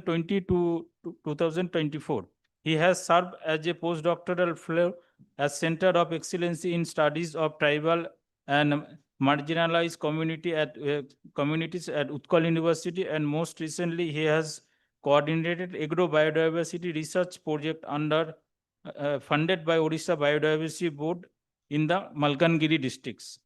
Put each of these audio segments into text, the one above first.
2020 to 2024. He has served as a postdoctoral fellow at Center of Excellence in Studies of Tribal and Marginalized communities at Utkal University, and most recently he has coordinated agro-biodiversity research project funded by Odisha Biodiversity Board in the Malkangiri districts.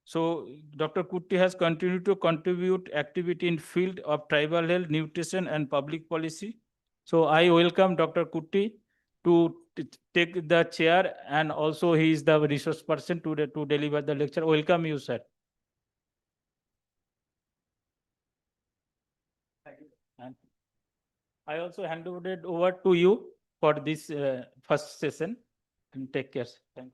So Dr. Kutty has continued to contribute activity in field of tribal health, nutrition, and public policy. So I welcome Dr. Kutty to take the chair, and also he is the resource person to deliver the lecture. Welcome you, sir. Thank you. And I also hand it over to you for this first session. And take care. Thank you.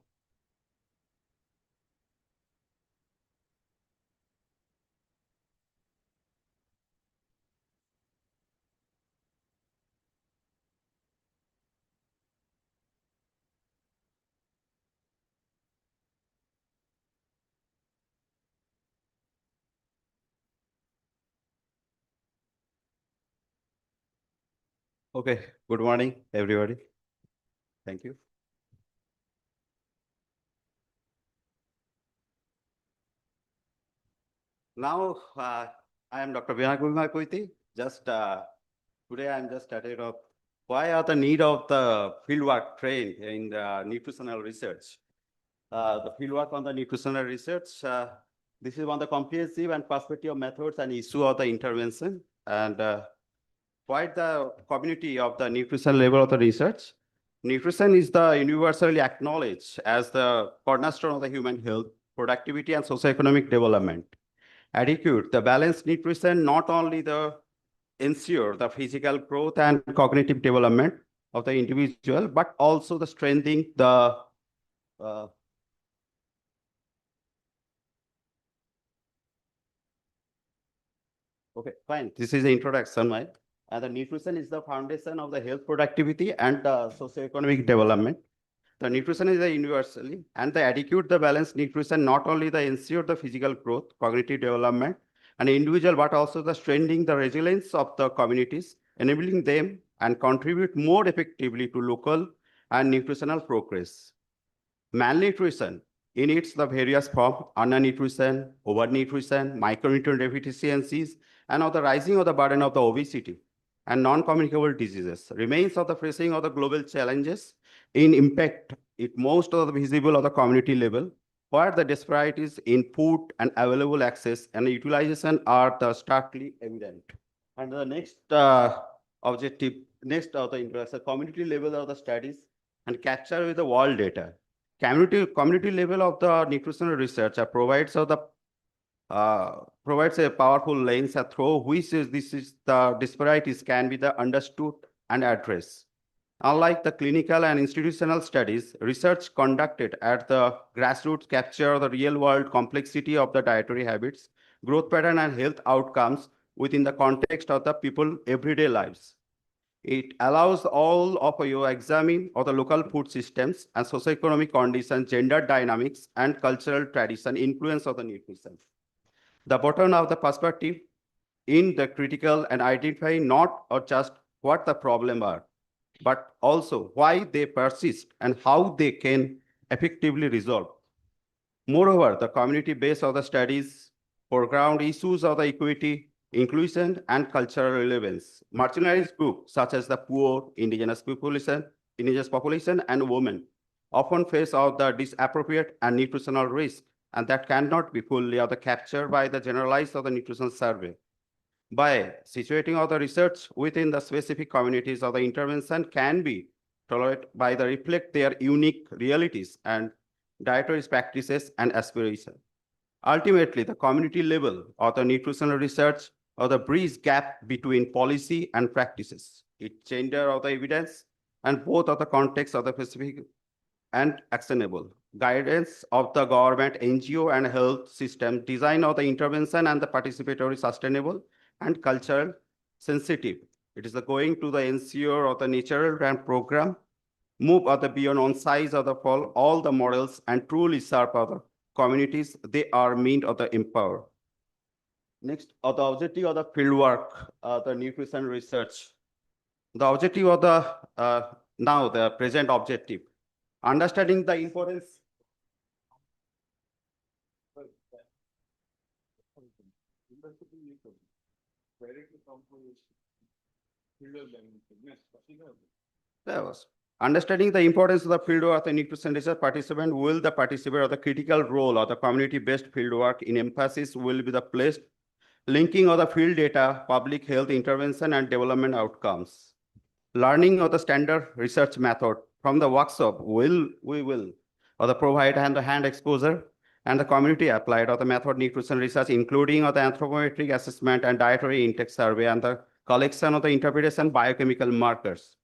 Okay, good morning, everybody. Thank you. Now, I am Dr. Kutty. Just today, I'm just started off. Why are the need of the fieldwork trained in the nutritional research? The fieldwork on the nutritional research. This is one of the comprehensive and perspective methods and issue of the intervention, and quite the community of the nutrition level of the research. Nutrition is the universally acknowledged as the cornerstone of the human health, productivity, and socioeconomic development. Adequate, the balanced nutrition not only the ensure the physical growth and cognitive development of the individual, but also the strengthening the okay, fine. This is the introduction, right? And the nutrition is the foundation of the health, productivity, and socioeconomic development. The nutrition is the universally and the adequate, the balanced nutrition not only the ensure the physical growth, cognitive development, and individual, but also the strengthening the resilience of the communities, enabling them and contribute more effectively to local and nutritional progress. Malnutrition in its the various forms, undernutrition, overnutrition, micronutrient deficiencies, and of the rising of the burden of the obesity and non-communicable diseases remains of the facing of the global challenges in impact it most of the visible of the community level, where the disparities in food and available access and utilization are the starkly evident. And the next objective, next of the introduction, community level of the studies and capture with the world data. Community level of the nutritional research provides of the provides a powerful lens through which the disparities can be understood and addressed. Unlike the clinical and institutional studies, research conducted at the grassroots capture the real-world complexity of the dietary habits, growth pattern, and health outcomes within the context of the people's everyday lives. It allows all of you to examine all the local food systems and socioeconomic conditions, gender dynamics, and cultural tradition influence of the nutrition. The bottom of the perspective in the critical and identify not or just what the problem are, but also why they persist and how they can effectively resolve. Moreover, the community base of the studies foreground issues of the equity, inclusion, and cultural relevance. Marginalized groups such as the poor, indigenous population, and women often face out the disappropriate and nutritional risk, and that cannot be fully captured by the generalized of the nutrition survey. By situating all the research within the specific communities of the intervention can be tolerated by the reflect their unique realities and dietary practices and aspirations. Ultimately, the community level of the nutritional research or the bridge gap between policy and practices. It gender of the evidence and both of the context of the specific and actionable. Guidance of the government, NGO, and health system, design of the intervention and the participatory sustainable and cultural sensitive. It is the going to the ensure of the natural grant program, move of the beyond on size of the fall, all the models and truly serve other communities they are meant of the empower. Next, the objective of the fieldwork, the nutrition research. The objective of the, now the present objective, understanding the importance. There was. Understanding the importance of the fieldwork of the nutrition research participant will the participate of the critical role of the community-based fieldwork in emphasis will be the placed linking of the field data, public health intervention and development outcomes. Learning of the standard research method from the workshop we will or the provide hand-to-hand exposure and the community applied of the method nutrition research, including of the anthropometric assessment and dietary intake survey and the collection of the interpretation biochemical markers.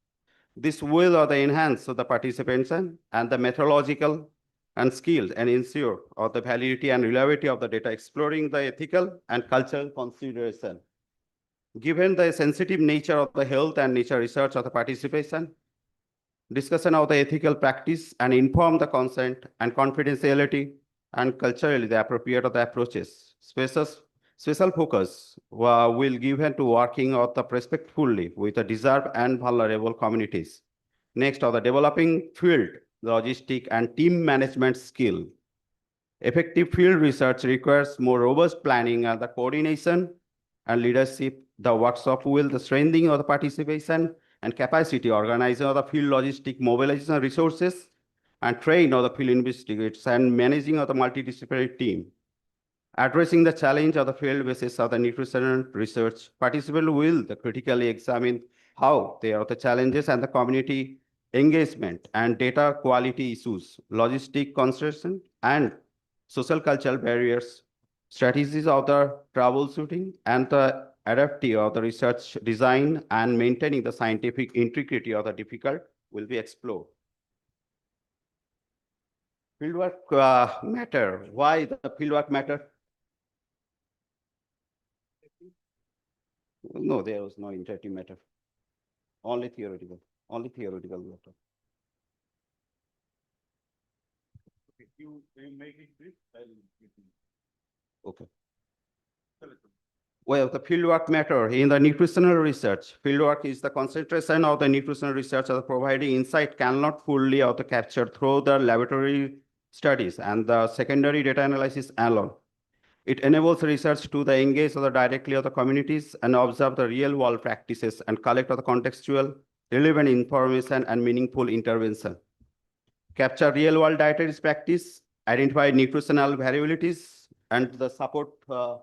This will or the enhance of the participation and the methodological and skills and ensure of the validity and reliability of the data, exploring the ethical and cultural consideration. Given the sensitive nature of the health and nature research of the participation, discussion of the ethical practice and inform the consent and confidentiality and culturally the appropriate of the approaches. Special focus will given to working of the respectfully with the deserved and vulnerable communities. Next, of the developing field, logistic and team management skill. Effective field research requires more robust planning and the coordination and leadership. The workshop will the strengthening of the participation and capacity, organizing of the field logistic mobilization resources and train of the field investigators and managing of the multidisciplinary team. Addressing the challenge of the field basis of the nutritional research, participants will critically examine how they are the challenges and the community engagement and data quality issues, logistic consideration, and social cultural barriers, strategies of the troubleshooting, and the adaptive of the research design and maintaining the scientific integrity of the difficult will be explored. Fieldwork matter. Why the fieldwork matter? No, there was no interactive matter. Only theoretical. Only theoretical matter. Okay, you make it brief. Okay. Well, the fieldwork matter in the nutritional research. Fieldwork is the concentration of the nutritional research of providing insight cannot fully or captured through the laboratory studies and the secondary data analysis alone. It enables research to the engage of the directly of the communities and observe the real world practices and collect of the contextual relevant information and meaningful intervention. Capture real world dietary practice, identify nutritional variabilities and the support the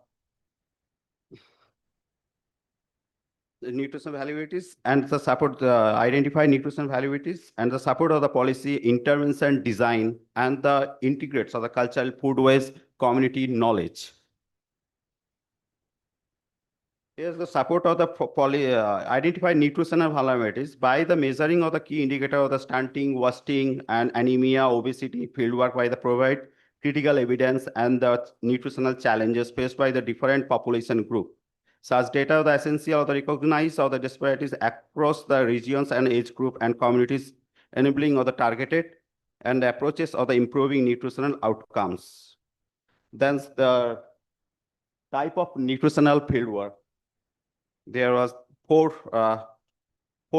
nutritional variabilities and the support identify nutritional variabilities and the support of the policy intervention design and the integrates of the cultural food waste community knowledge. Here's the support of the identify nutritional vulnerabilities by the measuring of the key indicator of the stunting, wasting, and anemia, obesity, fieldwork by the provide critical evidence and the nutritional challenges faced by the different population group. Such data are the essential of the recognize of the disparities across the regions and age group and communities, enabling of the targeted and the approaches of the improving nutritional outcomes. Then the type of nutritional fieldwork. There was four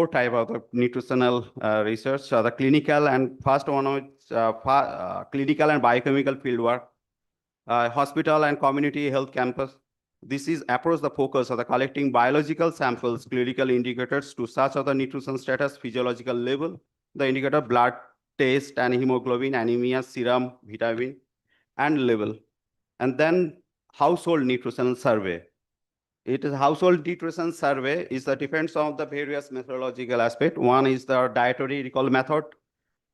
type of the nutritional research. The clinical and first one was clinical and biochemical fieldwork, hospital and community health campus. This is approach the focus of the collecting biological samples, clinical indicators to such of the nutrition status, physiological level, the indicator blood test and hemoglobin, anemia, serum, vitamin, and level. And then household nutritional survey. It is household nutrition survey is the depends on the various methodological aspect. One is the dietary recall method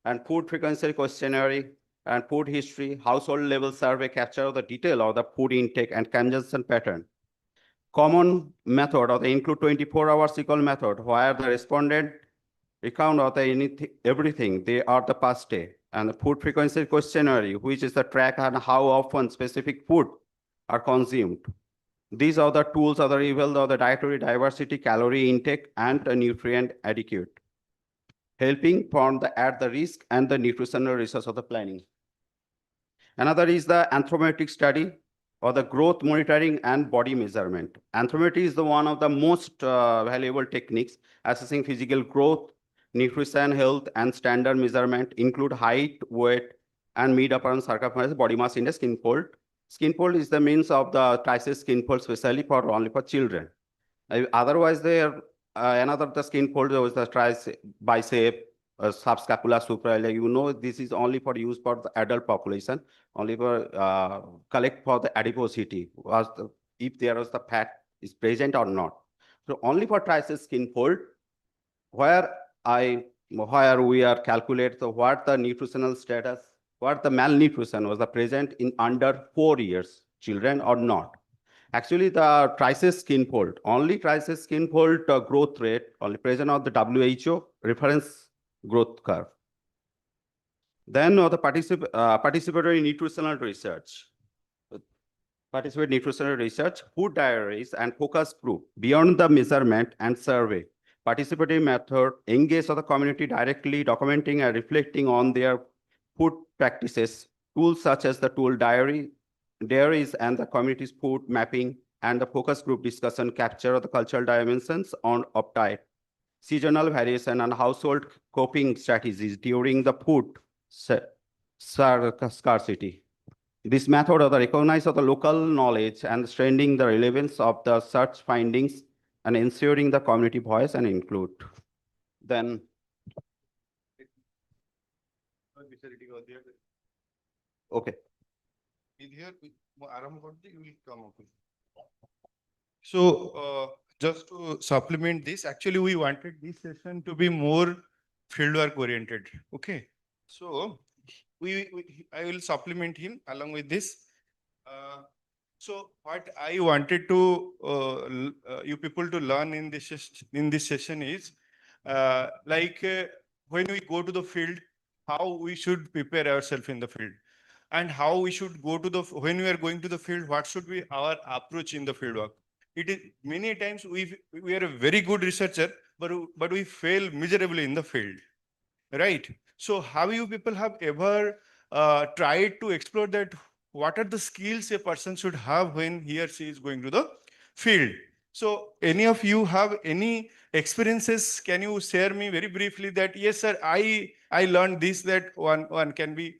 and food frequency questionnaire and food history, household level survey capture the detail of the food intake and consumption pattern. Common method of the include 24-hour recall method where the respondent recount of the everything they are the past day, and the food frequency questionnaire, which is the track on how often specific food are consumed. These are the tools of the reveal of the dietary diversity, calorie intake, and the nutrient adequate, helping from the at the risk and the nutritional research of the planning. Another is the anthropometric study or the growth monitoring and body measurement. Anthropometry is the one of the most valuable techniques assessing physical growth, nutrition, health, and standard measurement include height, weight, and mid-upper and circumference body mass index skin fold. Skin fold is the means of the tricep skin fold, especially for only for children. Otherwise, there another the skin fold was the tricep, bicep, subscapular, suprailiac. You know, this is only for use for the adult population, only for collect for the adiposity, if there was the fat is present or not. So only for tricep skin fold, where we are calculate the what the nutritional status, what the malnutrition was the present in under 4 years children or not. Actually, the tricep skin fold, only tricep skin fold growth rate only present on the WHO reference growth curve. Then the participatory nutritional research. Participate nutritional research, food diaries, and focus group beyond the measurement and survey. Participatory method engage the community directly, documenting and reflecting on their food practices. Tools such as the tool diaries and the community's food mapping and the focus group discussion capture the cultural dimensions of diet, seasonal variation, and household coping strategies during the food scarcity. This method of the recognize of the local knowledge and strengthening the relevance of the search findings and ensuring the community voice and include. Then okay. So just to supplement this, actually we wanted this session to be more fieldwork oriented. Okay. So I will supplement him along with this. So what I wanted to you people to learn in this session is when we go to the field, how we should prepare ourselves in the field, and how we should go to the when we are going to the field, what should be our approach in the field work. It is many times we are a very good researcher, but we fail miserably in the field, right? So how you people have ever tried to explore that? What are the skills a person should have when he or she is going to the field? So any of you have any experiences? Can you share me very briefly that yes, sir, I learned this, that one can be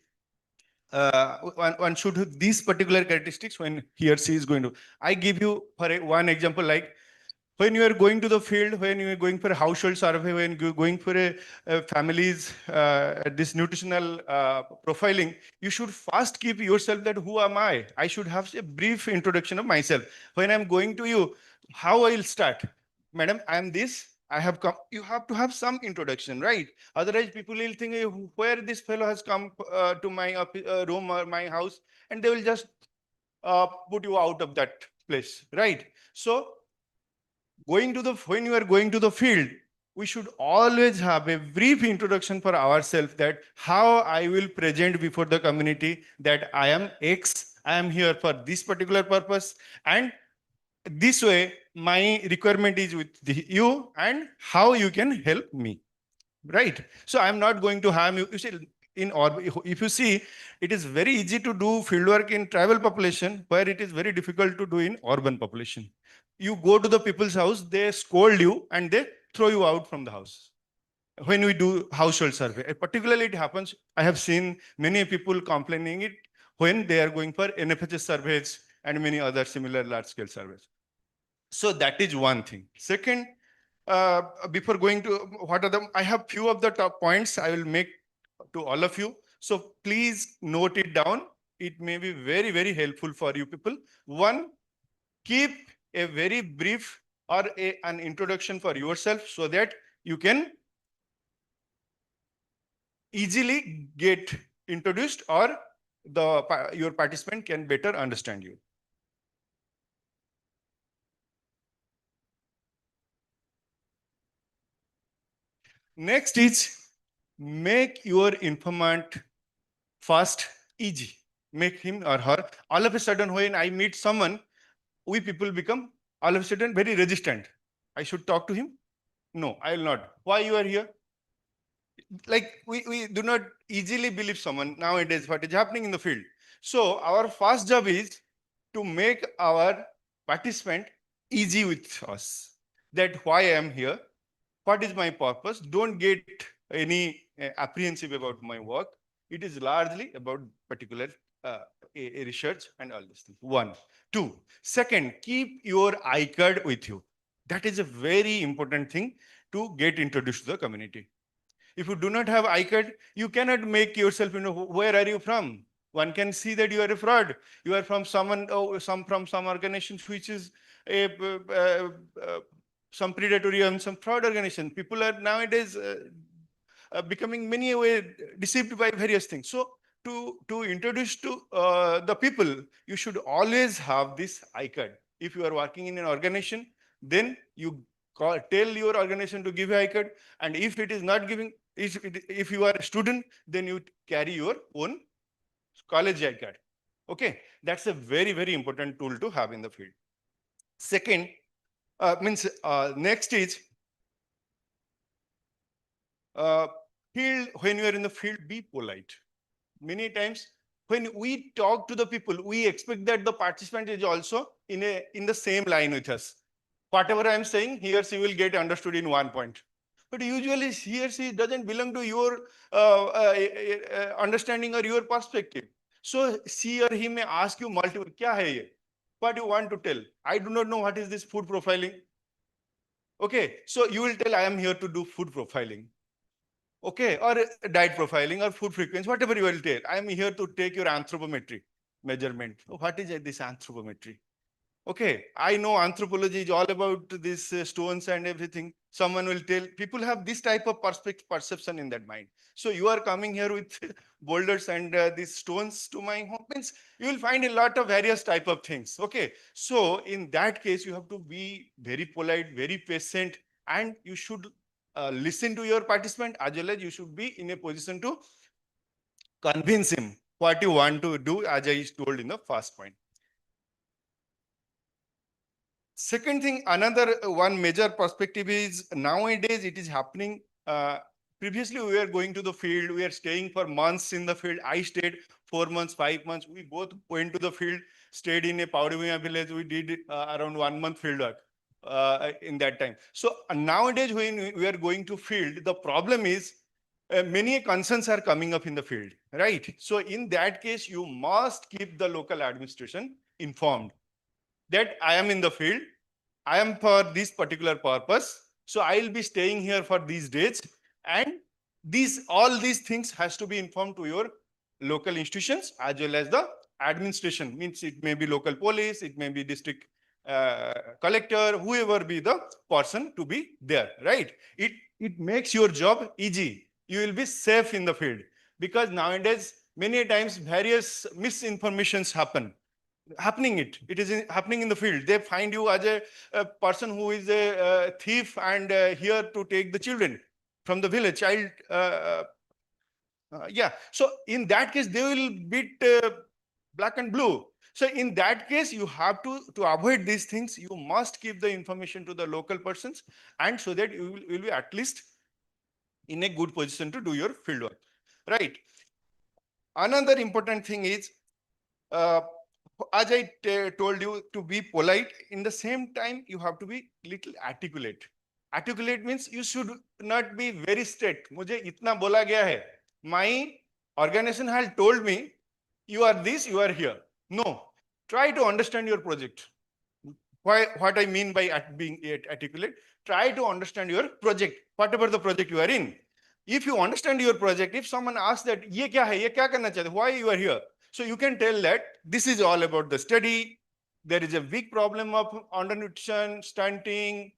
one should have these particular characteristics when he or she is going to. I give you one example, like when you are going to the field, when you are going for a household survey, when you are going for a family's this nutritional profiling, you should first keep yourself that who am I? I should have a brief introduction of myself. When I'm going to you, how I will start? Madam, I am this. I have come. You have to have some introduction, right? Otherwise, people will think where this fellow has come to my room or my house, and they will just put you out of that place, right? So when you are going to the field, we should always have a brief introduction for ourselves, that how I will present before the community that I am X, I am here for this particular purpose, and this way my requirement is with you and how you can help me, right? So I'm not going to harm you. You see, if you see, it is very easy to do fieldwork in tribal population, where it is very difficult to do in urban population. You go to the people's house, they scold you and they throw you out from the house. When we do household survey, particularly it happens, I have seen many people complaining it when they are going for NFHS surveys and many other similar large scale surveys. So that is one thing. Second, before going to what are the, I have few of the top points I will make to all of you. So please note it down. It may be very, very helpful for you people. One, keep a very brief or an introduction for yourself so that you can easily get introduced, or your participant can better understand you. Next is make your informant first easy. Make him or her, all of a sudden when I meet someone, we people become all of a sudden very resistant. I should talk to him? No, I will not. Why you are here? Like we do not easily believe someone nowadays what is happening in the field. So our first job is to make our participant easy with us. That why I am here, what is my purpose? Don't get any apprehensive about my work. It is largely about particular a research and all these things. One. Two. Second, keep your iCard with you. That is a very important thing to get introduced to the community. If you do not have iCard, you cannot make yourself, where are you from? One can see that you are a fraud. You are from someone, from some organization which is a, some predatory and some fraud organization. People are nowadays becoming many way deceived by various things. So to introduce to the people, you should always have this iCard. If you are working in an organization, then you tell your organization to give you iCard. And if it is not giving, if you are a student, then you carry your own college iCard. Okay, that's a very, very important tool to have in the field. Second, next is field. When you are in the field, be polite. Many times when we talk to the people, we expect that the participant is also in the same line with us. Whatever I am saying, he or she will get understood in one point. But usually he or she doesn't belong to your understanding or your perspective. So she or he may ask you multiple, kya hai ye? What you want to tell? I do not know what is this food profiling. Okay, so you will tell I am here to do food profiling. Okay, or diet profiling or food frequency, whatever you will tell. I am here to take your anthropometry measurement. What is this anthropometry? Okay, I know anthropology is all about these stones and everything. Someone will tell, people have this type of perception in that mind. So you are coming here with boulders and these stones to my home, means you will find a lot of various type of things. Okay, so in that case, you have to be very polite, very patient, and you should listen to your participant, as well as you should be in a position to convince him what you want to do, as I told in the first point. Second thing, another one major perspective is nowadays it is happening. Previously, we were going to the field, we are staying for months in the field. I stayed 4 months, 5 months. We both went to the field, stayed in a Paudumia village. We did around 1 month field work in that time. So nowadays, when we are going to field, the problem is many concerns are coming up in the field, right? So in that case, you must keep the local administration informed that I am in the field, I am for this particular purpose, so I will be staying here for these days, and all these things has to be informed to your local institutions as well as the administration. Means it may be local police, it may be district collector, whoever be the person to be there, right? It makes your job easy. You will be safe in the field, because nowadays many times various misinformations happening happening in the field. They find you as a person who is a thief and here to take the children from the village child. Yeah, so in that case they will beat black and blue. So in that case, you have to avoid these things, you must keep the information to the local persons, and so that you will be at least in a good position to do your field work, right? Another important thing is, as I told you, to be polite. In the same time, you have to be little articulate. Articulate means you should not be very straight. मुझे इतना बोला गया है. My organization has told me, you are this, you are here. No. Try to understand your project. What I mean by being articulate, try to understand your project, whatever the project you are in. If you understand your project, if someone asks that, ye kya hai, ye kya karna chahte, why you are here? So you can tell that this is all about the study. There is a big problem of undernutrition, stunting,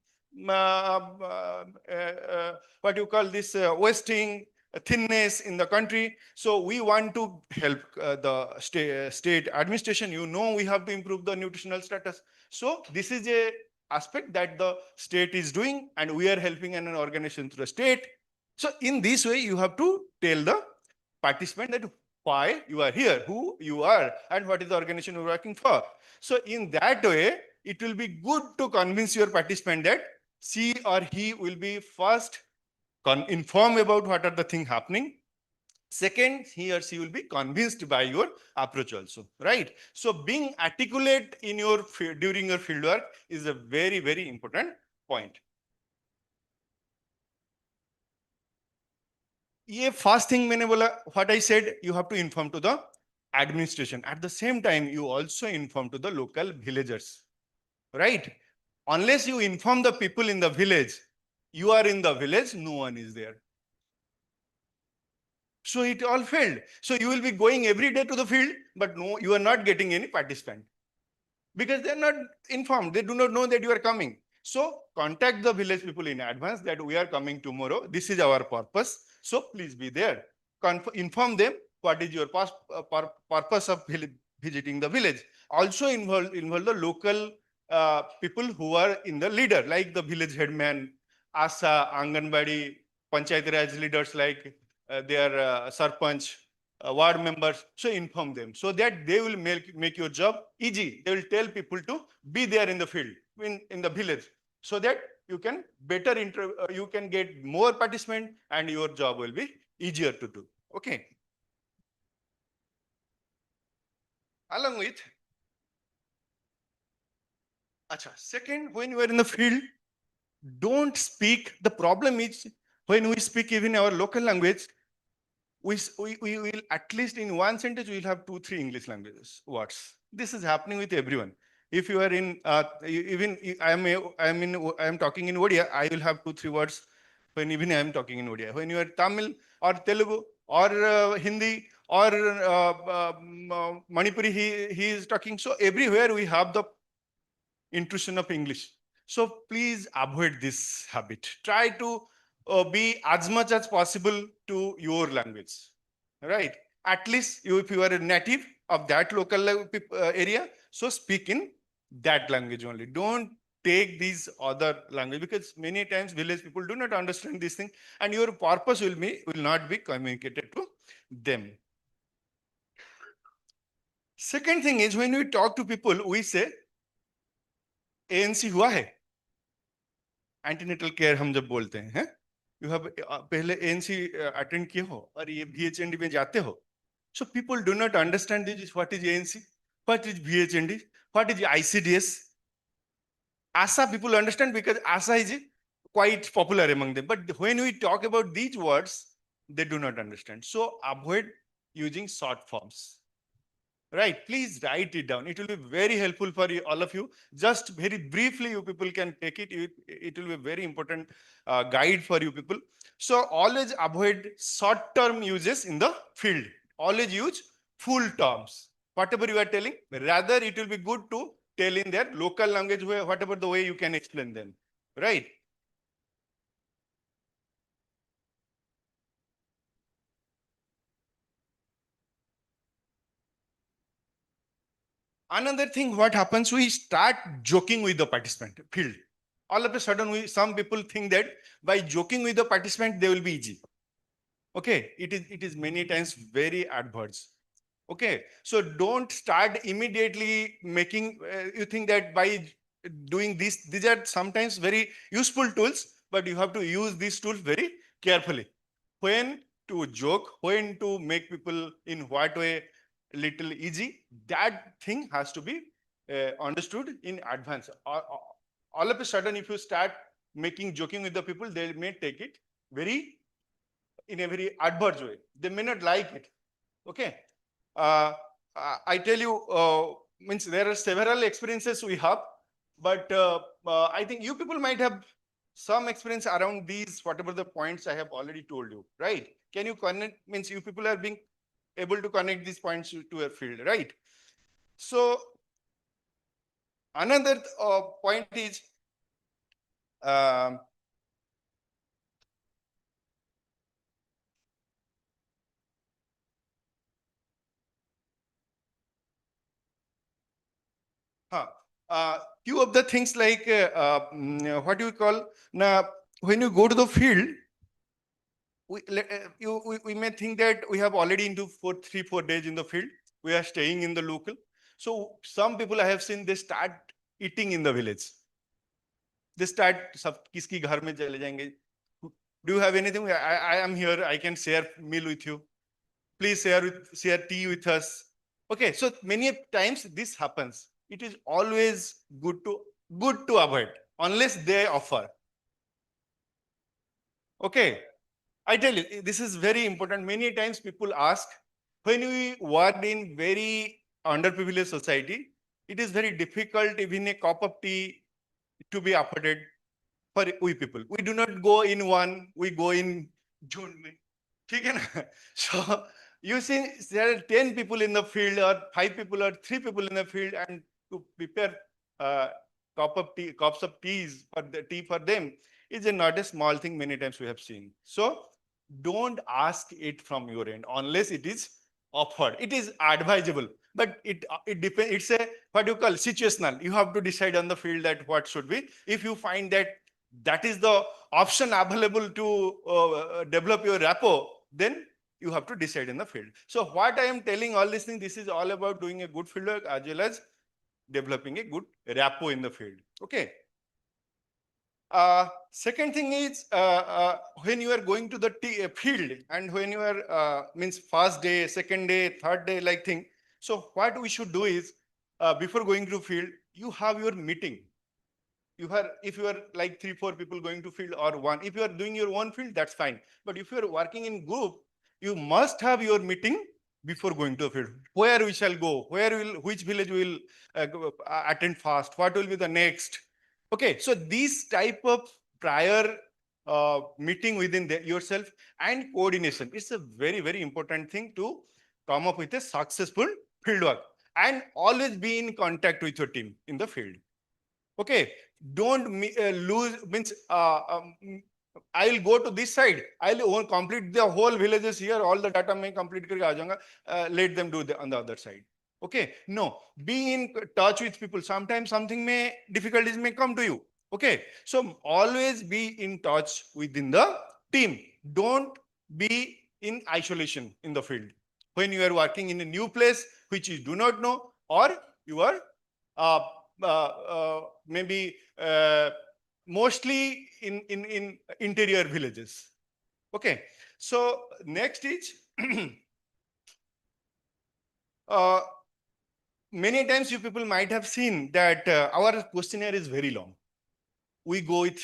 what you call this, wasting, thinness in the country. So we want to help the state administration. You know, we have to improve the nutritional status. So this is a aspect that the state is doing, and we are helping an organization through the state. So in this way, you have to tell the participant that why you are here, who you are, and what is the organization you're working for. So in that way, it will be good to convince your participant that she or he will be first informed about what are the things happening. Second, he or she will be convinced by your approach also, right? So being articulate in your during your fieldwork is a very, very important point. ये first thing मैंने बोला, what I said, you have to inform to the administration. At the same time, you also inform to the local villagers, right? Unless you inform the people in the village, you are in the village, no one is there. So it all failed. So you will be going every day to the field, but no, you are not getting any participant because they are not informed. They do not know that you are coming. So contact the village people in advance that we are coming tomorrow. This is our purpose. So please be there. Inform them what is your purpose of visiting the village. Also involve the local people who are in the leader, like the village headman, ASA, Anganwadi, Panchayat Raj leaders like their sarpanch, ward members. So inform them so that they will make your job easy. They will tell people to be there in the field, in the village, so that you can better you can get more participant and your job will be easier to do. Okay. Along with, second, when you are in the field, don't speak. The problem is when we speak even our local language, we will at least in one sentence we will have 2-3 English languages words. This is happening with everyone. If you are in even I am talking in Odia, I will have 2-3 words when even I am talking in Odia. When you are Tamil or Telugu or Hindi or Manipuri, he is talking. So everywhere we have the intrusion of English. So please avoid this habit. Try to be as much as possible to your language, right? At least if you are a native of that local area, so speak in that language only. Don't take these other language, because many times village people do not understand this thing, and your purpose will not be communicated to them. Second thing is, when we talk to people, we say ANC हुआ है, antenatal care हम जब बोलते हैं, you have पहले ANC attend किए हो और ये VHND में जाते हो. So people do not understand this. What is ANC? What is VHND? What is ICDS? ASA people understand because ASA is quite popular among them. But when we talk about these words, they do not understand. So avoid using short forms. Right, please write it down. It will be very helpful for you, all of you. Just very briefly, you people can take it. It will be a very important guide for you people. So always avoid short-term uses in the field. Always use full terms. Whatever you are telling, rather it will be good to tell in their local language, whatever the way you can explain them. Right? Another thing, what happens, we start joking with the participant field. All of a sudden, some people think that by joking with the participant, they will be easy. Okay, it is many times very adverse. Okay, so don't start immediately making, you think that by doing this, these are sometimes very useful tools, but you have to use these tools very carefully. When to joke, when to make people in what way little easy, that thing has to be understood in advance. All of a sudden, if you start joking with the people, they may take it in a very adverse way. They may not like it. Okay. I tell you, means there are several experiences we have, but I think you people might have some experience around these, whatever the points I have already told you, right? Can you connect, means you people are being able to connect these points to a field, right? So another point is, few of the things like, what do you call, now, when you go to the field, we may think that we have already into 3-4 days in the field. We are staying in the local. So some people I have seen, they start eating in the village. They start, sab kiski ghar mein chale jayenge. Do you have anything? I am here, I can share meal with you. please share tea with us. Okay, so many times this happens. It is always good to avoid unless they offer. Okay, I tell you, this is very important. Many times people ask, when we worked in very underprivileged society, it is very difficult even a cup of tea to be afforded for we people. We do not go in one, we go in June. ठीक है ना? So you see there are 10 people in the field or 5 people or 3 people in the field, and to prepare cups of teas for the tea for them is not a small thing. Many times we have seen. So don't ask it from your end unless it is offered. It is advisable, but it depends. It's a what you call situational. You have to decide on the field that what should be. If you find that is the option available to develop your rapport, then you have to decide in the field. So what I am telling all these things, this is all about doing a good field work as well as developing a good rapport in the field. Okay. Second thing is when you are going to the field and when you are means first day, second day, third day like thing. So what we should do is before going to field, you have your meeting. If you are like 3-4 people going to field or one, if you are doing your own field, that's fine. But if you are working in group, you must have your meeting before going to a field. Where we shall go, which village will attend first, what will be the next. Okay, so these type of prior meeting within yourself and coordination, it's a very, very important thing to come up with a successful field work, and always be in contact with your team in the field. Okay, don't lose, means I'll go to this side, I'll complete the whole villages here, all the data may complete karke aa jaunga, let them do on the other side. Okay, no, be in touch with people. Sometimes something difficulties may come to you. Okay, so always be in touch within the team. Don't be in isolation in the field. When you are working in a new place which you do not know, or you are maybe mostly in interior villages. Okay, so next is many times you people might have seen that our questionnaire is very long. We go with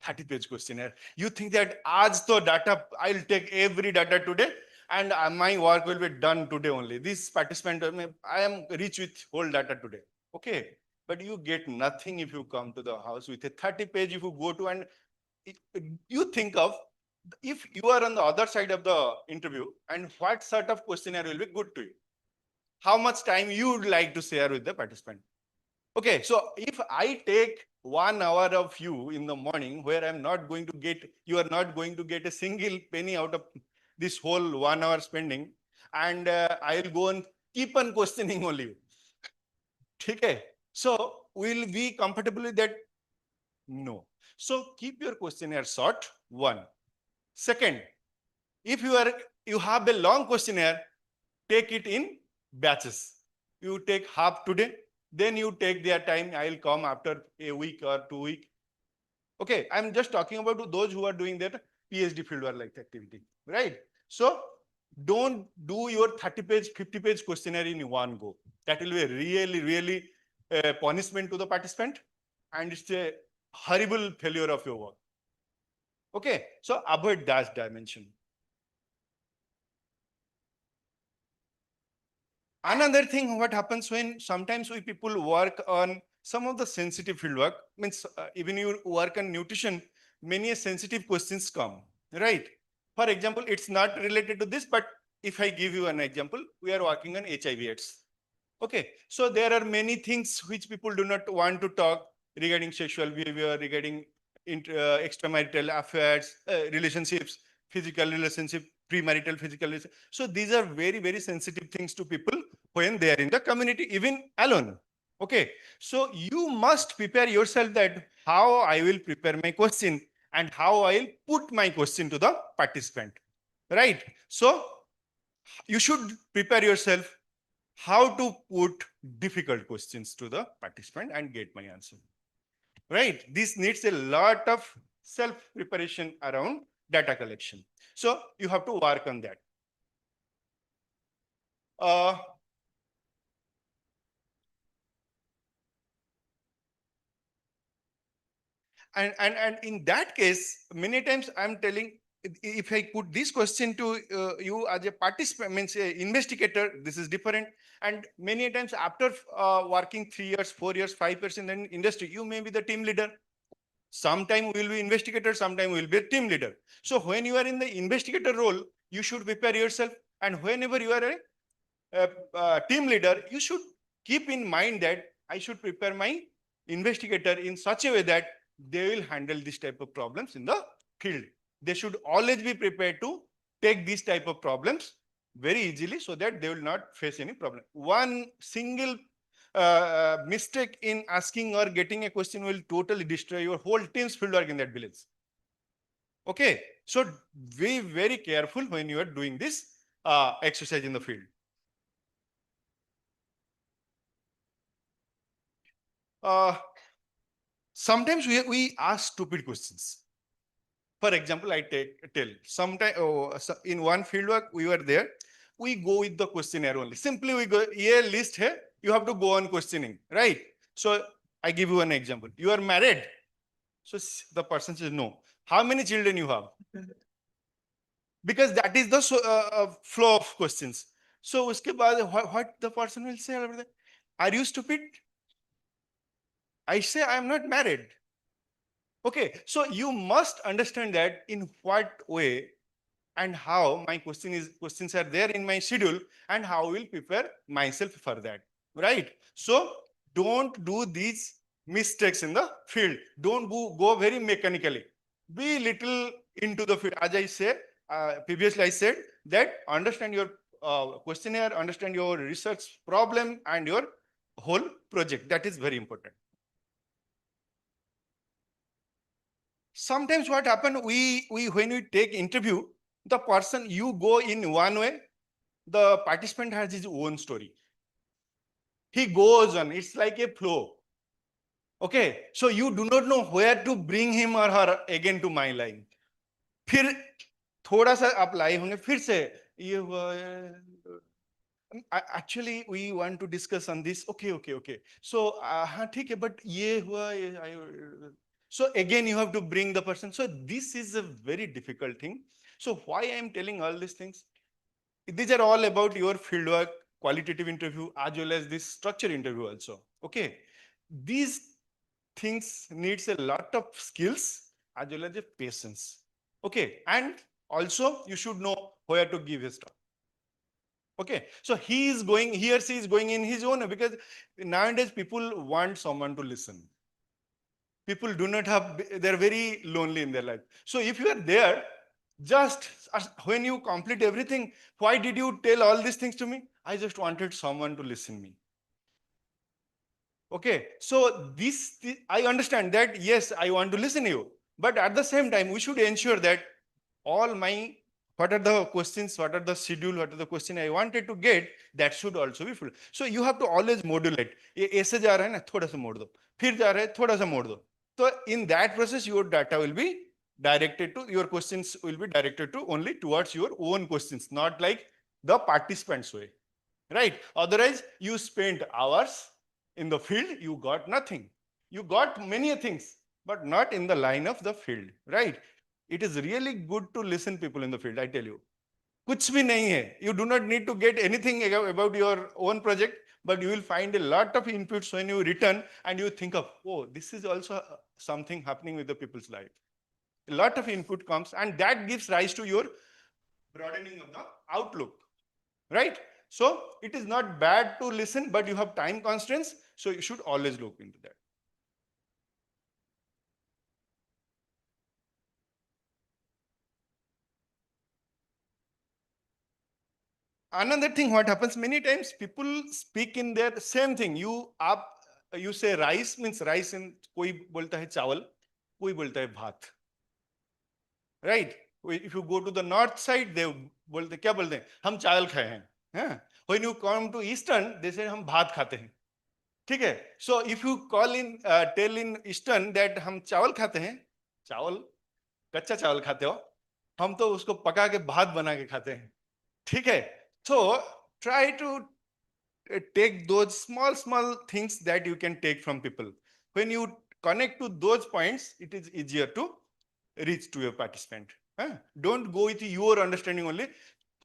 30-page questionnaire. You think that as the data, I'll take every data today and my work will be done today only. This participant, I am rich with whole data today. Okay, but you get nothing if you come to the house with a 30-page. If you go to and you think of, if you are on the other side of the interview, and what sort of questionnaire will be good to you? How much time you would like to share with the participant? Okay, so if I take 1 hour of you in the morning where I'm not going to get, you are not going to get a single penny out of this whole 1 hour spending, and I'll go and keep on questioning only. Okay, so will be comfortable with that? No. So keep your questionnaire short, one. Second, if you have a long questionnaire, take it in batches. You take half today, then you take their time. I'll come after a week or 2 weeks. Okay, I'm just talking about those who are doing that PhD fieldwork like activity, right? So don't do your 30-page, 50-page questionnaire in one go. That will be a really, really punishment to the participant, and it's a horrible failure of your work. Okay, so avoid that dimension. Another thing, what happens when sometimes we people work on some of the sensitive fieldwork, means even you work on nutrition, many sensitive questions come, right? For example, it's not related to this, but if I give you an example, we are working on HIV/AIDS. Okay, so there are many things which people do not want to talk regarding sexual behavior, regarding extramarital affairs, relationships, physical relationship, premarital physical relationship. So these are very, very sensitive things to people when they are in the community, even alone. Okay, so you must prepare yourself that how I will prepare my question and how I will put my question to the participant, right? So you should prepare yourself how to put difficult questions to the participant and get my answer, right? This needs a lot of self-preparation around data collection. So you have to work on that. And in that case, many times I'm telling, if I put this question to you as a participant, means a investigator, this is different. And many times after working 3 years, 4 years, 5 years in the industry, you may be the team leader. Sometime we will be investigator, sometime we will be a team leader. So when you are in the investigator role, you should prepare yourself. And whenever you are a team leader, you should keep in mind that I should prepare my investigator in such a way that they will handle this type of problems in the field. They should always be prepared to take these type of problems very easily so that they will not face any problem. One single mistake in asking or getting a question will totally destroy your whole team's fieldwork in that village. Okay, so be very careful when you are doing this exercise in the field. Sometimes we ask stupid questions. For example, I tell sometime in one fieldwork we were there, we go with the questionnaire only. Simply we go, yeah, list here, you have to go on questioning, right? So I give you an example. You are married. So the person says no. How many children you have? Because that is the flow of questions. So uske baad, what the person will say? Are you stupid? I say I am not married. Okay, so you must understand that in what way and how my questions are there in my schedule and how I will prepare myself for that, right? So don't do these mistakes in the field. Don't go very mechanically. Be little into the field. As I said, previously I said that understand your questionnaire, understand your research problem and your whole project. That is very important. Sometimes what happen, we when we take interview, the person, you go in one way, the participant has his own story. He goes on, it's like a flow. Okay, so you do not know where to bring him or her again to my line. फिर थोड़ा सा आप लाए होंगे फिर से ये actually we want to discuss on this. Okay. So हाँ ठीक है, but ये हुआ so again you have to bring the person. So this is a very difficult thing. So why I am telling all these things? These are all about your fieldwork, qualitative interview, as well as this structure interview also. Okay, these things needs a lot of skills as well as a patience. Okay, and also you should know where to give his talk. Okay, so he or she is going in his own way, because nowadays people want someone to listen. People do not have, they're very lonely in their life. So if you are there, just when you complete everything, why did you tell all these things to me? I just wanted someone to listen me. Okay, so this I understand that, yes, I want to listen to you, but at the same time, we should ensure that all my, what are the questions, what are the schedule, what are the question I wanted to get, that should also be full. So you have to always modulate. ऐसे जा रहा है ना, थोड़ा सा मोड़ दो, फिर जा रहा है, थोड़ा सा मोड़ दो. So in that process, your data will be directed to, your questions will be directed to only towards your own questions, not like the participants' way, right? Otherwise, you spend hours in the field, you got nothing. You got many things, but not in the line of the field, right? It is really good to listen people in the field, I tell you. कुछ भी नहीं है. You do not need to get anything about your own project, but you will find a lot of inputs when you return and you think of, oh, this is also something happening with the people's life. A lot of input comes and that gives rise to your broadening of the outlook, right? So it is not bad to listen, but you have time constraints, so you should always look into that. Another thing, what happens many times, people speak in their same thing. You say rice, means rice in, koi bolta hai chawal, koi bolta hai bhat, right? If you go to the north side, they bolte kya bolte hain, hum chawal khaye hain. When you come to eastern, they say hum bhat khate hain. ठीक है. So if you tell in eastern that हम चावल खाते हैं, चावल कच्चा चावल खाते हो, हम तो उसको पका के भात बना के खाते हैं. ठीक है. So try to take those small things that you can take from people. When you connect to those points, it is easier to reach to your participant. Don't go with your understanding only.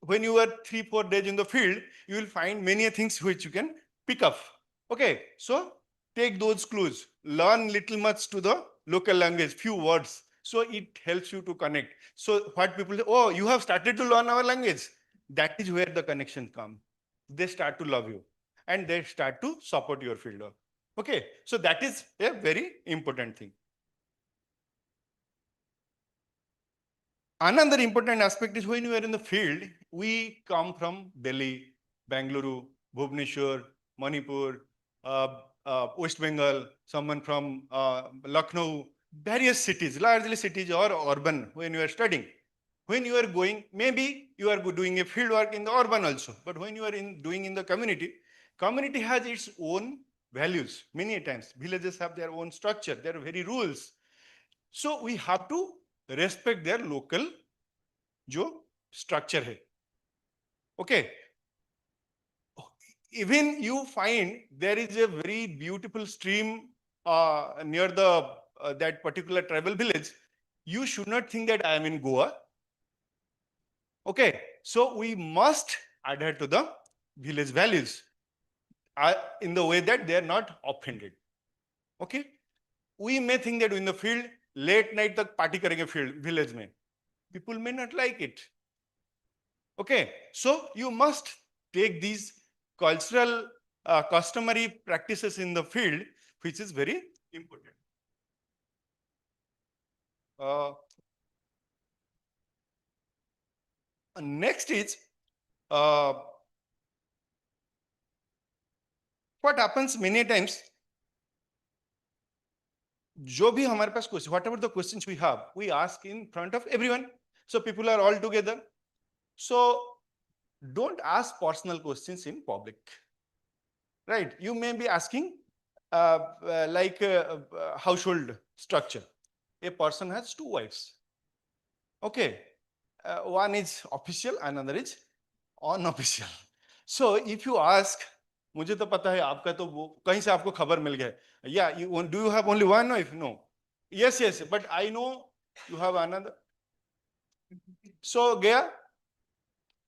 When you are 3-4 days in the field, you will find many things which you can pick up. Okay, so take those clues, learn little much to the local language, few words, so it helps you to connect. So what people say, oh, you have started to learn our language. That is where the connection comes. They start to love you and they start to support your fieldwork. Okay, so that is a very important thing. Another important aspect is when you are in the field, we come from Delhi, Bangalore, Bhubaneswar, Manipur, West Bengal, someone from Lucknow, various cities, largely cities or urban when you are studying. When you are going, maybe you are doing a field work in the urban also, but when you are doing in the community, community has its own values. Many times, villages have their own structure, their very rules. So we have to respect their local जो structure है. Okay. Even you find there is a very beautiful stream near the that particular tribal village. You should not think that I am in Goa. Okay. So we must adhere to the village values in the way that they are not offended. Okay. We may think that in the field, late night tak party karenge field village mein. People may not like it. Okay, so you must take these cultural, customary practices in the field, which is very important. Next is what happens many times. जो भी हमारे पास question, whatever the questions we have, we ask in front of everyone. So people are all together. So don't ask personal questions in public. Right? You may be asking like household structure. A person has 2 wives. Okay. One is official, another is unofficial. So if you ask, मुझे तो पता है आपका तो वो कहीं से आपको खबर मिल गया. Yeah, do you have only one wife? No. Yes, but I know you have another. So गया.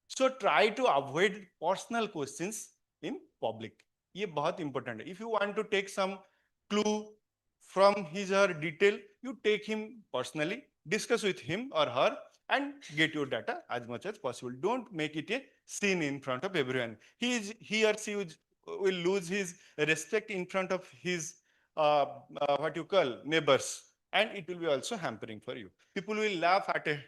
So try to avoid personal questions in public. ये बहुत important है. If you want to take some clue from his or her detail, you take him personally, discuss with him or her, and get your data as much as possible. Don't make it a scene in front of everyone. He or she will lose his respect in front of his what you call neighbors, and it will be also hampering for you. People will laugh at a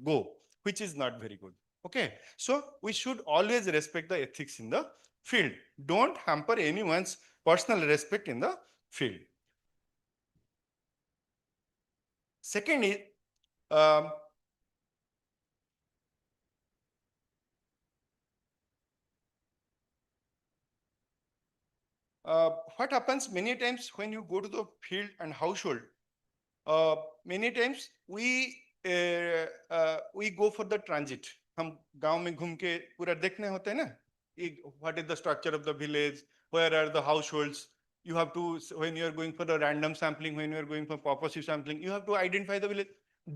go, which is not very good. Okay, so we should always respect the ethics in the field. Don't hamper anyone's personal respect in the field. Second is what happens many times when you go to the field and household. Many times we go for the transit. हम गांव में घूम के पूरा देखने होते हैं ना. What is the structure of the village? Where are the households? You have to, when you are going for the random sampling, when you are going for purposive sampling, you have to identify the village.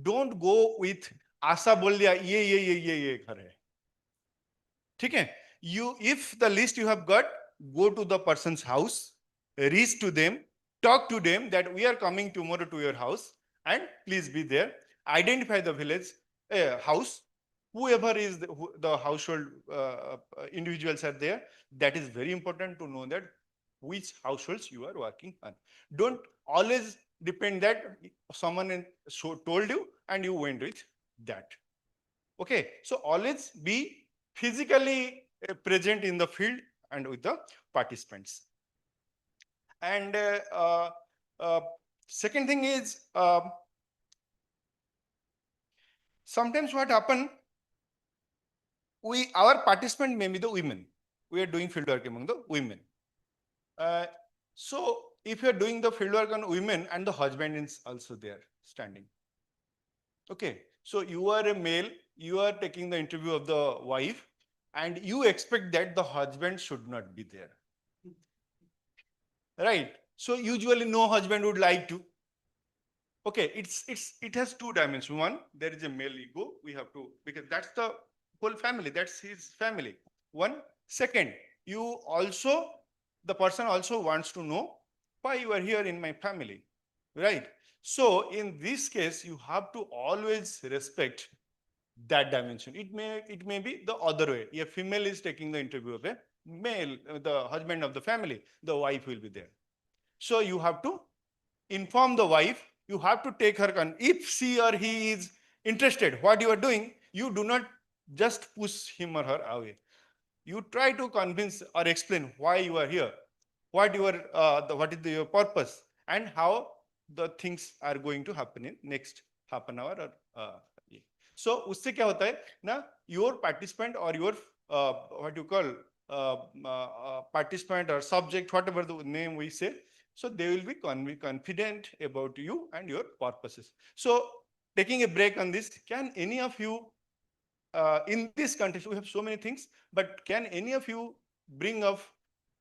Don't go with आशा बोल दिया ये घर है. ठीक है? You, if the list you have got, go to the person's house, reach to them, talk to them that we are coming tomorrow to your house and please be there. Identify the village house, whoever is the household individuals are there. That is very important to know that which households you are working on. Don't always depend that someone told you and you went with that. Okay, so always be physically present in the field and with the participants. And second thing is, sometimes what happen, our participant may be the women. We are doing field work among the women. So if you are doing the field work on women and the husband is also there standing. Okay, so you are a male, you are taking the interview of the wife, and you expect that the husband should not be there. Right? So usually no husband would like to. Okay, it has two dimensions. One, there is a male ego. We have to, because that's the whole family. That's his family. One. Second, you also, the person also wants to know why you are here in my family. Right? So in this case, you have to always respect that dimension. It may be the other way. A female is taking the interview of a male, the husband of the family, the wife will be there. So you have to inform the wife, you have to take her, if she or he is interested what you are doing, you do not just push him or her away. You try to convince or explain why you are here, what what is your purpose, and how the things are going to happen in next half an hour or yeah. So उससे क्या होता है ना, your participant or your what you call participant or subject, whatever the name we say, so they will be confident about you and your purposes. So taking a break on this, can any of you, in this context, we have so many things, but can any of you bring up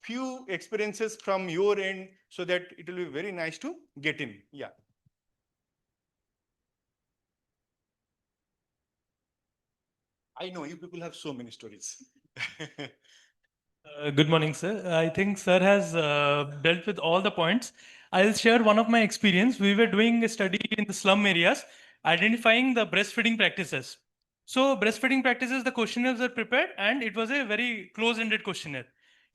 few experiences from your end so that it will be very nice to get in? Yeah. I know you people have so many stories. Good morning, sir. I think sir has dealt with all the points. I'll share one of my experience. We were doing a study in the slum areas, identifying the breastfeeding practices. So breastfeeding practices, the questionnaires are prepared, and it was a very close-ended questionnaire.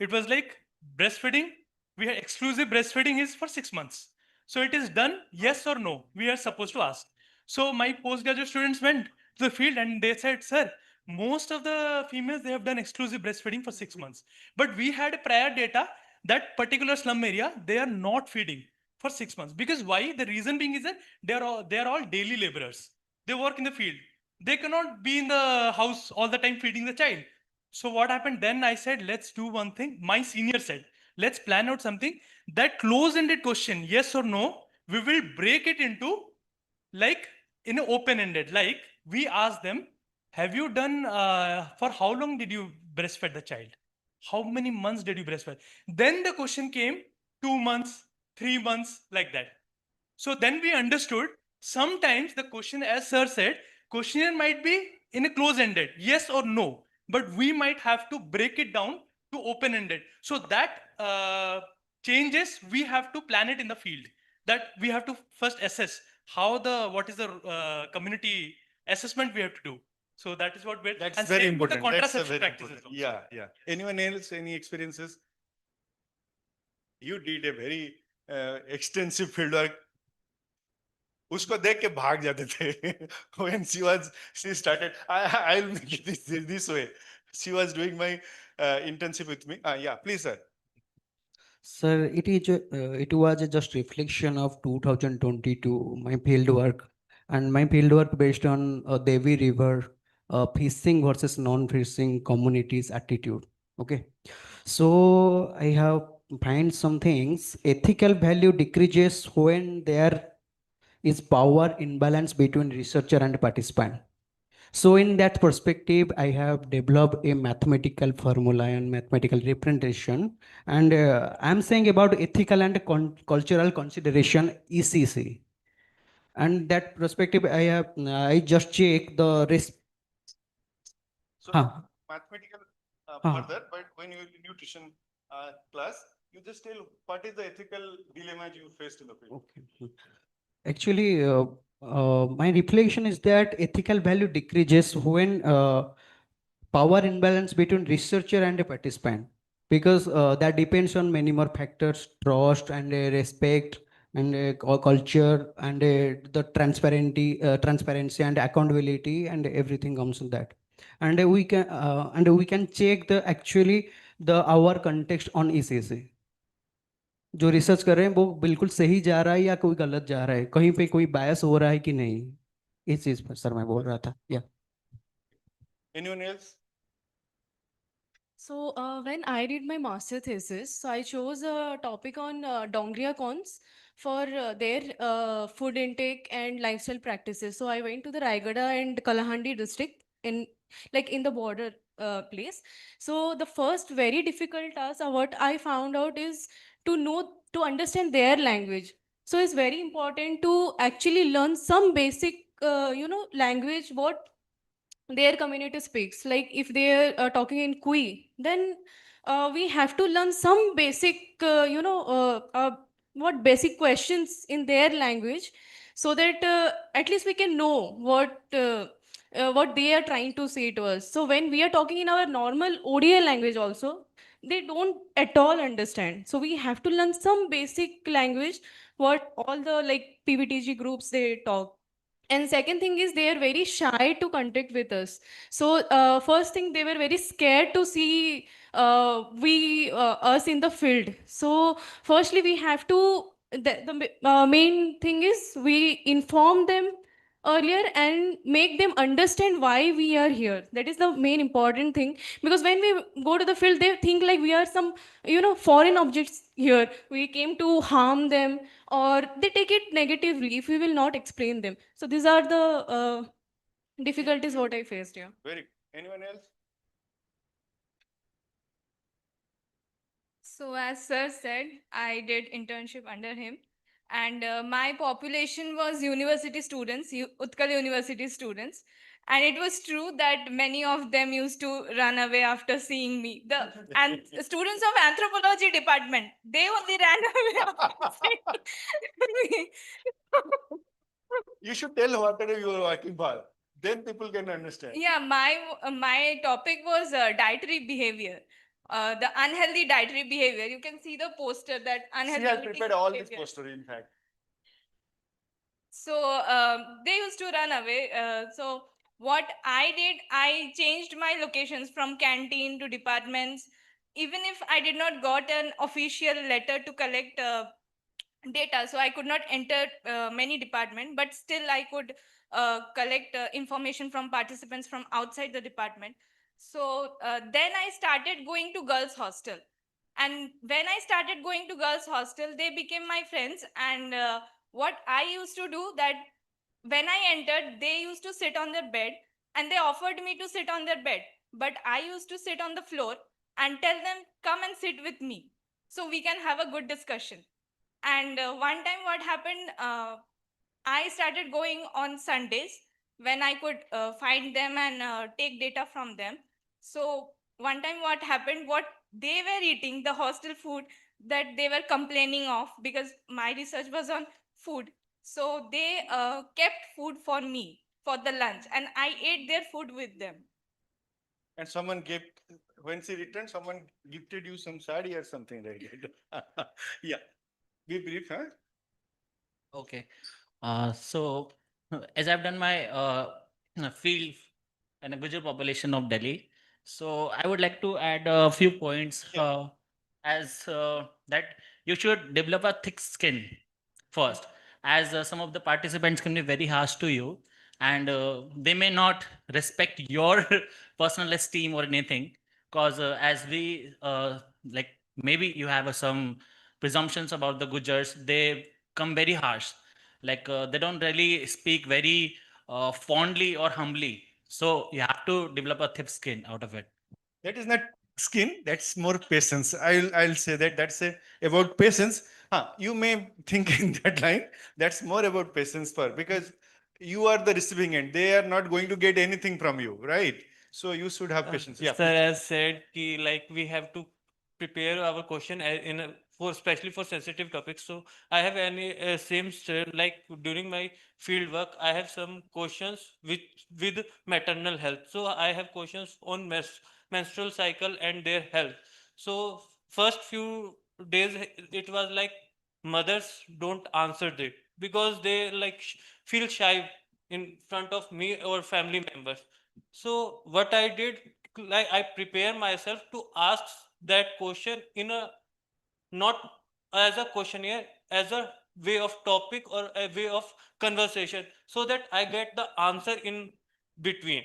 It was like breastfeeding. We had exclusive breastfeeding is for 6 months. So it is done, yes or no. We are supposed to ask. So my postgraduate students went to the field and they said, sir, most of the females, they have done exclusive breastfeeding for 6 months. But we had prior data that particular slum area, they are not feeding for 6 months. Because why? The reason being is that they are all daily laborers. They work in the field. They cannot be in the house all the time feeding the child. So what happened then? I said, let's do one thing. My senior said, let's plan out something. That close-ended question, yes or no, we will break it into like in an open-ended. Like we ask them, have you done, for how long did you breastfeed the child? How many months did you breastfeed? Then the question came 2 months, 3 months, like that. So then we understood sometimes the question, as sir said, questionnaire might be in a close-ended, yes or no, but we might have to break it down to open-ended. So that changes, we have to plan it in the field. That we have to first assess how what is the community assessment we have to do. So that is what we're. That's and very same with the important. That's a contraception very practices important. also. Yeah, yeah. Anyone else, any experiences? You did a very extensive field work. उसको देख के भाग जाते थे. When she started, I'll make it this way. She was doing my internship with me. Yeah, please, sir. Sir, it was just reflection of 2022, my field work. And my field work based on Devi River, fishing versus non-fishing communities attitude. Okay. So I have find some things. Ethical value decreases when there is power imbalance between researcher and participant. So in that perspective, I have developed a mathematical formula and mathematical representation. And I'm saying about ethical and cultural consideration, ECC. And that perspective, I just check the risk. So Huh. mathematical Huh. further, but when you nutrition class, you just tell what is the ethical dilemma you faced in the field. Okay. Actually, my reflection is that ethical value decreases when power imbalance between researcher and a participant, because that depends on many more factors: trust and respect and culture and the transparency and accountability and everything comes in that. And we can check the actually the our context on ECC. जो research कर रहे हैं वो बिल्कुल सही जा रहा है या कोई गलत जा रहा है, कहीं पे कोई बायस हो रहा है कि नहीं, इस चीज पर सर मैं बोल रहा था. या Anyone else? So when I did my master thesis, so I chose a topic on Dongria cons for their food intake and lifestyle practices. So I went to the Raigada and Kalahandi district in like in the border place. So the first very difficult task, what I found out is to understand their language. So it's very important to actually learn some basic language what their community speaks. Like if they're talking in Kui, then we have to learn some basic what basic questions in their language, so that at least we can know what they are trying to say to us. So when we are talking in our normal ODI language also, they don't at all understand. So we have to learn some basic language what all the like PVTG groups they talk. And second thing is they are very shy to contact with us. So first thing, they were very scared to see we us in the field. So firstly we have to, the main thing is we inform them earlier and make them understand why we are here. That is the main important thing, because when we go to the field, they think like we are some foreign objects here, we came to harm them, or they take it negatively if we will not explain them. So these are the difficulties what I faced here. Very good. Anyone else? So as sir said, I did internship under him, and my population was university students, Utkal University students. And it was true that many of them used to run away after seeing me. The and students of anthropology department, they only ran away after seeing me. You should tell whatever you are working for. Then people can understand. Yeah, my topic was dietary behavior. The unhealthy dietary behavior. You can see the poster that She unhealthy has eating prepared all this behavior. poster, in fact. So they used to run away. So what I did, I changed my locations from canteen to departments. Even if I did not got an official letter to collect data, so I could not enter many department, but still I could collect information from participants from outside the department. So then I started going to girls hostel, and when I started going to girls hostel, they became my friends. And what I used to do that, when I entered, they used to sit on their bed, and they offered me to sit on their bed, but I used to sit on the floor and tell them, come and sit with me so we can have a good discussion. And one time, what happened, I started going on Sundays when I could find them and take data from them. So, one time, what happened, what they were eating, the hostel food that they were complaining of, because my research was on food. So, they kept food for me for the lunch, and I ate their food with them. And someone gave, when she returned, someone gifted you some sari or something like that. Yeah. Be brief, huh? Okay. So as I've done my field and a Gujar population of Delhi, so I would like to add a few points Yeah. as that you should develop a thick skin first, as some of the participants can be very harsh to you, and they may not respect your personal esteem or anything, because as we like maybe you have some presumptions about the Gujars, they come very harsh, like they don't really speak very fondly or humbly, so you have to develop a thick skin out of it. That is not skin, that's more patience. I'll say that that's about patience. You may think in that line, that's more about patience for, because you are the receiving end. They are not going to get anything from you, right? So you should have patience. Yeah. Sir, as said, ki, like we have to prepare our question for especially for sensitive topics. So I have any same like during my field work, I have some questions with maternal health. So I have questions on menstrual cycle and their health. So first few days it was like mothers don't answer it because they like feel shy in front of me or family members. So what I did, like I prepare myself to ask that question in a not as a questionnaire, as a way of topic or a way of conversation, so that I get the answer in between.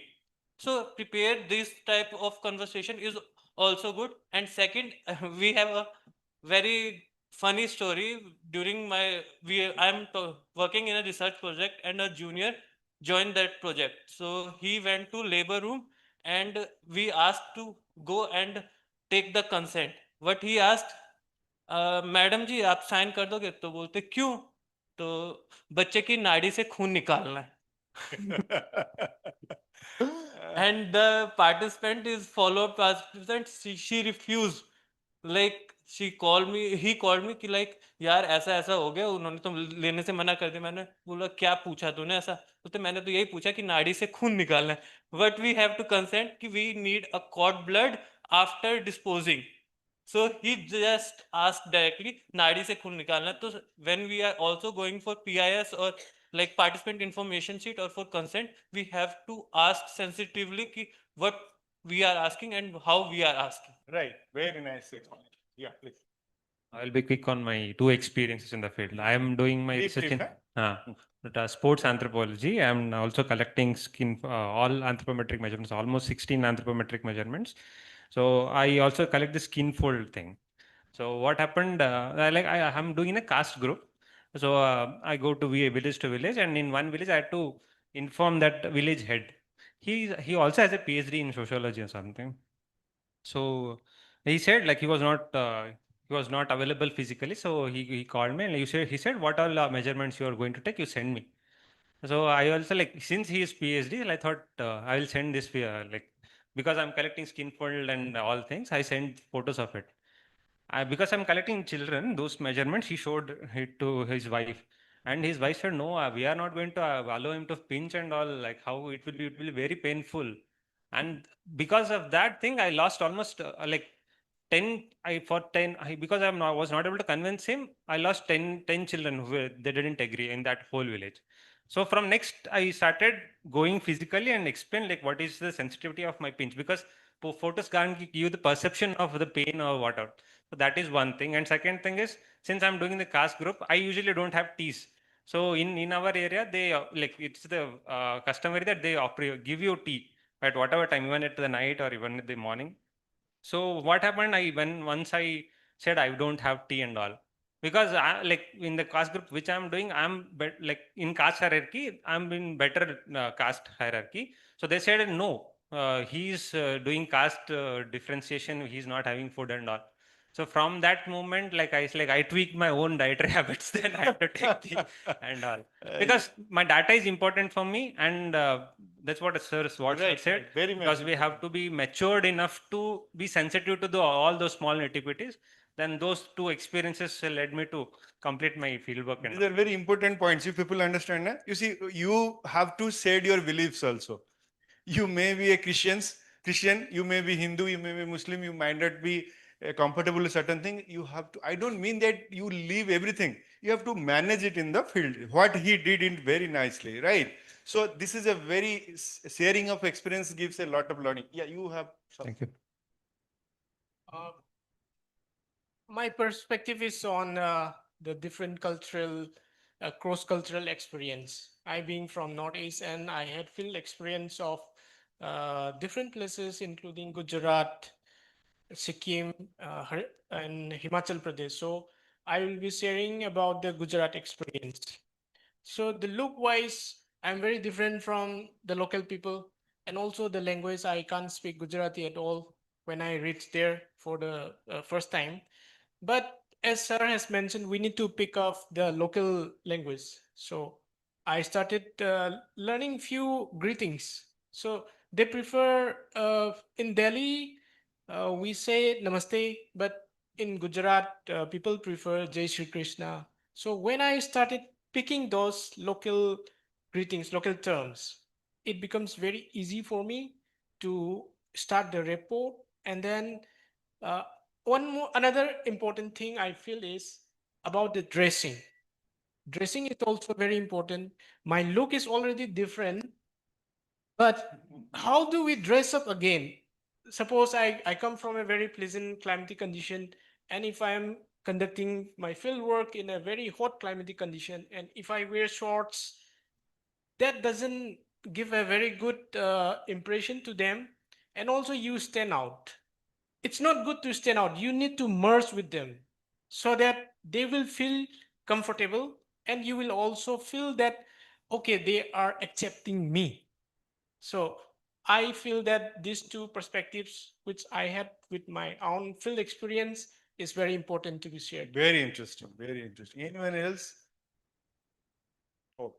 So prepare this type of conversation is also good. And second, we have a very funny story during my working in a research project, and a junior joined that project. So he went to labor room and we asked to go and take the consent. What he asked, madam ji आप sign कर दोगे? तो बोलते क्यों? तो बच्चे की नाड़ी से खून निकालना है. And the participant is followed participant, she refused. Like she called me, he called me कि like यार ऐसा ऐसा हो गया, उन्होंने तो लेने से मना कर दिया. मैंने बोला क्या पूछा तूने ऐसा? तो मैंने तो यही पूछा कि नाड़ी से खून निकालना है. But we have to consent कि we need a cord blood after disposing. So he just asked directly नाड़ी से खून निकालना है. तो when we are also going for PIS or like participant information sheet or for consent, we have to ask sensitively कि what we are asking and how we are asking. Right, very nice explanation. Yeah, please. I'll be quick on my two experiences in the field. I am doing my Brief, research in huh? sports anthropology. I am also collecting skin all anthropometric measurements, almost 16 anthropometric measurements. So I also collect the skin fold thing. So what happened? I'm doing in a caste group. So I go to village to village, and in one village I had to inform that village head. He also has a PhD in sociology or something. So he said like he was not available physically. So he called me and he said what all measurements you are going to take, you send me. So I also like, since he is PhD, I thought I will send this like, because I'm collecting skin fold and all things, I send photos of it. Because I'm collecting children, those measurements, he showed it to his wife, and his wife said, no, we are not going to allow him to pinch and all, like how it will be very painful. And because of that thing, I lost almost like 10, because was not able to convince him, I lost 10 children who they didn't agree in that whole village. So from next, I started going physically and explain like what is the sensitivity of my pinch, because photos can't give you the perception of the pain or whatever. So that is one thing. And second thing is, since I'm doing the caste group, I usually don't have teas. So in our area, they like it's the customary that they give you tea at whatever time, even at the night or even in the morning. So what happened? Once I said I don't have tea and all, because like in the caste group which I'm doing, like in caste hierarchy, I'm in better caste hierarchy. So they said no, he's doing caste differentiation. He's not having food and all. So from that moment, like I tweaked my own dietary habits. Then I have to take tea and all, because my data is important for me, and that's what sir Right, said. right, very much Because we have to be matured enough to be sensitive to all those small nitty-gritties. Then those two experiences led me to complete my fieldwork. These are very important points. If people understand, you see, you have to shade your beliefs also. You may be a Christian, you may be Hindu, you may be Muslim, you might not be comfortable with certain thing. You have to, I don't mean that you leave everything. You have to manage it in the field. What he did it very nicely, right? So this is a very sharing of experience gives a lot of learning. Yeah, you have. Thank you. My perspective is on the different cultural, cross-cultural experience. I being from Northeast, and I had field experience of different places, including Gujarat, Sikkim, and Himachal Pradesh. So I will be sharing about the Gujarat experience. So the look-wise, I'm very different from the local people, and also the language. I can't speak Gujarati at all when I reached there for the first time. But as Sarah has mentioned, we need to pick up the local language. So I started learning few greetings. So they prefer in Delhi, we say Namaste, but in Gujarat, people prefer Jai Shri Krishna. So when I started picking those local greetings, local terms, it becomes very easy for me to start the rapport. And then another important thing I feel is about the dressing. Dressing is also very important. My look is already different, but how do we dress up again? Suppose I come from a very pleasant climatic condition, and if I am conducting my field work in a very hot climatic condition, and if I wear shorts, that doesn't give a very good impression to them, and also you stand out. It's not good to stand out. You need to merge with them so that they will feel comfortable, and you will also feel that, okay, they are accepting me. So I feel that these two perspectives, which I had with my own field experience, is very important to be shared. Very interesting, very interesting. Anyone else? Oh,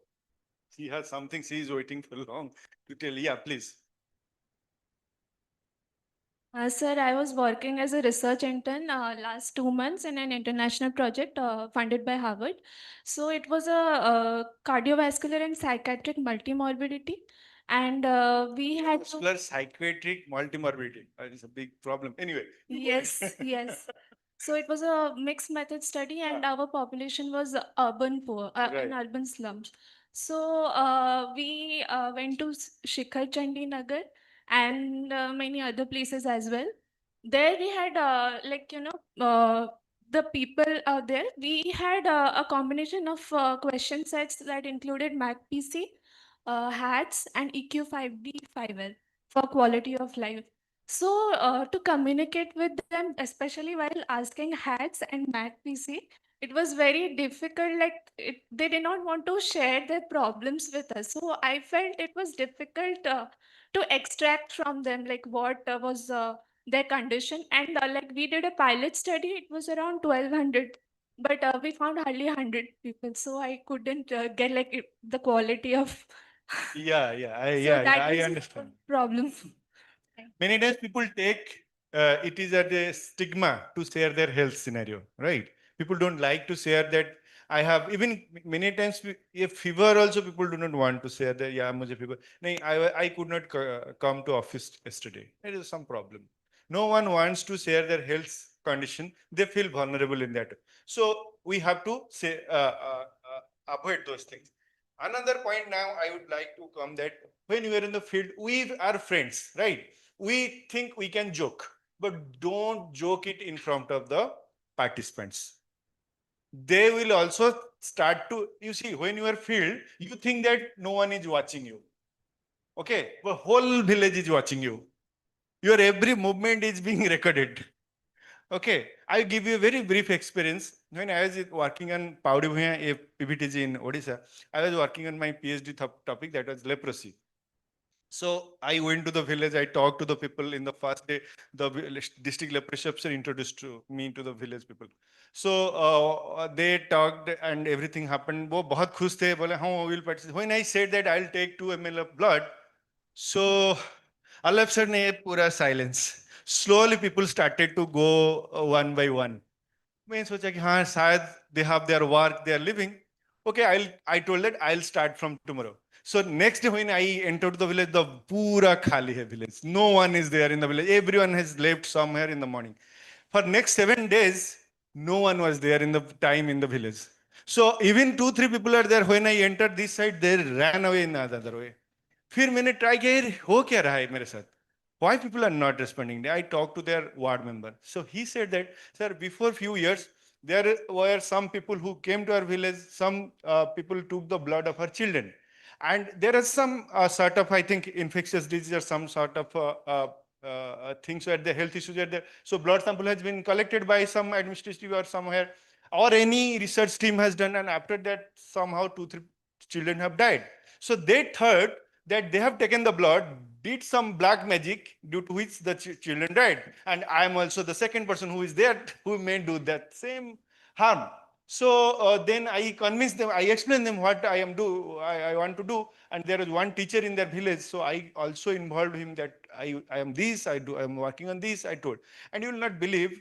she has something she is waiting for long to tell. Yeah, please. Sir, I was working as a research intern last 2 months in an international project funded by Harvard. So it was a cardiovascular and psychiatric multimorbidity. And we had to, Muscular psychiatric multimorbidity. That is a big problem. Anyway. yes, yes. So it was a mixed method study, and our population was urban poor, in Right. urban slums. So we went to Shikhar Chandi Nagar and many other places as well. There we had the people out there. We had a combination of question sets that included MAC-PC, HATS, and EQ5D5L for quality of life. So to communicate with them, especially while asking HATS and MAC-PC, it was very difficult. They did not want to share their problems with us. So I felt it was difficult to extract from them like what was their condition. And like we did a pilot study, it was around 1,200, but we found hardly 100 people. So I couldn't get the quality of. Yeah, yeah, So that I was a understand. problem. Many times people take it is at a stigma to share their health scenario, right? People don't like to share that. I have even many times if fever also people do not want to share that. Yeah, mujhe fever. Nahi, I could not come to office yesterday. There is some problem. No one wants to share their health condition. They feel vulnerable in that. So we have to say avoid those things. Another point now I would like to come that when we are in the field, we are friends, right? We think we can joke, but don't joke it in front of the participants. They will also start to, you see, when you are field, you think that no one is watching you. Okay, the whole village is watching you. Your every movement is being recorded. Okay, I give you a very brief experience. When I was working on Paudi Bhuya, PBTG in Odisha, I was working on my PhD topic that was leprosy. So I went to the village, I talked to the people in the first day, the district leprosy officer introduced me to the village people. So they talked and everything happened. वो बहुत खुश थे, बोले हाँ we will participate. When I said that I'll take 2 ml of blood, so all of a sudden a pura silence. Slowly people started to go one by one. मैं सोचा कि हाँ शायद they have their work, they are living. Okay, I told that I'll start from tomorrow. So next day when I entered the village, the pura khali hai village. No one is there in the village. Everyone has left somewhere in the morning. For next 7 days, no one was there in the time in the village. So even 2-3 people are there. When I entered this side, they ran away in the other way. फिर मैंने try किया यार हो क्या रहा है मेरे साथ why people are not responding I talked to their ward member so he said that sir before few years there were some people who came to our village some people took the blood of our children and there are some sort of I think infectious disease or some sort of things where the health issues are there so blood sample has been collected by some administrative or somewhere or any research team has done and after that somehow 2-3 children have died so they thought that they have taken the blood, did some black magic due to which the children died. And I am also the second person who is there who may do that same harm. So then I convinced them, I explained them what I want to do. And there was one teacher in their village. So I also involved him that I am this, I am working on this, I told. And you will not believe,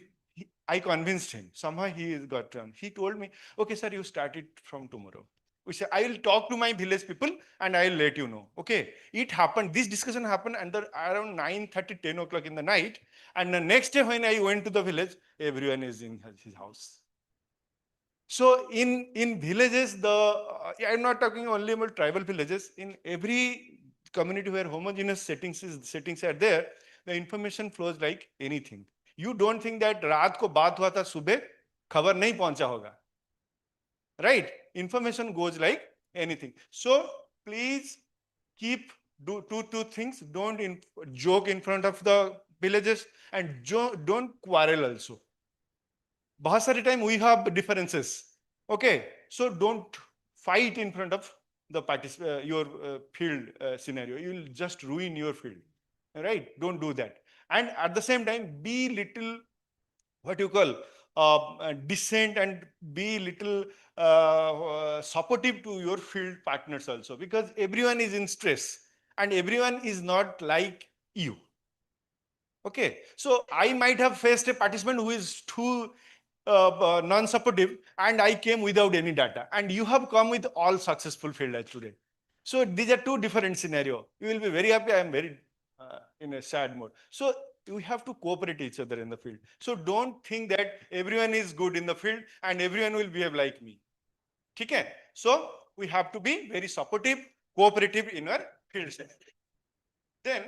I convinced him. Somehow he got done. He told me, okay, sir, you start it from tomorrow. We say, I will talk to my village people and I will let you know. Okay. It happened, this discussion happened under around 9:30, 10 o'clock in the night. And the next day when I went to the village, everyone is in his house. So in villages, I'm not talking only about tribal villages. In every community where homogeneous settings are there, the information flows like anything. You don't think that रात को बात हुआ था सुबह खबर नहीं पहुंचा होगा. Right? Information goes like anything. So please keep do two things. Don't joke in front of the villages and don't quarrel also. बहुत सारे time we have differences. Okay, so don't fight in front of the your field scenario. You will just ruin your field. right? Don't do that. And at the same time, be little, what you call, decent, and be little supportive to your field partners also, because everyone is in stress and everyone is not like you. Okay, so I might have faced a participant who is too non-supportive, and I came without any data, and you have come with all successful fielders today. So these are two different scenarios. You will be very happy. I am very in a sad mode. So we have to cooperate each other in the field. So don't think that everyone is good in the field and everyone will behave like me. Okay? So we have to be very supportive, cooperative in our field setting. Then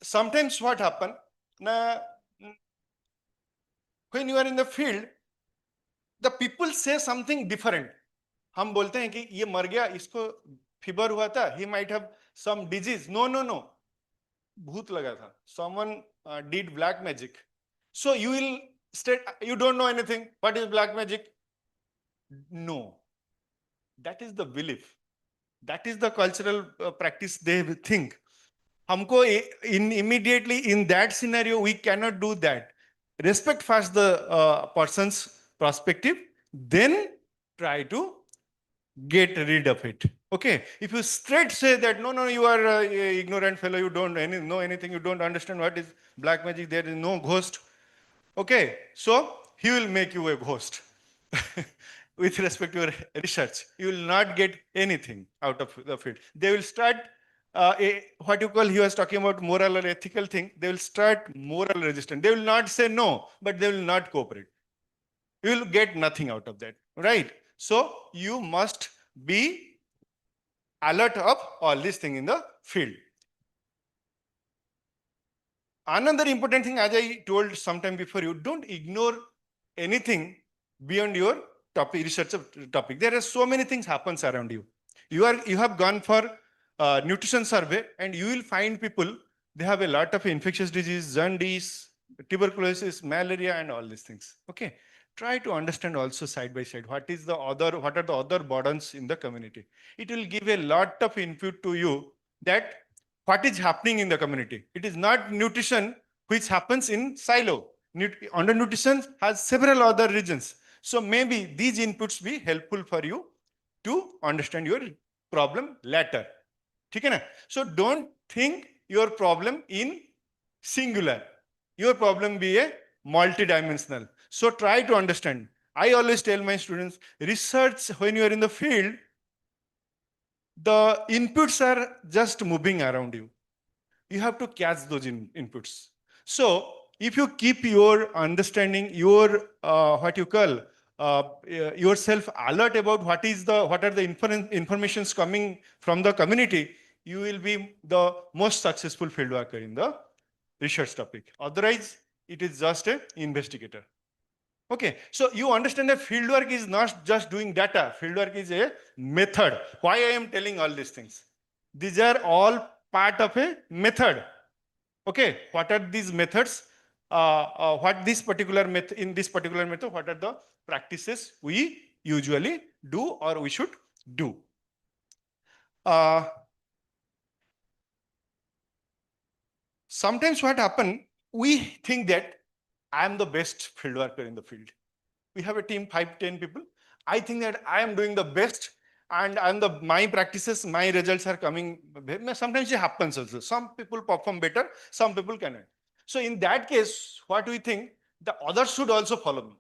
sometimes what happen, when you are in the field, the people say something different. हम बोलते हैं कि ये मर गया, इसको fever हुआ था, he might have some disease. No. भूत लगा था. Someone did black magic. So you will state, you don't know anything. What is black magic? No. That is the belief. That is the cultural practice they think. हमको immediately in that scenario, we cannot do that. Respect first the person's perspective, then try to get rid of it. Okay, if you straight say that no, you are ignorant fellow, you don't know anything, you don't understand what is black magic, there is no ghost. Okay, so he will make you a ghost. With respect to your research, you will not get anything out of the field. They will start what you call, he was talking about moral or ethical thing. They will start moral resistance. They will not say no, but they will not cooperate. You will get nothing out of that, right? So you must be alert of all these things in the field. Another important thing, as I told sometime before, you don't ignore anything beyond your topic, research topic. There are so many things happens around you. You have gone for nutrition survey, and you will find people, they have a lot of infectious disease, jaundice, tuberculosis, malaria, and all these things. Okay, try to understand also side by side what are the other burdens in the community. It will give a lot of input to you that what is happening in the community. It is not nutrition which happens in silo. Undernutrition has several other regions. So maybe these inputs be helpful for you to understand your problem later. So don't think your problem in singular. Your problem be a multidimensional. So try to understand. I always tell my students, research when you are in the field, the inputs are just moving around you. You have to catch those inputs. So if you keep your understanding, your what you call yourself alert about what are the informations coming from the community, you will be the most successful field worker in the research topic. Otherwise, it is just an investigator. Okay, so you understand that fieldwork is not just doing data. Fieldwork is a method. Why I am telling all these things? These are all part of a method. Okay, what are these methods? What this particular method, in this particular method, what are the practices we usually do or we should do? Sometimes what happens, we think that I am the best field worker in the field. We have a team, 5-10 people. I think that I am doing the best, and my practices, my results are coming. Sometimes it happens also. Some people perform better, some people cannot. So in that case, what we think, the others should also follow me.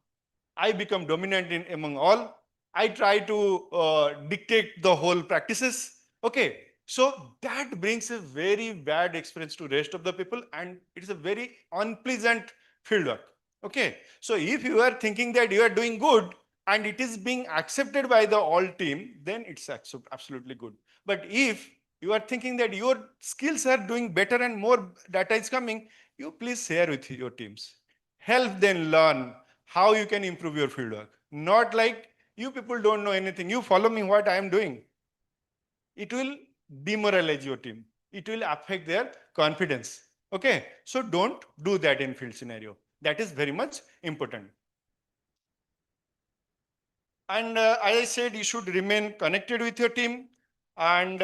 I become dominant among all. I try to dictate the whole practices. Okay, so that brings a very bad experience to rest of the people, and it's a very unpleasant fieldwork. Okay, so if you are thinking that you are doing good and it is being accepted by the all team, then it's absolutely good. But if you are thinking that your skills are doing better and more data is coming, you please share with your teams. Help them learn how you can improve your fieldwork. Not like you people don't know anything. You follow me what I am doing. It will demoralize your team. It will affect their confidence. Okay, so don't do that in field scenario. That is very much important. And as I said, you should remain connected with your team, and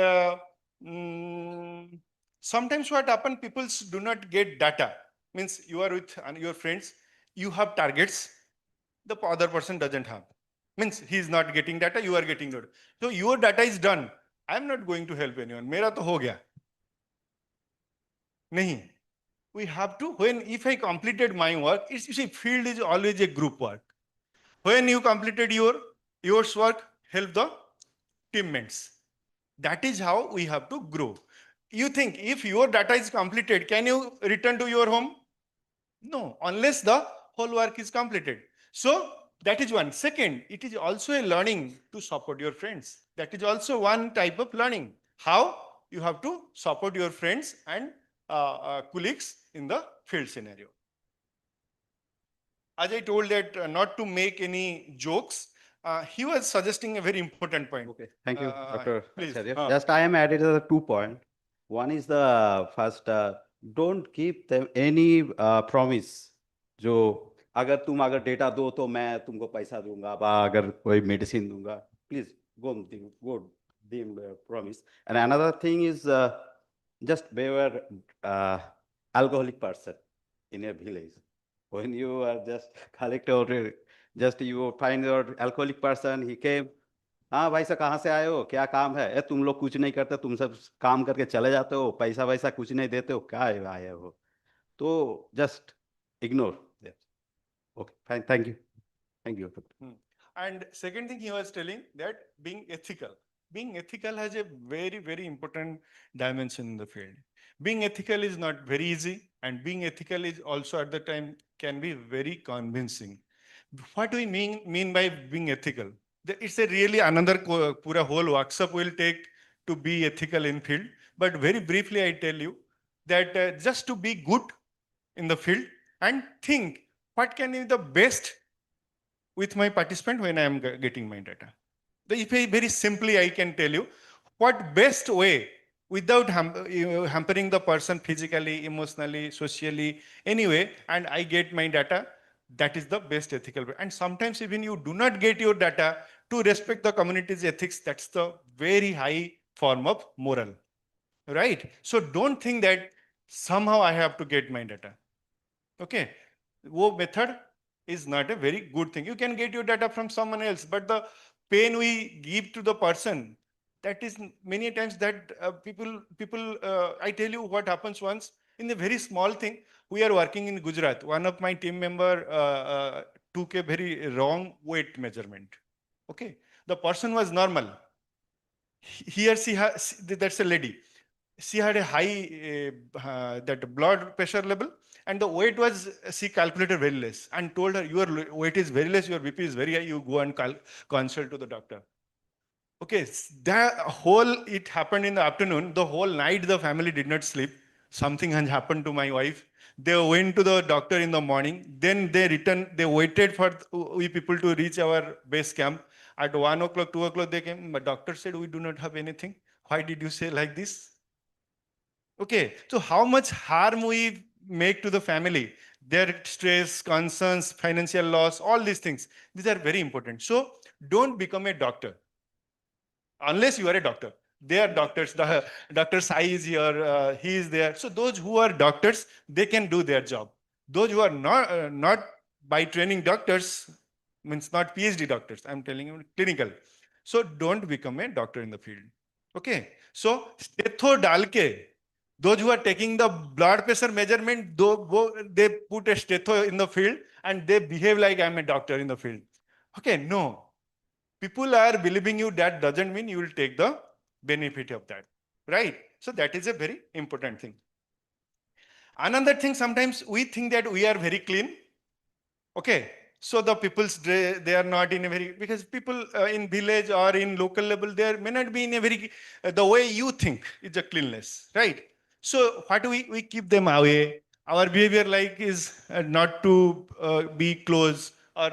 Sometimes what happen, people do not get data. Means you are with your friends, you have targets, the other person doesn't have. Means he is not getting data, you are getting data. So your data is done. I am not going to help anyone. Mera to ho gaya. Nahi. We have to, when, if I completed my work, it's, you see, field is always a group work. When you completed yours work, help the teammates. That is how we have to grow. You think if your data is completed, can you return to your home? No, unless the whole work is completed. So that is one. Second, it is also a learning to support your friends. That is also one type of learning. How you have to support your friends and colleagues in the field scenario. As I told that not to make any jokes, he was suggesting a very important point. Okay, thank you, Dr. Please. Acharya. Just I am added the 2 points. One is the first, don't give them any promise. जो अगर तुम अगर data दो तो मैं तुमको पैसा दूंगा बा अगर कोई मेडिसिन दूंगा please go them promise. And another thing is just beware alcoholic person in a village. When you are just collect or just you find your alcoholic person, he came, हाँ भाई साहब कहाँ से आए हो, क्या काम है? ए तुम लोग कुछ नहीं करते, तुम सब काम करके चले जाते हो, पैसा वैसा कुछ नहीं देते हो, क्या आए हो? तो just ignore that. Okay, fine, thank you. Thank you. And second thing he was telling that being ethical. Being ethical has a very, very important dimension in the field. Being ethical is not very easy, and being ethical is also at the time can be very convincing. What do we mean by being ethical? It's a really another pura whole workshop we'll take to be ethical in field. But very briefly, I tell you that just to be good in the field and think what can be the best with my participant when I am getting my data. Very simply, I can tell you what best way without hampering the person physically, emotionally, socially, anyway, and I get my data, that is the best ethical way. And sometimes even you do not get your data, to respect the community's ethics, that's the very high form of moral, right? So don't think that somehow I have to get my data. Okay, wo method is not a very good thing. You can get your data from someone else, but the pain we give to the person, that is many times that I tell you what happens once in a very small thing. We are working in Gujarat. One of my team member took a very wrong weight measurement. Okay, the person was normal. He or she has, that's a lady. She had a high that blood pressure level, and the weight was, she calculated very less and told her, your weight is very less, your BP is very high, you go and consult to the doctor. Okay, that whole, it happened in the afternoon, the whole night the family did not sleep. Something has happened to my wife. They went to the doctor in the morning, then they returned, they waited for we people to reach our base camp. At 1 o'clock, 2 o'clock they came, but doctor said, we do not have anything. Why did you say like this? Okay, so how much harm we make to the family, their stress, concerns, financial loss, all these things, these are very important. So don't become a doctor unless you are a doctor. They are doctors. Dr. Sai is here, he is there. So those who are doctors, they can do their job. Those who are not by training doctors, means not PhD doctors, I'm telling you clinical. So don't become a doctor in the field. Okay, so stetho dalke, those who are taking the blood pressure measurement, they put a stetho in the field and they behave like I'm a doctor in the field. Okay, no. People are believing you, that doesn't mean you will take the benefit of that, right? So that is a very important thing. Another thing, sometimes we think that we are very clean. Okay, so the people's, they are not in a very, because people in village or in local level, there may not be in a very, the way you think is a cleanliness, right? So what do we keep them away. Our behavior like is not to be close, or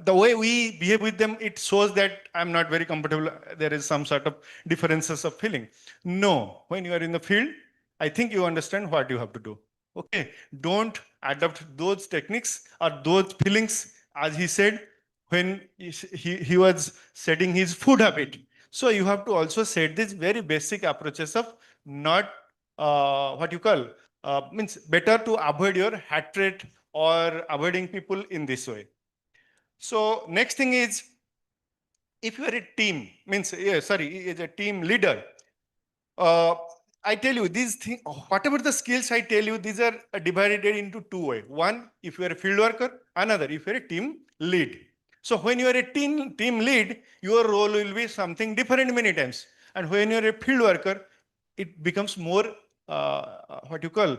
the way we behave with them, it shows that I'm not very comfortable. There is some sort of differences of feeling. No, when you are in the field, I think you understand what you have to do. Okay, don't adopt those techniques or those feelings, as he said, when he was setting his food habit. So you have to also set these very basic approaches of not what you call, means better to avoid your heart rate or avoiding people in this way. So next thing is, if you are a team, means, is a team leader, I tell you these things, whatever the skills I tell you, these are divided into two ways. One, if you are a field worker, another, if you are a team lead. So when you are a team lead, your role will be something different many times. And when you are a field worker, it becomes more, what you call,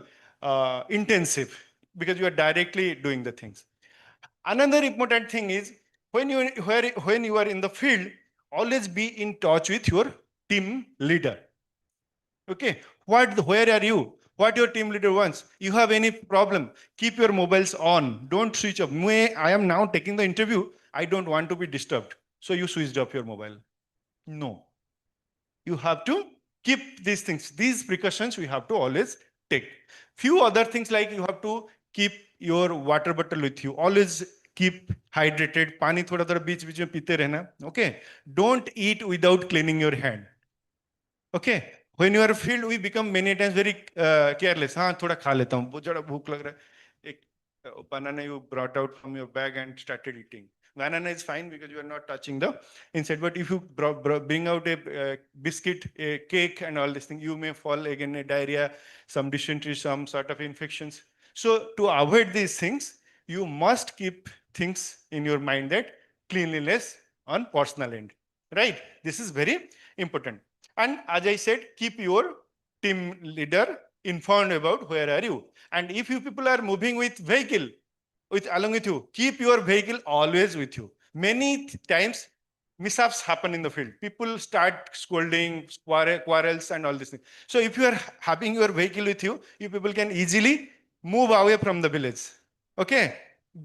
intensive, because you are directly doing the things. Another important thing is, when you are in the field, always be in touch with your team leader. Okay, where are you? What your team leader wants. You have any problem, keep your mobiles on. Don't switch off. I am now taking the interview. I don't want to be disturbed. So you switched off your mobile. No. You have to keep these things. These precautions we have to always take. Few other things, like you have to keep your water bottle with you. Always keep hydrated. Pani thoda thoda beech mein peete rehna. Okay. Don't eat without cleaning your hand. Okay. When you are field, we become many times very careless. हाँ थोड़ा खा लेता हूँ, जरा भूख लग रहा है. एक banana you brought out from your bag and started eating. Banana is fine because you are not touching the inside. But if you bring out a biscuit, a cake, and all these things, you may fall again a diarrhea, some dysentery, some sort of infections. So to avoid these things, you must keep things in your mind, that cleanliness on personal end, right? This is very important. And as I said, keep your team leader informed about where are you. And if you people are moving with vehicle, along with you, keep your vehicle always with you. Many times mishaps happen in the field. People start scolding, quarrels, and all these things. So if you are having your vehicle with you, you people can easily move away from the village. Okay,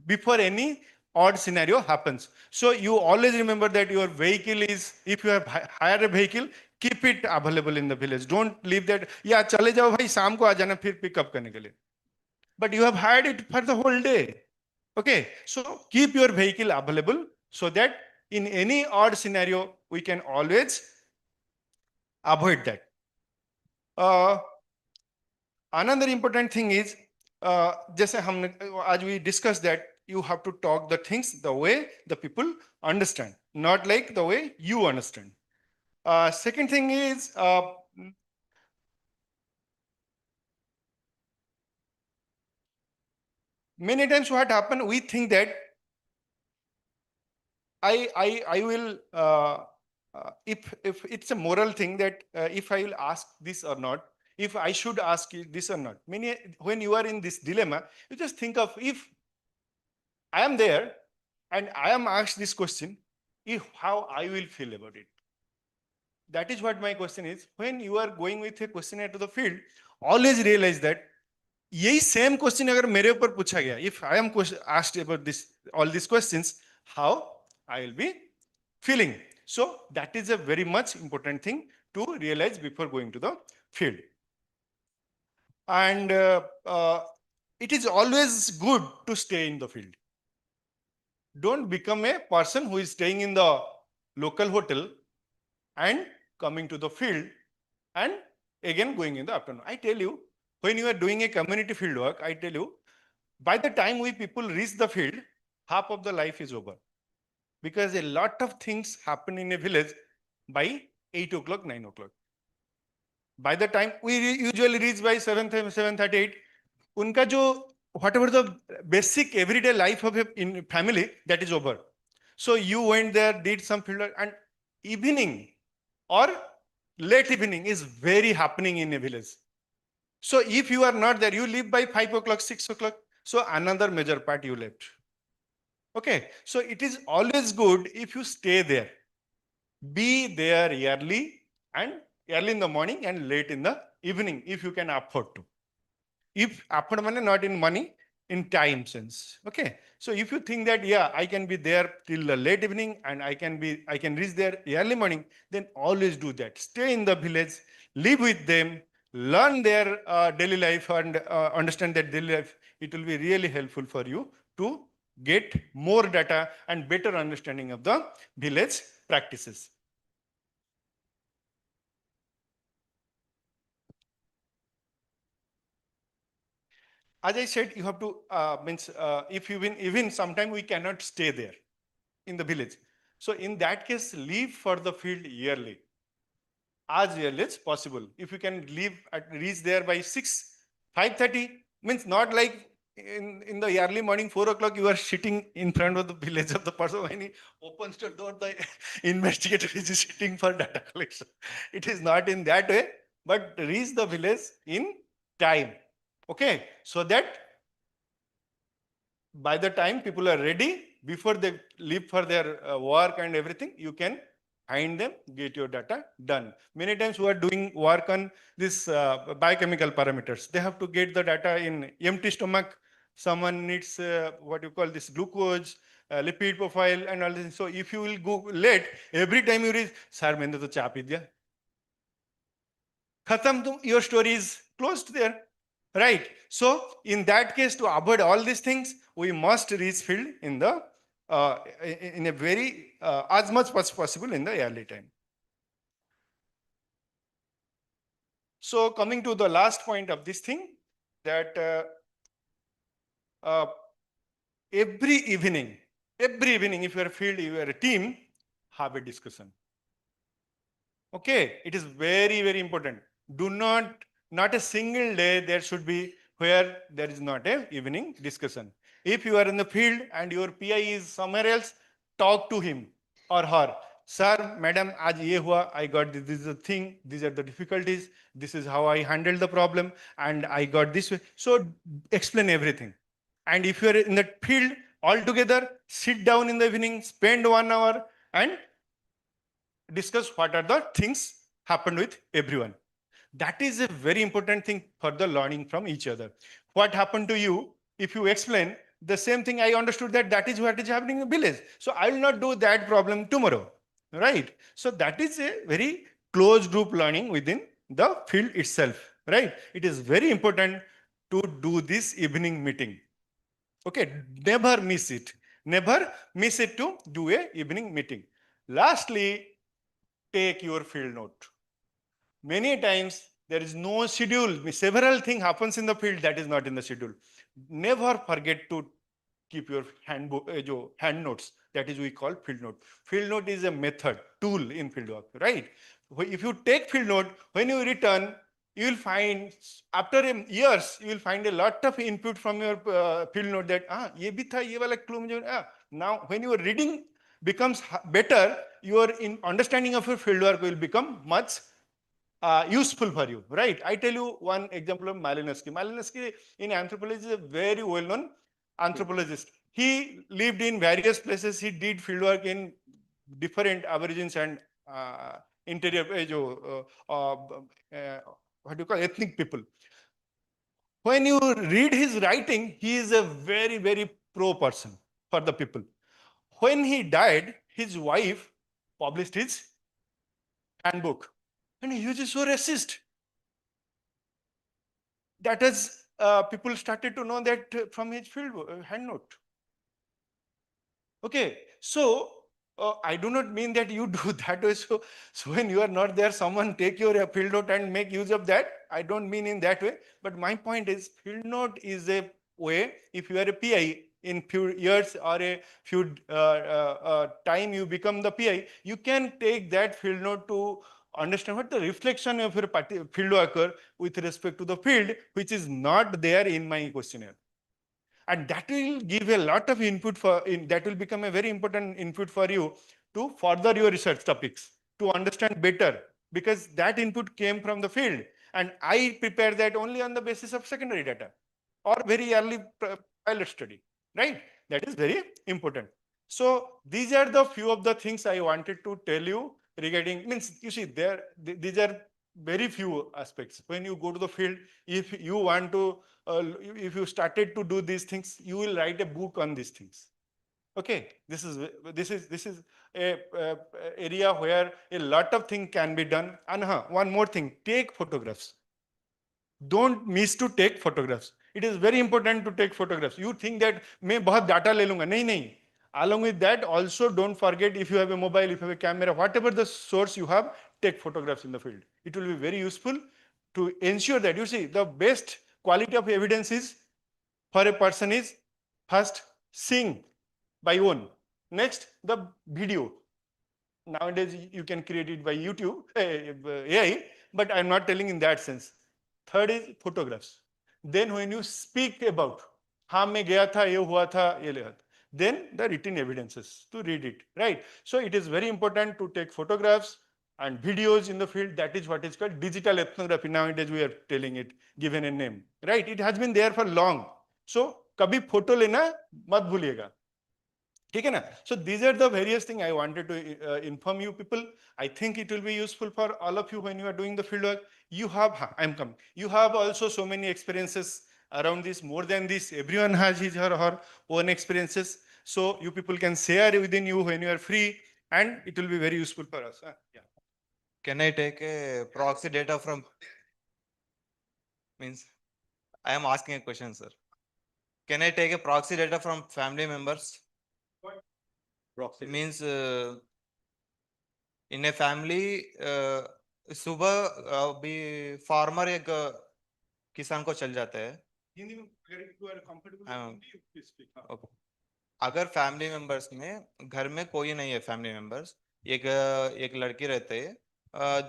before any odd scenario happens. So you always remember that your vehicle is, if you have hired a vehicle, keep it available in the village. Don't leave that, yeah, chale jao bhai, shaam ko aa jana phir pick up karne ke liye. But you have hired it for the whole day. Okay, so keep your vehicle available so that in any odd scenario, we can always avoid that. Another important thing is, just as we discussed, that you have to talk the things the way the people understand, not like the way you understand. Second thing is, many times what happen, we think that I will, if it's a moral thing, that if I will ask this or not, if I should ask this or not. When you are in this dilemma, you just think of, if I am there and I am asked this question, how I will feel about it. That is what my question is. When you are going with a questionnaire to the field, always realize that यही same question अगर मेरे ऊपर पूछा गया, if I am asked about all these questions, how I will be feeling. So that is a very much important thing to realize before going to the field. And it is always good to stay in the field. Don't become a person who is staying in the local hotel and coming to the field and again going in the afternoon. I tell you, when you are doing a community field work, I tell you, by the time we people reach the field, half of the life is over. Because a lot of things happen in a village by 8 o'clock, 9 o'clock. By the time we usually reach by 7:38, unka jo, whatever the basic everyday life of a family, that is over. So you went there, did some field work, and evening or late evening is very happening in a village. So if you are not there, you leave by 5 o'clock, 6 o'clock. So another major part you left. Okay. So it is always good if you stay there. Be there early in the morning and late in the evening, if you can afford to. If afford money, not in money, in time sense. Okay. So if you think that, yeah, I can be there till the late evening and I can reach there early morning, then always do that. Stay in the village, live with them, learn their daily life and understand their daily life. It will be really helpful for you to get more data and better understanding of the village practices. as I said, you have to if even sometime we cannot stay there in the village. So in that case, leave for the field yearly, as early as possible. If you can reach there by 5:30, means not like in the early morning 4 o'clock you are sitting in front of the village of the person. When he opens the door, the investigator is sitting for data collection. It is not in that way, but reach the village in time. Okay, so that by the time people are ready, before they leave for their work and everything, you can find them, get your data done. Many times we are doing work on this biochemical parameters. They have to get the data in empty stomach. Someone needs what you call this glucose, lipid profile and all this. So if you will go late, every time you reach, sir, maine to cha pi diya. Khatam, your story is closed there. Right. So in that case, to avoid all these things, we must reach field in the in a very as much as possible in the early time. So coming to the last point of this thing, that every evening, if you are a field, you are a team, have a discussion. Okay, it is very, very important. Do not a single day there should be where there is not a evening discussion. If you are in the field and your PI is somewhere else, talk to him or her. Sir, madam, aaj ye hua, I got this is the thing, these are the difficulties, this is how I handled the problem, and I got this way. So explain everything. And if you are in the field altogether, sit down in the evening, spend 1 hour and discuss what are the things happened with everyone. That is a very important thing for the learning from each other. What happened to you, if you explain the same thing, I understood that is what is happening in the village. So I will not do that problem tomorrow, right? So that is a very close group learning within the field itself, right? It is very important to do this evening meeting. Okay, never miss it. Never miss it to do a evening meeting. Lastly, take your field note. Many times there is no schedule. Several things happens in the field that is not in the schedule. Never forget to keep your hand notes. That is we call field note. Field note is a method, tool in fieldwork, right? If you take field note, when you return, you will find after years you will find a lot of input from your field note that ye bhi tha, ye wala clue mujhe, now when your reading becomes better, your understanding of your fieldwork will become much useful for you, right? I tell you one example of Malinowski. Malinowski in anthropology is a very well-known anthropologist. He lived in various places. He did fieldwork in different aborigines and interior, what do you call, ethnic people. When you read his writing, he is a very, very pro person for the people. When he died, his wife published his handbook. And he was so racist. That is, people started to know that from his field hand note. Okay, so I do not mean that you do that way. So when you are not there, someone take your field note and make use of that. I don't mean in that way. But my point is, field note is a way, if you are a PI, in few years or a few time you become the PI, you can take that field note to understand what the reflection of your field worker with respect to the field, which is not there in my questionnaire. And that will give a lot of input that will become a very important input for you to further your research topics, to understand better, because that input came from the field. And I prepare that only on the basis of secondary data or very early pilot study, right? That is very important. So these are the few of the things I wanted to tell you regarding, means you see these are very few aspects. When you go to the field, if you want to, if you started to do these things, you will write a book on these things. Okay, this is a area where a lot of things can be done. And one more thing, take photographs. Don't miss to take photographs. It is very important to take photographs. You think that मैं बहुत data ले लूँगा, नहीं. Along with that, also don't forget, if you have a mobile, if you have a camera, whatever the source you have, take photographs in the field. It will be very useful to ensure that, you see, the best quality of evidence is for a person is first seeing by own. Next, the video. Nowadays, you can create it by YouTube, AI, but I'm not telling in that sense. Third is photographs. Then when you speak about, हाँ मैं गया था, ये हुआ था, ये लिखा था. Then the written evidences to read it, right? So it is very important to take photographs and videos in the field. That is what is called digital ethnography. Nowadays we are telling it, given a name, right? It has been there for long. So कभी photo लेना मत भूलिएगा. ठीक है ना? So these are the various things I wanted to inform you people. I think it will be useful for all of you when you are doing the fieldwork. You have, I'm coming. You have also so many experiences around this. More than this, everyone has his or her own experiences. So you people can share within you when you are free, and it will be very useful for us. Yeah. Can I take a proxy data from? Means, I am asking a question, sir. Can I take a proxy data from family members? Proxy. Means in a family, सुबह अभी farmer एक किसान को चल जाता है. हिंदी में अगर you are comfortable, please speak. Okay. अगर फैमिली मेंबर्स में घर में कोई नहीं है, फैमिली मेंबर्स एक एक लड़की रहते हैं,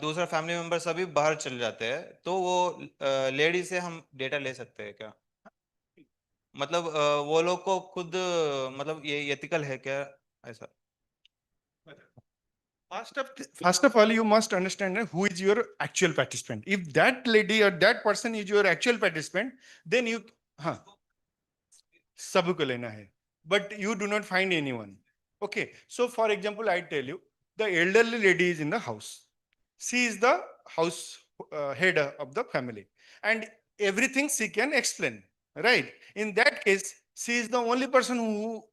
दूसरा फैमिली मेंबर्स अभी बाहर चल जाते हैं, तो वो लेडी से हम डेटा ले सकते हैं क्या? मतलब वो लोग को खुद मतलब ये एथिकल है क्या ऐसा? First of all, you must understand who is your actual participant. If that lady or that person is your actual participant, then you सबको लेना है. But you do not find anyone. Okay. So for example, I tell you, the elderly lady is in the house. She is the house head of the family, and everything she can explain. Right. In that case, she is the only person who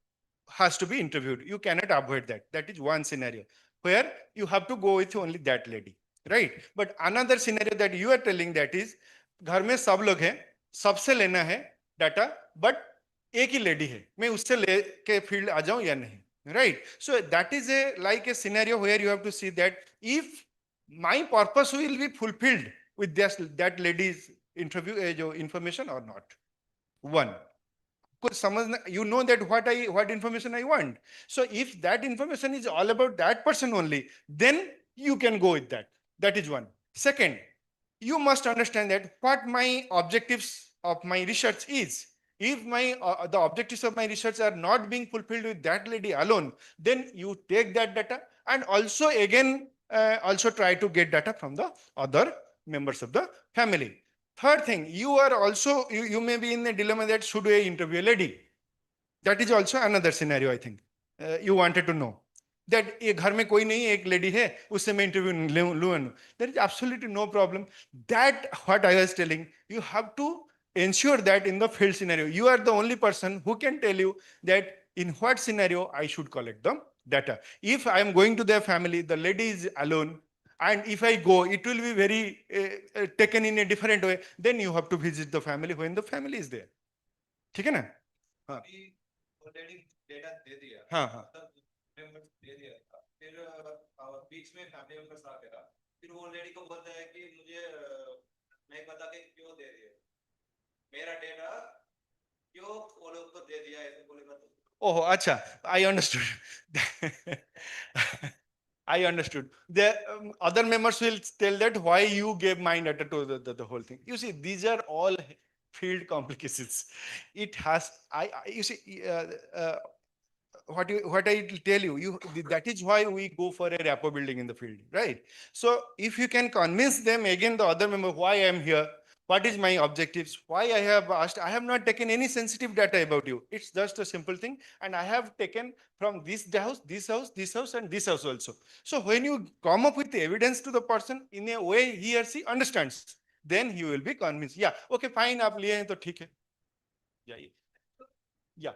has to be interviewed. You cannot avoid that. That is one scenario where you have to go with only that lady. Right. But another scenario that you are telling, that is, घर में सब लोग हैं, सबसे लेना है data, but एक ही lady है, मैं उससे लेके फील्ड आ जाऊं या नहीं. Right. So that is a like a scenario where you have to see that if my purpose will be fulfilled with that lady's interview information or not. One. You know that what information I want. So if that information is all about that person only, then you can go with that. That is one. Second, you must understand that what my objectives of my research is. If my the objectives of my research are not being fulfilled with that lady alone, then you take that data and also again also try to get data from the other members of the family. Third thing, you are also, you may be in a dilemma that should I interview a lady? That is also another scenario, I think. You wanted to know. That एक घर में कोई नहीं है, एक lady है, उससे मैं interview लूँ. There is absolutely no problem. That what I was telling, you have to ensure that in the field scenario, you are the only person who can tell you that in what scenario I should collect the data. If I am going to their family, the lady is alone, and if I go, it will be very taken in a different way. Then you have to visit the family when the family is there. ठीक है ना? हाँ. Data दे दिया. हाँ. दे दिया था. फिर बीच में फैमिली मेंबर्स आ गया. फिर वो लेडी को बोलता है कि मुझे नहीं पता कि क्यों दे दिया. मेरा डेटा क्यों वो लोग को दे दिया ऐसे बोलेगा तो. Oh, acha, I understood. I understood. The other members will tell that why you gave my data to the whole thing. You see, these are all field complications. It has, you see, what I tell you, that is why we go for a rapport building in the field, right? So if you can convince them again, the other member, why I am here, what is my objectives, why I have asked, I have not taken any sensitive data about you. It's just a simple thing. And I have taken from this house, this house, this house, and this house also. So when you come up with evidence to the person in a way he or she understands, then he will be convinced. Yeah, okay, fine, आप लिए हैं तो ठीक है. Yeah.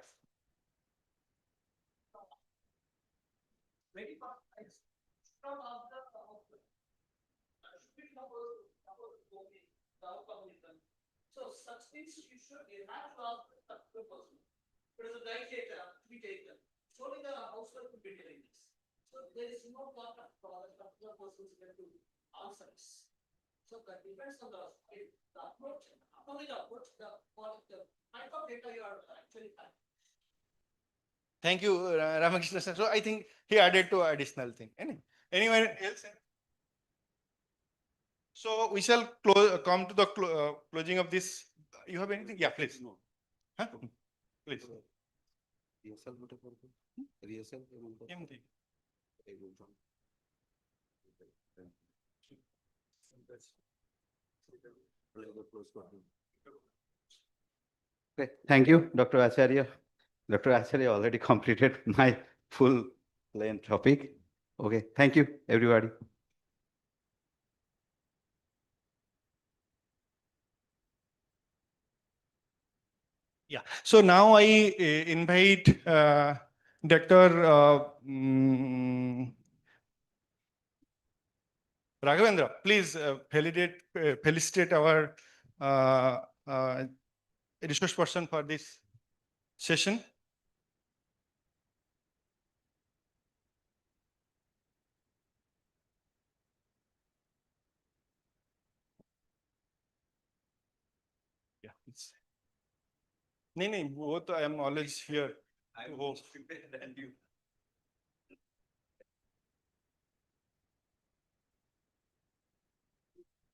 So such things you should have to ask the person. It is a right data to be taken. Surely the household could be doing this. So there is no part of the person to answer this. So that depends on the approach, not only the approach, the point of the Thank you, Ramakrishna sir. So I think he added to additional thing. Anyone else? So we shall come to the closing of this. You have anything? Yeah, please. Huh? Please. এমনি। Okay, thank you, Dr. Acharya. Dr. Acharya already completed my full length topic. Okay, thank you, everybody. Yeah. So now I invite Dr. Raghavendra, please felicitate our resource person for this session. Yeah. No, both I am always here. To host. And you.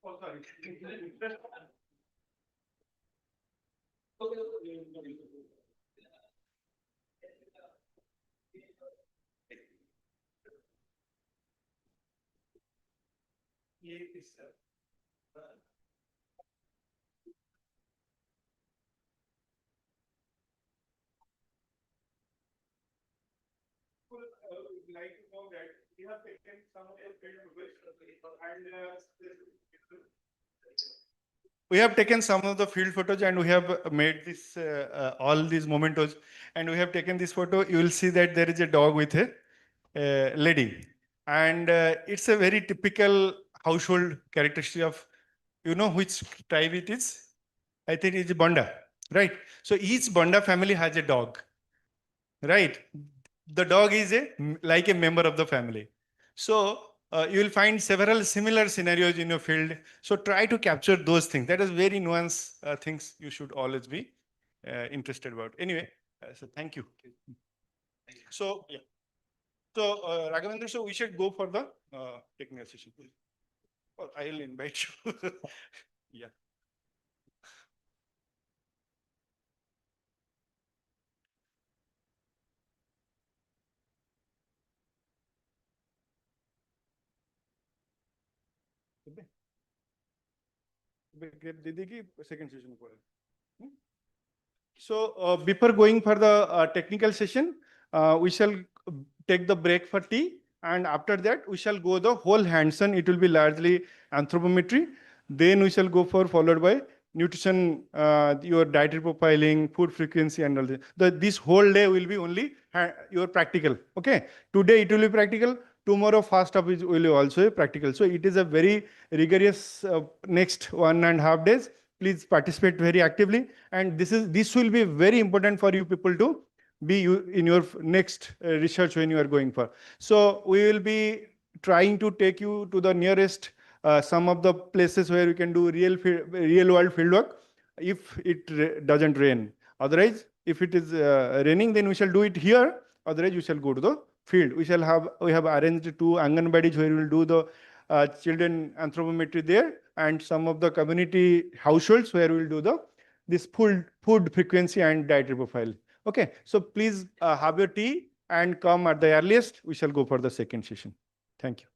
Oh, sorry. Like to know that we have taken some of the we have taken some of the field photos and we have made this all these mementos, and we have taken this photo. You will see that there is a dog with a lady, and it's a very typical household characteristic of, you know which tribe it is? I think it's Banda, right? So each Banda family has a dog, right? The dog is like a member of the family. So you will find several similar scenarios in your field. So try to capture those things. That is very nuanced things you should always be interested about. Anyway, so thank you. So yeah. So Raghavendra, so we should go for the technical session. Or I will invite you. Yeah. दीदी की second session को So before going for the technical session, we shall take the break for tea, and after that we shall go the whole hands-on. It will be largely anthropometry. Then we shall go for followed by nutrition, your dietary profiling, food frequency, and all this. This whole day will be only your practical. Okay, today it will be practical. Tomorrow first up is will be also a practical. So it is a very rigorous next 1.5 days. Please participate very actively, and this will be very important for you people to be in your next research when you are going for. So we will be trying to take you to the nearest some of the places where you can do real world fieldwork if it doesn't rain. Otherwise, if it is raining, then we shall do it here. Otherwise, we shall go to the field. We have arranged 2 Anganwadis where we will do the children anthropometry there, and some of the community households where we will do this food frequency and dietary profile. Okay, so please have your tea and come at the earliest. We shall go for the second session. Thank you.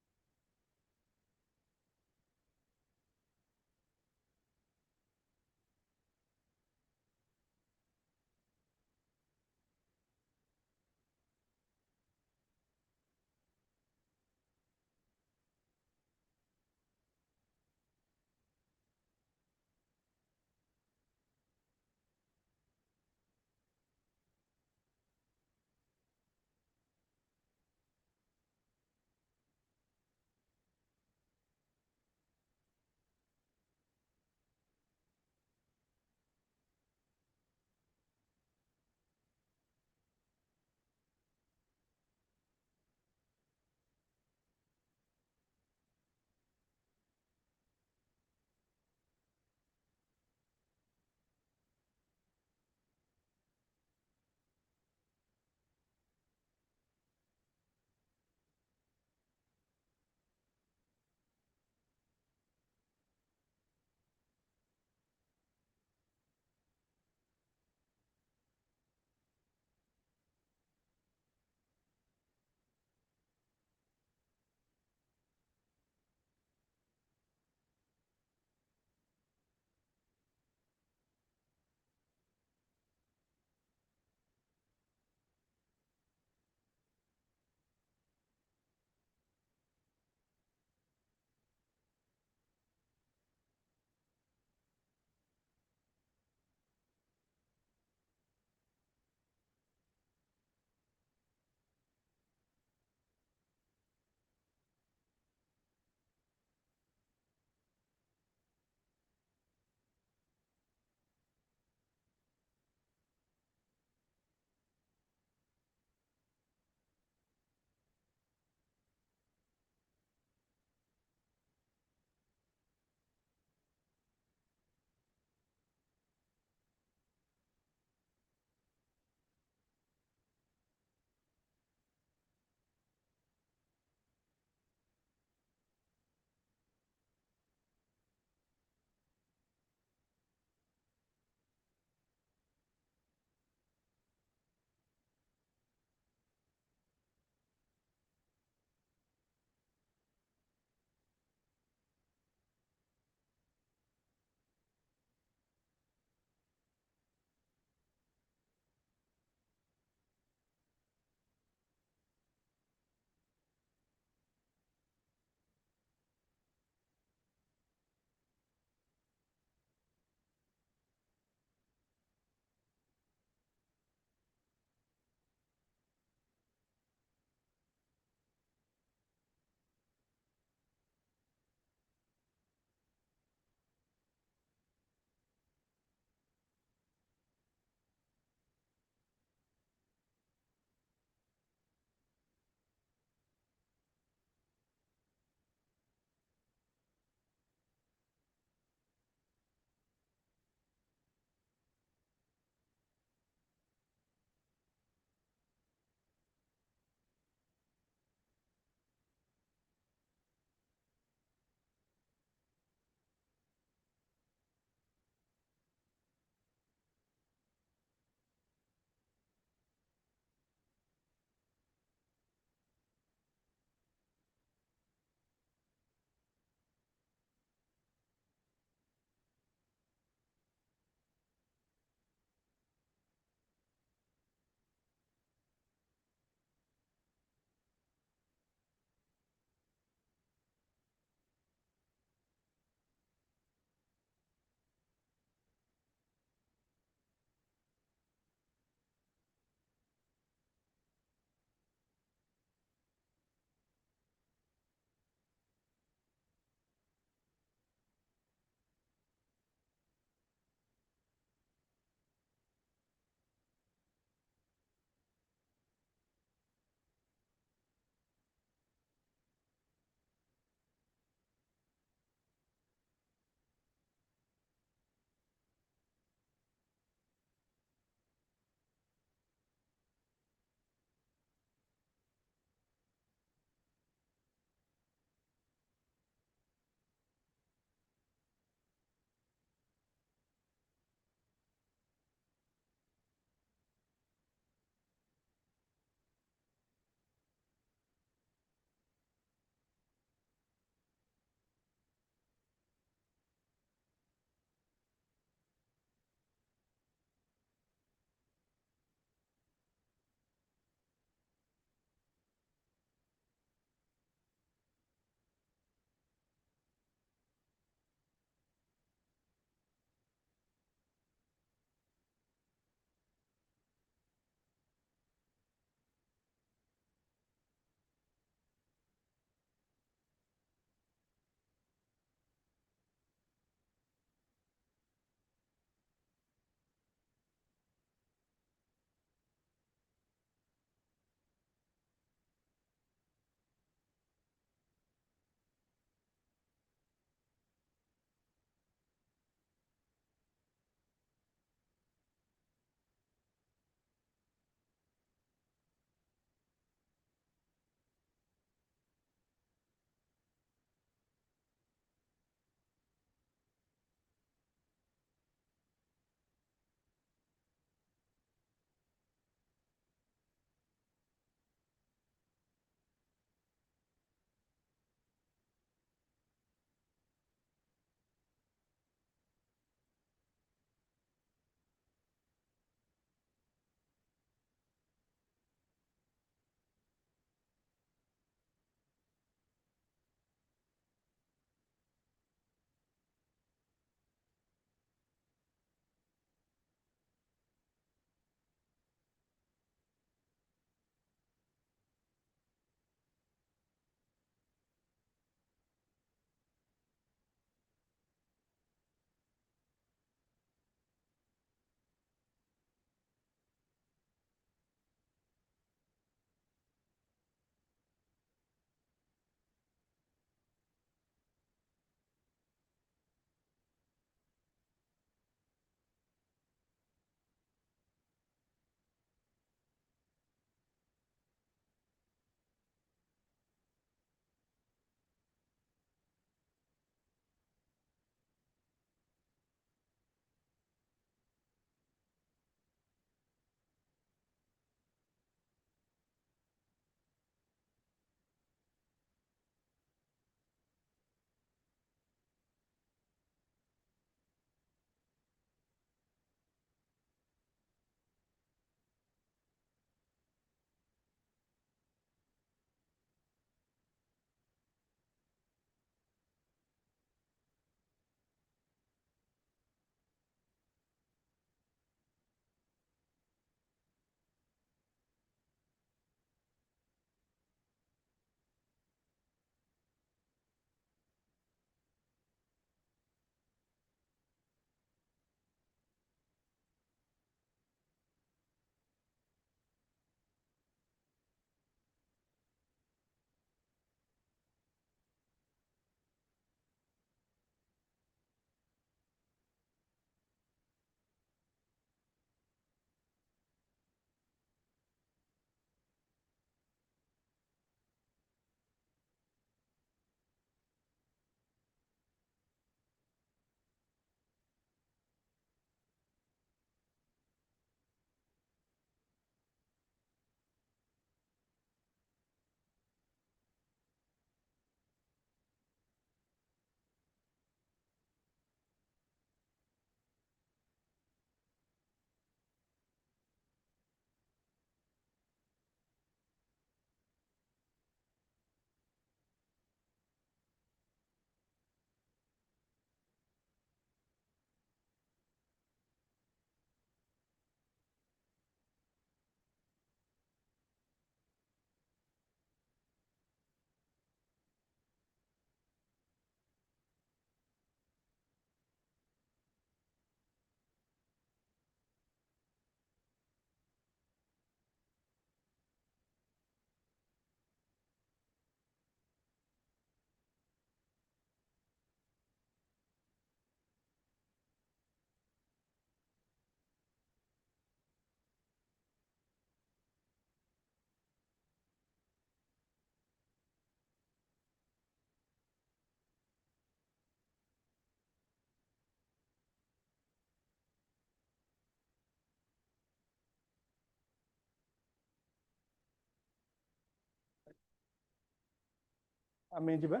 ଆମେ ଯିବା।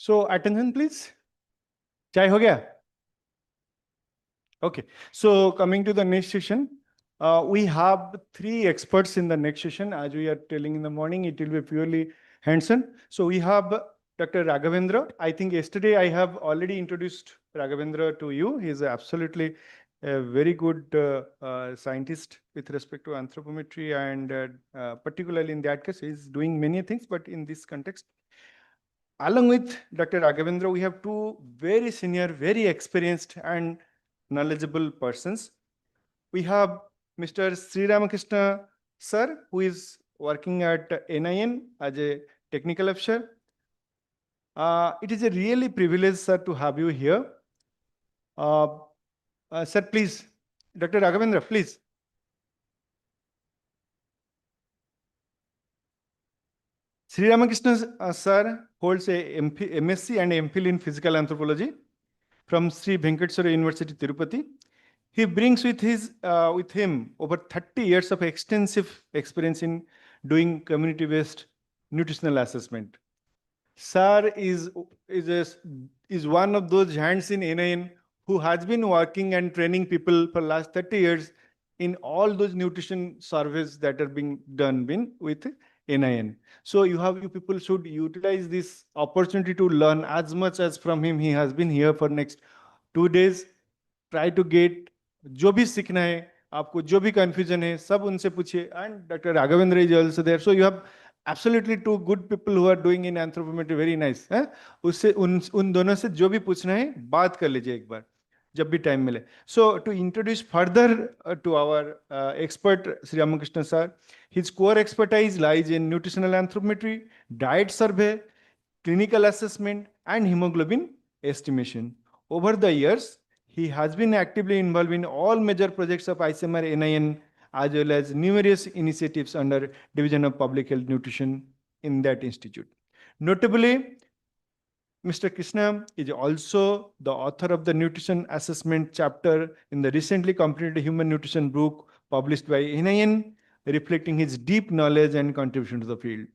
So attention please. Chai ho gaya? Okay, so coming to the next session, we have 3 experts in the next session. As we are telling in the morning, it will be purely hands-on. So we have Dr. Raghavendra. I think yesterday I have already introduced Raghavendra to you. He is absolutely a very good scientist with respect to anthropometry, and particularly in that case, he is doing many things, but in this context, along with Dr. Raghavendra, we have 2 very senior, very experienced and knowledgeable persons. We have Mr. Sri Ramakrishna sir, who is working at NIN as a technical officer. It is a really privilege, sir, to have you here. Sir, please, Dr. Raghavendra, please. Sri Ramakrishna sir holds a MSc and MPhil in physical anthropology from Sri Venkateswara University, Tirupati. He brings with him over 30 years of extensive experience in doing community-based nutritional assessment. Sir is one of those hands in NIN who has been working and training people for last 30 years in all those nutrition surveys that are being done with NIN. So you people should utilize this opportunity to learn as much as from him. He has been here for next 2 days. Try to get जो भी सीखना है आपको, जो भी confusion है, सब उनसे पूछिए. And Dr. Raghavendra is also there. So you have absolutely 2 good people who are doing in anthropometry, very nice. उससे उन दोनों से जो भी पूछना है बात कर लीजिए एक बार जब भी टाइम मिले. So to introduce further to our expert Sri Ramakrishna sir, his core expertise lies in nutritional anthropometry, diet survey, clinical assessment, and hemoglobin estimation. Over the years, he has been actively involved in all major projects of ICMR-NIN, as well as numerous initiatives under Division of Public Health Nutrition in that institute. Notably, Mr. Krishna is also the author of the nutrition assessment chapter in the recently completed human nutrition book published by NIN, reflecting his deep knowledge and contribution to the field.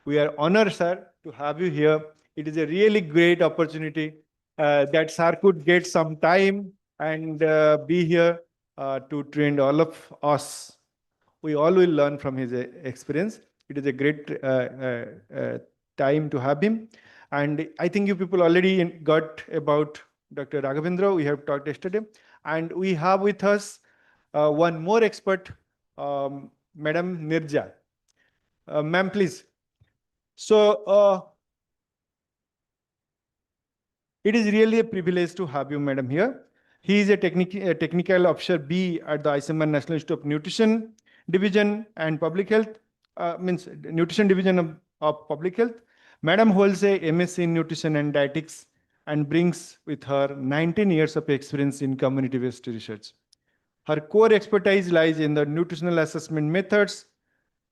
We are honored, sir, to have you here. It is a really great opportunity that sir could get some time and be here to train all of us. We all will learn from his experience. It is a great time to have him. And I think you people already got about Dr. Raghavendra. We have talked yesterday. And we have with us one more expert, Madam Nirja. Ma'am, please. So it is really a privilege to have you, madam, here. He is a technical officer B at the ICMR National Institute of Nutrition Division and Public Health, means Nutrition Division of Public Health. Madam holds a MSc in Nutrition and Dietetics and brings with her 19 years of experience in community-based research. Her core expertise lies in the nutritional assessment methods,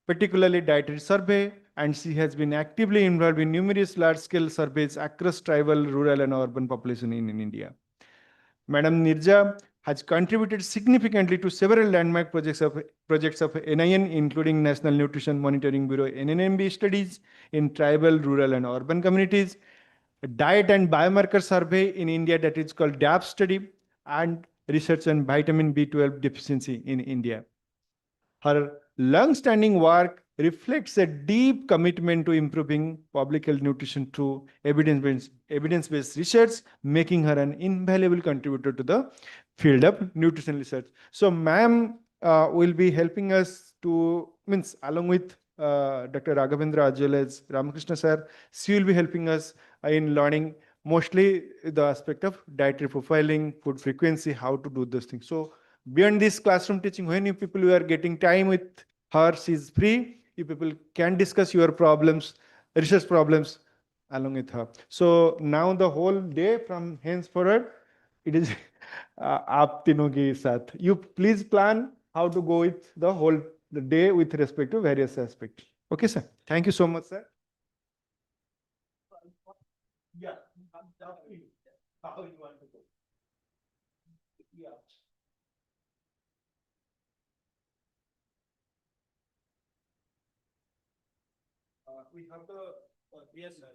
particularly dietary survey, and she has been actively involved in numerous large-scale surveys across tribal, rural, and urban population in India. Madam Nirja has contributed significantly to several landmark projects of NIN, including National Nutrition Monitoring Bureau (NNMB) studies in tribal, rural, and urban communities, a diet and biomarker survey in India that is called DAP study, and research on vitamin B12 deficiency in India. Her long-standing work reflects a deep commitment to improving public health nutrition through evidence-based research, making her an invaluable contributor to the field of nutrition research. So, ma'am will be helping us to, along with Dr. Raghavendra as well as Ramakrishna sir, she will be helping us in learning mostly the aspect of dietary profiling, food frequency, how to do those things. So, beyond this classroom teaching, when you people are getting time with her, she is free. You people can discuss your problems, research problems along with her. So now the whole day from henceforward, it is aap tino ke saath. You please plan how to go with the day with respect to various aspects. Okay, sir. Thank you so much, sir. Yeah. How you want to go? we have the, yes, sir.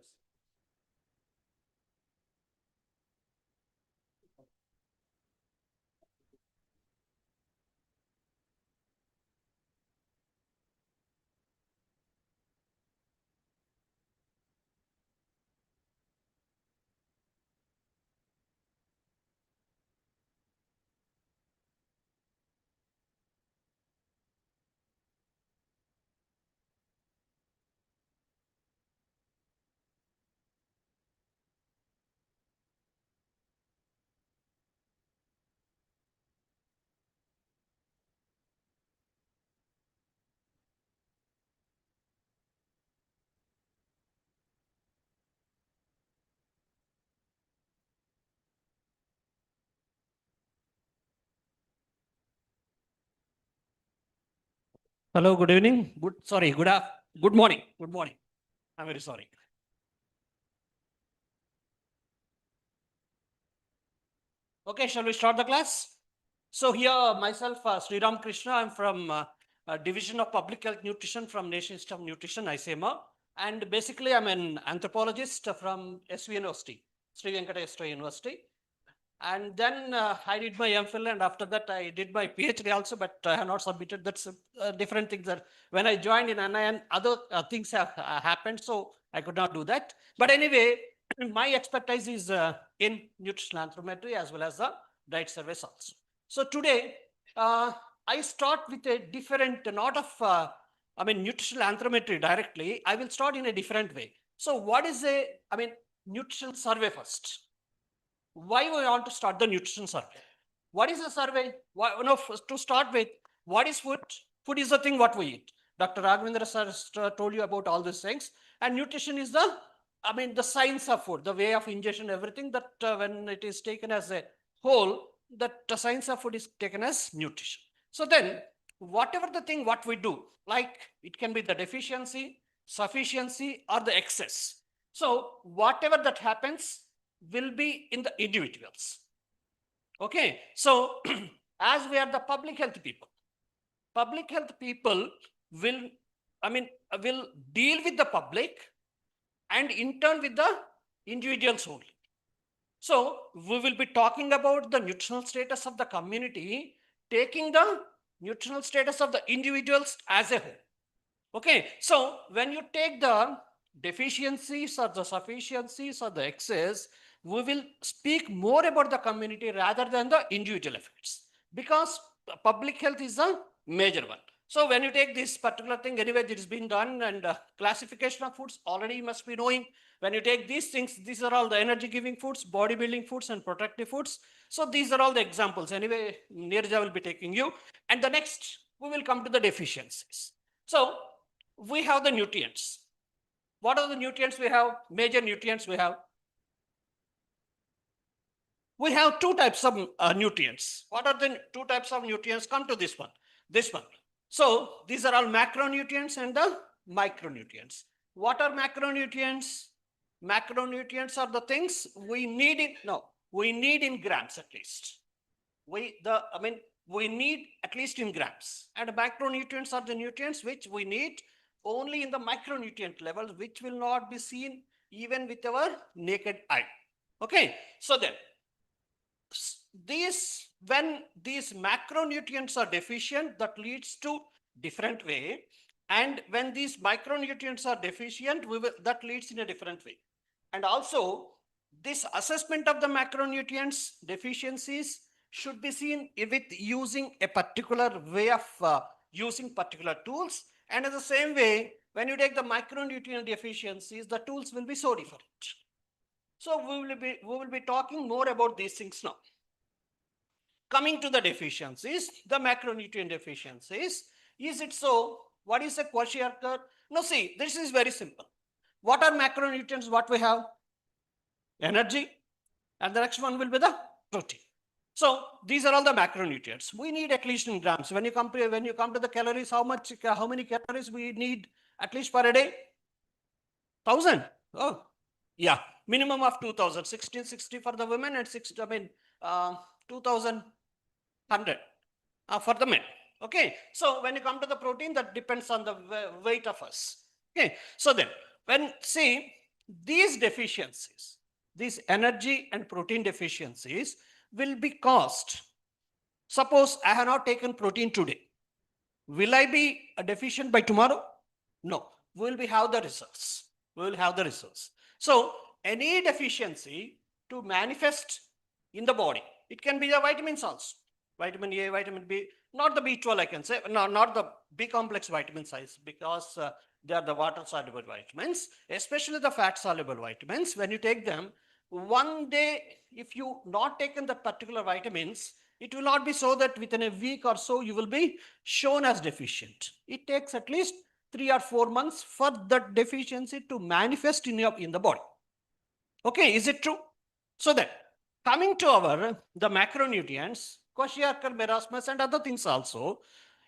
Hello, good evening. Good morning. Good morning. I'm very sorry. Okay, shall we start the class? So here myself, Sri Ram Krishna, I'm from Division of Public Health Nutrition from National Institute of Nutrition, ICMR. And basically I'm an anthropologist from SV University, Sri Venkateswara University. And then I did my MPhil, and after that I did my PhD also, but I have not submitted. That's different things. That when I joined in NIN, other things have happened, so I could not do that. But anyway, my expertise is in nutritional anthropometry as well as the diet surveys also. So today I start with a different, not of nutritional anthropometry directly. I will start in a different way. So what is nutritional survey first? Why we want to start the nutrition survey? What is a survey? To start with, what is food? Food is the thing what we eat. Dr. Raghavendra sir told you about all these things. And nutrition is the science of food, the way of ingestion, everything that when it is taken as a whole, that the science of food is taken as nutrition. So then, whatever the thing what we do, like it can be the deficiency, sufficiency, or the excess. So whatever that happens, will be in the individuals. Okay, so as we are the public health people will deal with the public and in turn with the individuals only. So we will be talking about the nutritional status of the community, taking the nutritional status of the individuals as a whole. Okay, so when you take the deficiencies or the sufficiencies or the excess, we will speak more about the community rather than the individual effects, because public health is a major one. So when you take this particular thing, anyway, it has been done, and classification of foods already you must be knowing. When you take these things, these are all the energy giving foods, bodybuilding foods, and protective foods. So these are all the examples. Anyway, Nirja will be taking you. And the next, we will come to the deficiencies. So we have the nutrients. What are the nutrients we have? Major nutrients we have. We have two types of nutrients. What are the two types of nutrients? Come to this one. This one. So these are all macronutrients and the micronutrients. What are macronutrients? Macronutrients are the things we need in grams at least. We need at least in grams. And macronutrients are the nutrients which we need only in the micronutrient levels, which will not be seen even with our naked eye. Okay, so then when these macronutrients are deficient, that leads to different way. And when these micronutrients are deficient, that leads in a different way. And also, this assessment of the macronutrients deficiencies should be seen with using a particular way of using particular tools. And in the same way, when you take the micronutrient deficiencies, the tools will be so different. So we will be talking more about these things now. Coming to the deficiencies, the macronutrient deficiencies, is it so? What is a kwashiorkor? No, see, this is very simple. What are macronutrients? What we have? Energy, and the next one will be the protein. So these are all the macronutrients. We need at least in grams. When you come to the calories, how many calories we need at least per a day? 1,000. Oh, yeah, minimum of 2,000. 1660 for the women and 2,100 for the men. Okay, so when you come to the protein, that depends on the weight of us. Okay, so then when see these deficiencies, these energy and protein deficiencies will be caused. Suppose I have not taken protein today. Will I be deficient by tomorrow? No, we will have the results. We will have the results. So any deficiency to manifest in the body, it can be the vitamins also. Vitamin A, vitamin B, not the B12 I can say, no, not the B complex vitamin size, because they are the water soluble vitamins, especially the fat soluble vitamins. When you take them, one day, if you not taken the particular vitamins, it will not be so that within a week or so you will be shown as deficient. It takes at least 3 or 4 months for that deficiency to manifest in the body. Okay, is it true? So that coming to the macronutrients, kwashiorkor, marasmus and other things also,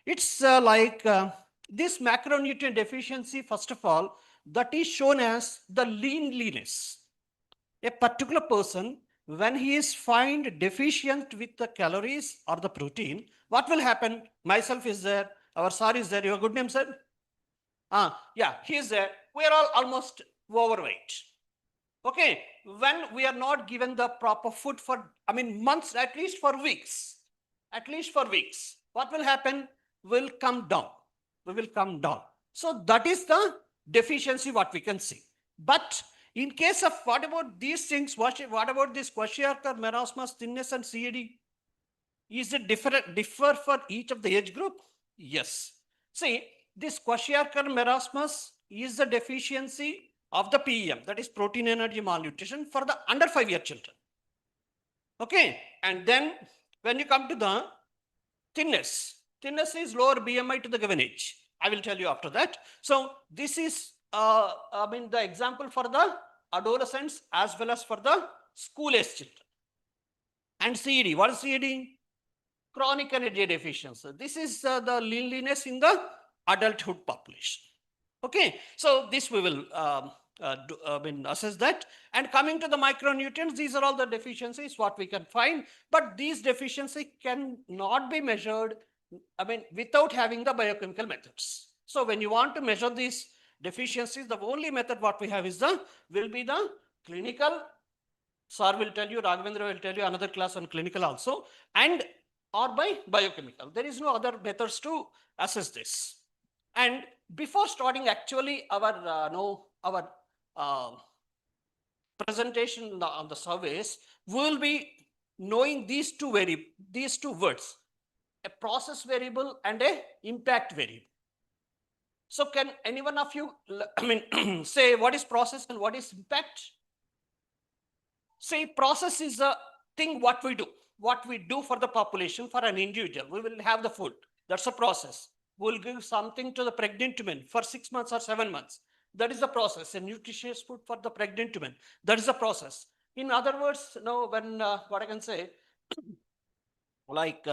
it's this macronutrient deficiency, first of all, that is shown as the leanness. A particular person, when he is found deficient with the calories or the protein, what will happen? Myself is there, our sir is there, your good name, sir? Yeah, he is there. We are all almost overweight. Okay, when we are not given the proper food for, months, at least for weeks, what will happen? Will come down. We will come down. So that is the deficiency what we can see. But in case of what about these things? What about this kwashiorkor, marasmus, thinness, and CAD? Is it differ for each of the age group? Yes. See, this kwashiorkor, marasmus is the deficiency of the PEM, that is protein energy malnutrition, for the under 5-year children. Okay, and then when you come to the thinness is lower BMI to the given age. I will tell you after that. So this is the example for the adolescents as well as for the school age children. And CED, what is CED? Chronic energy deficiency. This is the leanness in the adulthood population. Okay, so this we will assess that. And coming to the micronutrients, these are all the deficiencies what we can find, but these deficiencies cannot be measured without having the biochemical methods. So when you want to measure these deficiencies, the only method what we have is will be the clinical. Sir will tell you, Raghavendra will tell you another class on clinical also, and or by biochemical. There is no other methods to assess this. And before starting actually our presentation on the surveys, we will be knowing these two words, a process variable and a impact variable. So can any one of you say what is process and what is impact? Say process is a thing what we do for the population, for an individual. We will have the food. That's a process. We'll give something to the pregnant women for 6 months or 7 months. That is the process. A nutritious food for the pregnant women. That is the process. In other words, when what I can say, like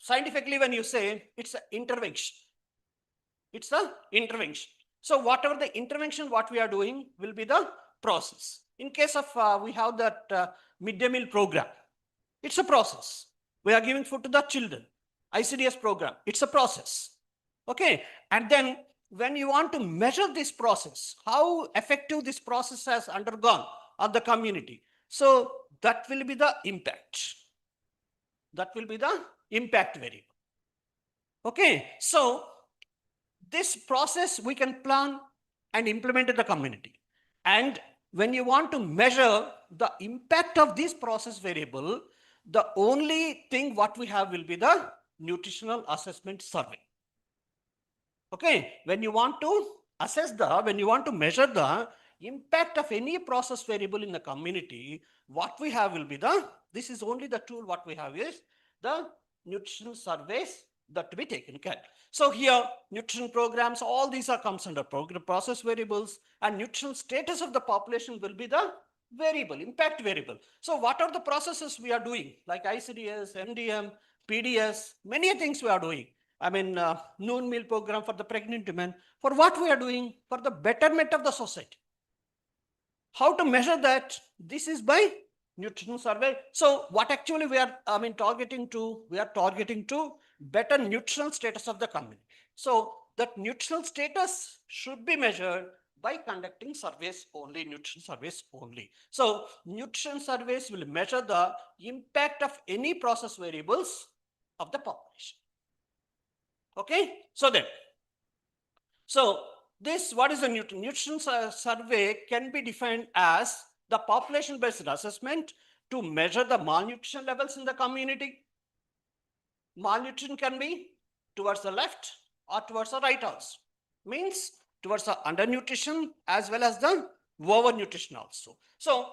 scientifically, when you say it's an intervention, it's the intervention. So whatever the intervention what we are doing will be the process. In case of we have that midday meal program, it's a process. We are giving food to the children. ICDS program, it's a process. Okay, and then when you want to measure this process, how effective this process has undergone on the community, so that will be the impact. That will be the impact variable. Okay, so this process we can plan and implement in the community. And when you want to measure the impact of this process variable, the only thing what we have will be the nutritional assessment survey. Okay, when you want to measure the impact of any process variable in the community, what we have will be this is only the tool what we have is the nutritional surveys that to be taken care. So here, nutrition programs, all these comes under process variables, and nutritional status of the population will be the variable, impact variable. So what are the processes we are doing, like ICDS, MDM, PDS, many things we are doing. Noon meal program for the pregnant women. For what we are doing? For the betterment of the society. How to measure that? This is by nutritional survey. So what actually we are targeting to? We are targeting to better nutritional status of the community. So that nutritional status should be measured by conducting surveys only, nutrition surveys only. So nutrition surveys will measure the impact of any process variables of the population. Okay, so then, so this, what is a nutrition survey can be defined as the population-based assessment to measure the malnutrition levels in the community. Malnutrition can be towards the left or towards the right also. Means towards the undernutrition as well as the overnutrition also. So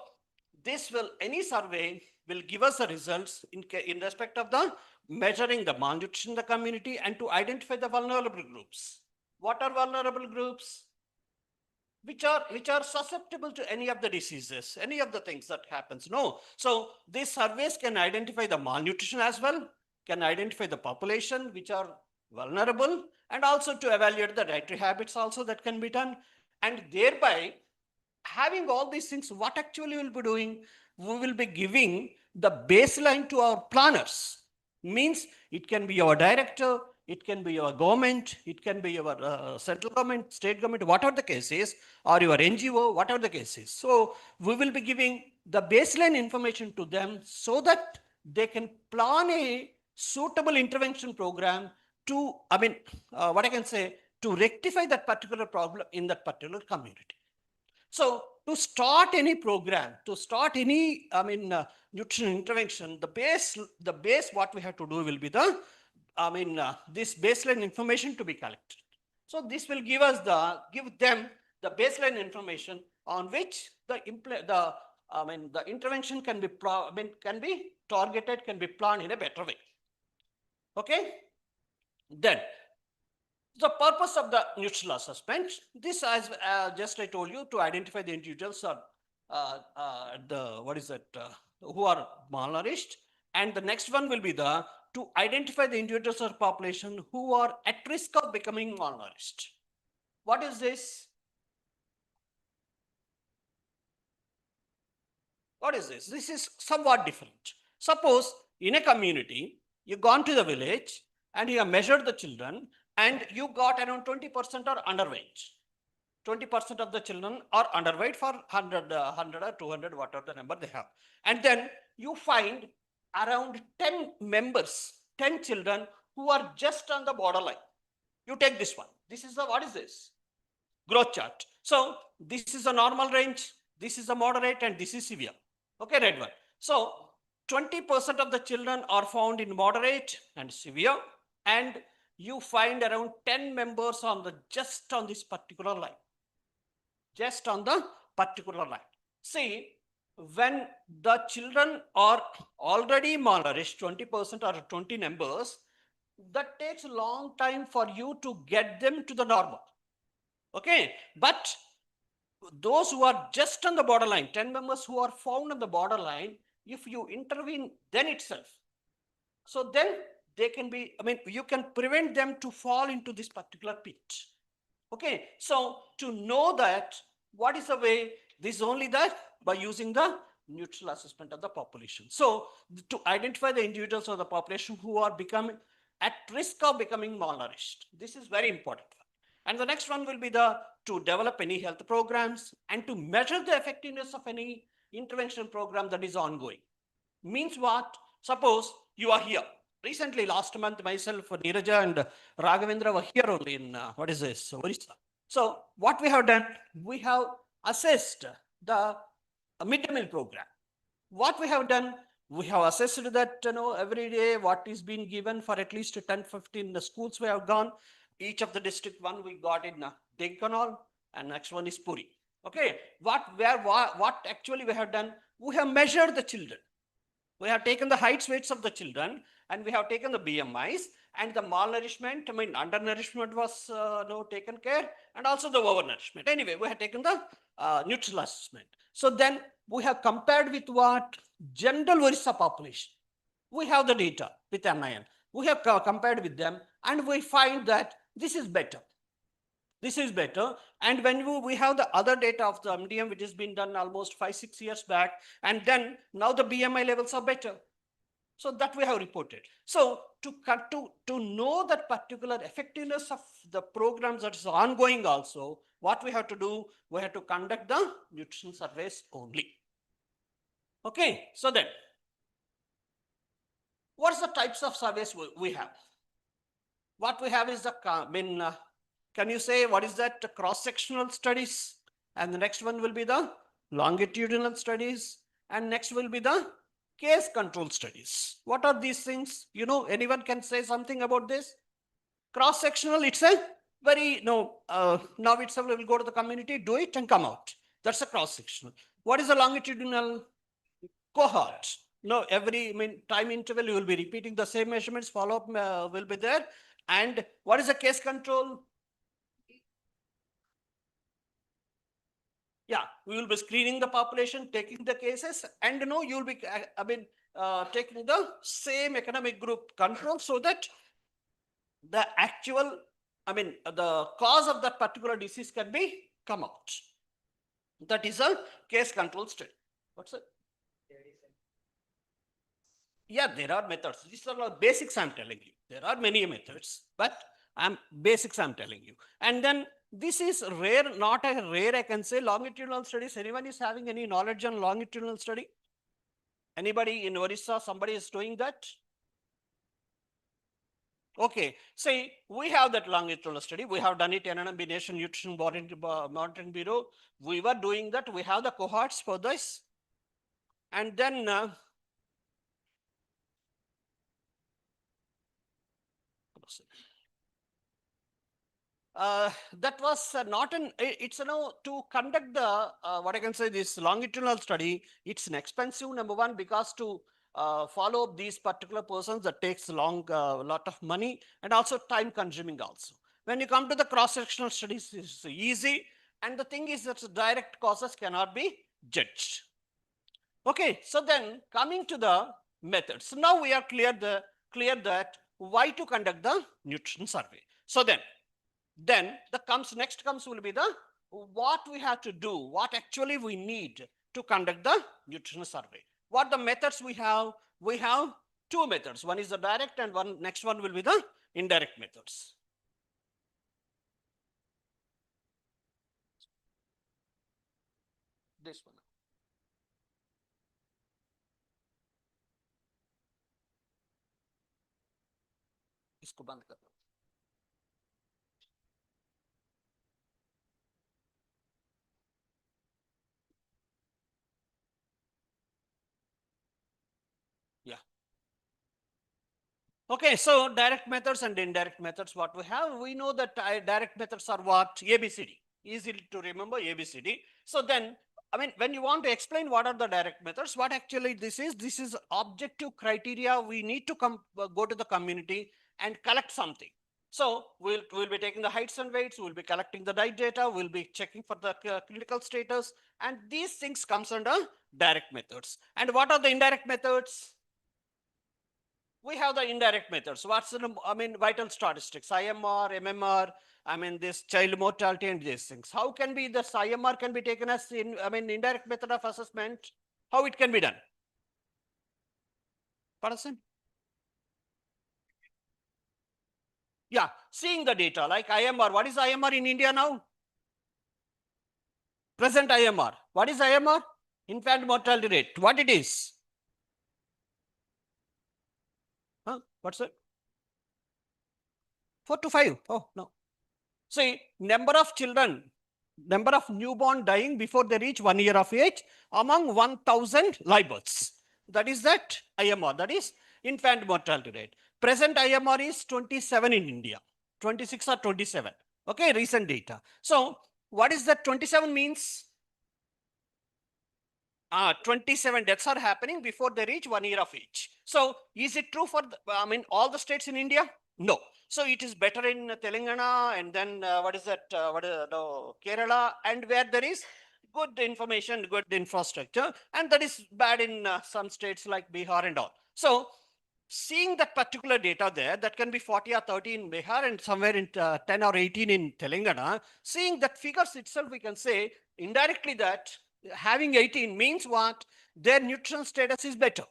this will, any survey will give us the results in respect of the measuring the malnutrition in the community and to identify the vulnerable groups. What are vulnerable groups? Which are susceptible to any of the diseases, any of the things that happens. No. So these surveys can identify the malnutrition as well, can identify the population which are vulnerable, and also to evaluate the dietary habits also that can be done. And thereby, having all these things, what actually we'll be doing, we will be giving the baseline to our planners. Means it can be our director, it can be your government, it can be your central government, state government, whatever the case is, or your NGO, whatever the case is. So we will be giving the baseline information to them so that they can plan a suitable intervention program to, what I can say, to rectify that particular problem in that particular community. So to start any program, to start any, nutrition intervention, the base what we have to do will be the, this baseline information to be collected. So this will give them the baseline information on which the intervention can be targeted, can be planned in a better way. Okay. Then the purpose of the nutritional assessment, this as just I told you, to identify the individuals who are malnourished, and the next one will be to identify the individuals or population who are at risk of becoming malnourished. What is this? What is this? This is somewhat different. Suppose in a community, you've gone to the village and you have measured the children, and you got around 20% are underweight. 20% of the children are underweight for 100 or 200, whatever the number they have. And then you find around 10 members, 10 children who are just on the borderline. You take this one. This is what is this? Growth chart. So this is a normal range, this is a moderate, and this is severe. Okay, red one. So 20% of the children are found in moderate and severe, and you find around 10 members on just on this particular line. Just on the particular line. See, when the children are already malnourished, 20% or 20 members, that takes a long time for you to get them to the normal. Okay, but those who are just on the borderline, 10 members who are found on the borderline, if you intervene then itself, so then they can be, you can prevent them to fall into this particular pit. Okay, so to know that, what is the way? This is only that by using the nutritional assessment of the population. So to identify the individuals of the population who are becoming at risk of becoming malnourished. This is very important. And the next one will be to develop any health programs and to measure the effectiveness of any intervention program that is ongoing. Means what? Suppose you are here. Recently, last month, myself, Neeraja and Raghavendra were here only in, Orissa. So what we have done, we have assessed the midday meal program. What we have done, we have assessed that, every day what is being given for at least 10, 15 schools we have gone. Each of the district, one we got in Denkanal, and next one is Puri. Okay, what actually we have done, we have measured the children. We have taken the heights, weights of the children, and we have taken the BMIs, and the malnourishment, undernourishment was taken care, and also the overnourishment. Anyway, we have taken the nutritional assessment. So then we have compared with what? General Orissa population. We have the data with NIN. We have compared with them, and we find that this is better. This is better. And when we have the other data of the MDM, which has been done almost 5-6 years back, and then now the BMI levels are better. So that we have reported. So to know that particular effectiveness of the programs that is ongoing also, what we have to do, we have to conduct the nutrition surveys only. Okay, so then, what's the types of surveys we have? What we have is the, can you say what is that cross-sectional studies? And the next one will be the longitudinal studies. And next will be the case control studies. What are these things? You know, anyone can say something about this? Cross-sectional, it's a very, now itself we will go to the community, do it and come out. That's a cross-sectional. What is a longitudinal? Cohort. No, every time interval you will be repeating the same measurements, follow-up will be there. And what is the case control? Yeah, we will be screening the population, taking the cases, and you will be, taking the same economic group control so that the actual, the cause of that particular disease can be come out. That is a case control study. What's it? Yeah, there are methods. These are all basics I'm telling you. There are many methods, but basics I'm telling you. And then this is rare, not a rare, I can say, longitudinal studies. Anyone is having any knowledge on longitudinal study? Anybody in Orissa, somebody is doing that? Okay, see, we have that longitudinal study. We have done it in NNB Nation Nutrition Monitoring Bureau. We were doing that. We have the cohorts for this. And then that was not an, it's to conduct the, what I can say, this longitudinal study, it's an expensive, number one, because to follow up these particular persons, that takes lot of money and also time consuming also. When you come to the cross-sectional studies, it's easy. And the thing is that the direct causes cannot be judged. Okay, so then coming to the methods. So now we are clear that why to conduct the nutrition survey. So then next comes will be the what we have to do, what actually we need to conduct the nutrition survey. What the methods we have? We have two methods. One is the direct and next one will be the indirect methods. This one. इसको बंद कर दो. Yeah. Okay, so direct methods and indirect methods, what we have, we know that direct methods are what? ABCD. Easy to remember, ABCD. So then, when you want to explain what are the direct methods, what actually this is objective criteria. We need to go to the community and collect something. So we'll be taking the heights and weights, we'll be collecting the diet data, we'll be checking for the clinical status, and these things comes under direct methods. And what are the indirect methods? We have the indirect methods. What's the, vital statistics, IMR, MMR, this child mortality and these things. How can be this IMR can be taken as indirect method of assessment? How it can be done? Person? Yeah, seeing the data like IMR. What is IMR in India now? Present IMR. What is IMR? Infant mortality rate. What it is? Huh? What's it? 4 to 5. Oh, no. See, number of children, number of newborn dying before they reach 1 year of age among 1,000 live births. That is that IMR. That is infant mortality rate. Present IMR is 27 in India. 26 or 27. Okay, recent data. So, what is that 27 means? 27 deaths are happening before they reach 1 year of age. So, is it true for all the states in India? No. So, it is better in Telangana and then Kerala, and where there is good information, good infrastructure, and that is bad in some states like Bihar and all. So, seeing that particular data there, that can be 40 or 30 in Bihar and somewhere in 10 or 18 in Telangana, seeing that figures itself, we can say indirectly that having 18 means what? Their nutrition status is better.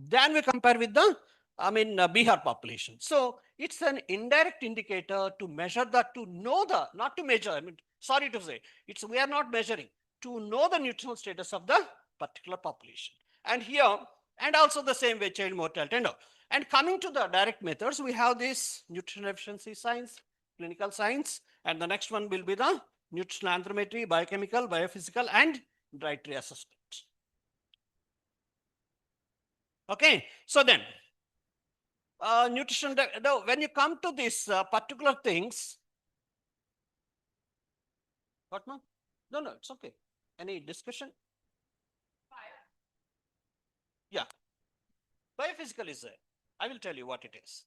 Then we compare with the, Bihar population. So it's an indirect indicator to measure that, to know the, not to measure, sorry to say, we are not measuring, to know the nutritional status of the particular population. And here, and also the same way, child mortality and all. And coming to the direct methods, we have this nutritional efficiency science, clinical science, and the next one will be the nutritional anthropometry, biochemical, biophysical, and dietary assessment. Okay, so then, nutrition, when you come to these particular things, what, ma'am? No, it's okay. Any discussion? Yeah. Biophysical is there. I will tell you what it is.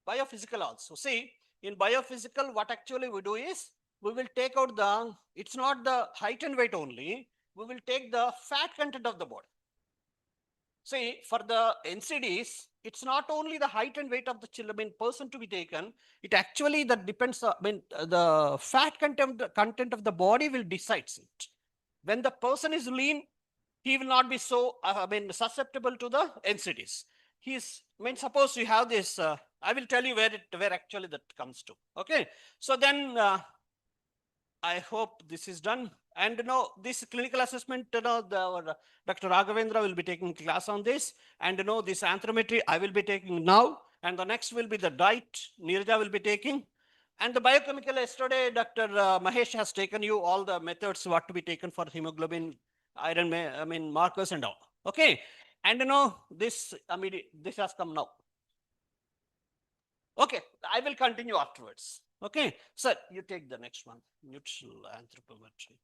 Biophysical also. See, in biophysical, what actually we do is, we will take out the, it's not the height and weight only, we will take the fat content of the body. See, for the NCDs, it's not only the height and weight of the children, person to be taken, it actually that depends, the fat content of the body will decide it. When the person is lean, he will not be so, susceptible to the NCDs. Suppose you have this, I will tell you where actually that comes to. Okay, so then I hope this is done. And this clinical assessment, Dr. Raghavendra will be taking class on this. And this anthropometry I will be taking now. And the next will be the diet, Neerja will be taking. And the biochemical, yesterday, Dr. Mahesh has taken you all the methods what to be taken for hemoglobin, iron, markers and all. Okay. And this has come now. Okay, I will continue afterwards. Okay, sir, you take the next one, nutritional anthropometry.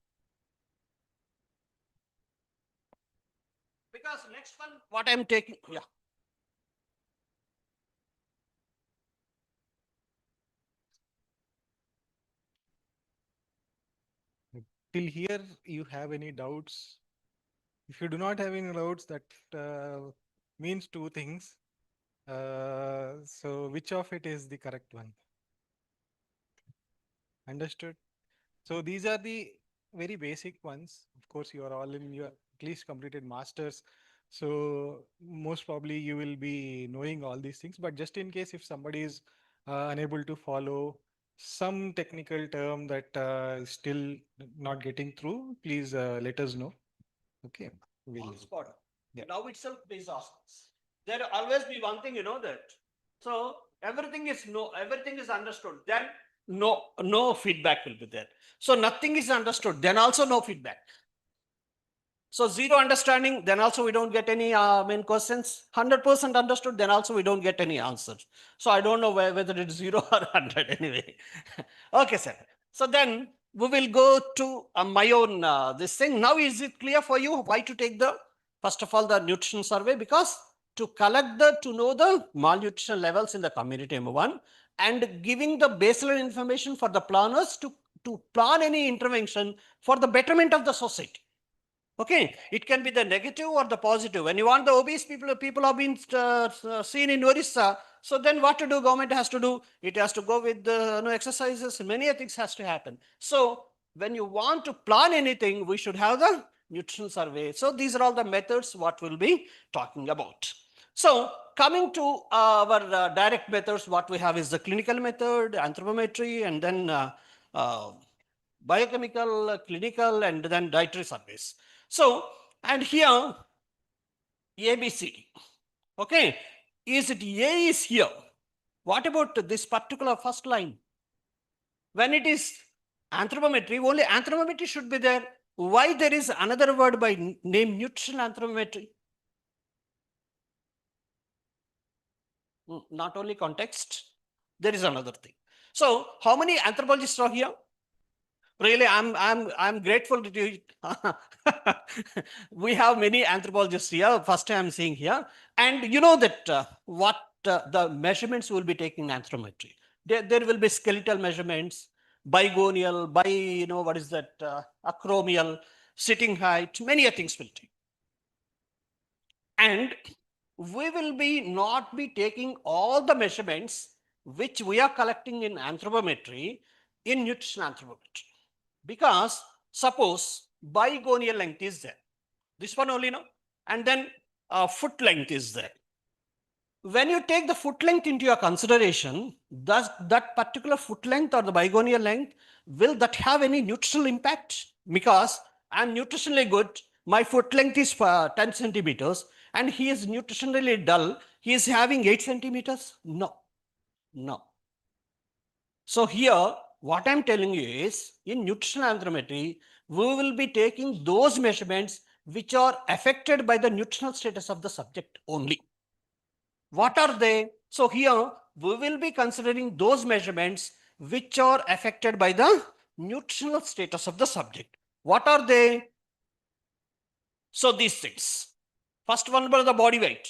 Because next one, what I'm taking, yeah. Till here, you have any doubts? If you do not have any doubts, that means two things. So which of it is the correct one? Understood? So these are the very basic ones. Of course, you are all in your at least completed masters. So most probably you will be knowing all these things, but just in case if somebody is unable to follow some technical term that is still not getting through, please let us know. Okay. On spot. Yeah. Now itself, please ask us. There will always be one thing, that. So everything is understood. Then no feedback will be there. So nothing is understood. Then also no feedback. So zero understanding, then also we don't get any questions. 100% understood, then also we don't get any answers. So I don't know whether it's 0 or 100 anyway. Okay, sir. So then we will go to my own this thing. Now is it clear for you why to take first of all, the nutrition survey? Because to to know the malnutrition levels in the community, number one, and giving the baseline information for the planners to plan any intervention for the betterment of the society. Okay, it can be the negative or the positive. When you want the obese people have been seen in Orissa. So then what to do? Government has to do. It has to go with the exercises. Many things has to happen. So when you want to plan anything, we should have the nutrition survey. So these are all the methods what we'll be talking about. So coming to our direct methods, what we have is the clinical method, anthropometry, and then biochemical, clinical, and then dietary surveys. So, and here, ABCD. Okay, is it A is here? What about this particular first line? When it is anthropometry, only anthropometry should be there. Why there is another word by name nutritional anthropometry? Not only context, there is another thing. So, how many anthropologists are here? Really, I'm grateful to you. We have many anthropologists here. First time I'm seeing here, and you know that what the measurements will be taking anthropometry. There will be skeletal measurements, bigonial, what is that? Acromial, sitting height. Many things will take, and we will not be taking all the measurements which we are collecting in anthropometry in nutritional anthropometry. Because suppose bigonial length is there, this one only, no, and then foot length is there, when you take the foot length into your consideration, does that particular foot length or the bigonial length, will that have any nutritional impact? Because I'm nutritionally good, my foot length is 10 centimeters, and he is nutritionally dull, he is having 8 centimeters? No, no. So here, what I'm telling you is, in nutritional anthropometry, we will be taking those measurements which are affected by the nutritional status of the subject only. What are they? So here, we will be considering those measurements which are affected by the nutritional status of the subject. What are they? So these things. First one was the body weight.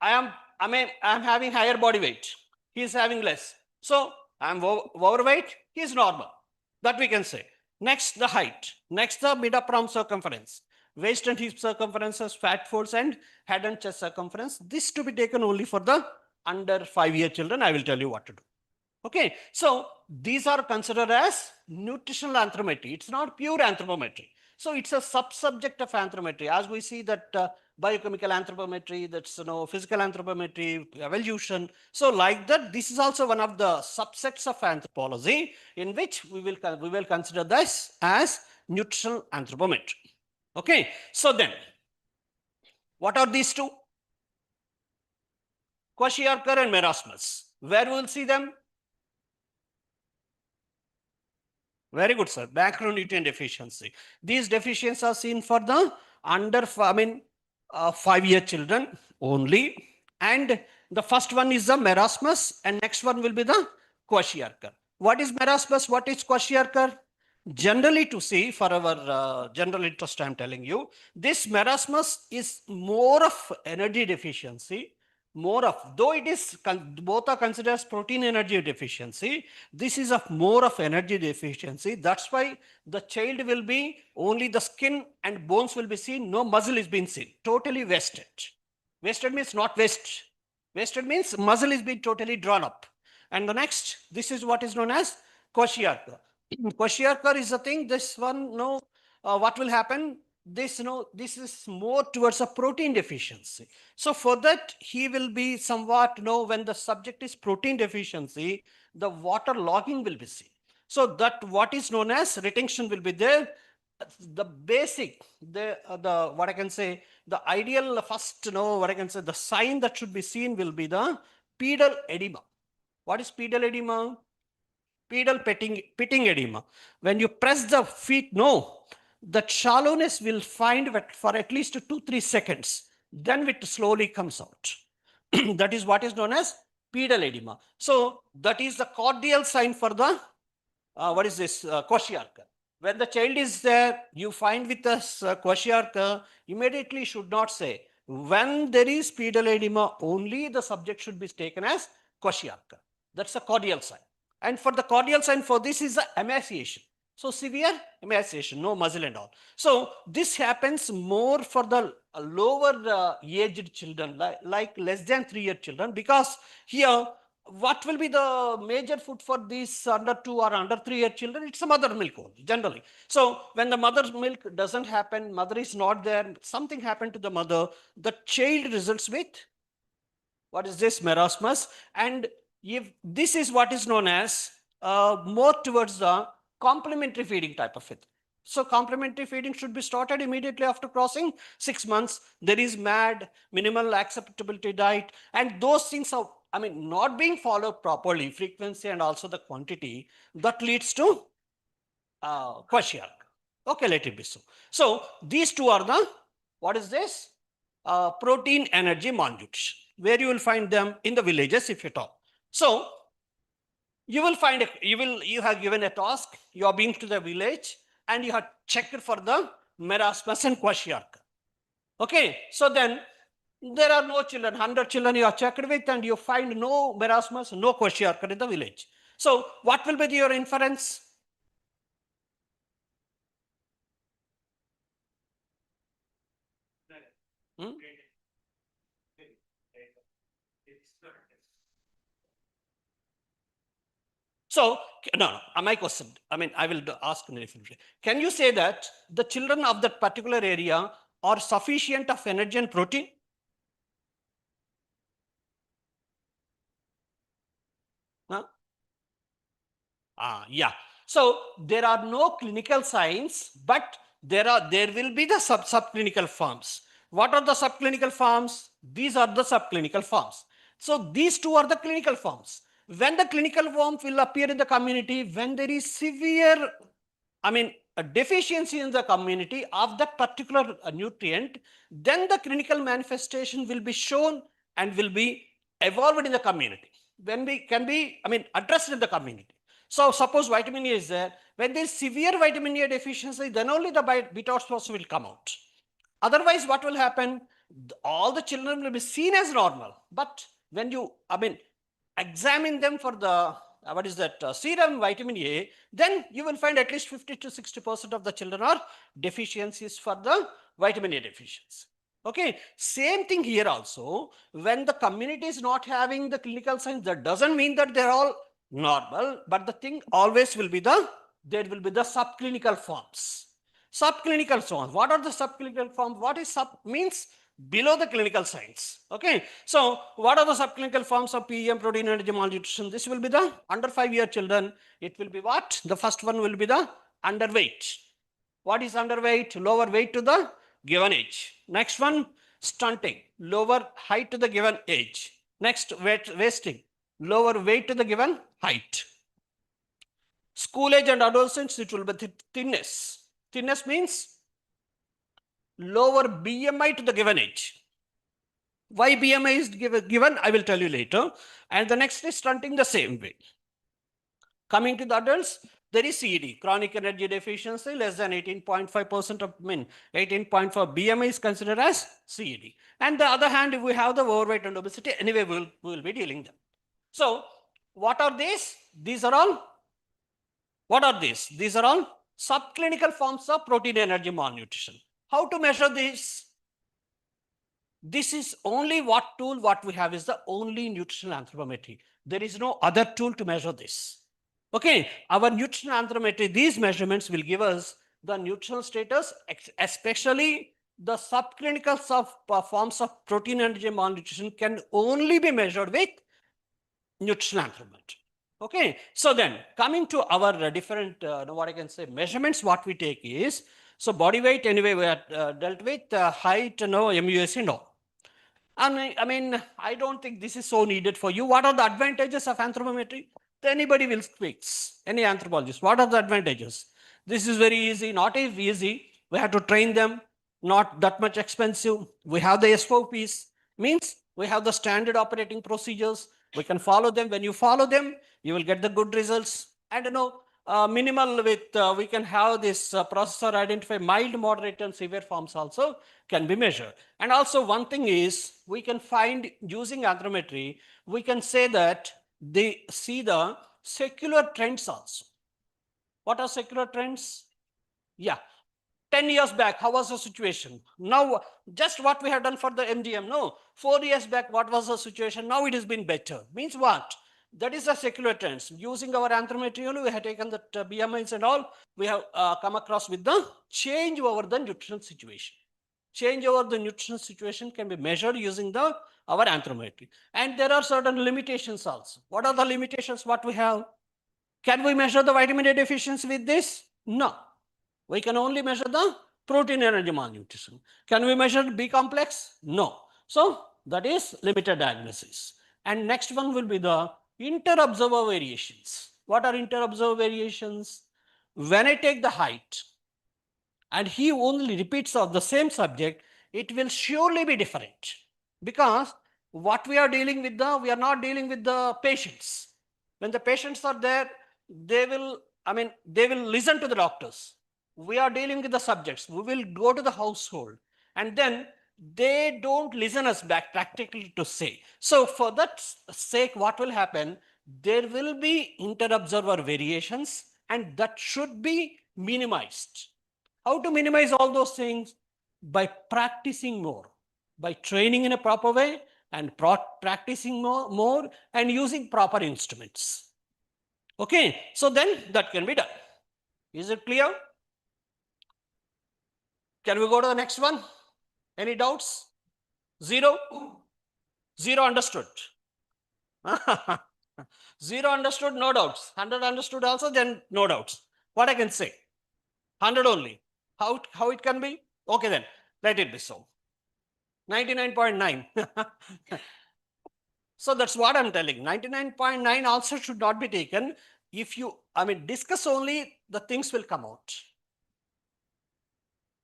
I'm having higher body weight. He is having less. So I'm overweight. He is normal. That we can say. Next, the height. Next, the mid-upper circumference. Waist and hip circumferences, fat folds, and head and chest circumference. This to be taken only for the under 5-year children. I will tell you what to do. Okay, so these are considered as nutritional anthropometry. It's not pure anthropometry. So it's a sub-subject of anthropometry. As we see that biochemical anthropometry, that's physical anthropometry, evolution. So like that, this is also one of the subsets of anthropology in which we will consider this as nutritional anthropometry. Okay, so then, what are these two? Kwashiorkor and marasmus. Where we will see them? Very good, sir. Macronutrient deficiency. These deficiencies are seen for the under 5-year children only. And the first one is the marasmus, and next one will be the Kwashiorkor. What is marasmus? What is Kwashiorkor? Generally, to see for our general interest, I am telling you, this marasmus is more of energy deficiency. More of, though it is both are considered as protein energy deficiency, this is of more of energy deficiency. That's why the child will be only the skin and bones will be seen, no muscle is being seen, totally wasted. Wasted means not waste. Wasted means muscle is being totally drawn up. And the next, this is what is known as Kwashiorkor. Kwashiorkor is the thing, this one, what will happen? This is more towards a protein deficiency. So for that, he will be somewhat, when the subject is protein deficiency, the water logging will be seen. So that what is known as retention will be there. The basic, what I can say, the ideal first, what I can say, the sign that should be seen will be the pedal edema. What is pedal edema? Pedal pitting edema. When you press the feet, that shallowness will find for at least 2-3 seconds. Then it slowly comes out. That is what is known as pedal edema. So that is the cordial sign for the, Kwashiorkor. When the child is there, you find with this Kwashiorkor, immediately should not say, when there is pedal edema, only the subject should be taken as Kwashiorkor. That's a cordial sign. And for the cordial sign for this is the emaciation. So severe emaciation, no muscle and all. So this happens more for the lower aged children, like less than 3-year children, because here, what will be the major food for these under 2 or under 3-year children? It's a mother milk only, generally. So when the mother's milk doesn't happen, mother is not there, something happened to the mother, the child results with, what is this, marasmus? And if this is what is known as more towards the complementary feeding type of it. So complementary feeding should be started immediately after crossing 6 months. There is MAD, minimal acceptability diet, and those things are, not being followed properly, frequency and also the quantity, that leads to Kwashiorkor. Okay, let it be so. So these two are the, what is this? Protein energy malnutrition, where you will find them in the villages if you talk. So you will find, you have given a task, you are being to the village and you have checked for the marasmus and Kwashiorkor. Okay, so then there are no children, 100 children you are checked with and you find no marasmus, no Kwashiorkor in the village. So what will be your inference? So, no, my question, I will ask in a different way. Can you say that the children of that particular area are sufficient of energy and protein? Yeah. So there are no clinical signs, but there will be the subclinical forms. What are the subclinical forms? These are the subclinical forms. So these two are the clinical forms. When the clinical form will appear in the community, when there is severe, a deficiency in the community of that particular nutrient, then the clinical manifestation will be shown and will be evolved in the community. When we can be, addressed in the community. So suppose vitamin A is there. When there is severe vitamin A deficiency, then only the beta response will come out. Otherwise, what will happen? All the children will be seen as normal. But when you, examine them for the, serum vitamin A, then you will find at least 50 to 60% of the children are deficiencies for the vitamin A deficiency. Okay, same thing here also. When the community is not having the clinical signs, that doesn't mean that they're all normal, but the thing always will be there will be the subclinical forms. Subclinical forms. What are the subclinical forms? What is means below the clinical signs. Okay, so what are the subclinical forms of PEM, protein energy malnutrition? This will be the under 5-year children. It will be what? The first one will be the underweight. What is underweight? Lower weight to the given age. Next one, stunting, lower height to the given age. Next, wasting, lower weight to the given height. School age and adolescents, it will be thinness. Thinness means lower BMI to the given age. Why BMI is given, I will tell you later. And the next is stunting the same way. Coming to the adults, there is CED, chronic energy deficiency, less than 18.5% of men. 18.4 BMI is considered as CED. And the other hand, if we have the overweight and obesity, anyway, we will be dealing them. So, what are these? These are all, what are these? These are all subclinical forms of protein energy malnutrition. How to measure this? This is only what we have is the only nutritional anthropometry. There is no other tool to measure this. Okay, our nutritional anthropometry, these measurements will give us the nutritional status, especially the subclinical forms of protein energy malnutrition can only be measured with nutritional anthropometry. Okay, so then coming to our different, what I can say, measurements, what we take is, so body weight, anyway, we are dealt with, height, no, MUSC, no. I don't think this is so needed for you. What are the advantages of anthropometry? Anybody will speak, any anthropologist. What are the advantages? This is very easy, not easy. We have to train them, not that much expensive. We have the SOPs, means we have the standard operating procedures. We can follow them. When you follow them, you will get the good results. And minimal with, we can have this processor identify mild, moderate, and severe forms also can be measured. And also one thing is, we can find using anthropometry, we can say that they see the secular trends also. What are secular trends? Yeah. 10 years back, how was the situation? Now, just what we have done for the MDM, no. 4 years back, what was the situation? Now it has been better. Means what? That is the secular trends. Using our anthropometry only, we have taken the BMIs and all, we have come across with the change over the nutritional situation. Change over the nutritional situation can be measured using our anthropometry. And there are certain limitations also. What are the limitations what we have? Can we measure the vitamin A deficiency with this? No. We can only measure the protein energy malnutrition. Can we measure B complex? No. So that is limited diagnosis. And next one will be the inter-observer variations. What are inter-observer variations? When I take the height and he only repeats of the same subject, it will surely be different. Because what we are dealing with, we are not dealing with the patients. When the patients are there, they will listen to the doctors. We are dealing with the subjects. We will go to the household, and then they don't listen us back practically to say. So for that sake, what will happen? There will be inter-observer variations, and that should be minimized. How to minimize all those things? By practicing more, by training in a proper way, and practicing more and using proper instruments. Okay, so then that can be done. Is it clear? Can we go to the next one? Any doubts? Zero? Zero understood. 0 understood, no doubts. 100 understood also, then no doubts. What I can say? 100 only. How it can be? Okay then, let it be so. 99.9. So that's what I'm telling. 99.9 also should not be taken. If you, discuss only, the things will come out.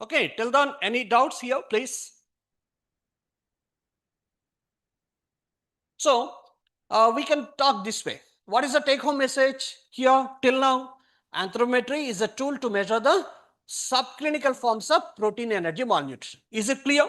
Okay, till then, any doubts here, please? So we can talk this way. What is the take-home message here till now? Anthropometry is a tool to measure the subclinical forms of protein energy malnutrition. Is it clear?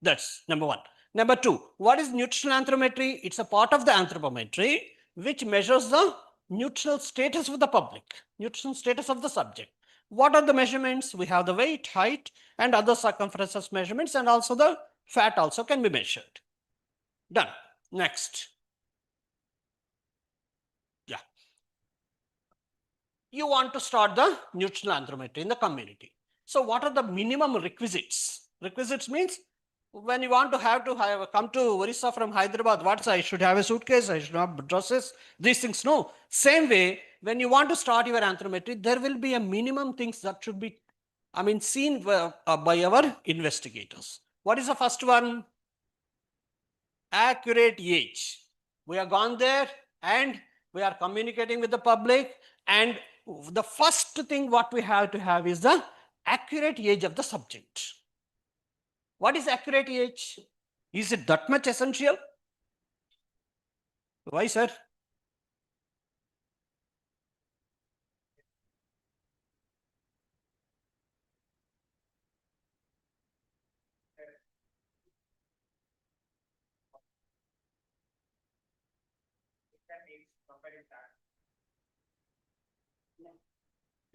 That's number one. Number two, what is nutritional anthropometry? It's a part of the anthropometry which measures the nutritional status of the public, nutritional status of the subject. What are the measurements? We have the weight, height, and other circumferences measurements, and also the fat also can be measured. Done. Next. Yeah. You want to start the nutritional anthropometry in the community. So what are the minimum requisites? Requisites means when you want to have come to Orissa from Hyderabad, what I should have a suitcase, I should have dresses, these things. No. Same way, when you want to start your anthropometry, there will be a minimum things that should be, seen by our investigators. What is the first one? Accurate age. We have gone there and we are communicating with the public, and the first thing what we have to have is the accurate age of the subject. What is accurate age? Is it that much essential? Why, sir?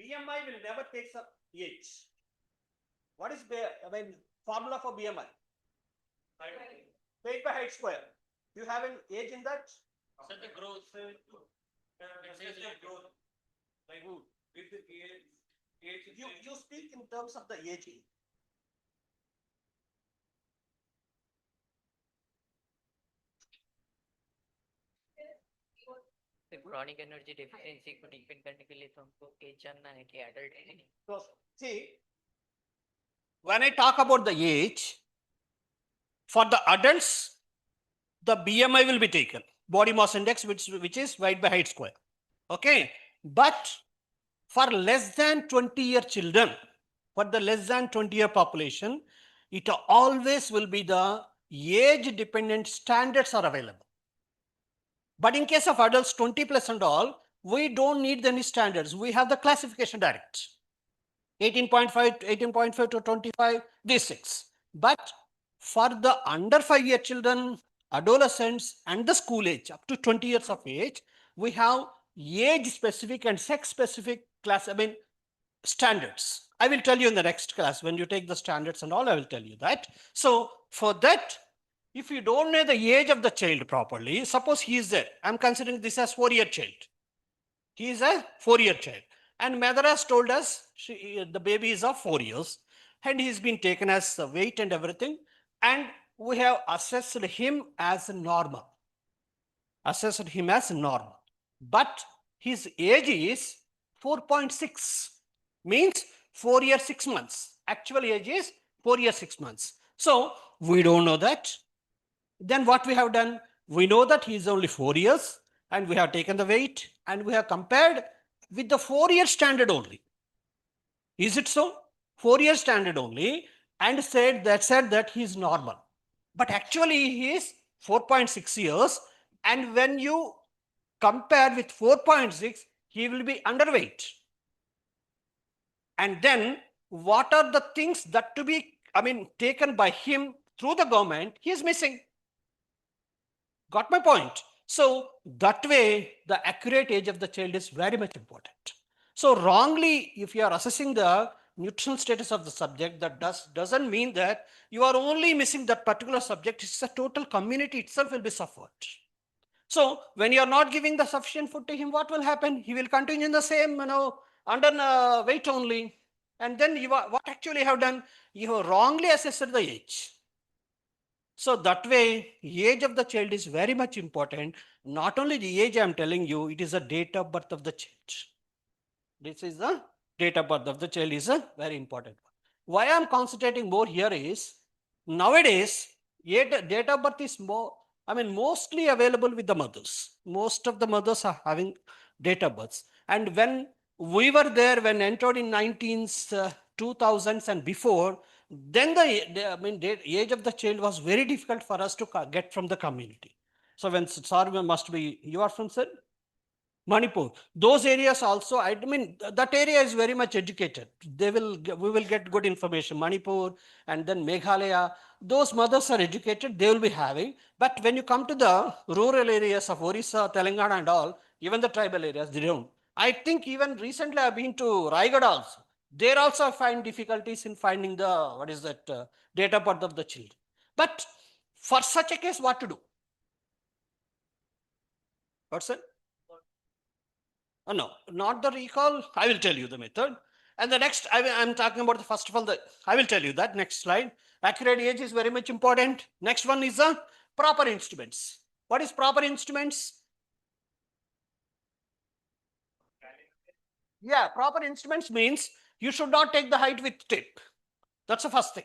BMI will never take some age. What is formula for BMI? Weight by height square. Do you have an age in that? So the growth. Like who? You speak in terms of the aging. Chronic energy deficiency को depend करने के लिए तो हमको age जानना है कि adult है नहीं. So see, when I talk about the age, for the adults, the BMI will be taken, body mass index, which is weight by height square. Okay, but for less than 20-year children, for the less than 20-year population, it always will be the age-dependent standards are available. But in case of adults 20 plus and all, we don't need any standards. We have the classification direct. 18.5 to 18.5 to 25, these things. But for the under 5-year children, adolescents, and the school age, up to 20 years of age, we have age-specific and sex-specific standards. I will tell you in the next class, when you take the standards and all, I will tell you that. So for that, if you don't know the age of the child properly, suppose he is there, I'm considering this as 4-year child. He is a 4-year child. And mother has told us the baby is of 4 years and he's been taken as weight and everything. And we have assessed him as normal. Assessed him as normal. But his age is 4.6, means 4 years, 6 months. Actual age is 4 years, 6 months. So we don't know that. Then what we have done, we know that he is only 4 years and we have taken the weight and we have compared with the 4-year standard only. Is it so? 4-year standard only, and said that he is normal. But actually he is 4.6 years, and when you compare with 4.6, he will be underweight. And then what are the things that to be, taken by him through the government, he is missing. Got my point? So that way, the accurate age of the child is very much important. So wrongly, if you are assessing the nutritional status of the subject, that doesn't mean that you are only missing that particular subject. It's a total community itself will be suffered. So when you are not giving the sufficient food to him, what will happen? He will continue in the same, under weight only. And then what actually have done? You have wrongly assessed the age. So that way, age of the child is very much important. Not only the age I'm telling you, it is a date of birth of the child. This is the date of birth of the child is a very important one. Why I'm concentrating more here is nowadays date of birth is mostly available with the mothers. Most of the mothers are having date of births. And when we were there, when entered in 2000s and before, then the age of the child was very difficult for us to get from the community. So when Sarva must be, you are from sir? Manipur, those areas also, I mean, that area is very much educated. We will get good information. Manipur and then Meghalaya, those mothers are educated, they will be having. But when you come to the rural areas of Orissa, Telangana and all, even the tribal areas, they don't. I think even recently I've been to Raigad also. There also I find difficulties in finding the, data birth of the children. But for such a case, what to do? What's it? No, not the recall. I will tell you the method. And the next, I'm talking about the first of all, I will tell you that. Next slide. Accurate age is very much important. Next one is the proper instruments. What is proper instruments? Yeah, proper instruments means you should not take the height with tape. That's the first thing.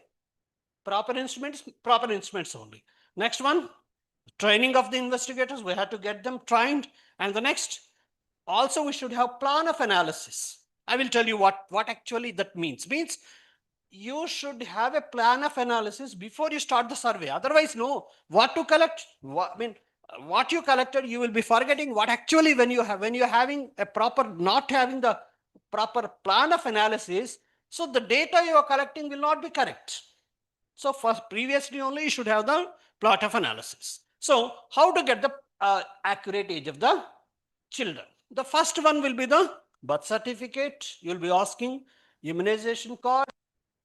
Proper instruments only. Next one, training of the investigators. We have to get them trained. And the next, also we should have plan of analysis. I will tell you what actually that means. Means you should have a plan of analysis before you start the survey. Otherwise, no, what to collect, what you collected, you will be forgetting what actually when you're having a proper, not having the proper plan of analysis, so the data you are collecting will not be correct. So first, previously only you should have the plot of analysis. So how to get the accurate age of the children? The first one will be the birth certificate. You will be asking immunization card,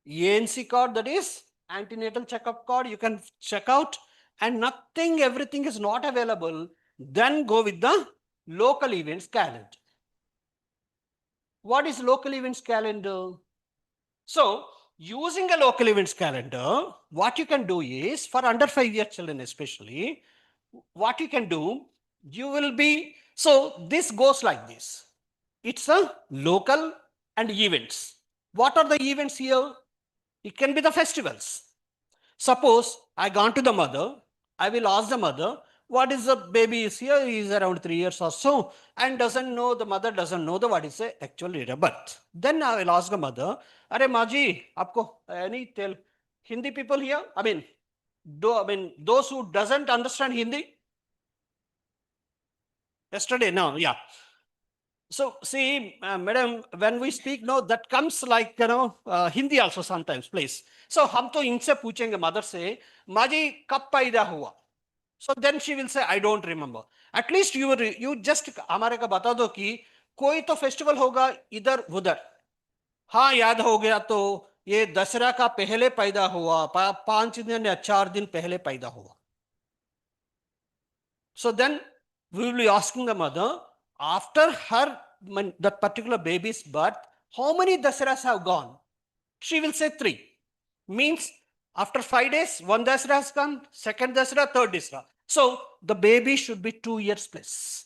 ANC card, that is antenatal checkup card. You can check out, and nothing, everything is not available. Then go with the local events calendar. What is local events calendar? So using a local events calendar, what you can do is, for under 5-year children especially, what you can do, you will be, so this goes like this. It's a local and events. What are the events here? It can be the festivals. Suppose I gone to the mother, I will ask the mother, what is the baby is here, he is around 3 years or so, and the mother doesn't know what is the actual date of birth. Then I will ask the mother, Are Maji, aapko any tell Hindi people here? Those who doesn't understand Hindi? Yesterday, no, yeah. So see, madam, when we speak, no, that comes like, Hindi also sometimes, please. So हम तो इनसे पूछेंगे, mother से, माजी कब पैदा हुआ? So then she will say, I don't remember. At least you just हमारे का बता दो कि कोई तो festival होगा इधर उधर. हाँ याद हो गया तो ये दशहरा का पहले पैदा हुआ, 5 दिन या 4 दिन पहले पैदा हुआ. So then we will be asking the mother, after that particular baby's birth, how many Dasaras have gone? She will say 3. Means after 5 days, 1 Dasara has gone, 2nd Dasara, 3rd Dasara. So the baby should be 2 years plus.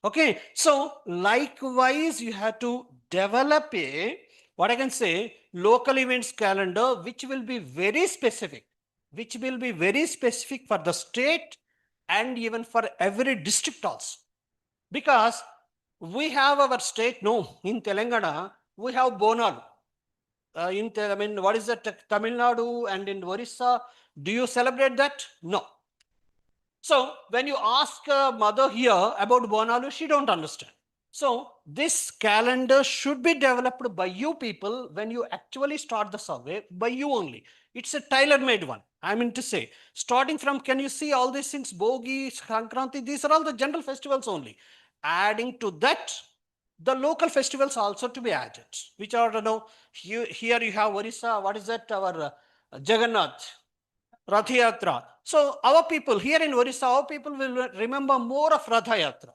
Okay, so likewise, you have to develop what I can say, local events calendar, which will be very specific, for the state and even for every district also. Because we have our state, in Telangana, we have Bonalu. What is that? Tamil Nadu and in Orissa, do you celebrate that? No. So when you ask a mother here about Bonalu, she don't understand. So this calendar should be developed by you people when you actually start the survey, by you only. It's a tailor-made one. I mean to say, starting from, can you see all these things, Bogi, Sankranti, these are all the general festivals only. Adding to that, the local festivals also to be added, which are, here you have Orissa, what is that, our Jagannath, Rath Yatra. So our people here in Orissa, our people will remember more of Rath Yatra.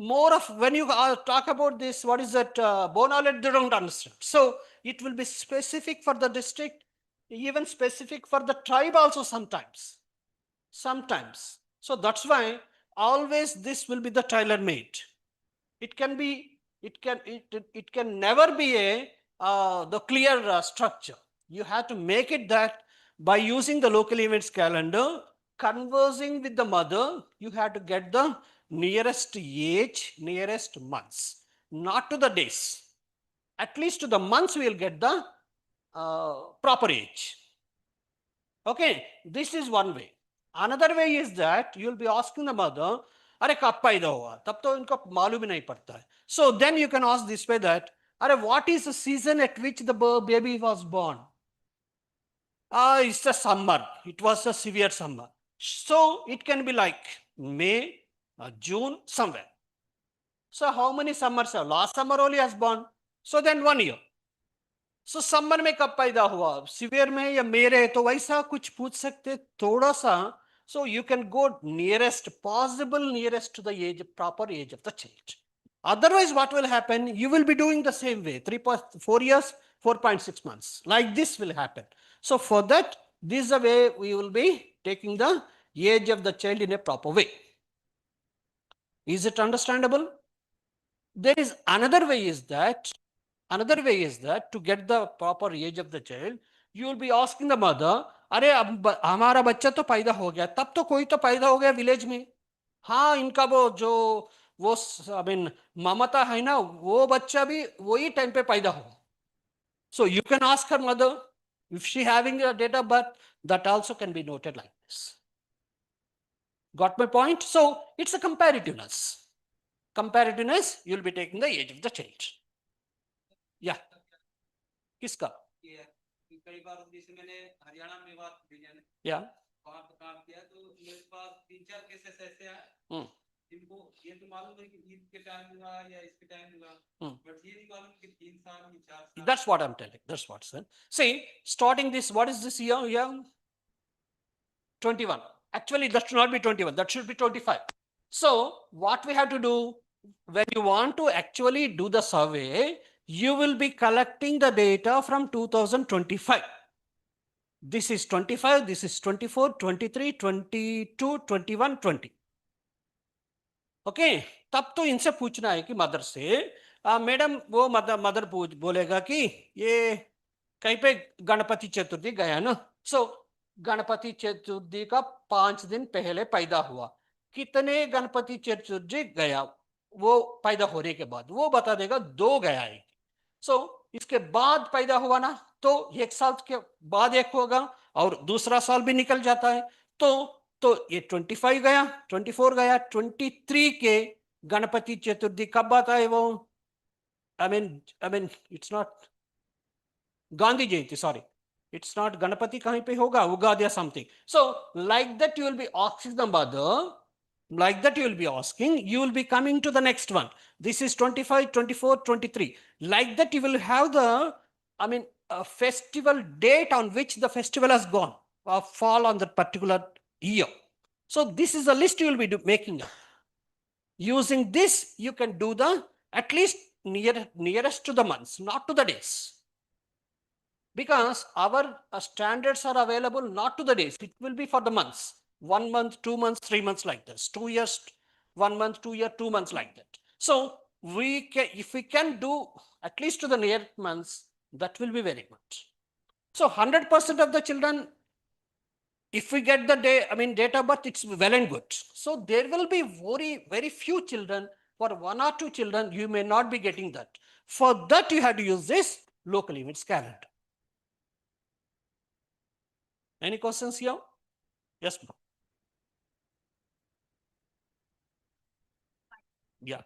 More of, when you talk about this, what is that, Bonalu, they don't understand. So it will be specific for the district even specific for the tribe also sometimes. Sometimes. So that's why always this will be the tailor-made. It can be, it can never be a the clear structure. You have to make it that by using the local events calendar, conversing with the mother, you have to get the nearest age, nearest months, not to the days. At least to the months we will get the proper age. Okay, this is one way. Another way is that you will be asking the mother, अरे कब पैदा हुआ? तब तो इनको मालूम ही नहीं पड़ता है. So then you can ask this way that, अरे what is the season at which the baby was born? It's the summer. It was a severe summer. So it can be like May, June, somewhere. So how many summers are? Last summer only has born. So then 1 year. So summer में कब पैदा हुआ? Severe में या मेरे? तो वैसा कुछ पूछ सकते थोड़ा सा. So you can go nearest possible nearest to the age, proper age of the child. Otherwise what will happen? You will be doing the same way. 4 years, 4.6 months. Like this will happen. So for that, this is the way we will be taking the age of the child in a proper way. Is it understandable? There is another way is that to get the proper age of the child, you will be asking the mother, अरे अब हमारा बच्चा तो पैदा हो गया, तब तो कोई तो पैदा हो गया विलेज में. हाँ, इनका वो I mean ममता है ना, वो बच्चा भी वही टाइम पे पैदा हो. So you can ask her mother if she having a date of birth, that also can be noted like this. Got my point? So it's a comparativeness. Comparativeness, you will be taking the age of the child. Yeah. किसका? कई बार जैसे मैंने हरियाणा में बात की है. Yeah. वहाँ पे काम किया तो मेरे पास 3-4 केसेस ऐसे आए. इनको ये तो मालूम है कि ईद के टाइम हुआ या इसके टाइम हुआ, बट ये नहीं मालूम कि 3 साल की 4 साल. That's what I'm telling. That's what, sir. See, starting this, what is this year? Yeah, 21. Actually, that should not be 21. That should be 25. So what we have to do when you want to actually do the survey, you will be collecting the data from 2025. This is 25, this is 24, 23, 22, 21, 20. Okay, तब तो इनसे पूछना है कि mother से, madam वो mother बोलेगा कि ये कहीं पे गणपति चतुर्थी गया ना. So गणपति चतुर्थी का 5 दिन पहले पैदा हुआ. कितने गणपति चतुर्थी गया वो पैदा होने के बाद वो बता देगा 2 गया है. So इसके बाद पैदा हुआ ना, तो 1 साल के बाद 1 होगा और दूसरा साल भी निकल जाता है. तो ये 25 गया, 24 गया, 23 के गणपति चतुर्थी कब आता है वो? I mean it's not Gandhi Jayanti, sorry. It's not Ganpati कहीं पे होगा, उगादि या something. So like that you will be asking the mother, like that you will be asking, you will be coming to the next one. This is 25, 24, 23. Like that you will have the, a festival date on which the festival has gone or fall on that particular year. So this is a list you will be making up. Using this, you can do the at least nearest to the months, not to the days. Because our standards are available not to the days, it will be for the months. 1 month, 2 months, 3 months like this. 2 years, 1 month, 2 year, 2 months like that. So if we can do at least to the near months, that will be very good. So 100% of the children, if we get the date of birth, it's well and good. So there will be very few children. For 1 or 2 children, you may not be getting that. For that, you have to use this local events calendar. Any questions here? Yes, ma'am. Yeah.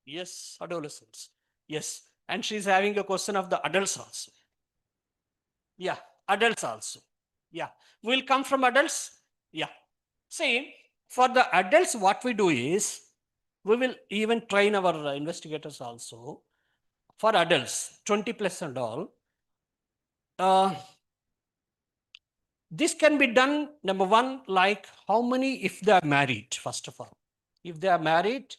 Yes, adolescents. Yes. And she's having a question of the adults also. Yeah, adults also. Yeah. We'll come from adults. Yeah. See, for the adults, what we do is, we will even train our investigators also. For adults, 20 plus and all, this can be done, number one, like how many if they are married, first of all. If they are married,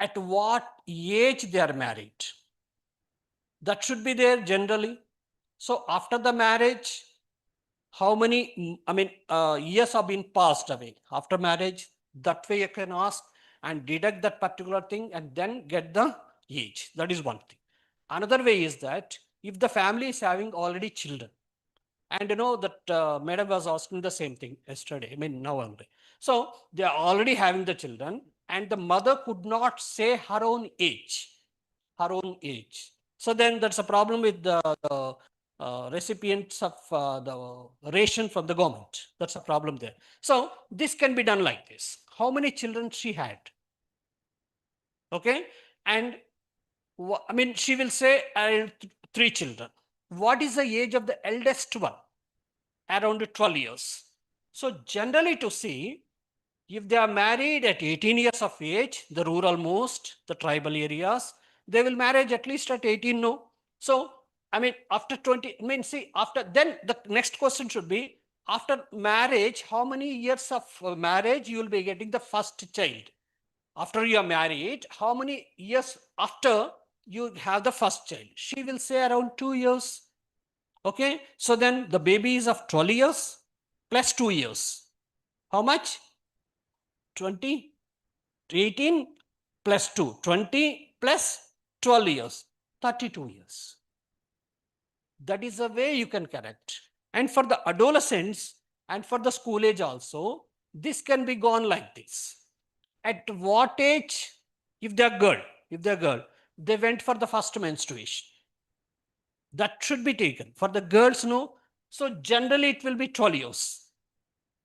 at what age they are married. That should be there generally. So after the marriage, how many, years have been passed away after marriage? That way you can ask and deduct that particular thing and then get the age. That is one thing. Another way is that if the family is having already children, and you know that madam was asking the same thing yesterday, now only. So they are already having the children and the mother could not say her own age, her own age. So then that's a problem with the recipients of the ration from the government. That's a problem there. So this can be done like this. How many children she had? Okay. And she will say, I have 3 children. What is the age of the eldest one? Around 12 years. So generally to see, if they are married at 18 years of age, the rural most, the tribal areas, they will marriage at least at 18, no? So, after 20, after, then the next question should be, after marriage, how many years of marriage you will be getting the first child? After you are married, how many years after you have the first child? She will say around 2 years. Okay, so then the baby is of 12 years plus 2 years. How much? 20, 18 plus 2, 20 plus 12 years, 32 years. That is the way you can correct. And for the adolescents and for the school age also, this can be gone like this. At what age, if they're girl, they went for the first menstruation. That should be taken. For the girls, no. So generally it will be 12 years.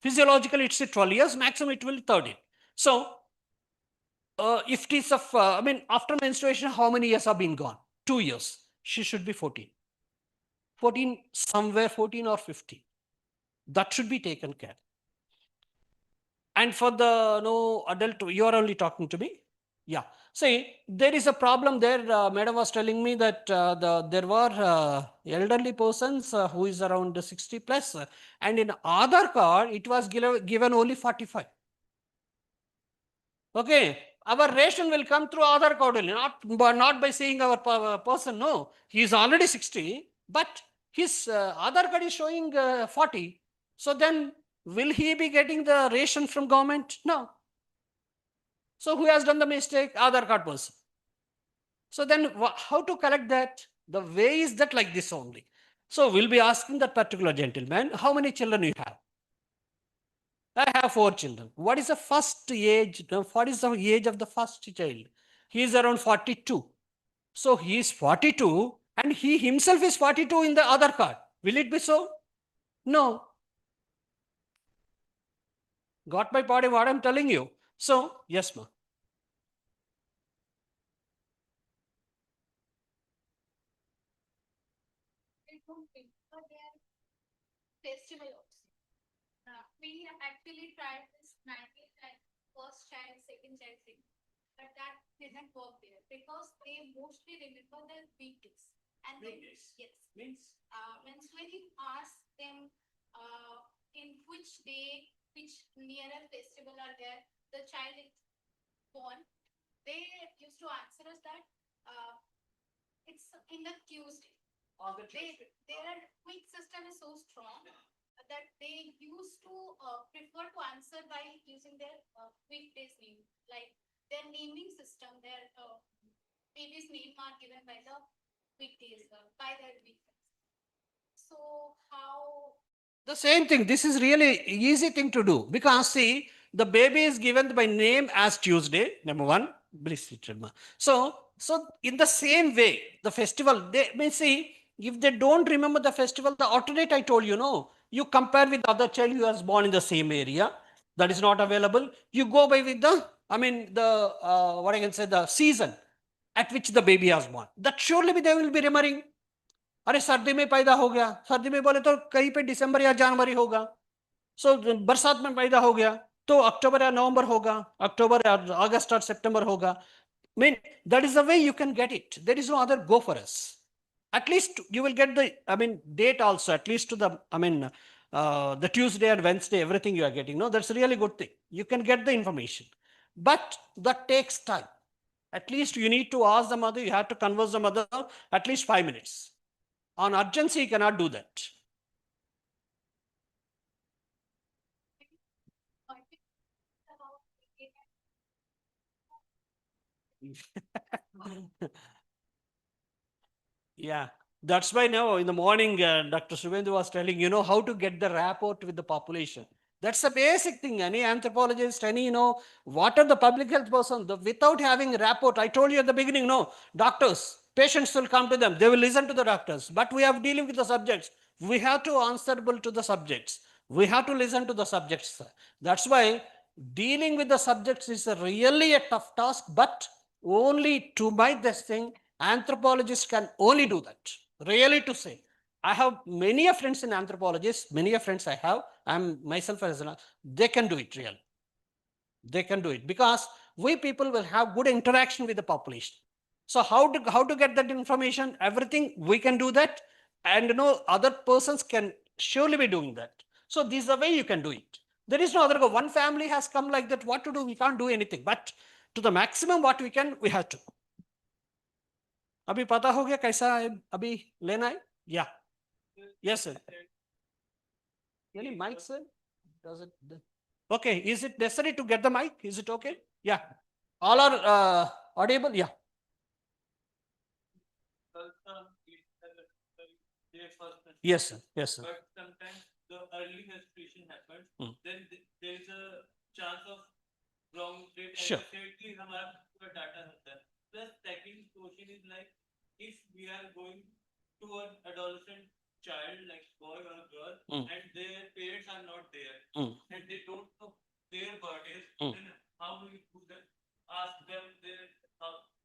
Physiologically, it's 12 years, maximum it will be 13. So if it is of, after menstruation, how many years have been gone? 2 years. She should be 14. 14, somewhere 14 or 15. That should be taken care. And for the adult, you are only talking to me? Yeah. See, there is a problem there. Madam was telling me that there were elderly persons who is around 60 plus, and in Aadhaar card, it was given only 45. Okay, our ration will come through Aadhaar card only, not by saying our person. No, he is already 60, but his Aadhaar card is showing 40. So then, will he be getting the ration from government? No. So who has done the mistake? Aadhaar card person. So then how to correct that? The way is that like this only. So we'll be asking that particular gentleman, how many children you have? I have 4 children. What is the first age? What is the age of the first child? He is around 42. So he is 42 and he himself is 42 in the Aadhaar card. Will it be so? No. Got my point what I'm telling you? So, yes, ma'am. Festival also. We actually tried this 19 child, first child, second child thing, but that didn't work there because they mostly remember the weekdays. And then, yes, means when you ask them in which day, which nearer festival are there, the child is born, they used to answer us that it's in the Tuesday. Their quick system is so strong that they used to prefer to answer by using their weekdays name, like their naming system, their baby's name are given by the weekdays, by their weekends. So how? The same thing. This is really easy thing to do because see, the baby is given by name as Tuesday, number 1. So in the same way, the festival, they may see, if they don't remember the festival, the alternate I told you, no, you compare with other child who was born in the same area, that is not available. You go by with the, what I can say, the season at which the baby was born. That surely they will be remembering. अरे सर्दी में पैदा हो गया, सर्दी में बोले तो कहीं पे दिसंबर या जनवरी होगा. सो बरसात में पैदा हो गया तो अक्टूबर या नवंबर होगा, अक्टूबर या अगस्त और सितंबर होगा. That is the way you can get it. There is no other go for us. At least you will get the date also, at least to the the Tuesday and Wednesday, everything you are getting. No, that's a really good thing. You can get the information, but that takes time. At least you need to ask the mother, you have to converse the mother at least 5 minutes. On urgency, you cannot do that. Yeah, that's why now in the morning, Dr. Subhendu was telling, how to get the rapport with the population. That's the basic thing. Any anthropologist, what are the public health person, without having rapport, I told you at the beginning, doctors, patients will come to them, they will listen to the doctors, but we are dealing with the subjects. We have to answerable to the subjects. We have to listen to the subjects. That's why dealing with the subjects is really a tough task, but only to my this thing, anthropologists can only do that. Really to say, I have many friends in anthropologists, many friends I have, I'm myself as an, they can do it really. They can do it because we people will have good interaction with the population. So how to get that information, everything we can do that, and other persons can surely be doing that. So this is the way you can do it. There is no other go. One family has come like that, what to do? We can't do anything, but to the maximum what we can, we have to. अभी पता हो गया कैसा है अभी लेना है? Yeah. Yes, sir. Any mic, sir? Does it? Okay. Is it necessary to get the mic? Is it okay? Yeah. All are audible? Yeah. Yes, sir. Yes, sir. But sometimes the early menstruation happens, then there is a chance of wrong date. Sure. Exactly, हमारा पूरा data रहता है. The second question is like, if we are going to an adolescent child, like boy or girl, and their parents are not there, and they don't know their birthdays, then how do we do that? Ask them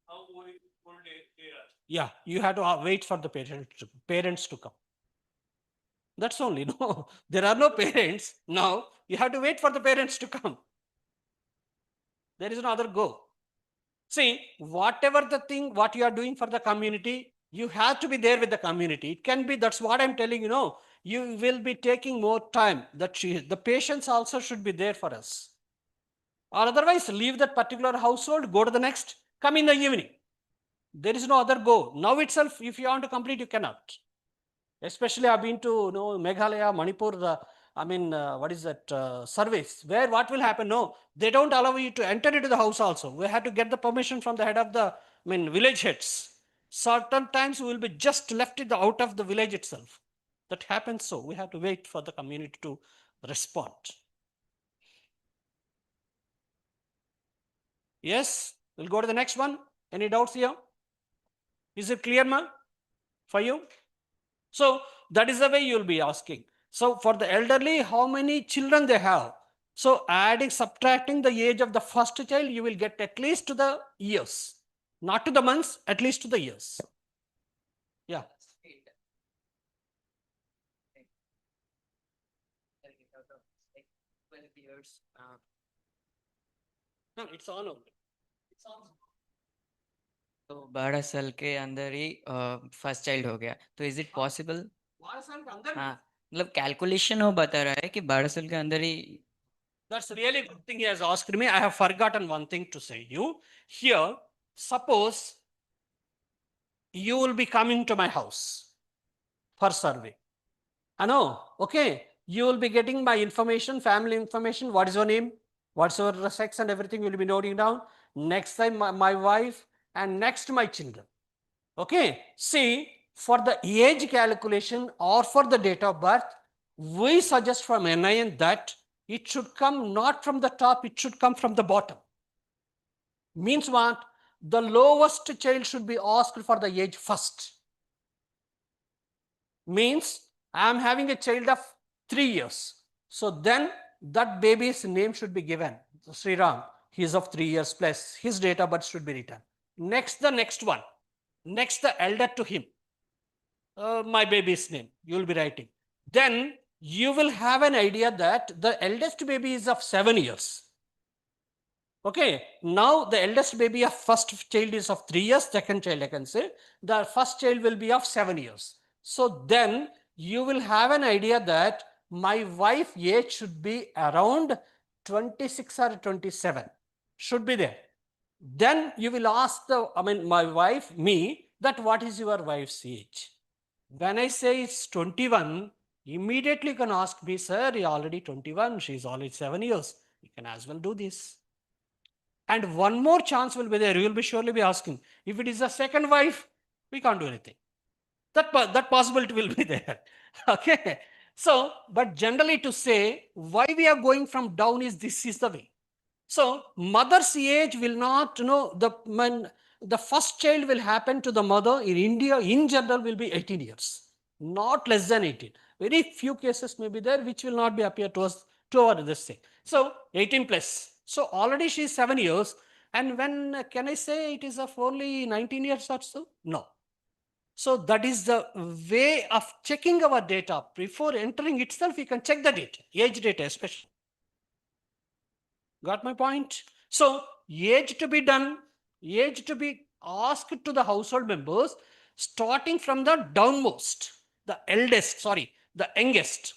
how old they are. Yeah, you have to wait for the parents to come. That's only. No, there are no parents now. You have to wait for the parents to come. There is no other go. See, whatever the thing, what you are doing for the community, you have to be there with the community. It can be, that's what I'm telling you, you will be taking more time. The patients also should be there for us. Or otherwise, leave that particular household, go to the next, come in the evening. There is no other go. Now itself, if you want to complete, you cannot. Especially I've been to Meghalaya, Manipur, what is that, surveys, where what will happen? No, they don't allow you to enter into the house also. We have to get the permission from the head of the, village heads. Certain times we will be just left out of the village itself. That happens, so we have to wait for the community to respond. Yes, we'll go to the next one. Any doubts here? Is it clear, ma'am, for you? So that is the way you'll be asking. So for the elderly, how many children they have? So subtracting the age of the first child, you will get at least to the years, not to the months, at least to the years. Yeah. 12 years. No, it's on only. It's on. तो 12 साल के अंदर ही first child हो गया, तो is it possible? 12 साल के अंदर? हाँ, मतलब कैलकुलेशन वो बता रहा है कि 12 साल के अंदर ही. That's really good thing he has asked me. I have forgotten one thing to say you. Here, suppose you will be coming to my house for survey. I know, okay. You will be getting my information, family information. What is your name? What's your sex and everything will be noting down. Next time my wife and next my children. Okay. See, for the age calculation or for the date of birth, we suggest from NIN that it should come not from the top, it should come from the bottom. Means what? The lowest child should be asked for the age first. Means I am having a child of 3 years. So then that baby's name should be given. So Sri Ram, he is of 3 years plus, his date of birth should be written. Next, the next one. Next, the elder to him. My baby's name, you will be writing. Then you will have an idea that the eldest baby is of 7 years. Okay, now the eldest baby of first child is of 3 years, second child I can say, the first child will be of 7 years. So then you will have an idea that my wife age should be around 26 or 27, should be there. Then you will ask my wife, me, that what is your wife's age? When I say it's 21, immediately you can ask me, sir, you're already 21, she's already 7 years. You can as well do this. And one more chance will be there. You will be surely be asking. If it is a second wife, we can't do anything. That possibility will be there. Okay. So, but generally to say why we are going from down is this is the way. So mother's age will not, the first child will happen to the mother in India in general will be 18 years, not less than 18. Very few cases may be there which will not be appear to us to our this thing. So 18 plus. So already she is 7 years. And when can I say it is of only 19 years or so? No. So that is the way of checking our data. Before entering itself, you can check the data, age data especially. Got my point? So age to be done, age to be asked to the household members, starting from the downmost, the eldest, sorry, the youngest.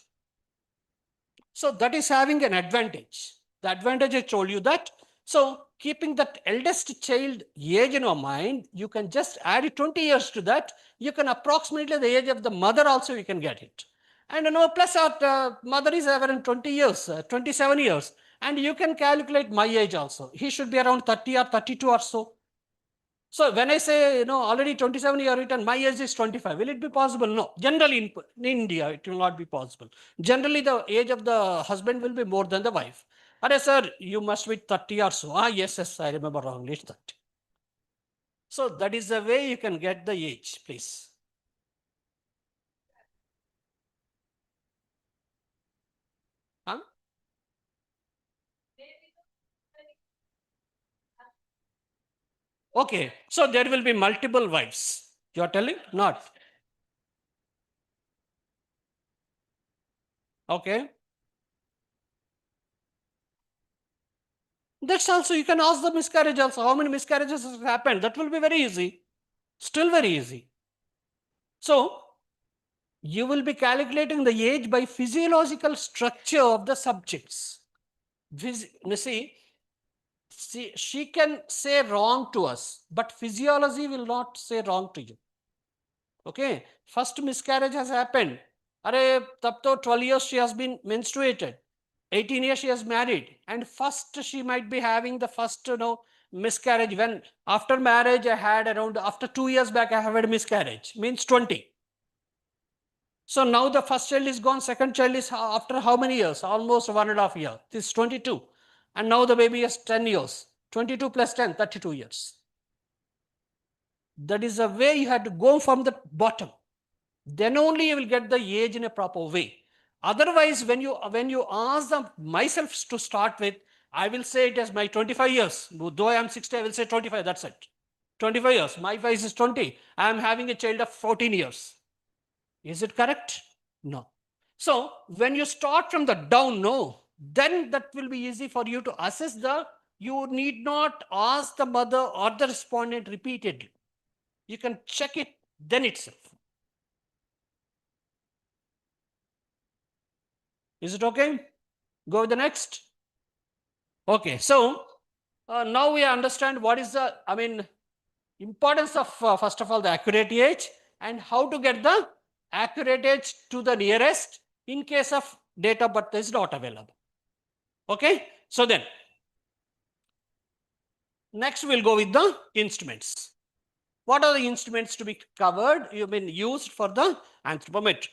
So that is having an advantage. The advantage I told you that. So keeping that eldest child age in your mind, you can just add 20 years to that. You can approximately the age of the mother also you can get it. And plus our mother is around 20 years, 27 years. And you can calculate my age also. He should be around 30 or 32 or so. So when I say, already 27 year written, my age is 25. Will it be possible? No. Generally in India, it will not be possible. Generally, the age of the husband will be more than the wife. Are sir, you must be 30 or so. Yes, I remember wrongly, it's 30. So that is the way you can get the age, please. Huh? Okay, so there will be multiple wives. You are telling? Not. Okay. That's also, you can ask the miscarriage also. How many miscarriages has happened? That will be very easy. Still very easy. So, you will be calculating the age by physiological structure of the subjects. See, she can say wrong to us, but physiology will not say wrong to you. Okay, first miscarriage has happened. Tab to 12 years she has been menstruated. 18 years she has married, and first she might be having the first miscarriage. When after marriage I had around, after 2 years back I have had a miscarriage, means 20. So now the first child is gone, second child is after how many years? Almost 1.5 years. This is 22. And now the baby is 10 years. 22 plus 10, 32 years. That is the way you have to go from the bottom. Then only you will get the age in a proper way. Otherwise, when you ask myself to start with, I will say it as my 25 years. Though I am 60, I will say 25, that's it. 25 years. My wife is 20. I am having a child of 14 years. Is it correct? No. So when you start from the down, then that will be easy for you to assess you need not ask the mother or the respondent repeatedly. You can check it then itself. Is it okay? Go with the next. Okay, so now we understand what is the, importance of, first of all, the accurate age and how to get the accurate age to the nearest in case of date of birth is not available. Okay, so then next we'll go with the instruments. What are the instruments to be covered? Used for the anthropometry.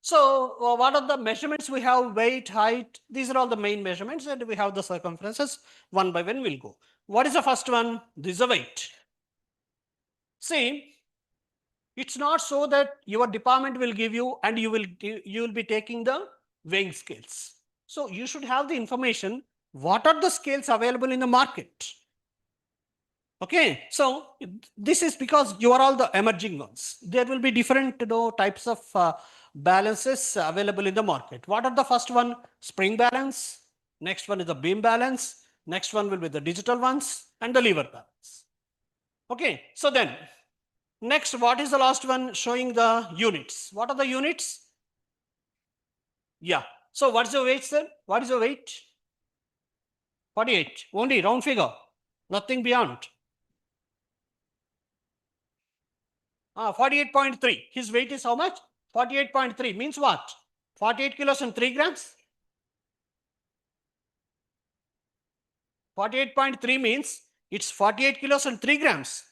So what are the measurements we have? Weight, height, these are all the main measurements, and we have the circumferences. One by one we'll go. What is the first one? This is the weight. See, it's not so that your department will give you and you will be taking the weighing scales. So you should have the information. What are the scales available in the market? Okay, so this is because you are all the emerging ones. There will be different types of balances available in the market. What are the first one? Spring balance. Next one is the beam balance. Next one will be the digital ones and the lever balance. Okay, so then next, what is the last one? Showing the units. What are the units? Yeah. So what's the weight, sir? What is the weight? 48. Only round figure. Nothing beyond. 48.3. His weight is how much? 48.3 means what? 48 kilos and 3 grams? 48.3 means it's 48 kilos and 3 grams.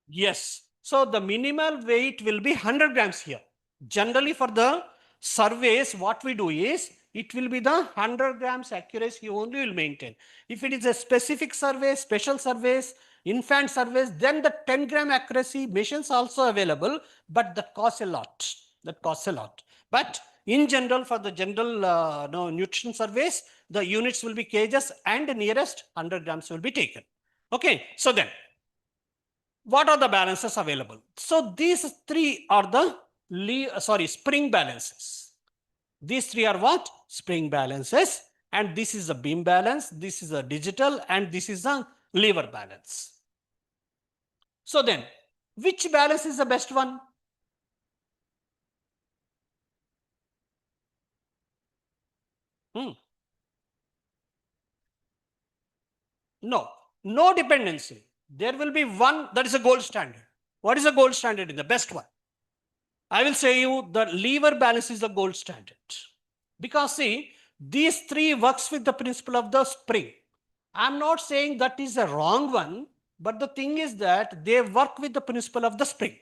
Yes. So the minimal weight will be 100 grams here. Generally for the surveys, what we do is, it will be the 100 grams accuracy only will maintain. If it is a specific survey, special surveys, infant surveys, then the 10 gram accuracy machines also available, but that costs a lot. That costs a lot. But in general, for the general nutrition surveys, the units will be kgs and nearest 100 grams will be taken. Okay, so then, what are the balances available? So these three are the spring balances. These three are what? Spring balances. And this is a beam balance, this is a digital, and this is a lever balance. So then, which balance is the best one? No dependency. There will be one that is a gold standard. What is the gold standard in the best one? I will say you the lever balance is the gold standard. Because see, these three works with the principle of the spring. I'm not saying that is a wrong one, but the thing is that they work with the principle of the spring.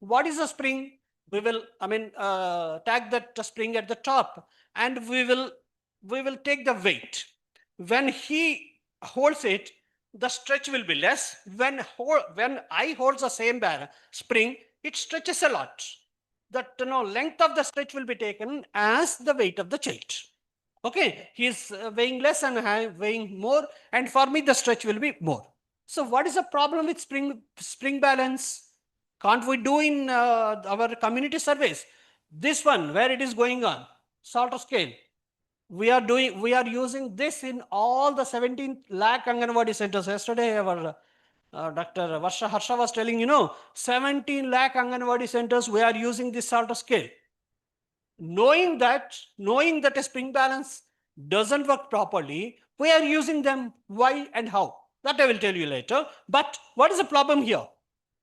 What is a spring? We will, tag that spring at the top, and we will take the weight. When he holds it, the stretch will be less. When I hold the same spring, it stretches a lot. The length of the stretch will be taken as the weight of the child. Okay, he is weighing less and I am weighing more, and for me the stretch will be more. So what is the problem with spring balance? Can't we do in our community surveys? This one, where it is going on, Salter scale. We are using this in all the 17 lakh Anganwadi centers. Yesterday, our Dr. Harsha was telling, 17 lakh Anganwadi centers, we are using this Salter scale. Knowing that a spring balance doesn't work properly, we are using them. Why and how? That I will tell you later. But what is the problem here?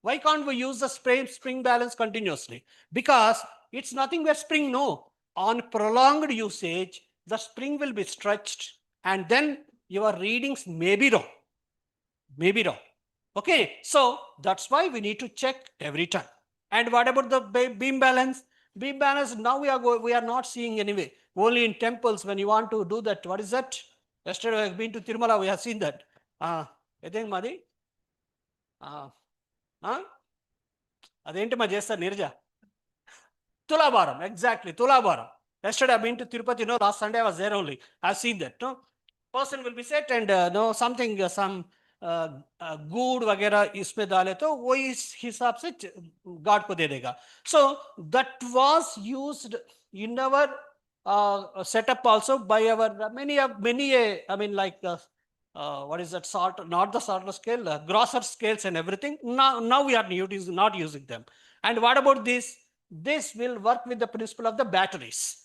Why can't we use the spring balance continuously? Because it's nothing but spring, no. On prolonged usage, the spring will be stretched and then your readings may be wrong. Okay, so that's why we need to check every time. And what about the beam balance? Beam balance, now we are not seeing anyway. Only in temples when you want to do that. What is that? Yesterday I have been to Tirumala, we have seen that. I think Madi? Adenti ma chesta Nirja. Tulabharam, exactly, Tulabharam. Yesterday I've been to Tirupati, last Sunday I was there only. I've seen that. Person will be set and some गुड़ वगैरह इसमें डाले तो वो इस हिसाब से guard को दे देगा. So that was used in our setup also by our many what is that sort? Not the Salter scale, grosser scales and everything. Now we are not using them. And what about this? This will work with the principle of the batteries.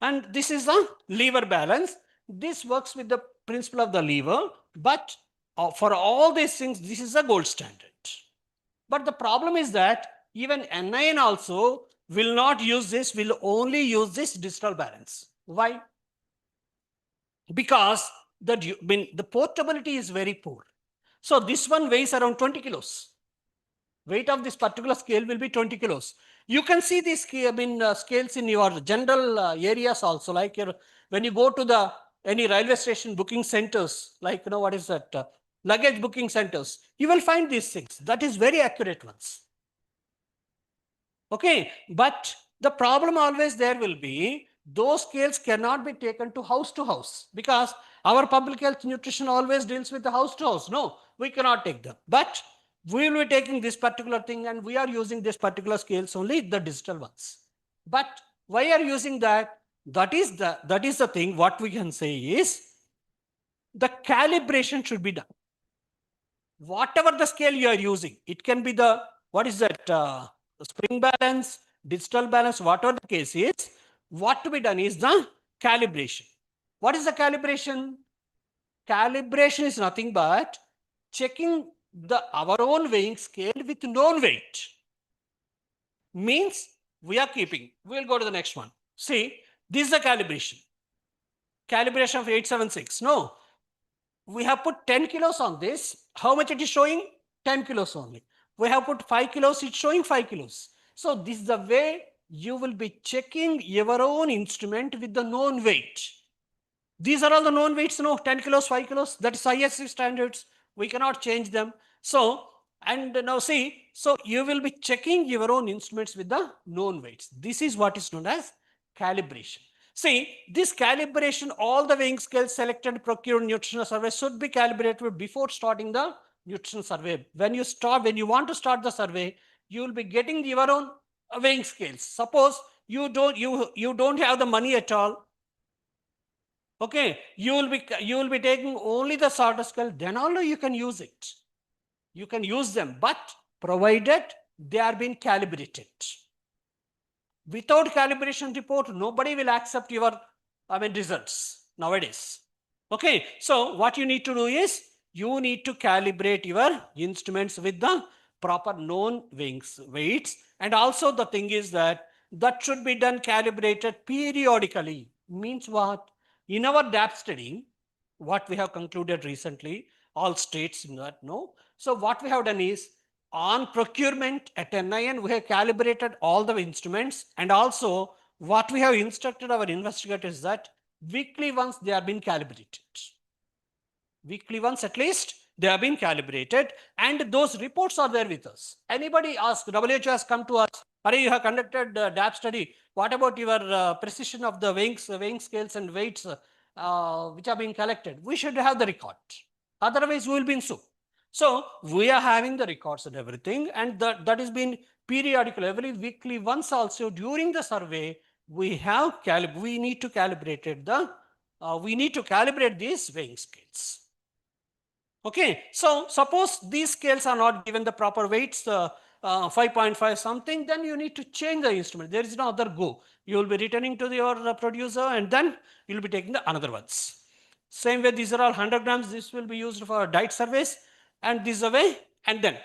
And this is the lever balance. This works with the principle of the lever, but for all these things, this is a gold standard. But the problem is that even NIN also will not use this, will only use this digital balance. Why? Because the portability is very poor. So this one weighs around 20 kilos. Weight of this particular scale will be 20 kilos. You can see these scales in your general areas also, like when you go to any railway station booking centers, like what is that? Luggage booking centers, you will find these things. That is very accurate ones. Okay, but the problem always there will be, those scales cannot be taken to house because our public health nutrition always deals with the house to house. No, we cannot take them. But we will be taking this particular thing and we are using this particular scales only, the digital ones. But why are you using that? That is the thing. What we can say is the calibration should be done. Whatever the scale you are using, it can be the, what is that, spring balance, digital balance, whatever the case is, what to be done is the calibration. What is the calibration? calibration is nothing but checking our own weighing scale with known weight. Means we are keeping. We'll go to the next one. See, this is the calibration. Calibration of 876. No, we have put 10 kilos on this. How much it is showing? 10 kilos only. We have put 5 kilos, it's showing 5 kilos. So this is the way you will be checking your own instrument with the known weight. These are all the known weights, no, 10 kilos, 5 kilos, that is ISC standards. We cannot change them. So, and now see, so you will be checking your own instruments with the known weights. This is what is known as calibration. See, this calibration, all the weighing scales selected, procured nutritional survey should be calibrated before starting the nutritional survey. When you want to start the survey, you will be getting your own weighing scales. Suppose you don't have the money at all. Okay, you will be taking only the starter scale, then only you can use it. You can use them, but provided they are being calibrated. Without calibration report, nobody will accept your results nowadays. Okay, so what you need to do is you need to calibrate your instruments with the proper known weights, and also the thing is that should be done calibrated periodically. Means what? In our DAP study, what we have concluded recently, all states in that know. So what we have done is, on procurement at NIN, we have calibrated all the instruments, and also what we have instructed our investigators that weekly once they are being calibrated. Weekly once at least they have been calibrated, and those reports are there with us. Anybody ask, WHO has come to us, Hare, you have conducted DAP study. What about your precision of the weighing scales and weights which are being collected? We should have the record. Otherwise, we will be in soup. So we are having the records and everything, and that is been periodical, every weekly once also during the survey. We need to calibrate these weighing scales. Okay, so suppose these scales are not given the proper weights, 5.5 something, then you need to change the instrument. There is no other go. You will be returning to your producer, and then you will be taking the another ones. Same way, these are all 100 grams. This will be used for diet surveys, and this away. And then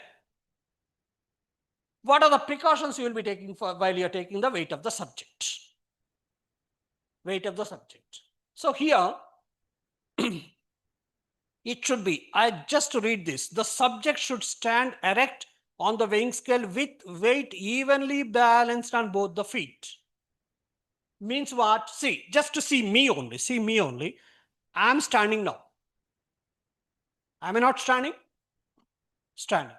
what are the precautions you will be taking while you are taking the weight of the subject? Weight of the subject. So here, it should be, just to read this, the subject should stand erect on the weighing scale with weight evenly balanced on both the feet. Means what? See, just to see me only. I am standing now. Am I not standing? Standing.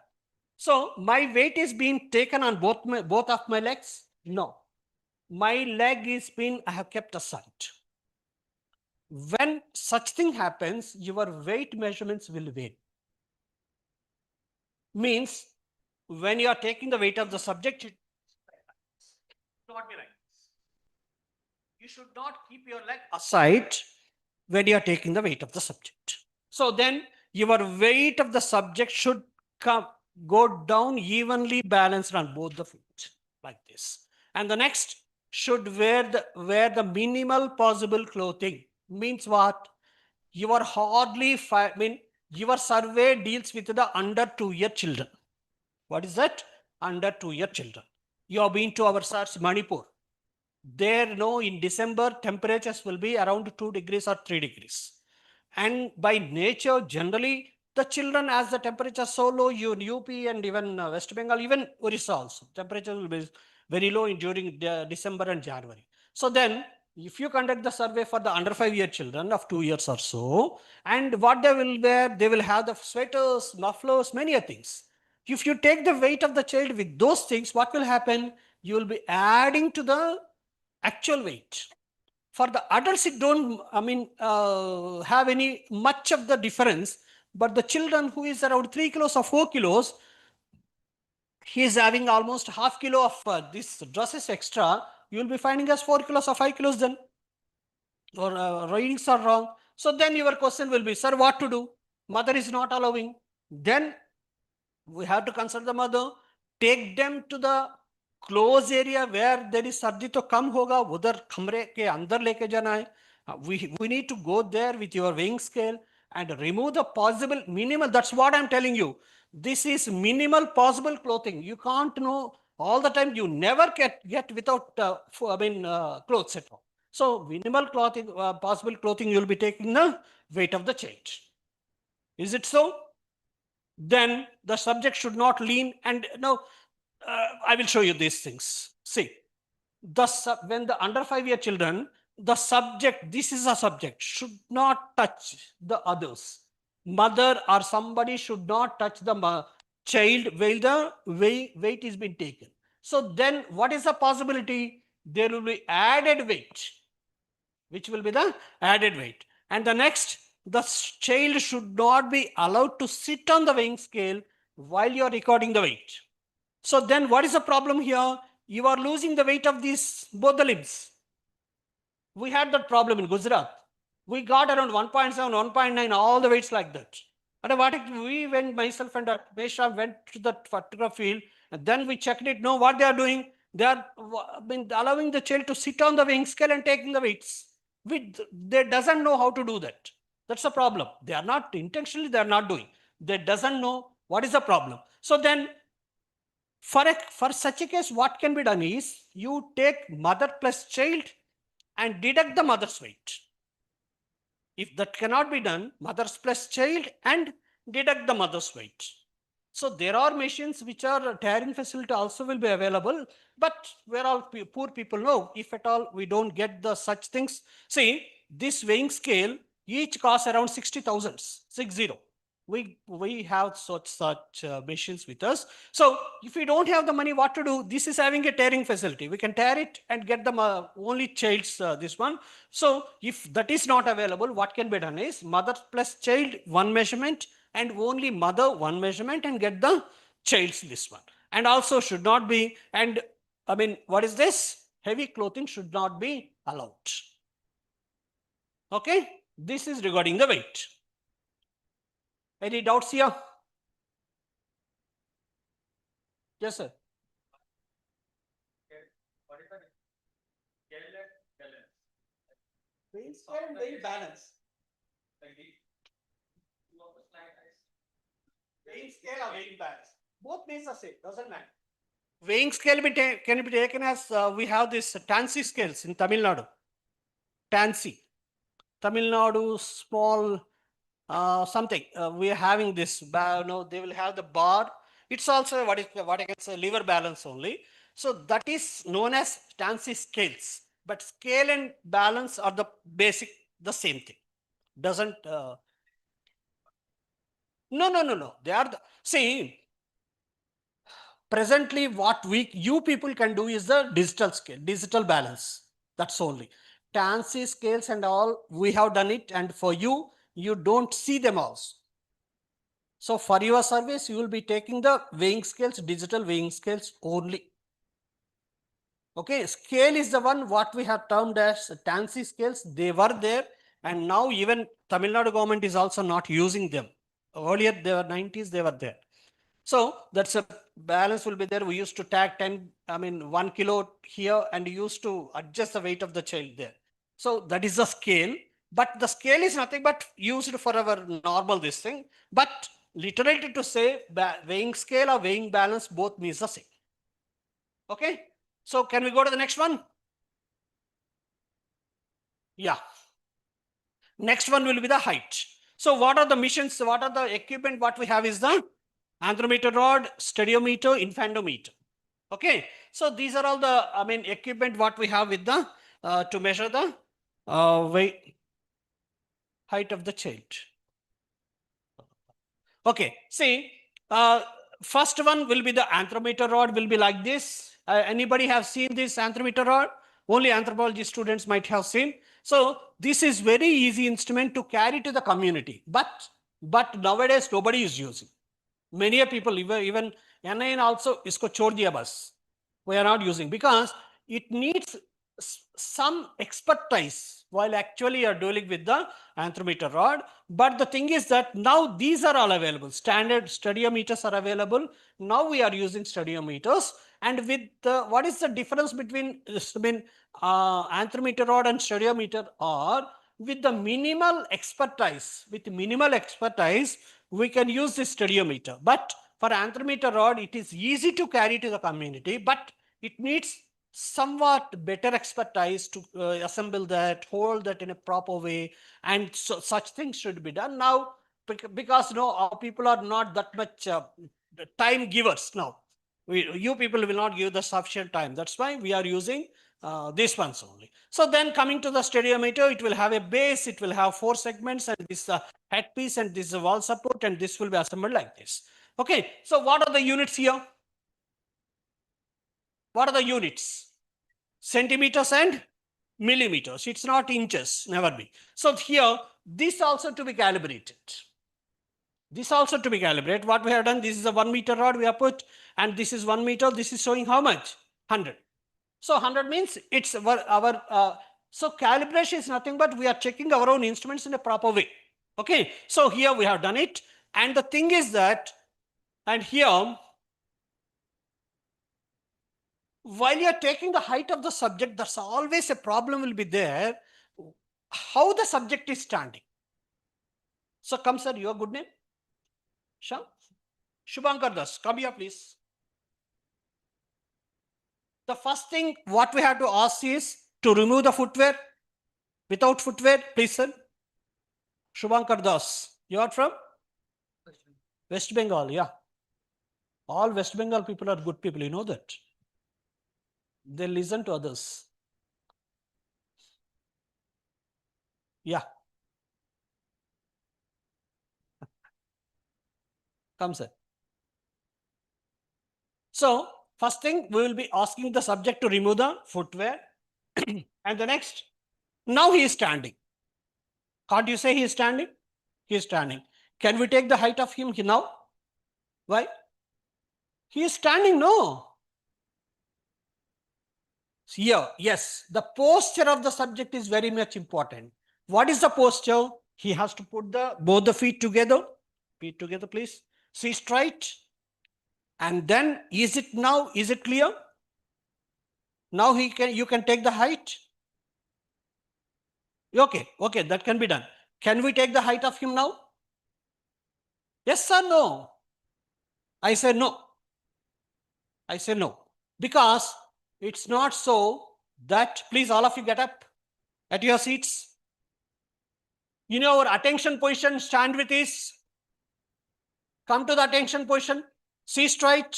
So my weight is being taken on both of my legs? No. My leg is I have kept aside. When such thing happens, your weight measurements will vary. Means when you are taking the weight of the subject, it should not be right. You should not keep your leg aside when you are taking the weight of the subject. So then your weight of the subject should go down evenly balanced on both the feet like this. And the next should wear the minimal possible clothing. Means what? You are hardly your survey deals with the under 2-year children. What is that? Under 2-year children. You have been to our search Manipur. There, in December, temperatures will be around 2 degrees or 3 degrees. And by nature, generally, the children, as the temperature so low, in UP and even West Bengal, even Orissa also, temperature will be very low during December and January. So then, if you conduct the survey for the under 5-year children of 2 years or so, and what they will wear, they will have the sweaters, mufflers, many things. If you take the weight of the child with those things, what will happen? You will be adding to the actual weight. For the adults, it don't have any much of the difference, but the children who is around 3 kilos or 4 kilos, he is having almost half kilo of this dresses extra. You will be finding as 4 kilos or 5 kilos then. Your readings are wrong. So then your question will be, sir, what to do? Mother is not allowing. Then we have to consult the mother, take them to the close area where there is सर्दी तो कम होगा, उधर कमरे के अंदर लेके जाना है. We need to go there with your weighing scale and remove the possible minimal. That's what I'm telling you. This is minimal possible clothing. You can't know all the time. You never get without clothes at all. So minimal clothing, possible clothing, you'll be taking the weight of the child. Is it so? Then the subject should not lean. And now I will show you these things. See, when the under 5-year children, the subject, this is a subject, should not touch the others. Mother or somebody should not touch the child while the weight is being taken. So then what is the possibility? There will be added weight. Which will be the added weight. And the next, the child should not be allowed to sit on the weighing scale while you are recording the weight. So then what is the problem here? You are losing the weight of these both the limbs. We had that problem in Gujarat. We got around 1.7, 1.9, all the weights like that. And what we went, myself and Mesha went to that particular field, and then we checked it. No, what they are doing? They are allowing the child to sit on the weighing scale and taking the weights. They doesn't know how to do that. That's a problem. They are not intentionally, they are not doing. They doesn't know what is the problem. So then for such a case, what can be done is you take mother plus child and deduct the mother's weight. If that cannot be done, mother's plus child and deduct the mother's weight. So there are machines which are tearing facility also will be available, but where all poor people know, if at all we don't get the such things. See, this weighing scale each costs around 60,000, 60. We have such machines with us. So if we don't have the money, what to do? This is having a tearing facility. We can tear it and get the only child's this one. So if that is not available, what can be done is mother plus child one measurement and only mother one measurement and get the child's this one. And also should not be, and I mean, what is this? Heavy clothing should not be allowed. Okay, this is regarding the weight. Any doubts here? Yes, sir. Weight scale and weight balance. Weighing scale or weighing balance. Both means the same, doesn't matter. Weighing scale can be taken as we have this Tansy scales in Tamil Nadu. Tansy. Tamil Nadu small something. We are having this, no, they will have the bar. It's also what I can say liver balance only. So that is known as Tansy scales. But scale and balance are the basic, the same thing. Doesn't no. They are see, presently what you people can do is the digital scale, digital balance. That's only. Tansy scales and all, we have done it, and for you, you don't see them also. So for your service, you will be taking the weighing scales, digital weighing scales only. Okay, scale is the one what we have termed as Tansy scales. They were there, and now even Tamil Nadu government is also not using them. Earlier, they were 90s, they were there. So that's a balance will be there. We used to tag 1 kilo here, and used to adjust the weight of the child there. So that is the scale, but the scale is nothing but used for our normal this thing. But literally to say weighing scale or weighing balance both means the same. Okay. So can we go to the next one? Yeah. Next one will be the height. So what are the missions? What are the equipment? What we have is the anthropometer rod, stadiometer, infantometer. Okay. So these are all the equipment what we have with the to measure the weight height of the child. Okay. See, first one will be the anthropometer rod will be like this. Anybody have seen this anthropometer rod? Only anthropology students might have seen. So this is very easy instrument to carry to the community. But nowadays nobody is using. Many people, even NIN also isko chhod diya bas. We are not using because it needs some expertise while actually you are dealing with the anthropometer rod. But the thing is that now these are all available. Standard stadiometers are available. Now we are using stadiometers. And with what is the difference between anthropometer rod and stadiometer? Or with the minimal expertise, we can use this stadiometer. But for anthrometer rod, it is easy to carry to the community, but it needs somewhat better expertise to assemble that, hold that in a proper way, and so such things should be done now, because our people are not that much time givers now. You people will not give the sufficient time. That's why we are using these ones only. So then coming to the stadiometer, it will have a base, it will have 4 segments, and this headpiece, and this wall support, and this will be assembled like this. Okay, so what are the units here? What are the units? Centimeters and millimeters. It's not inches, never be. So here, this also to be calibrated. What we have done, this is a 1 meter rod we have put, and this is 1 meter. This is showing how much? 100. So 100 means it's our so calibration is nothing but we are checking our own instruments in a proper way. Okay, so here we have done it, and the thing is that, and here, while you are taking the height of the subject, there's always a problem will be there, how the subject is standing. So come sir, your good name? Shubhankar Das, come here please. The first thing what we have to ask is to remove the footwear. Without footwear, please sir. Shubhankar Das, you are from? West Bengal, yeah. All West Bengal people are good people, you know that. They listen to others. Yeah. Come sir. So first thing, we will be asking the subject to remove the footwear. And the next, now he is standing. Can't you say he is standing? He is standing. Can we take the height of him now? Why? He is standing, no. Here, yes, the posture of the subject is very much important. What is the posture? He has to put both the feet together. Feet together, please. See straight. And then, is it clear? Now you can take the height. Okay, that can be done. Can we take the height of him now? Yes or no? I say no. Because it's not so that, please all of you get up at your seats. You know our attention position, stand with ease. Come to the attention position. See straight.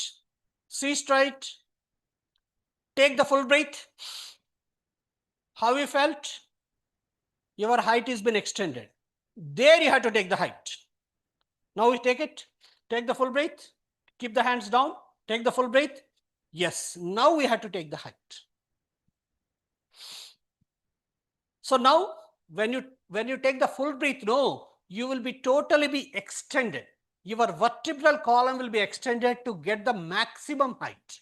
Take the full breath. How you felt? Your height has been extended. There you have to take the height. Now we take it. Take the full breath. Keep the hands down. Take the full breath. Yes, now we have to take the height. So now, when you take the full breath, you will be totally extended. Your vertebral column will be extended to get the maximum height.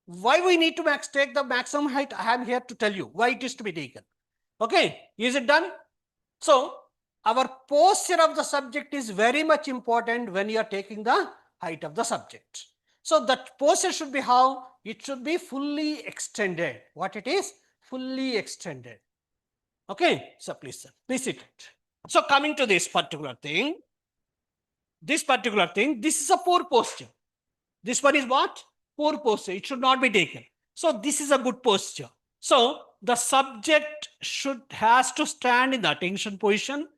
Why we need to take the maximum height? I am here to tell you why it is to be taken. Okay, is it done? So, our posture of the subject is very much important when you are taking the height of the subject. So that posture should be how? It should be fully extended. What it is? Fully extended. Okay, so please sit it. So coming to this particular thing, this is a poor posture. This one is what? Poor posture. It should not be taken. So this is a good posture. So the subject has to stand in the attention position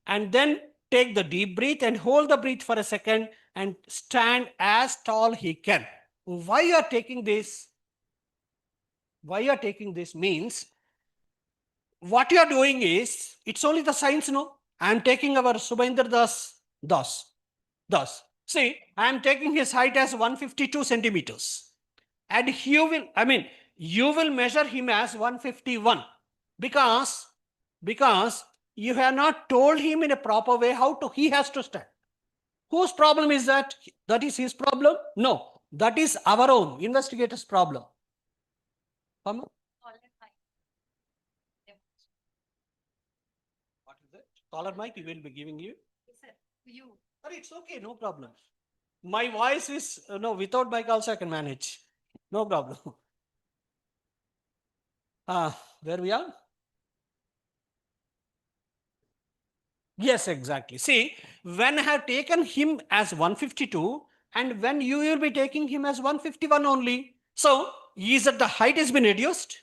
and then take the deep breath and hold the breath for a second and stand as tall he can. Why you are taking this? Means what you are doing is, it's only the science, I am taking our Subhendra Das. See, I am taking his height as 152 centimeters. And you will measure him as 151 because you have not told him in a proper way he has to stand. Whose problem is that? That is his problem? No, that is our own investigator's problem. What is that? Collar mic we will be giving you. You. But it's okay, no problem. My voice is, without mic also I can manage. No problem. Where we are? Yes, exactly. See, when I have taken him as 152 and when you will be taking him as 151 only. So, is that the height has been reduced?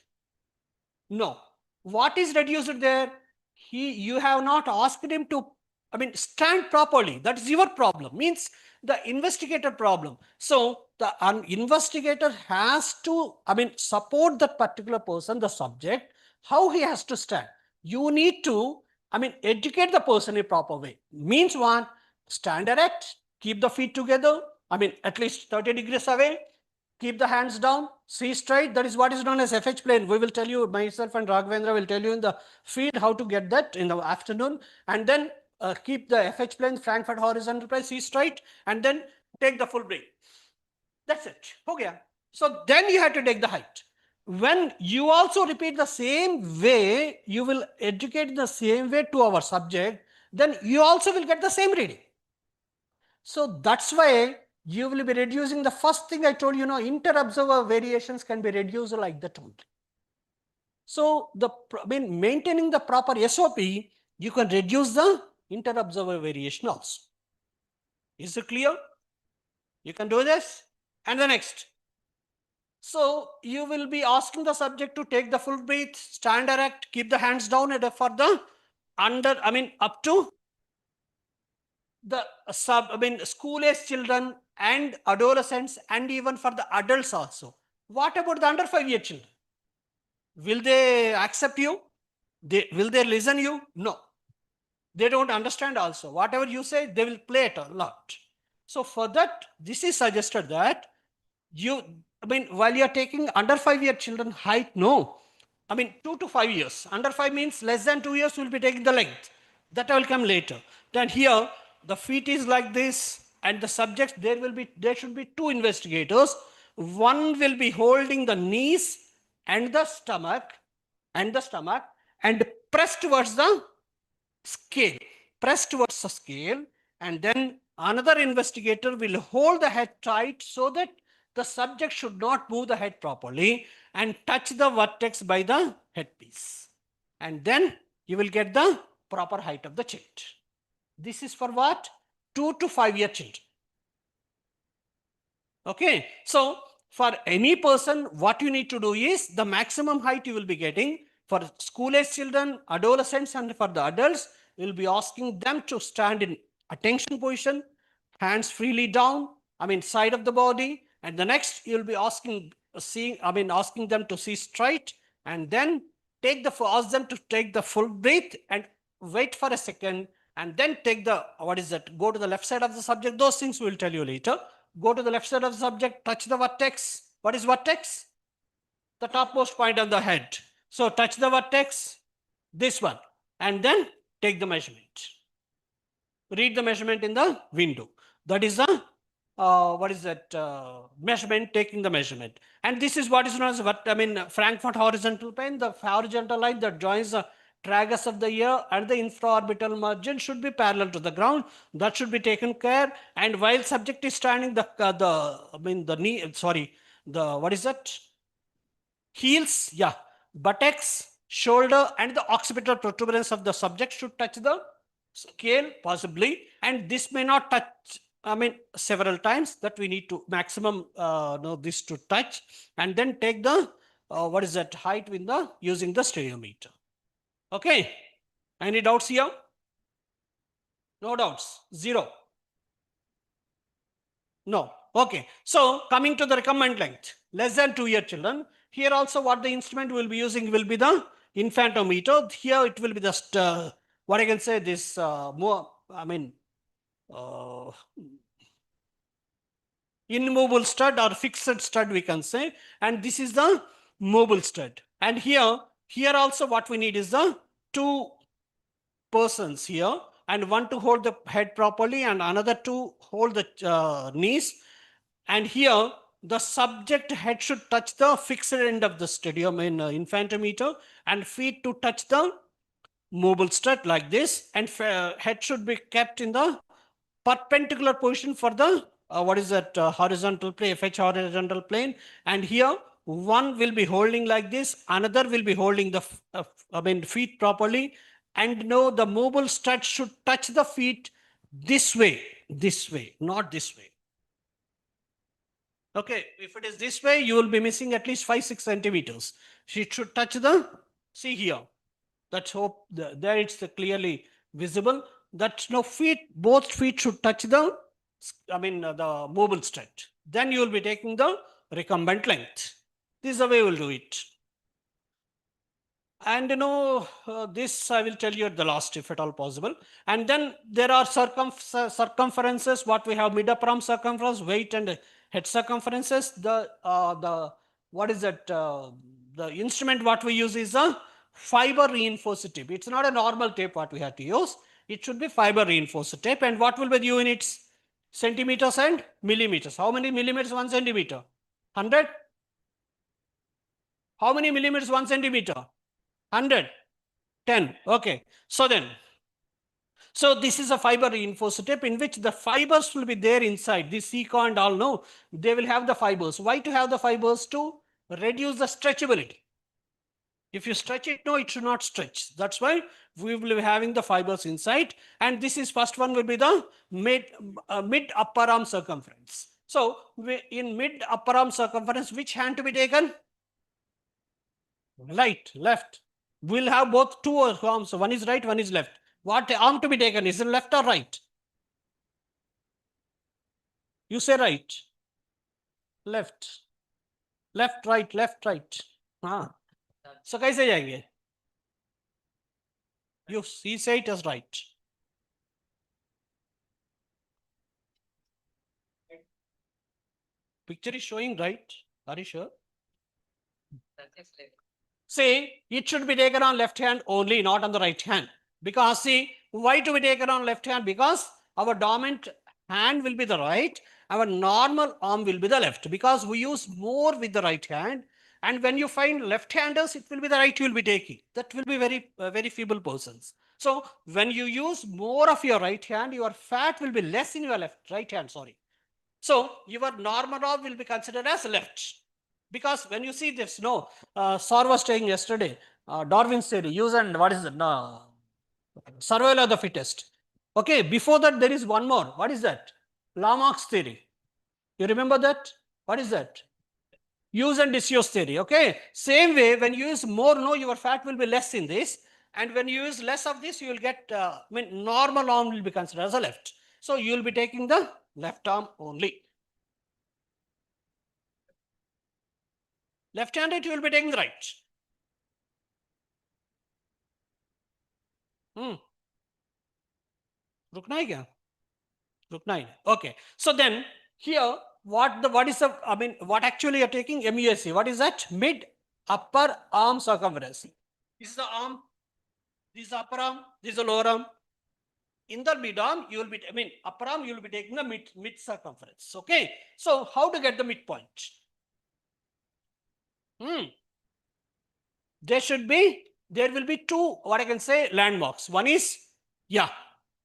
No. What is reduced there? You have not asked him to, stand properly. That is your problem. Means the investigator problem. So the investigator has to, support that particular person, the subject, how he has to stand. You need to, educate the person in a proper way. Means what? Stand erect, keep the feet together, at least 30 degrees away, keep the hands down, see straight. That is what is known as FH plane. We will tell you, myself and Raghavendra will tell you in the field how to get that in the afternoon. And then keep the FH plane, Frankfurt horizontal plane, see straight, and then take the full breath. That's it. Okay. So then you have to take the height. When you also repeat the same way, you will educate the same way to our subject, then you also will get the same reading. So that's why you will be reducing the first thing I told you, inter-observer variations can be reduced like that only. So maintaining the proper SOP, you can reduce the inter-observer variation also. Is it clear? You can do this. And the next. So you will be asking the subject to take the full breath, stand erect, keep the hands down and for the up to the school age children and adolescents and even for the adults also. What about the under 5-year children? Will they accept you? Will they listen you? No. They don't understand also. Whatever you say, they will play it a lot. So for that, this is suggested that while you are taking under 5-year children height, no. 2 to 5 years. Under 5 means less than 2 years will be taking the length. That will come later. Then here, the feet is like this and the subjects, there should be 2 investigators. One will be holding the knees and the stomach and press towards the scale. Press towards the scale, and then another investigator will hold the head tight so that the subject should not move the head properly and touch the vertex by the headpiece. And then you will get the proper height of the child. This is for what? 2 to 5-year children. Okay. So for any person, what you need to do is the maximum height you will be getting for school age children, adolescents, and for the adults, you will be asking them to stand in attention position, hands freely down, side of the body. And the next, you will be asking them to see straight, and then ask them to take the full breath and wait for a second, and then take the, go to the left side of the subject. Those things we will tell you later. Go to the left side of the subject, touch the vertex. What is vertex? The topmost point of the head. So touch the vertex, this one, and then take the measurement. Read the measurement in the window. That is the measurement, taking the measurement. And this is what is known as Frankfurt horizontal plane. The horizontal line that joins the tragus of the ear and the infraorbital margin should be parallel to the ground. That should be taken care. And while subject is standing, heels, buttocks, shoulder, and the occipital protuberance of the subject should touch the scale possibly. And this may not touch, several times, that we need to maximum know this to touch, and then take the height with using the stereometer. Okay. Any doubts here? No doubts. Zero. No. Okay. So coming to the recommended length, less than 2-year children. Here also what the instrument will be using will be the Anthropometer. Here it will be just what I can say, this immovable stud or fixed stud we can say, and this is the mobile stud. And here also what we need is the 2 persons here, and one to hold the head properly and another to hold the knees. And here the subject head should touch the fixed end of the Anthropometer, and feet to touch the mobile stud like this, and head should be kept in the perpendicular position for the horizontal plane, FH horizontal plane. And here one will be holding like this, another will be holding the feet properly, And no, the movable stud should touch the feet this way, not this way. Okay, if it is this way, you will be missing at least 5-6 centimeters. It should touch the, see here. That's hope there it's clearly visible. That's no feet, both feet should touch the, the movable stud. Then you will be taking the recumbent length. This is the way we will do it. And this I will tell you at the last if at all possible. And then there are circumferences, what we have, mid-upper arm circumference, weight and head circumferences. What is that? The instrument what we use is a fiber reinforced tape. It's not a normal tape what we have to use. It should be fiber reinforced tape. And what will be the units? Centimeters and millimeters. How many millimeters 1 centimeter? 100? How many millimeters 1 centimeter? 100, 10. Okay. So this is a fiber reinforced tape in which the fibers will be there inside. This Seco and all know they will have the fibers. Why to have the fibers? To reduce the stretchability. If you stretch it, no, it should not stretch. That's why we will be having the fibers inside. And this is first one will be the mid upper arm circumference. So in mid upper arm circumference, which hand to be taken? Right, left. We'll have both two arms. So one is right, one is left. What arm to be taken? Is it left or right? You say right. Left. Left, right, left, right. So कैसे जाएंगे? You say it as right. Picture is showing right. Are you sure? See, it should be taken on left hand only, not on the right hand. Because see, why to be taken on left hand? Because our dominant hand will be the right, our normal arm will be the left. Because we use more with the right hand. And when you find left-handers, it will be the right you will be taking. That will be very feeble persons. So when you use more of your right hand, your fat will be less in your right hand, sorry. So your normal arm will be considered as left. Because when you see this, Sar was saying yesterday, Darwin's theory, use and what is it? Survival of the fittest. Okay, before that there is one more. What is that? Lamarck's theory. You remember that? What is that? Use and disuse theory. Okay, same way when you use more, your fat will be less in this. And when you use less of this, you will get, normal arm will be considered as a left. So you will be taking the left arm only. Left-handed, you will be taking the right. रुकना है क्या? रुकना है. Okay. So then here, what actually you're taking? MUSC. What is that? Mid upper arm circumference. This is the arm. This is the upper arm. This is the lower arm. In the mid arm, you will be, upper arm, you will be taking the mid circumference. Okay. So how to get the midpoint? There will be two, what I can say, landmarks. One is,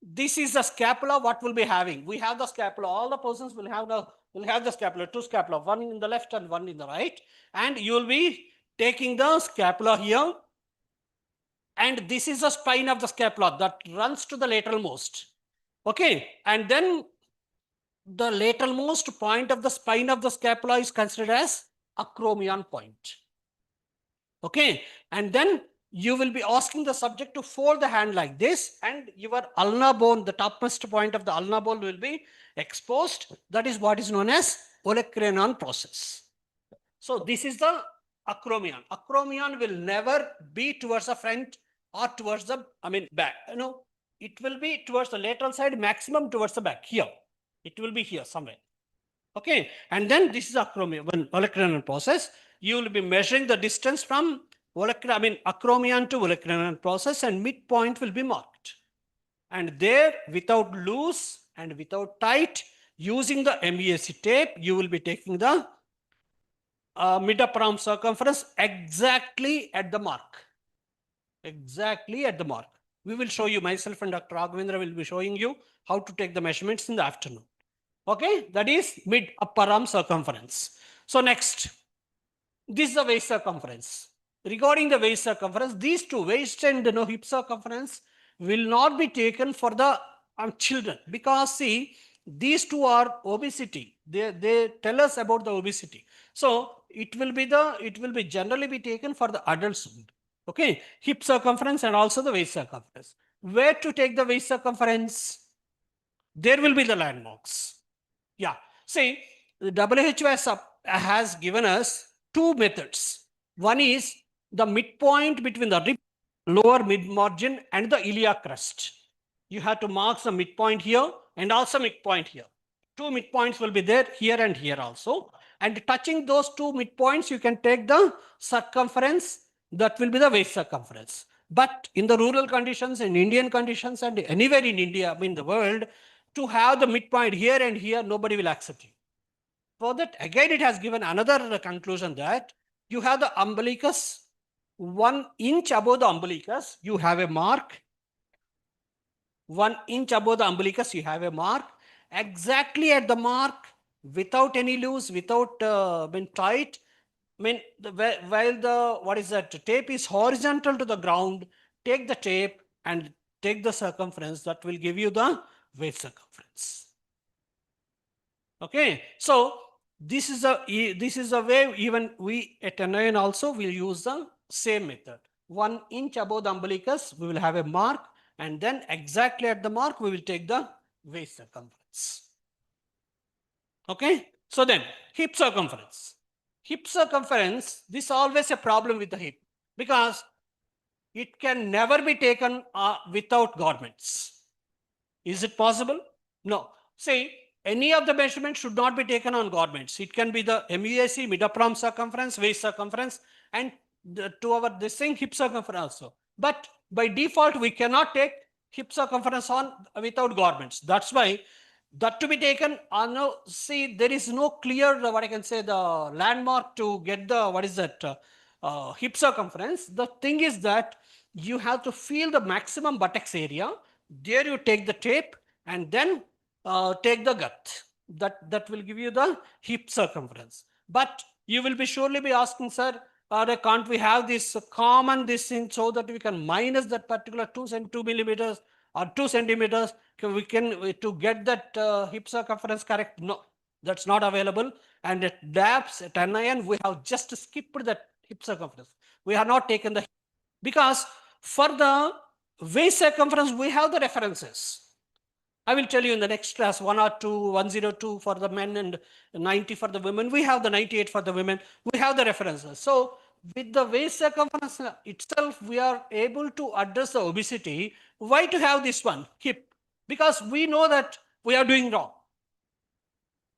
this is the scapula, what we'll be having. We have the scapula, all the persons will have the scapula, two scapula, one in the left and one in the right. And you will be taking the scapula here. And this is the spine of the scapula that runs to the lateral most. Okay. And then the lateral most point of the spine of the scapula is considered as acromion point. Okay. And then you will be asking the subject to fold the hand like this, and your ulnar bone, the topmost point of the ulnar bone will be exposed. That is what is known as olecranon process. So this is the acromion. Acromion will never be towards the front or towards the, back. It will be towards the lateral side, maximum towards the back here. It will be here somewhere. Okay. And then this is acromion, olecranon process. You will be measuring the distance from acromion to olecranon process, and midpoint will be marked. And there, without loose and without tight, using the MUSC tape, you will be taking the mid-upper arm circumference exactly at the mark. Exactly at the mark. We will show you, myself and Dr. Raghavendra will be showing you how to take the measurements in the afternoon. Okay, that is mid-upper arm circumference. So next, this is the waist circumference. regarding the waist circumference, these two, waist and hip circumference, will not be taken for the children, because see, these two are obesity. They tell us about the obesity. So it will be generally be taken for the adults only. Okay, hip circumference and also the waist circumference. Where to take the waist circumference? There will be the landmarks. Yeah, see, the WHO has given us two methods. One is the midpoint between the rib, lower mid margin and the iliac crest. You have to mark the midpoint here and also midpoint here. Two midpoints will be there here and here also. And touching those two midpoints, you can take the circumference, that will be the waist circumference. But in the rural conditions, in Indian conditions, and anywhere in India, I mean the world, to have the midpoint here and here, nobody will accept you. For that, again, it has given another conclusion that you have the umbilicus, 1 inch above the umbilicus, you have a mark. 1 inch above the umbilicus, you have a mark. Exactly at the mark, without any loose, without being tight. I mean, while the tape is horizontal to the ground, take the tape and take the circumference, that will give you the waist circumference. Okay, so this is a way even we at NIN also will use the same method. 1 inch above the umbilicus, we will have a mark, and then exactly at the mark, we will take the waist circumference. Okay, so then hip circumference. Hip circumference, this is always a problem with the hip, because it can never be taken without garments. Is it possible? No. See, any of the measurements should not be taken on garments. It can be the MUAC, mid-upper circumference, waist circumference, and this thing, hip circumference also. But by default, we cannot take hip circumference on without garments. That's why that to be taken on, see, there is no clear, what I can say, the landmark to get the, hip circumference. The thing is that you have to feel the maximum buttocks area. There you take the tape and then take the gut. That will give you the hip circumference. But you will be surely be asking, sir, can't we have this common this thing so that we can minus that particular 2 millimeters or 2 centimeters? We can to get that hip circumference correct? No, that's not available. And at DAPS, at NIN, we have just skipped that hip circumference. We have not taken the, because for the waist circumference, we have the references. I will tell you in the next class, 102, 102 for the men and 90 for the women. We have the 98 for the women. We have the references. So with the waist circumference itself, we are able to address the obesity. Why to have this one, hip? Because we know that we are doing wrong.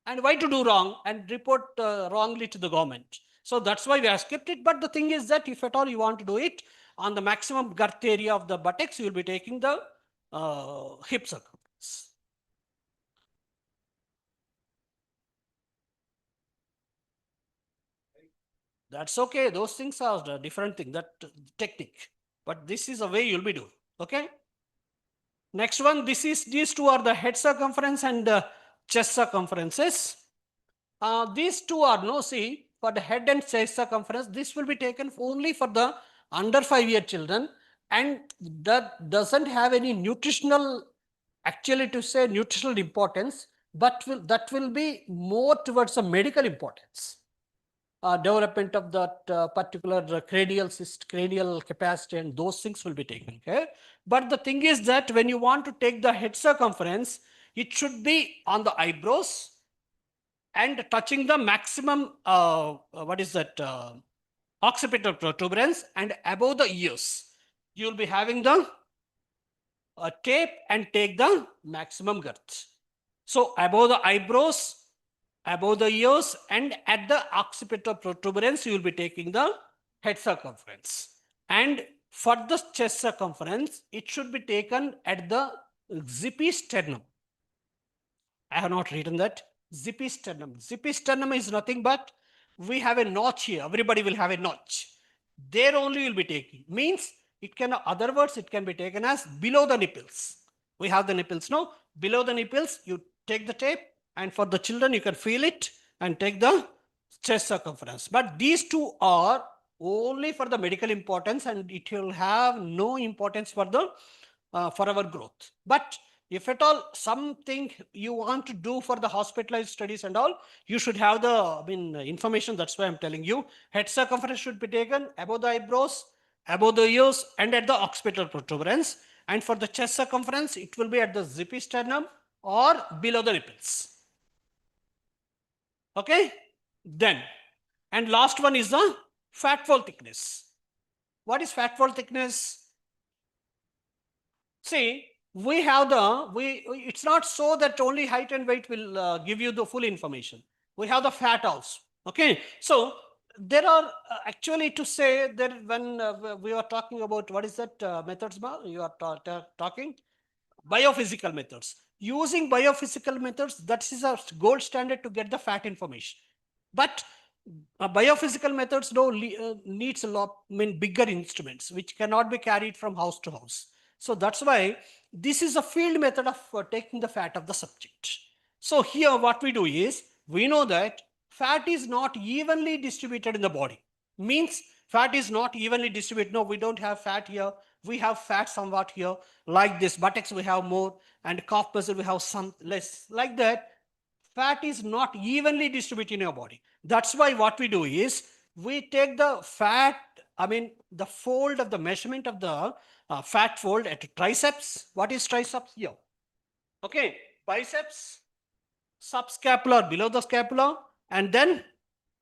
And why to do wrong and report wrongly to the government? So that's why we have skipped it. But the thing is that if at all you want to do it, on the maximum girth area of the buttocks, you will be taking the hip circumference. That's okay. Those things are a different thing, that technique. But this is the way you'll be doing. Okay. Next one, these two are the head circumference and chest circumferences. These two are see, for the head and chest circumference, this will be taken only for the under 5-year children, and that doesn't have any nutritional, actually to say nutritional importance, but that will be more towards the medical importance. Development of that particular cranial capacity, and those things will be taken care. But the thing is that when you want to take the head circumference, it should be on the eyebrows and touching the maximum, occipital protuberance, and above the ears. You will be having the tape and take the maximum girth. So above the eyebrows, above the ears, and at the occipital protuberance, you will be taking the head circumference. And for the chest circumference, it should be taken at the zippy sternum. I have not written that. Zippy sternum. Zippy sternum is nothing but we have a notch here. Everybody will have a notch. There only will be taking. Means it can, other words, it can be taken as below the nipples. We have the nipples, no? Below the nipples, you take the tape, and for the children, you can feel it and take the chest circumference. But these two are only for the medical importance, and it will have no importance for the for our growth. But if at all something you want to do for the hospitalized studies and all, you should have the information. That's why I'm telling you. Head circumference should be taken above the eyebrows, above the ears, and at the occipital protuberance. And for the chest circumference, it will be at the zippy sternum or below the nipples. Okay, then, and last one is the fat fold thickness. What is fat fold thickness? See, we have it's not so that only height and weight will give you the full information. We have the fat also. Okay, so there are actually, to say that when we are talking about what is that methods, you are talking biophysical methods. Using biophysical methods, that is a gold standard to get the fat information. But biophysical methods needs a lot, bigger instruments which cannot be carried from house to house. So that's why this is a field method of taking the fat of the subject. So here what we do is, we know that fat is not evenly distributed in the body. Means fat is not evenly distributed. No, we don't have fat here. We have fat somewhat here. Like this, buttocks we have more, and calf muscle we have some less. Like that, fat is not evenly distributed in your body. That's why what we do is, we take the fat, the fold of the measurement of the fat fold at triceps. What is triceps? Here. Okay, biceps, subscapular below the scapula, and then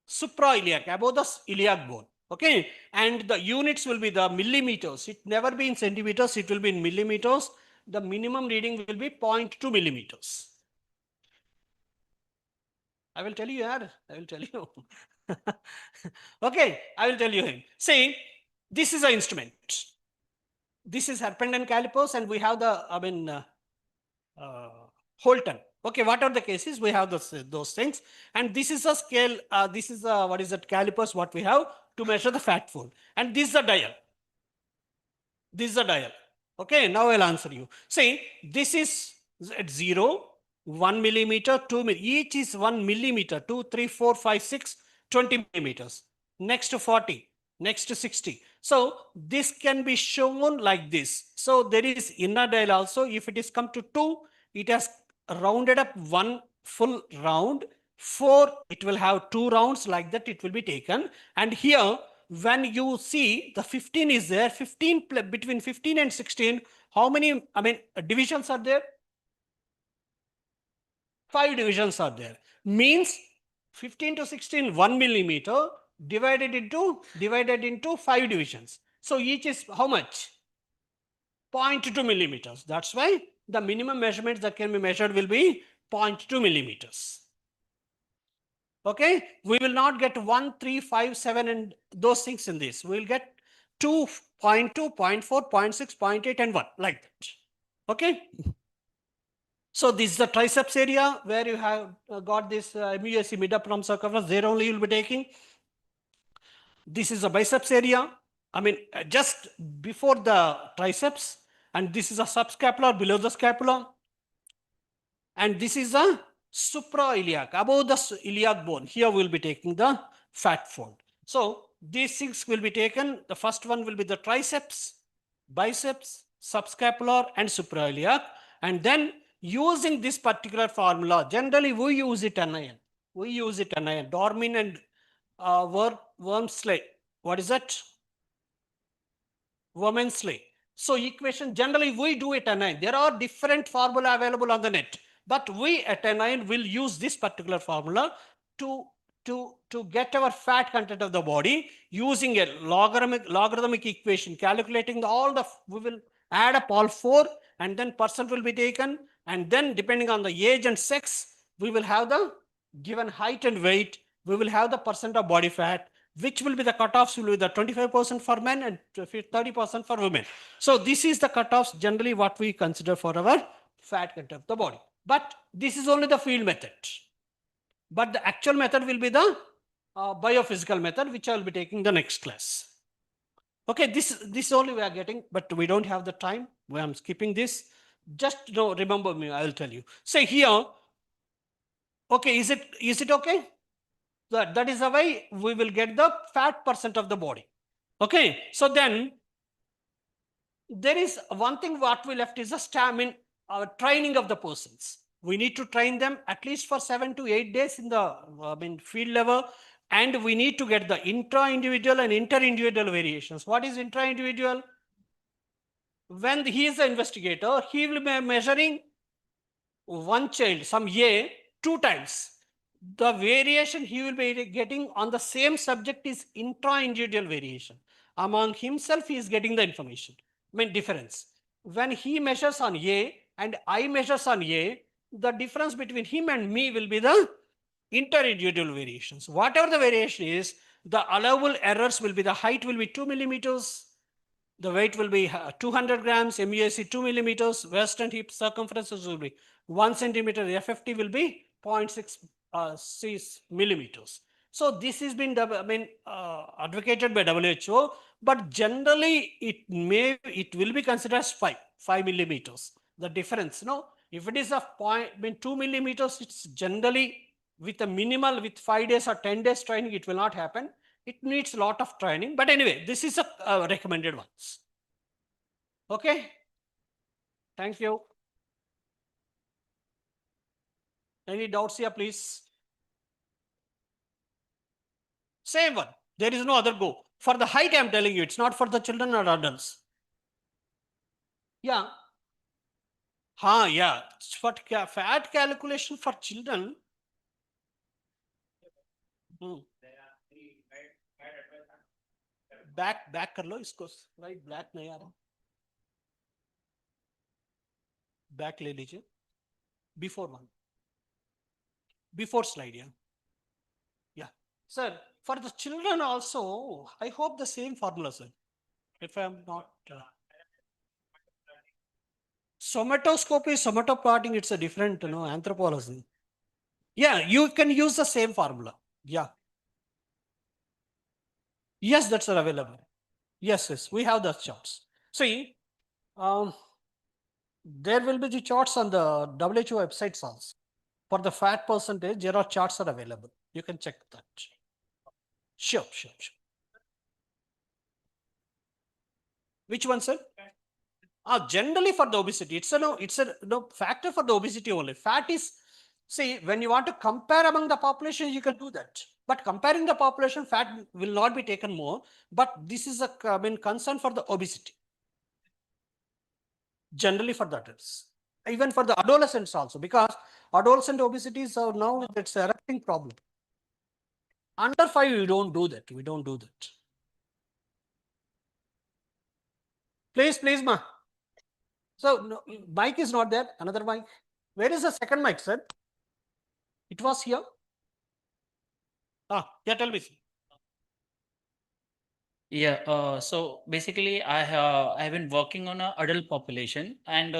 suprailiac above the iliac bone. Okay, and the units will be the millimeters. It never be in centimeters, it will be in millimeters. The minimum reading will be 0.2 millimeters. I will tell you, yaar. I will tell you. Okay, I will tell you him. See, this is an instrument. This is Herpend and calipers, and we have the Holton. Okay, what are the cases? We have those things, and this is a scale. This is what is that calipers? What we have to measure the fat fold, and this is a dial. This is a dial. Okay, now I'll answer you. See, this is at 0, 1 millimeter, 2 millimeter. Each is 1 millimeter. 2, 3, 4, 5, 6, 20 millimeters. Next to 40. Next to 60. So this can be shown like this. So there is inner dial also. If it is come to 2, it has rounded up 1 full round. 4, it will have 2 rounds, like that it will be taken. And here, when you see the 15 is there, 15 between 15 and 16, how many divisions are there? 5 divisions are there. Means 15 to 16, 1 millimeter divided into 5 divisions. So each is how much? 0.2 millimeters. That's why the minimum measurements that can be measured will be 0.2 millimeters. Okay, we will not get 1, 3, 5, 7 and those things in this. We will get 2, 0.2, 0.4, 0.6, 0.8 and 1, like that. Okay. So this is the triceps area where you have got this MUSC mid-abdominal circumference. There only you will be taking. This is the biceps area. Just before the triceps, and this is a subscapular below the scapula. And this is a suprailiac, above the iliac bone. Here we will be taking the fat fold. So these things will be taken. The first one will be the triceps, biceps, subscapular, and suprailiac. And then using this particular formula, generally we use it anion. We use it anion. Dormin and Wormsley. What is that? Wormsley. So equation, generally we do it anion. There are different formula available on the net, but we at anion will use this particular formula to get our fat content of the body using a logarithmic equation, calculating we will add up all 4, and then percent will be taken, and then depending on the age and sex, we will have the given height and weight, we will have the percent of body fat, which will be the cutoffs will be the 25% for men and 30% for women. So this is the cutoffs generally what we consider for our fat content of the body. But this is only the field method. But the actual method will be the biophysical method, which I will be taking the next class. Okay, this only we are getting, but we don't have the time. I am skipping this. Just remember me, I will tell you. Say here, okay, is it okay? That is the way we will get the fat percent of the body. Okay, so then there is one thing what we left is the stamina, our training of the persons. We need to train them at least for 7 to 8 days in the field level, and we need to get the intra-individual and inter-individual variations. What is intra-individual? When he is the investigator, he will be measuring one child, some A, 2 times. The variation he will be getting on the same subject is intra-individual variation. Among himself, he is getting the information. Difference. When he measures on A and I measures on A, the difference between him and me will be the inter-individual variations. Whatever the variation is, the allowable errors will be, the height will be 2 millimeters, the weight will be 200 grams, MUSC 2 millimeters, waist and hip circumferences will be 1 centimeter, FFT will be 0.6 millimeters. So this has been advocated by WHO, but generally it will be considered as 5 millimeters. The difference, if it is a 2 millimeters, it's generally with a minimal, with 5 days or 10 days training, it will not happen. It needs a lot of training, but anyway, this is a recommended ones. Okay, thank you. Any doubts here, please? Same one. There is no other go. For the height, I am telling you, it's not for the children or adults. Yeah. Yeah. For fat calculation for children. Back कर लो इसको, right? Black नहीं आ रहा. Back ले लीजिए. Before one. Before slide, yeah. Yeah. Sir, for the children also, I hope the same formula, sir. If I am not. Somatoscopy, somatoplotting, it's a different, anthropology. Yeah, you can use the same formula. Yeah. Yes, that's available. Yes, we have the charts. See, there will be the charts on the WHO websites also. For the fat percentage, there are charts are available. You can check that. Sure. Which one, sir? Generally for the obesity, it's a factor for the obesity only. Fat is, see, when you want to compare among the population, you can do that. But comparing the population, fat will not be taken more. But this is a concern for the obesity. Generally for that is. Even for the adolescents also, because adolescent obesity is now it's a recurring problem. Under 5, we don't do that. Please, ma. So no, mic is not there. Another mic. Where is the second mic, sir? It was here. Yeah, tell me. Yeah, so basically I've been working on an adult population, and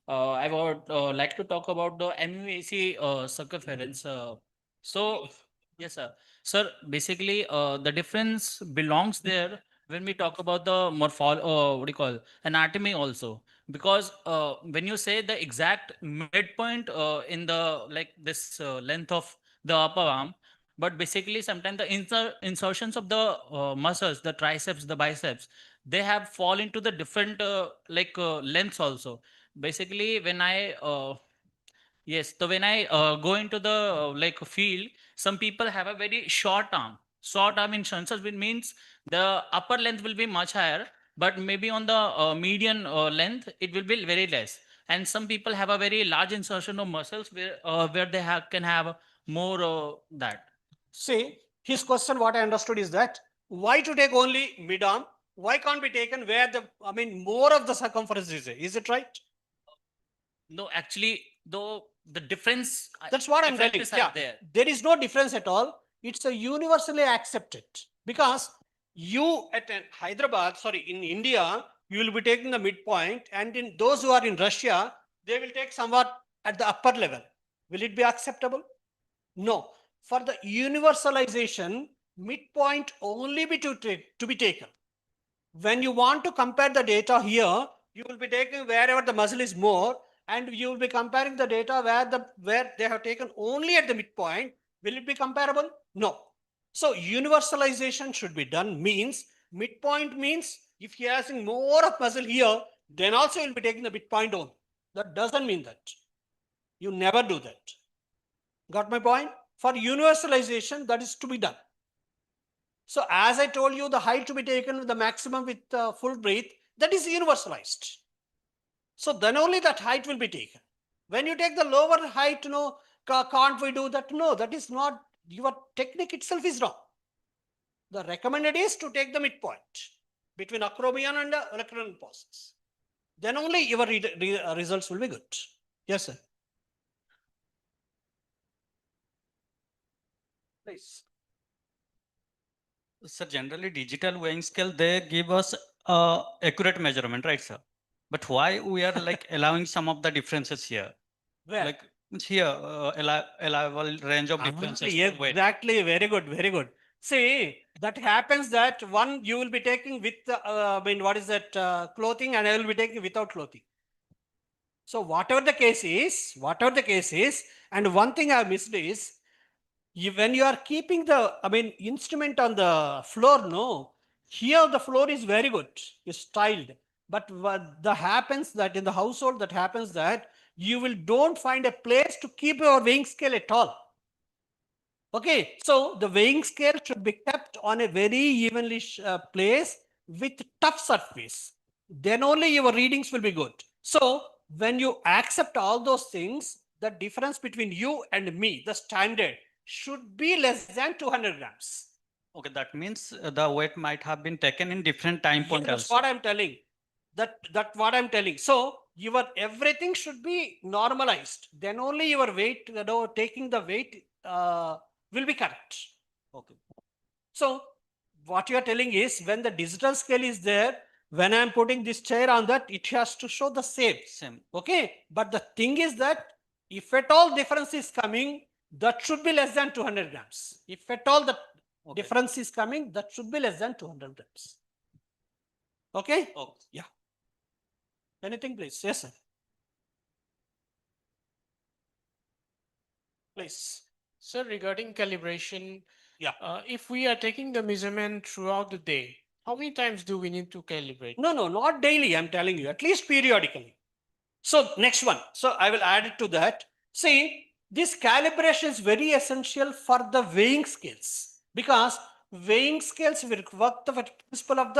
I would like to talk about the MUAC circumference. So yes, sir. Sir, basically the difference belongs there when we talk about the anatomy also, because when you say the exact midpoint in the this length of the upper arm, but basically sometimes the insertions of the muscles, the triceps, the biceps, they have fall into the different lengths also. Basically when I yes, so when I go into the field, some people have a very short arm in senses, which means the upper length will be much higher, but maybe on the median length it will be very less. And some people have a very large insertion of muscles where they can have more that. See, his question, what I understood is that why to take only mid arm? Why can't be taken where more of the circumference is there? Is it right? No, actually, though the difference. That's what I'm telling. Yeah, there is no difference at all. It's a universally accepted, because you at Hyderabad, in India, you will be taking the midpoint, and in those who are in Russia, they will take somewhat at the upper level. Will it be acceptable? No. For the universalization, midpoint only to be taken. When you want to compare the data here, you will be taking wherever the muscle is more, and you will be comparing the data where they have taken only at the midpoint. Will it be comparable? No. So universalization should be done means midpoint means if he has more of muscle here, then also you'll be taking the midpoint only. That doesn't mean that. You never do that. Got my point? For universalization, that is to be done. So as I told you, the height to be taken with the maximum with full breath, that is universalized. So then only that height will be taken. When you take the lower height, can't we do that? No, that is not, your technique itself is wrong. The recommended is to take the midpoint between acromion and electron pulses. Then only your results will be good. Yes, sir. Please. Sir, generally digital weighing scale, they give us accurate measurement, right, sir? But why we are like allowing some of the differences here? Where? Like here, allowable range of differences. Exactly, very good, very good. See, that happens that one you will be taking with, what is that, clothing, and I will be taking without clothing. So whatever the case is, and one thing I missed is, when you are keeping the, instrument on the floor, no, here the floor is very good, it's tiled. But what the happens that in the household, that happens that you don't find a place to keep your weighing scale at all. Okay, so the weighing scale should be kept on a very evenly place with tough surface. Then only your readings will be good. So when you accept all those things, the difference between you and me, the standard, should be less than 200 grams. Okay, that means the weight might have been taken in different time point. That's what I'm telling. That what I'm telling. So your everything should be normalized. Then only your weight, taking the weight will be correct. Okay. So what you are telling is, when the digital scale is there, when I'm putting this chair on that, it has to show the same. Okay. But the thing is that if at all difference is coming, that should be less than 200 grams. If at all the difference is coming, that should be less than 200 grams. Okay? Okay. Yeah. Anything, please? Yes, sir. Please. Sir, regarding calibration, yeah. If we are taking the measurement throughout the day, how many times do we need to calibrate? No, not daily, I'm telling you, at least periodically. So next one. So I will add it to that. See, this calibration is very essential for the weighing scales, because weighing scales will work the principle of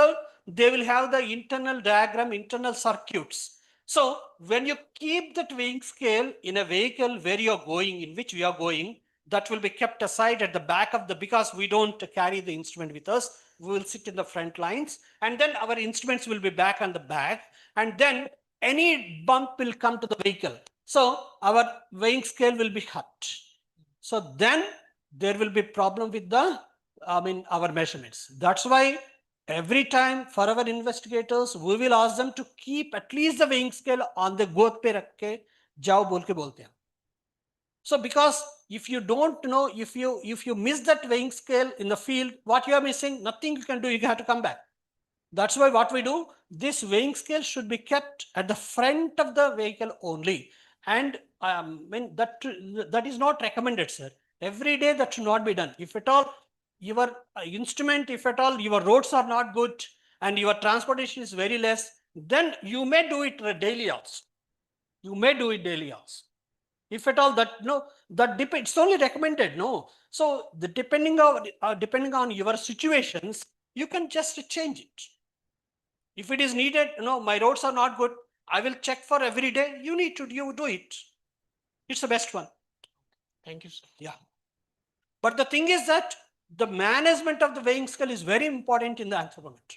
they will have the internal diagram, internal circuits. So when you keep that weighing scale in a vehicle where you are going, in which we are going, that will be kept aside at the back of because we don't carry the instrument with us. We will sit in the front lines, and then our instruments will be back on the back, and then any bump will come to the vehicle. So our weighing scale will be hurt. So then there will be problem with our measurements. That's why every time for our investigators, we will ask them to keep at least the weighing scale on the गोद पे रख के जाओ बोल के बोलते हैं. So because if you don't know, if you miss that weighing scale in the field, what you are missing, nothing you can do, you have to come back. That's why what we do, this weighing scale should be kept at the front of the vehicle only. And that is not recommended, sir. Every day that should not be done. If at all your instrument, if at all your roads are not good and your transportation is very less, then you may do it daily also. You may do it daily also. If at all that depends, it's only recommended, no. So depending on your situations, you can just change it. If it is needed, my roads are not good, I will check for every day. You do it. It's the best one. Thank you, sir. Yeah. But the thing is that the management of the weighing scale is very important in the anthropometry.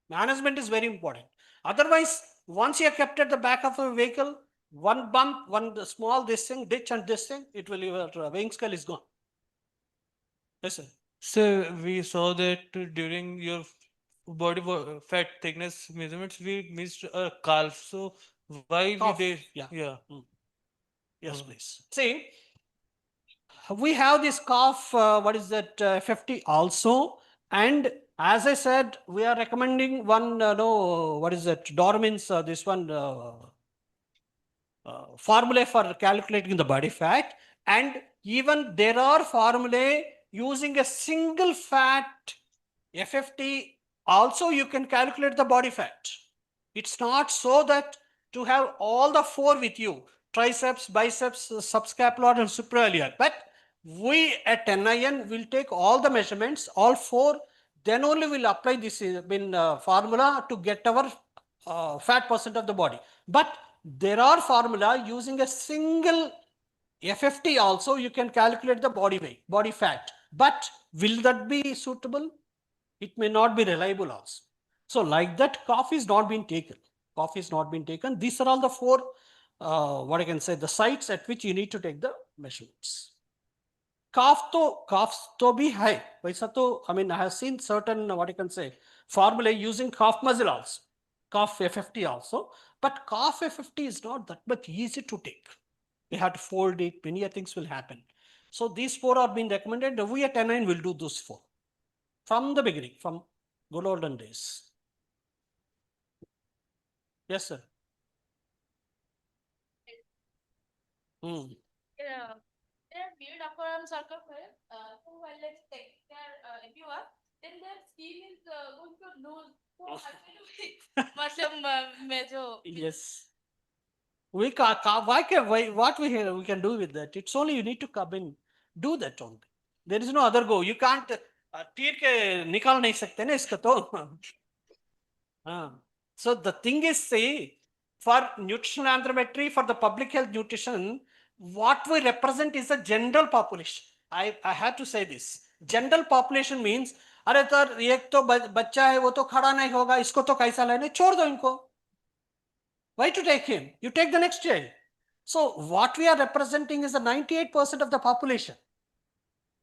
Management is very important. Otherwise, once you are kept at the back of a vehicle, one bump, one small ditch and this thing, your weighing scale is gone. Yes, sir. So we saw that during your body fat thickness measurements, we missed a calf. So why Calf, we did? yeah. Yes, please. See, we have this calf, FFT also. And as I said, we are recommending one, Dorman's, this one, formula for calculating the body fat. And Even there are formulae using a single fat FFT. Also, you can calculate the body fat. It's not so that to have all the four with you, triceps, biceps, subscapular and suprailiac. But we at NIN will take all the measurements, all four, then only we'll apply this formula to get our fat percent of the body. But there are formula using a single FFT also, you can calculate the body weight, body fat. But will that be suitable? It may not be reliable also. So like that, cough is not being taken. Cough is not being taken. These are all the four, what I can say, the sites at which you need to take the measurements. Cough to be high. I mean, I have seen certain, what I can say, formula using cough muscle also, cough FFT also. But cough FFT is not that much easy to take. We have to fold it, many things will happen. So these four are being recommended. We at NIN will do those four from the beginning, from good olden days. Yes, sir. Yeah. Their build upper circle, so while let's take their everyone, then their skin is going to lose. So Yes. We can what we can do with that? It's only you need to come in, do that only. There is no other go. You can't तीर के निकाल नहीं सकते ना इसका तो. So the thing is, say, for nutritional anthropometry, for the public health nutrition, what we represent is the general population. I have to say this. General population means, अरे तर एक तो बच्चा है वो तो खड़ा नहीं होगा, इसको तो कैसा लेने, छोड़ दो इनको. Why to take him? You take the next child. So what we are representing is the 98% of the population.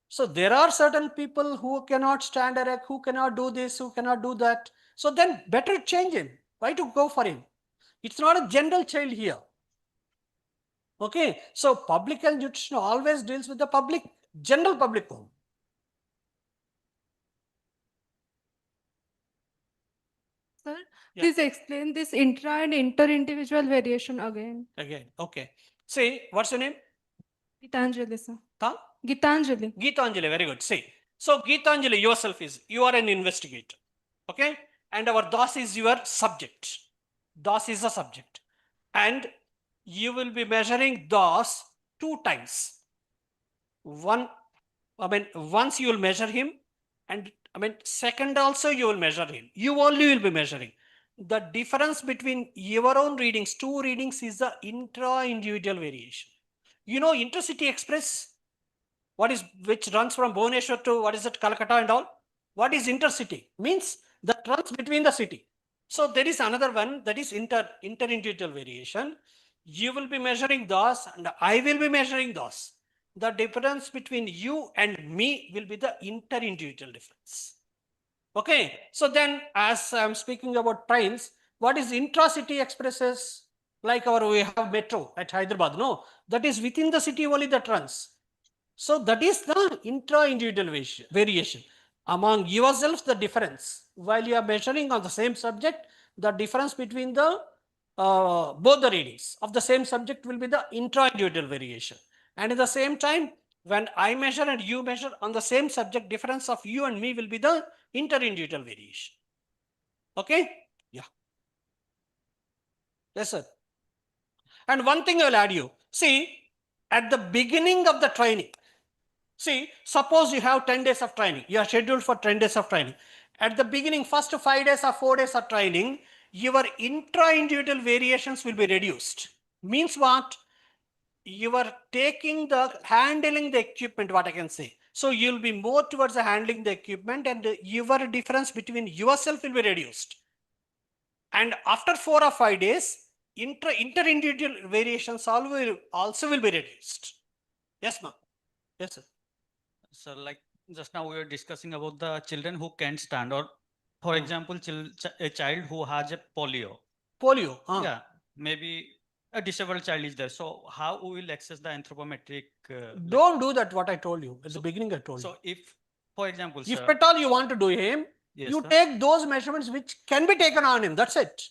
So there are certain people who cannot stand erect, who cannot do this, who cannot do that. So then better change him. Why to go for him? It's not a general child here. Okay. So public health nutrition always deals with the public, general public. Sir, please explain this intra and inter-individual variation again. Again, okay. See, what's your name? Gitanjali, sir. Huh? Gitanjali. Gitanjali, very good. See, so Gitanjali, yourself you are an investigator. Okay. And our DOS is your subject. DOS is a subject. And you will be measuring DOS 2 times. Once you will measure him, and second also you will measure him. You only will be measuring. The difference between your own readings, 2 readings, is the intra-individual variation. You know Intercity Express, which runs from Bhubaneswar to what is it, Calcutta and all? What is Intercity? Means that runs between the city. So there is another one, that is inter-individual variation. You will be measuring those and I will be measuring those. The difference between you and me will be the inter-individual difference. Okay. So then, as I'm speaking about trains, what is intra-city expresses? Like we have metro at Hyderabad. No, that is within the city only that runs. So that is the intra-individual variation. Among yourselves, the difference. While you are measuring on the same subject, the difference between the both the readings of the same subject will be the intra-individual variation. And at the same time, when I measure and you measure on the same subject, difference of you and me will be the inter-individual variation. Okay? Yeah. Yes, sir. And one thing I will add you. See, at the beginning of the training, see, suppose you have 10 days of training. You are scheduled for 10 days of training. At the beginning, first 5 days or 4 days of training, your intra-individual variations will be reduced. Means what? You are taking handling the equipment, what I can say. So you'll be more towards the handling the equipment and your difference between yourself will be reduced. And after 4 or 5 days, inter-individual variations also will be reduced. Yes, ma'am. Yes, sir. So like just now we were discussing about the children who can't stand, or for example, a child who has a polio. Polio. Yeah, maybe a disabled child is there. So how we will access the anthropometric? Don't do that what I told you. At the beginning I told you. So if, for example, if sir, at all you want to do him, yes, you sir. take those measurements which can be taken on him. That's it.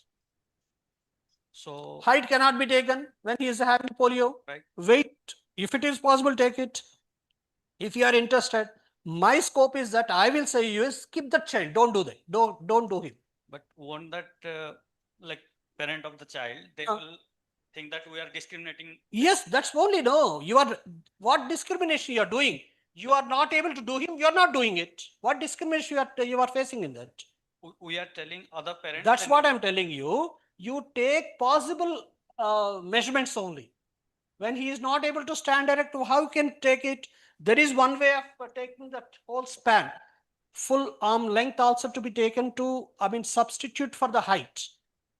So height cannot be taken when he is having polio. Right. Weight, if it is possible, take it. If you are interested, my scope is that I will say you is keep that child, don't do that, don't do him. But won't that like parent of the child, they will think that we are discriminating? Yes, that's only no. You are what discrimination you are doing? You are not able to do him. You are not doing it. What discrimination you are facing in that? We are telling other parents. That's then what we- I'm telling you. You take possible measurements only. When he is not able to stand erect, how you can take it? There is one way of taking that whole span. Full arm length also to be taken to, I mean, substitute for the height.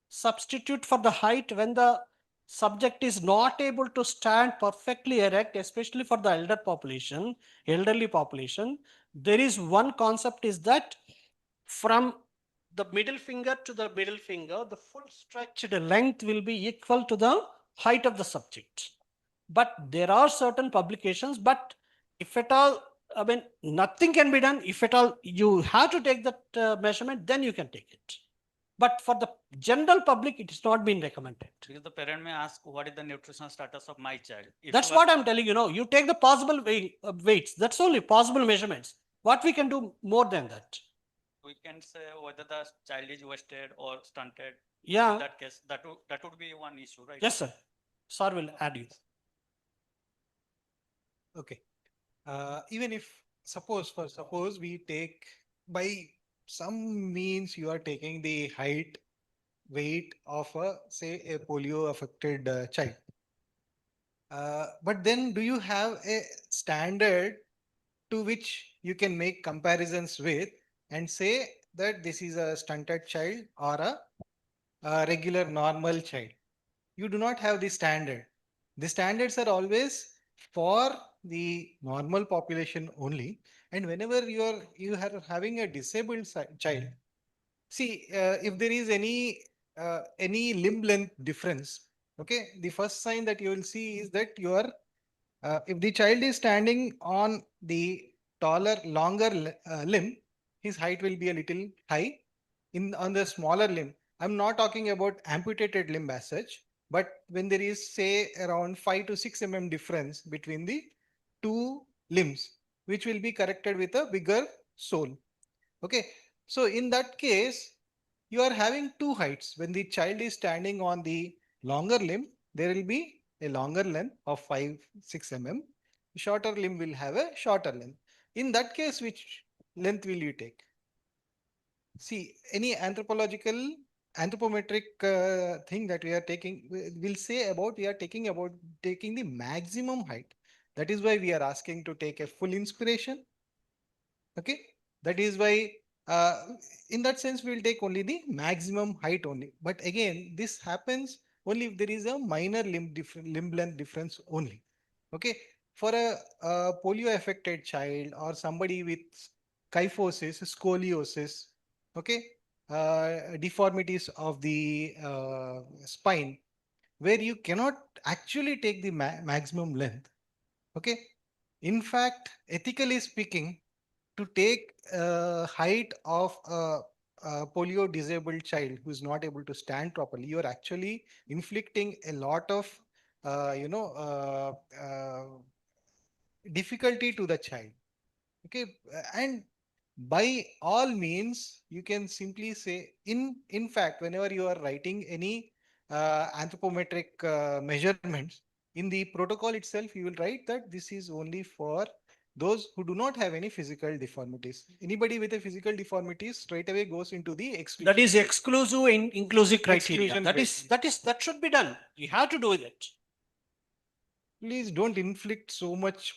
Substitute for the height when the subject is not able to stand perfectly erect, especially for the elderly population. There is one concept is that from the middle finger to the middle finger, the full stretched length will be equal to the height of the subject. But there are certain publications, but if at all, I mean, nothing can be done. If at all you have to take that measurement, then you can take it. But for the general public, it is not been recommended. Because the parent may ask, what is the nutritional status of my child? If That's you are- what I'm telling you. No, you take the possible weights. That's only possible measurements. What we can do more than that? We can say whether the child is wasted or stunted. Yeah. In that case, that would be one issue, right? Yes, sir. Sir will add you. Okay. Even if suppose we take by some means you are taking the height, weight of say a polio affected child. But then do you have a standard to which you can make comparisons with and say that this is a stunted child or a regular normal child? You do not have the standard. The standards are always for the normal population only. And whenever you are having a disabled child, see if there is any limb length difference, okay, the first sign that you will see is that you are if the child is standing on the taller, longer limb, his height will be a little high. On the smaller limb, I'm not talking about amputated limb as such, but when there is say around 5 to 6 difference between the two limbs, which will be corrected with a bigger sole. Okay, so in that case, you are having two heights. When the child is standing on the longer limb, there will be a longer length of 5-6 Shorter limb will have a shorter length. In that case, which length will you take? See, any anthropometric thing that we are taking will say about we are taking the maximum height. That is why we are asking to take a full inspiration. Okay, that is why in that sense we will take only the maximum height only. But again, this happens only if there is a minor limb length difference only. Okay, for a polio affected child or somebody with kyphosis, scoliosis, okay, deformities of the spine, where you cannot actually take the maximum length. Okay, in fact, ethically speaking, to take height of a polio disabled child who is not able to stand properly, you are actually inflicting a lot of difficulty to the child. Okay, and by all means, you can simply say in fact, whenever you are writing any anthropometric measurements in the protocol itself, you will write that this is only for those who do not have any physical deformities. Anybody with a physical deformity straight away goes into the exclusion. That is exclusive and inclusive criteria. Exclusion That should be done. You have to do it. Please don't inflict so much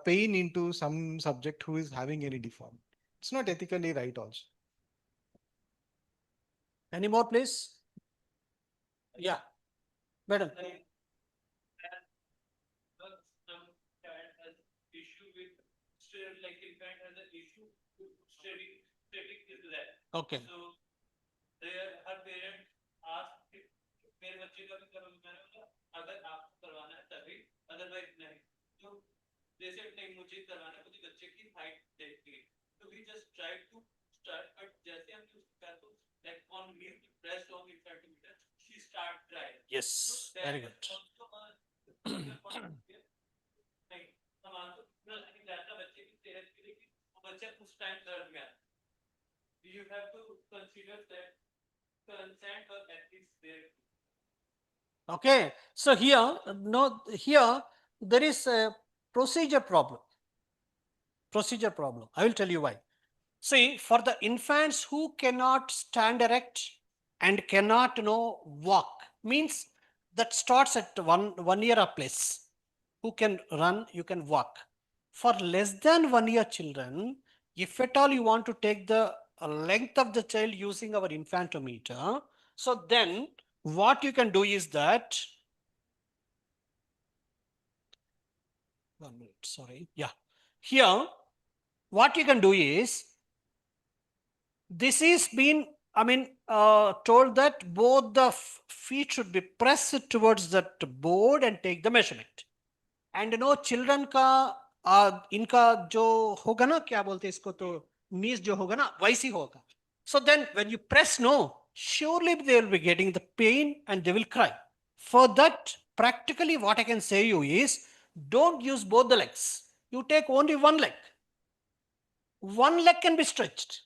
pain into some subject who is having any deformity. It's not ethically right also. Any more, please? Yeah, madam. Okay. So there her parents asked if मेरे बच्चे का भी करोगे मैंने बोला अगर आपको करवाना है तभी अदरवाइज नहीं तो जैसे नहीं मुझे करवाना है मुझे बच्चे की हाइट देखनी है तो we just tried to start but जैसे हम कर तो like on me pressed on the centimeter she start crying. Yes, very good. नहीं हम आपको नहीं जाता you have to consider that consent or ethics there. Okay, so here, no, here there is a procedure problem. Procedure problem. I will tell you why. See, for the infants who cannot stand erect and cannot, walk, means that starts at 1 year of place. Who can run, you can walk. For less than 1 year children, if at all you want to take the length of the child using our infantometer, so then what you can do is that, 1 minute, sorry, yeah. Here, what you can do is, this is been, told that both the feet should be pressed towards that board and take the measurement. And children का इनका जो होगा ना, क्या बोलते हैं इसको, तो knees जो होगा ना वैसी होगा. So then when you press, surely they will be getting the pain and they will cry. For that, practically what I can say you is, don't use both the legs. You take only one leg. One leg can be stretched.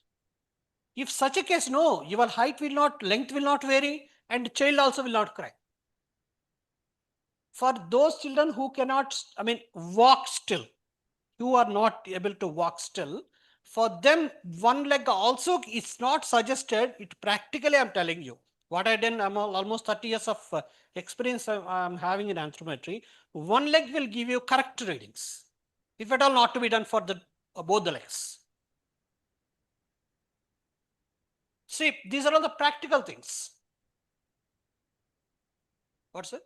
If such a case, no, your height will not, length will not vary, and the child also will not cry. For those children who cannot, walk still, who are not able to walk still, for them, one leg also is not suggested. It practically, I'm telling you, what I done, I'm almost 30 years of experience I'm having in anthropometry. One leg will give you correct readings, if at all not to be done for the both the legs. See, these are all the practical things. What's it?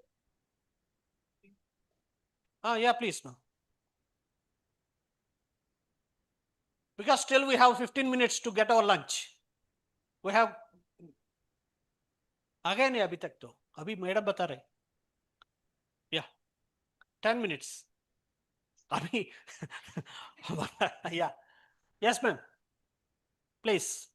Yeah, please, no. Because still we have 15 minutes to get our lunch. We have. Again, अभी तक तो अभी madam बता रहे. Yeah, 10 minutes. अभी. Yeah. Yes, ma'am. Please.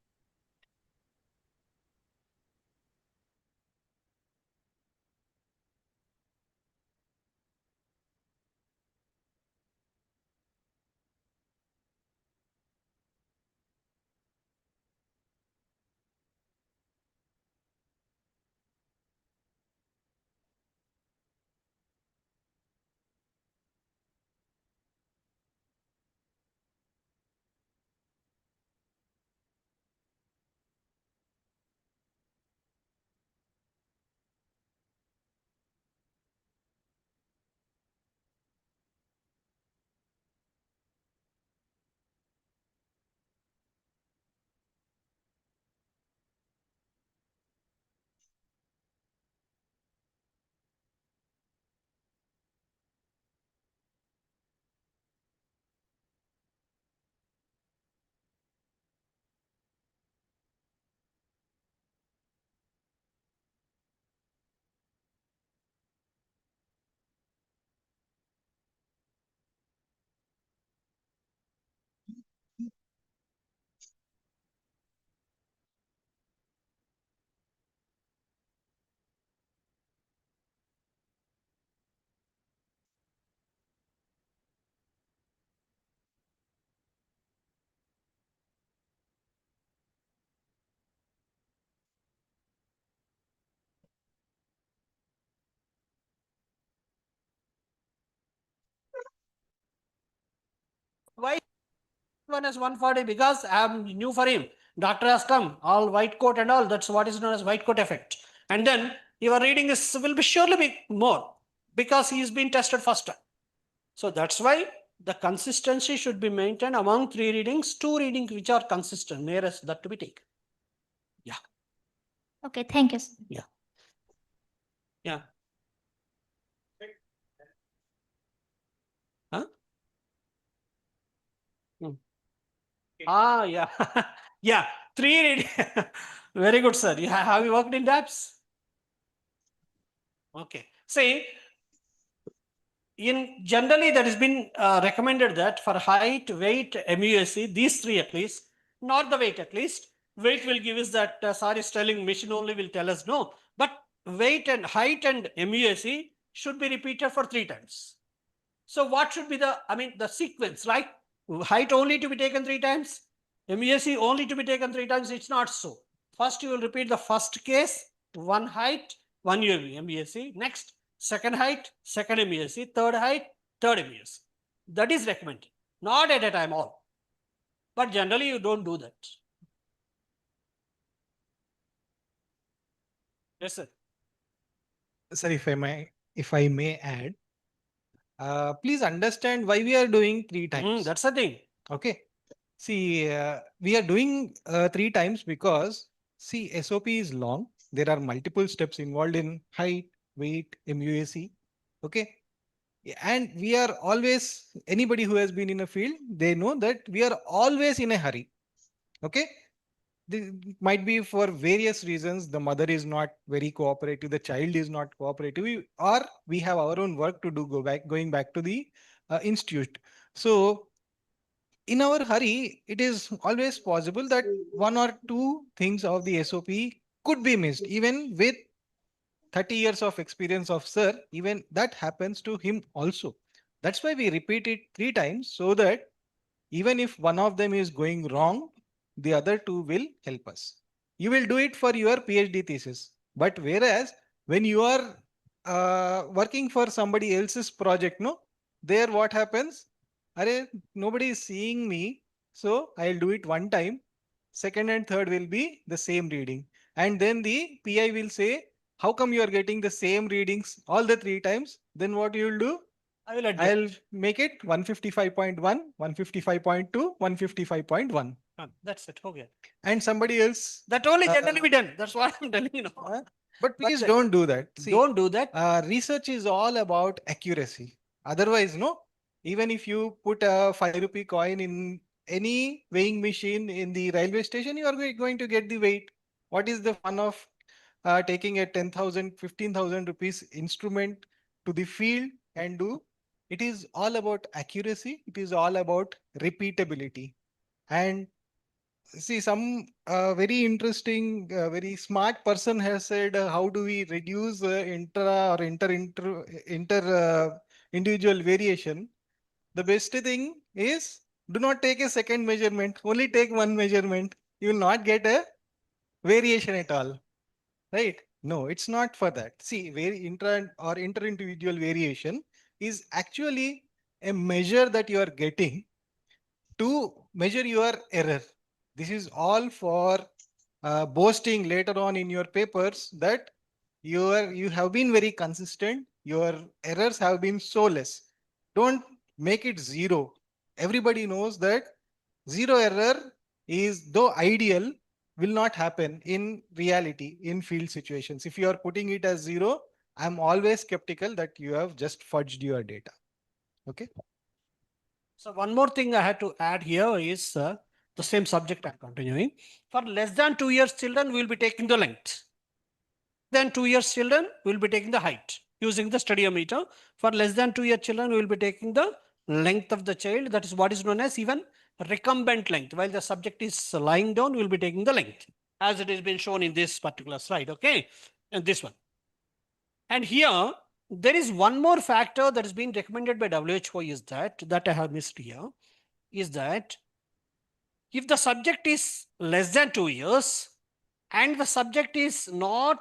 Why one is 140? Because I'm new for him. Doctor has come, all white coat and all. That's what is known as white coat effect. And then your reading will be surely be more because he is being tested first time. So that's why the consistency should be maintained among 3 readings, 2 readings which are consistent, nearest that to be taken. Yeah. Okay, thank you. Yeah. Yeah. Huh? Yeah. Yeah. 3 readings. Very good, sir. Have you worked in DAPS? Okay. See, in generally that has been recommended that for height, weight, MUSC, these 3 at least, not the weight at least. Weight will give us that, sorry, telling machine only will tell us no. But weight and height and MUSC should be repeated for 3 times. So what should be the, the sequence, right? Height only to be taken 3 times, MUSE only to be taken 3 times, it's not so. First, you will repeat the first case, one height, one MUSE. Next, second height, second MUSE. Third height, third MUSE. That is recommended. Not at a time all. But generally, you don't do that. Yes, sir. Sir, if I may add, please understand why we are doing 3 times. That's the thing. Okay. See, we are doing 3 times because, see, SOP is long. There are multiple steps involved in height, weight, MUAC. Okay. And we are always, anybody who has been in a field, they know that we are always in a hurry. Okay. Might be for various reasons. The mother is not very cooperative. The child is not cooperative, or we have our own work to do, going back to the institute. So in our hurry, it is always possible that 1 or 2 things of the SOP could be missed. Even with 30 years of experience of sir, even that happens to him also. That's why we repeat it 3 times, so that even if one of them is going wrong, the other 2 will help us. You will do it for your PhD thesis. But whereas when you are working for somebody else's project, no, there what happens? Nobody is seeing me, so I'll do it 1 time. Second and third will be the same reading. And then the PI will say, how come you are getting the same readings all the 3 times? Then what you will do? I'll make it 155.1, 155.2, 155.1. That's it. Okay. And somebody else. That only generally be done. That's what I'm telling you. But please don't do that. See, don't do that. Research is all about accuracy. Otherwise, no. Even if you put a 5 rupee coin in any weighing machine in the railway station, you are going to get the weight. What is the fun of taking a 10,000, 15,000 rupees instrument to the field and do? It is all about accuracy. It is all about repeatability. And see, some very interesting, very smart person has said, how do we reduce inter or individual variation? The best thing is, do not take a second measurement, only take 1 measurement. You will not get a variation at all, right? No, it's not for that. See, inter-individual variation is actually a measure that you are getting to measure your error. This is all for boasting later on in your papers that you have been very consistent. Your errors have been so less. Don't make it 0. Everybody knows that 0 error is, though ideal, will not happen in reality in field situations. If you are putting it as 0, I'm always skeptical that you have just fudged your data. Okay. So one more thing I had to add here is the same subject I'm continuing. For less than 2 years children, we will be taking the length. Then 2 years children, we will be taking the height using the studiometer. For less than 2 year children, we will be taking the length of the child. That is what is known as even recumbent length. While the subject is lying down, we will be taking the length as it has been shown in this particular slide. Okay. And this one. And here, there is one more factor that has been recommended by WHO is that I have missed here, is that if the subject is less than 2 years and the subject is not,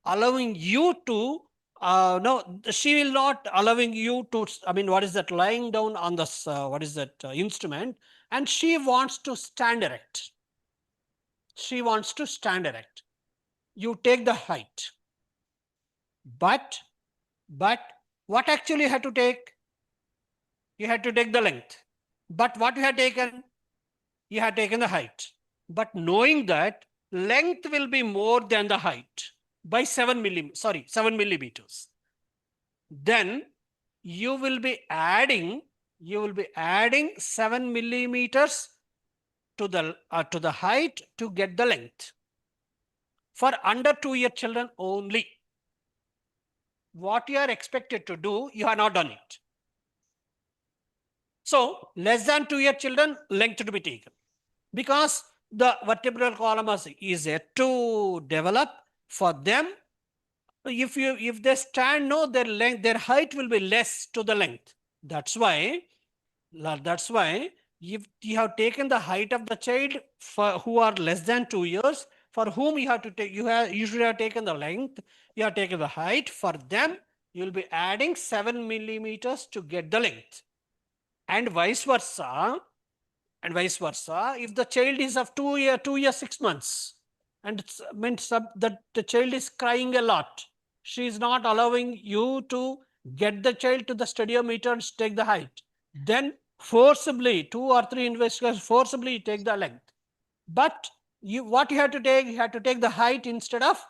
allowing you to, no, she will not allowing you to, what is that, lying down on the, instrument, and she wants to stand erect. She wants to stand erect. You take the height. But what actually you had to take? You had to take the length. But what you had taken? You had taken the height. But knowing that length will be more than the height by 7 millimeters. Then you will be adding 7 millimeters to the height to get the length. For under 2 year children only. What you are expected to do, you have not done it. So less than 2 year children, length to be taken. Because the vertebral column is yet to develop for them. If they stand, no, their height will be less to the length. That's why If you have taken the height of the child for who are less than 2 years, for whom you have to take, you should have taken the length, you have taken the height. For them, you will be adding 7 millimeters to get the length. And vice versa. And vice versa. If the child is of 2 years, 6 months, and it's meant that the child is crying a lot, she is not allowing you to get the child to the studiometer and take the height. Then forcibly, 2 or 3 investigators forcibly take the length. But what you have to take the height instead of,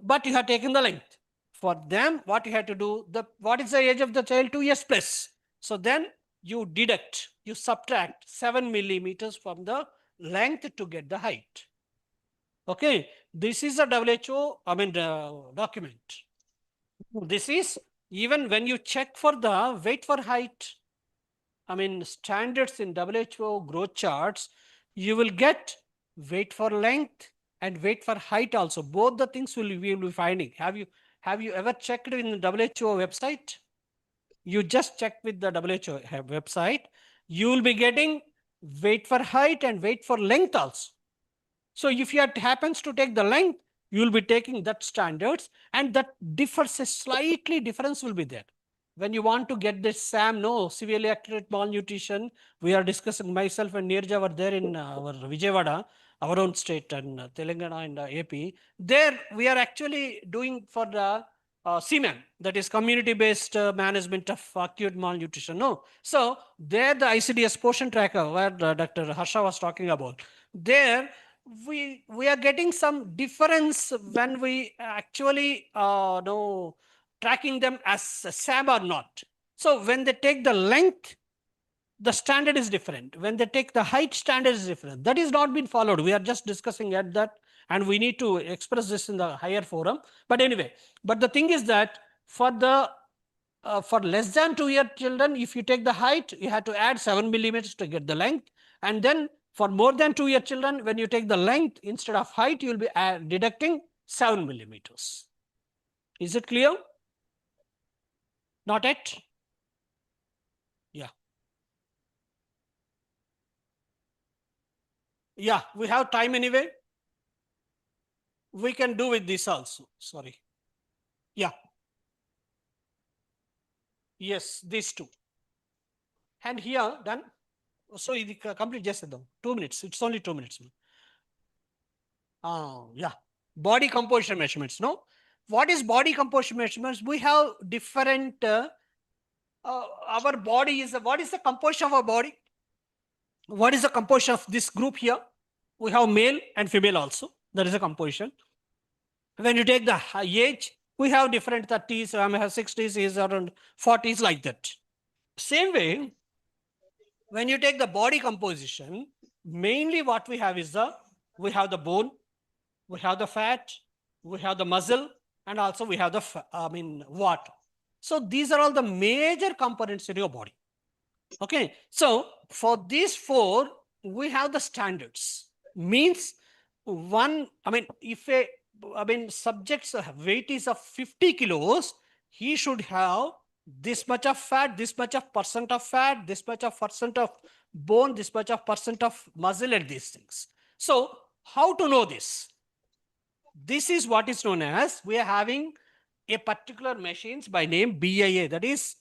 but you have taken the length. For them, what you have to do, what is the age of the child? 2 years plus. So then you deduct, you subtract 7 millimeters from the length to get the height. Okay, this is a WHO, document. This is even when you check for the weight for height, standards in WHO growth charts, you will get weight for length and weight for height also. Both the things we will be finding. Have you ever checked in the WHO website? You just check with the WHO website. You will be getting weight for height and weight for length also. So if you happens to take the length, you will be taking that standards, and that differs, a slightly difference will be there. When you want to get this SAM, severely accurate malnutrition, we are discussing, myself and Neerja were there in our Vijayawada, our own state, and Telangana and AP. There we are actually doing for the CMAM, that is community-based management of acute malnutrition. So there the ICDS portion tracker, where Dr. Harsha was talking about, there we are getting some difference when we actually tracking them as SAM or not. So when they take the length, the standard is different. When they take the height, standard is different. That is not been followed. We are just discussing at that, and we need to express this in the higher forum. But anyway, but the thing is that for the for less than 2 year children, if you take the height, you have to add 7 millimeters to get the length. And then for more than 2 year children, when you take the length instead of height, you will be deducting 7 millimeters. Is it clear? Not yet? Yeah. Yeah, we have time anyway. We can do with this also. Sorry. Yeah. Yes, these two. And here, done. So it complete just 2 minutes. It's only 2 minutes. Yeah. Body composition measurements. What is body composition measurements? We have different. Our body is what is the composition of our body? What is the composition of this group here? We have male and female also. That is a composition. When you take the age, we have different 30s, I have 60s, is around 40s, like that. Same way, when you take the body composition, mainly what we have is we have the bone, we have the fat, we have the muscle, and also we have the water. So these are all the major components in your body. Okay, so for these 4, we have the standards. Means if subject's weight is of 50 kilos, he should have this much of fat, this much of percent of fat, this much of percent of bone, this much of percent of muscle, and these things. So how to know this? This is what is known as, we are having a particular machines by name BIA, that is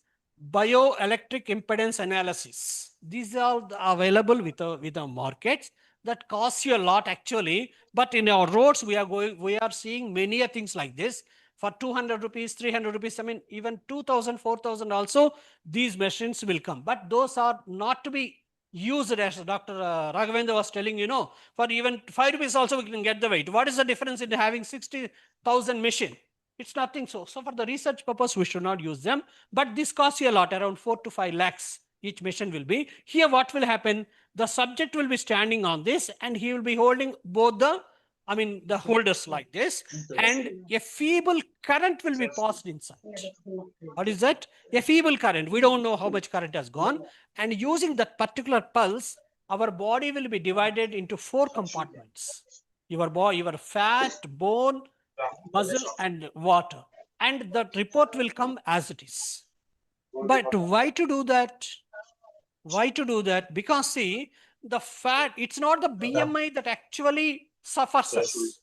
bioelectric impedance analysis. These are available with the markets. That costs you a lot actually, but in our roads we are seeing many things like this. For 200 rupees, 300 rupees, even 2,000, 4,000 also, these machines will come. But those are not to be used, as Dr. Raghavendra was telling, for even 5 rupees also we can get the weight. What is the difference in having 60,000 machine? It's nothing. So for the research purpose, we should not use them. But this costs you a lot, around 4 to 5 lakhs. Each machine will be. Here what will happen? The subject will be standing on this, and he will be holding both the holders like this, and a feeble current will be passed inside. What is that? A feeble current. We don't know how much current has gone. And using that particular pulse, our body will be divided into 4 compartments. Your fat, bone, muscle, and water. And that report will come as it is. But why to do that? Why to do that? Because see, the fat, it's not the BMI that actually suffers us.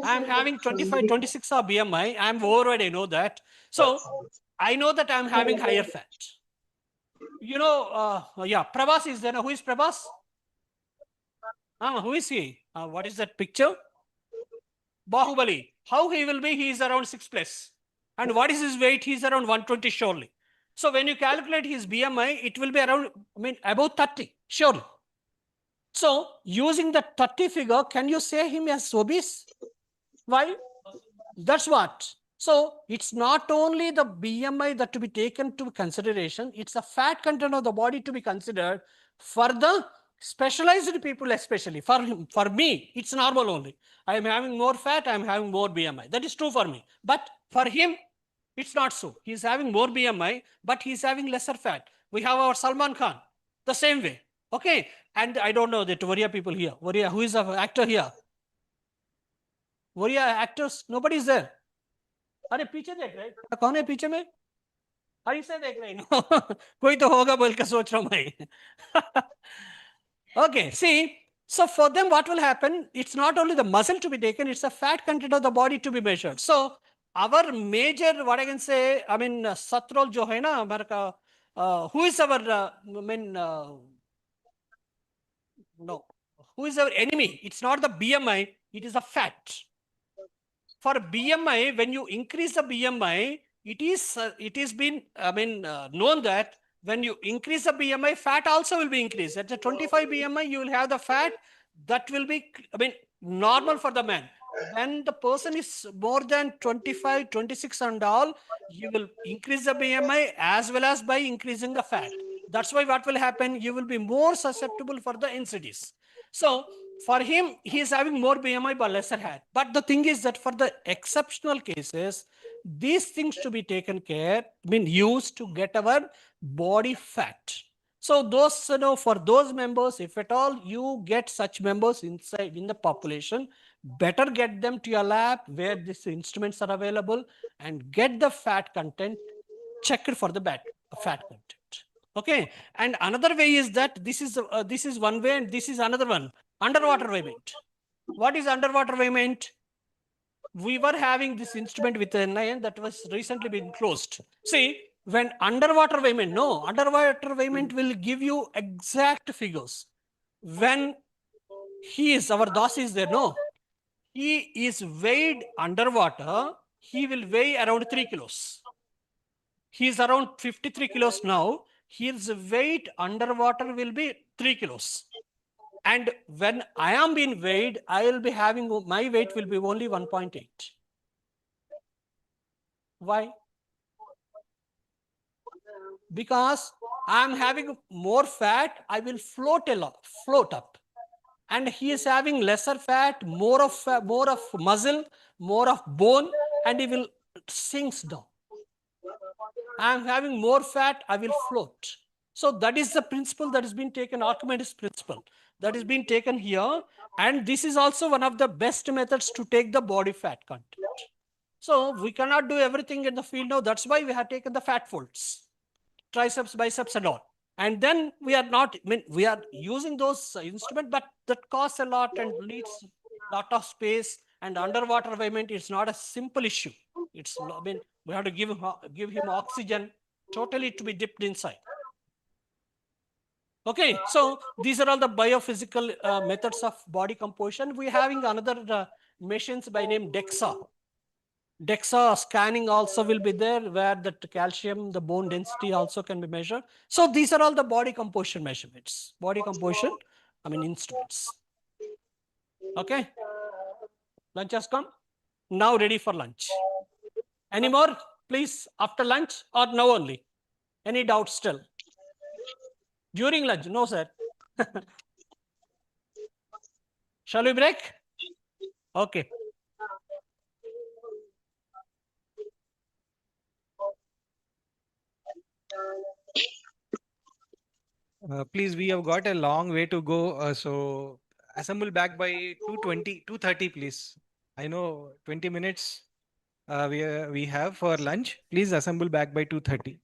I'm having 25, 26 of BMI. I'm overweight, I know that. So I know that I'm having higher fat. You know, yeah, Prabhas is there. Who is Prabhas? Who is he? What is that picture? Bahubali. How he will be? He is around 6+. And what is his weight? He is around 120 surely. So when you calculate his BMI, it will be around, above 30, surely. So using the 30 figure, can you say him as obese? Why? That's what. So it's not only the BMI that to be taken to consideration, it's the fat content of the body to be considered for the specialized people, especially. For him, for me, it's normal only. I am having more fat, I am having more BMI. That is true for me. But for him, it's not so. He's having more BMI, but he's having lesser fat. We have our Salman Khan, the same way. Okay. And I don't know the Warrior people here. Warrior, who is the actor here? Warrior actors, nobody is there. अरे पीछे देख रहे हैं कौन है पीछे में हरी से देख रहे हैं कोई तो होगा बोल के सोच रहा हूं मैं okay, see, so for them what will happen, it's not only the muscle to be taken, it's the fat content of the body to be measured. So our major, what I can say, satrol jo hai na hamara ka, who is our no, who is our enemy? It's not the BMI, it is the fat. For BMI, when you increase the BMI, it is been known that when you increase the BMI, fat also will be increased. At the 25 BMI, you will have the fat that will be normal for the man. When the person is more than 25, 26 and all, you will increase the BMI as well as by increasing the fat. That's why what will happen, you will be more susceptible for the NCDs. So for him, he is having more BMI but lesser fat. But the thing is that for the exceptional cases, these things to be taken care, used to get our body fat. So those, for those members, if at all you get such members inside in the population, better get them to your lab where these instruments are available and get the fat content checked for the fat content. Okay, and another way is that this is one way and this is another one. Underwater weighment. What is underwater weighment? We were having this instrument with an NIN that was recently been closed. See, when underwater weighment will give you exact figures. When our DOS is there, he is weighed underwater, he will weigh around 3 kilos. He is around 53 kilos now. His weight underwater will be 3 kilos. And when I am being weighed, I will be having, my weight will be only 1.8. Why? Because I am having more fat, I will float up. And he is having lesser fat, more of muscle, more of bone, and he will sinks down. I am having more fat, I will float. So that is the principle that has been taken, Archimedes principle, that is being taken here. And this is also one of the best methods to take the body fat content. So we cannot do everything in the field now. That's why we have taken the fat folds, triceps, biceps and all. And then we are not, we are using those instruments, but that costs a lot and needs a lot of space. And underwater weighment is not a simple issue. It's, we have to give him oxygen totally to be dipped inside. Okay, so these are all the biophysical methods of body composition. We're having another machines by name DEXA. DEXA scanning also will be there, where the calcium, the bone density also can be measured. So these are all the body composition measurements. Body composition, instruments. Okay. Lunch has come. Now ready for lunch. Any more, please, after lunch or now only? Any doubts still? During lunch? No, sir. Shall we break? Okay. Please, we have got a long way to go. So assemble back by 2:20, 2:30, please. I know 20 minutes we have for lunch. Please assemble back by 2:30.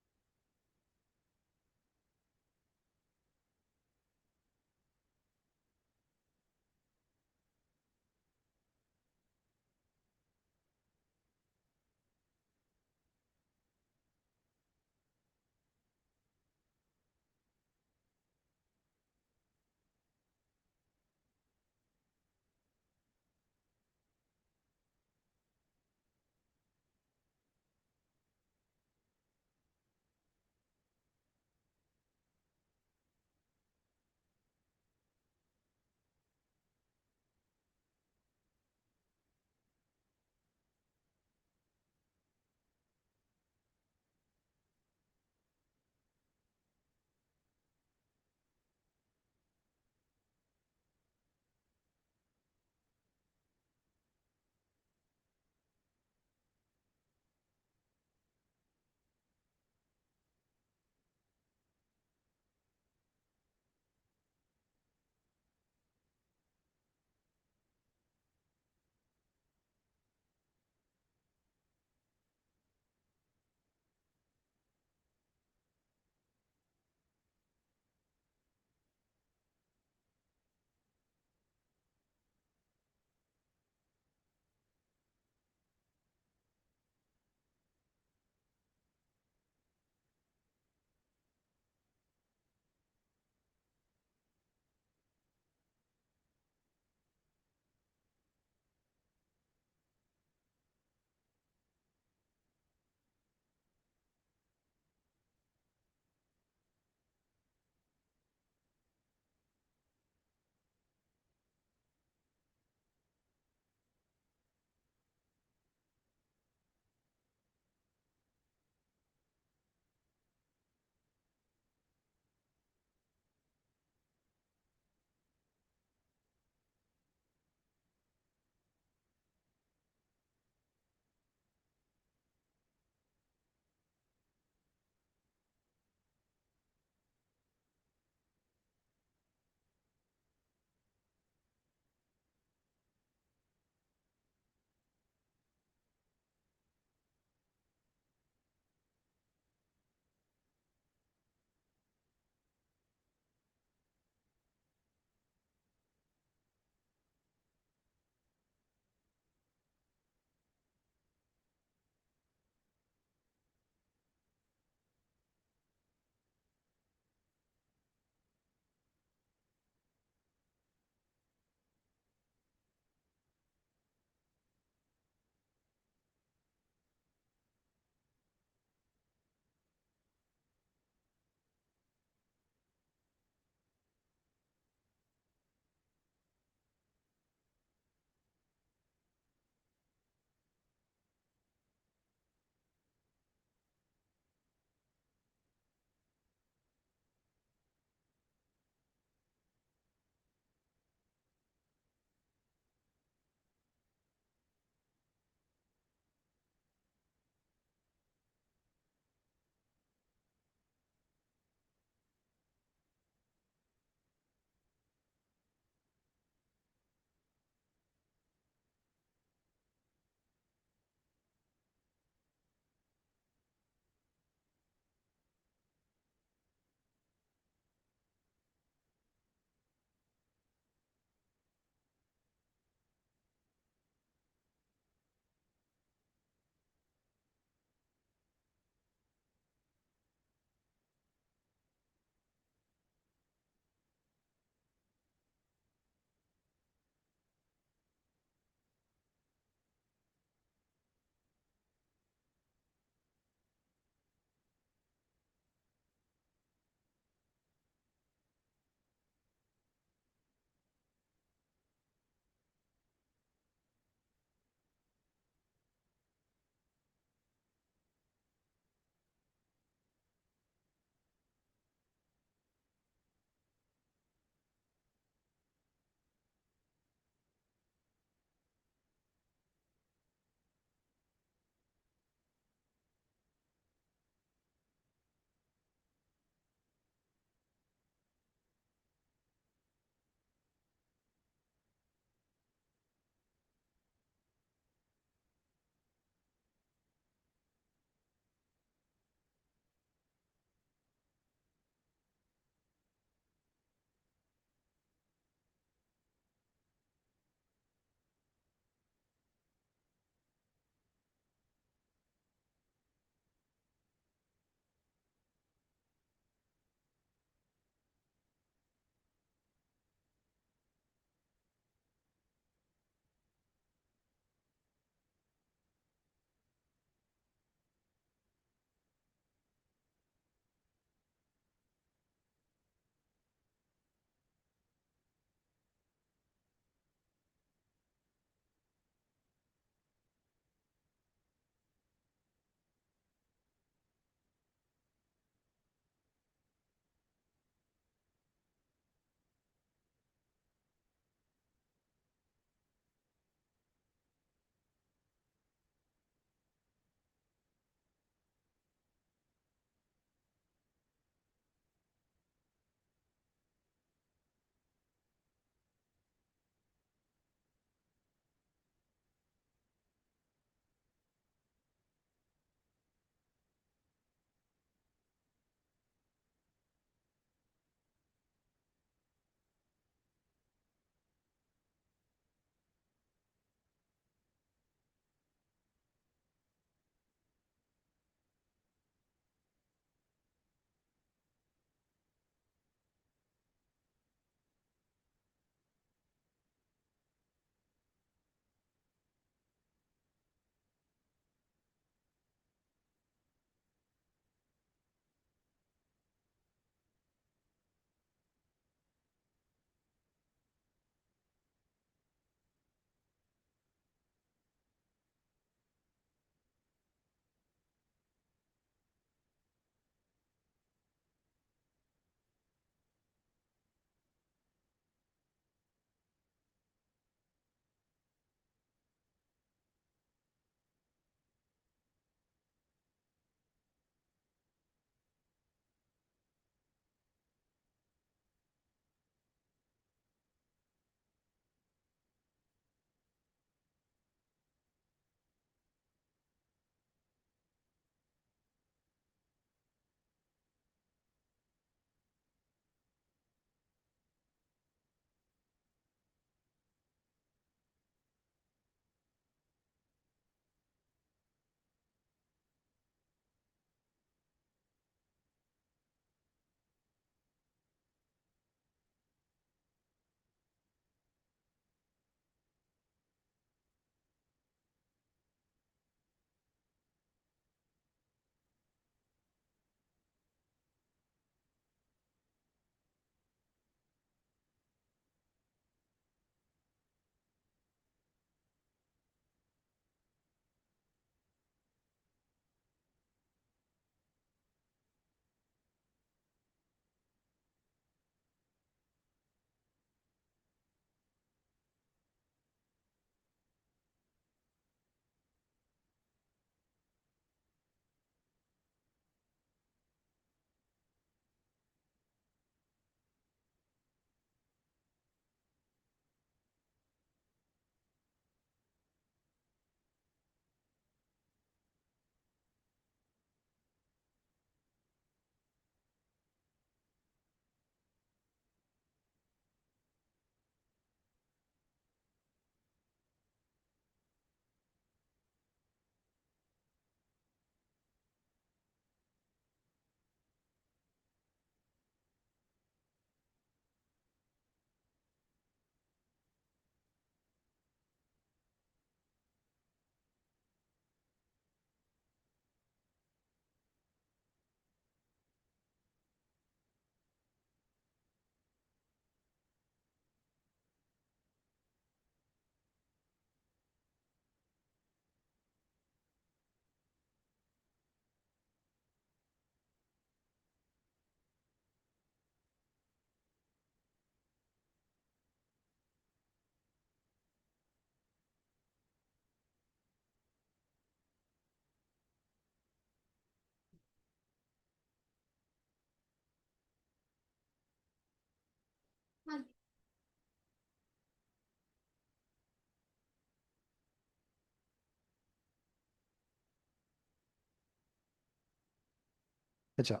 Acha.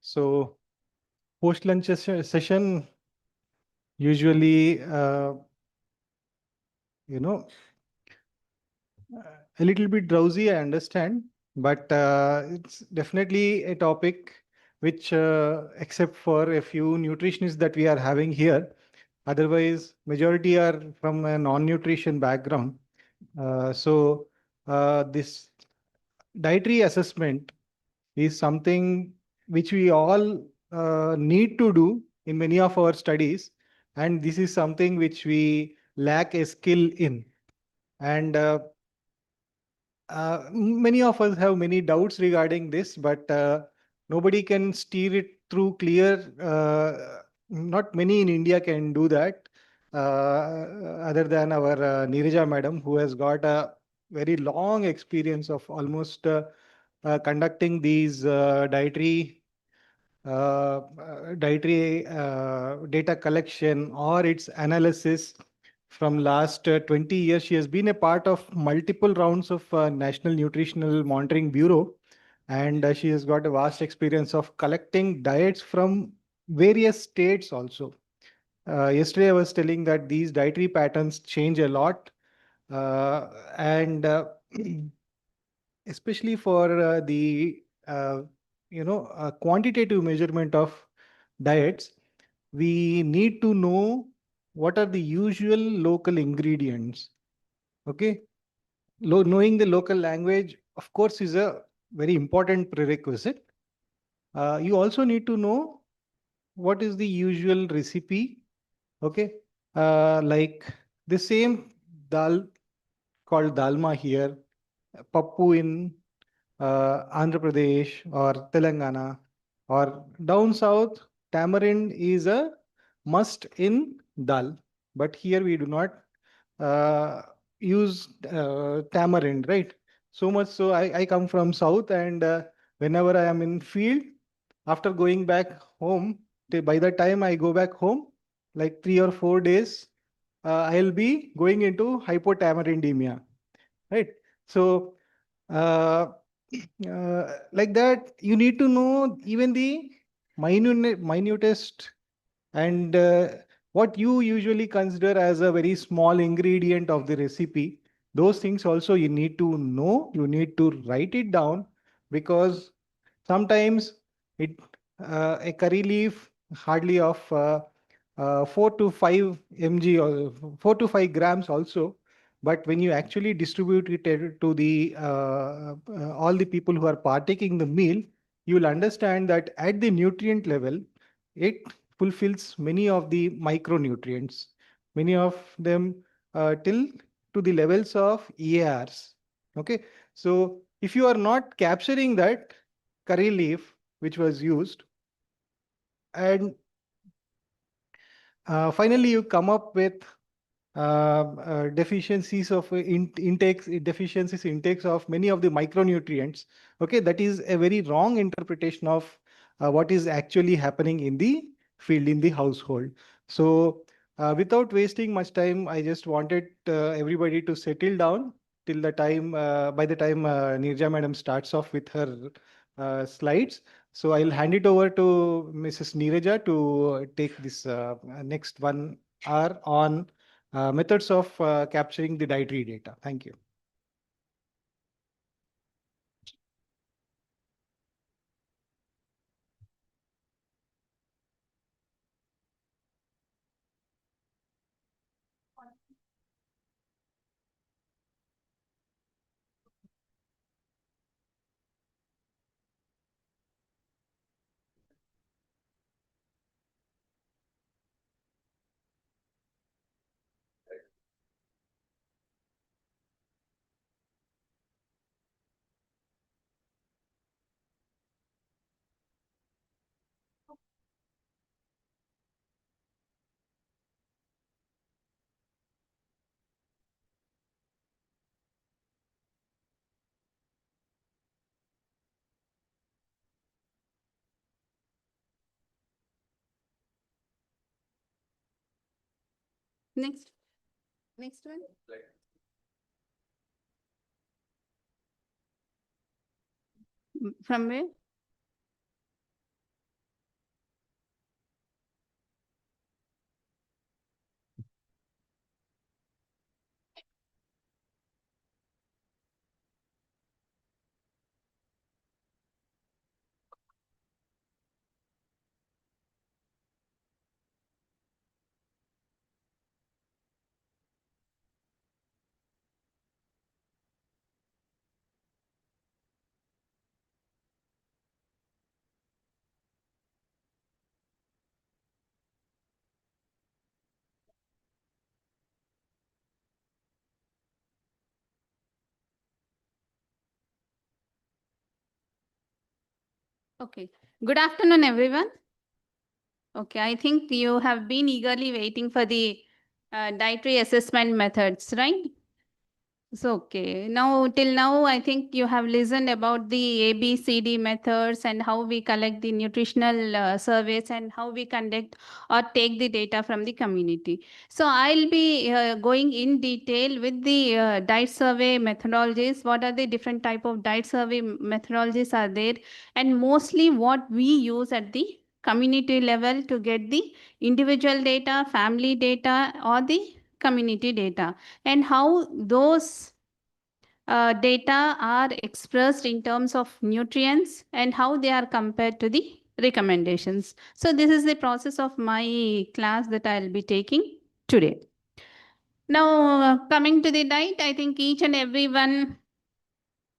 So post-lunch session usually, a little bit drowsy, I understand, but it's definitely a topic which, except for a few nutritionists that we are having here, otherwise majority are from a non-nutrition background. This dietary assessment is something which we all need to do in many of our studies, and this is something which we lack a skill in. And many of us have many doubts regarding this, but nobody can steer it through clear. Not many in India can do that, other than our Neeraja madam, who has got a very long experience of almost conducting these dietary data collection or its analysis from last 20 years. She has been a part of multiple rounds of National Nutritional Monitoring Bureau, and she has got a vast experience of collecting diets from various states also. Yesterday I was telling that these dietary patterns change a lot, and especially for the quantitative measurement of diets, we need to know what are the usual local ingredients. Okay, knowing the local language, of course, is a very important prerequisite. You also need to know what is the usual recipe. Okay, like the same dal called dalma here, pappu in Andhra Pradesh or Telangana, or down south, tamarind is a must in dal. But here we do not use tamarind, right? So much so I come from south, and whenever I am in field, after going back home, by the time I go back home, like 3 or 4 days, I'll be going into hypotamarindemia, right? So like that, you need to know even the minutest and what you usually consider as a very small ingredient of the recipe. Those things also you need to know, you need to write it down, because sometimes it a curry leaf hardly of 4 to 5 mg or 4 to 5 grams also, but when you actually distribute it to the all the people who are partaking the meal, you will understand that at the nutrient level, it fulfills many of the micronutrients, many of them till to the levels of EARs. Okay, so if you are not capturing that curry leaf which was used, and finally you come up with deficiencies of intakes of many of the micronutrients. Okay, that is a very wrong interpretation of what is actually happening in the field, in the household. So without wasting much time, I just wanted everybody to settle down till the time, by the time Nirja madam starts off with her slides. So I'll hand it over to Mrs. Neeraja to take this next 1 hour on methods of capturing the dietary data. Thank you. Next one. From where? Okay. Good afternoon, everyone. Okay, I think you have been eagerly waiting for the dietary assessment methods, right? So, okay. Now, till now, I think you have listened about the ABCD methods and how we collect the nutritional surveys and how we conduct or take the data from the community. So, I'll be going in detail with the diet survey methodologies. What are the different type of diet survey methodologies are there? And mostly what we use at the community level to get the individual data, family data, or the community data, and how those data are expressed in terms of nutrients and how they are compared to the recommendations. So this is the process of my class that I'll be taking today. Now, coming to the diet, I think each and everyone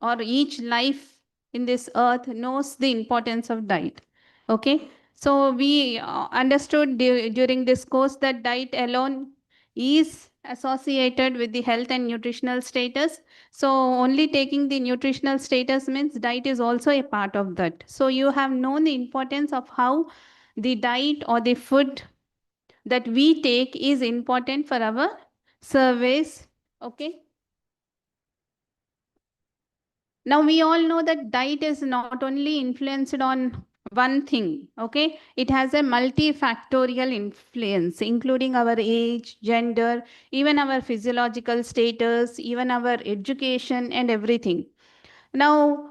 or each life in this earth knows the importance of diet. Okay, so we understood during this course that diet alone is associated with the health and nutritional status. So only taking the nutritional status means diet is also a part of that. So you have known the importance of how the diet or the food that we take is important for our surveys. Okay. Now we all know that diet is not only influenced on one thing, okay? It has a multifactorial influence, including our age, gender, even our physiological status, even our education and everything. Now,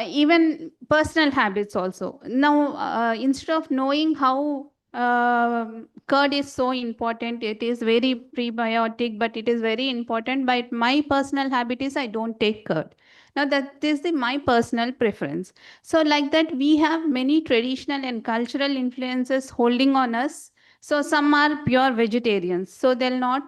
even personal habits also. Now, instead of knowing how curd is so important, it is very prebiotic, but it is very important. But my personal habit is I don't take curd. Now that is my personal preference. So like that, we have many traditional and cultural influences holding on us. So some are pure vegetarians, so they'll not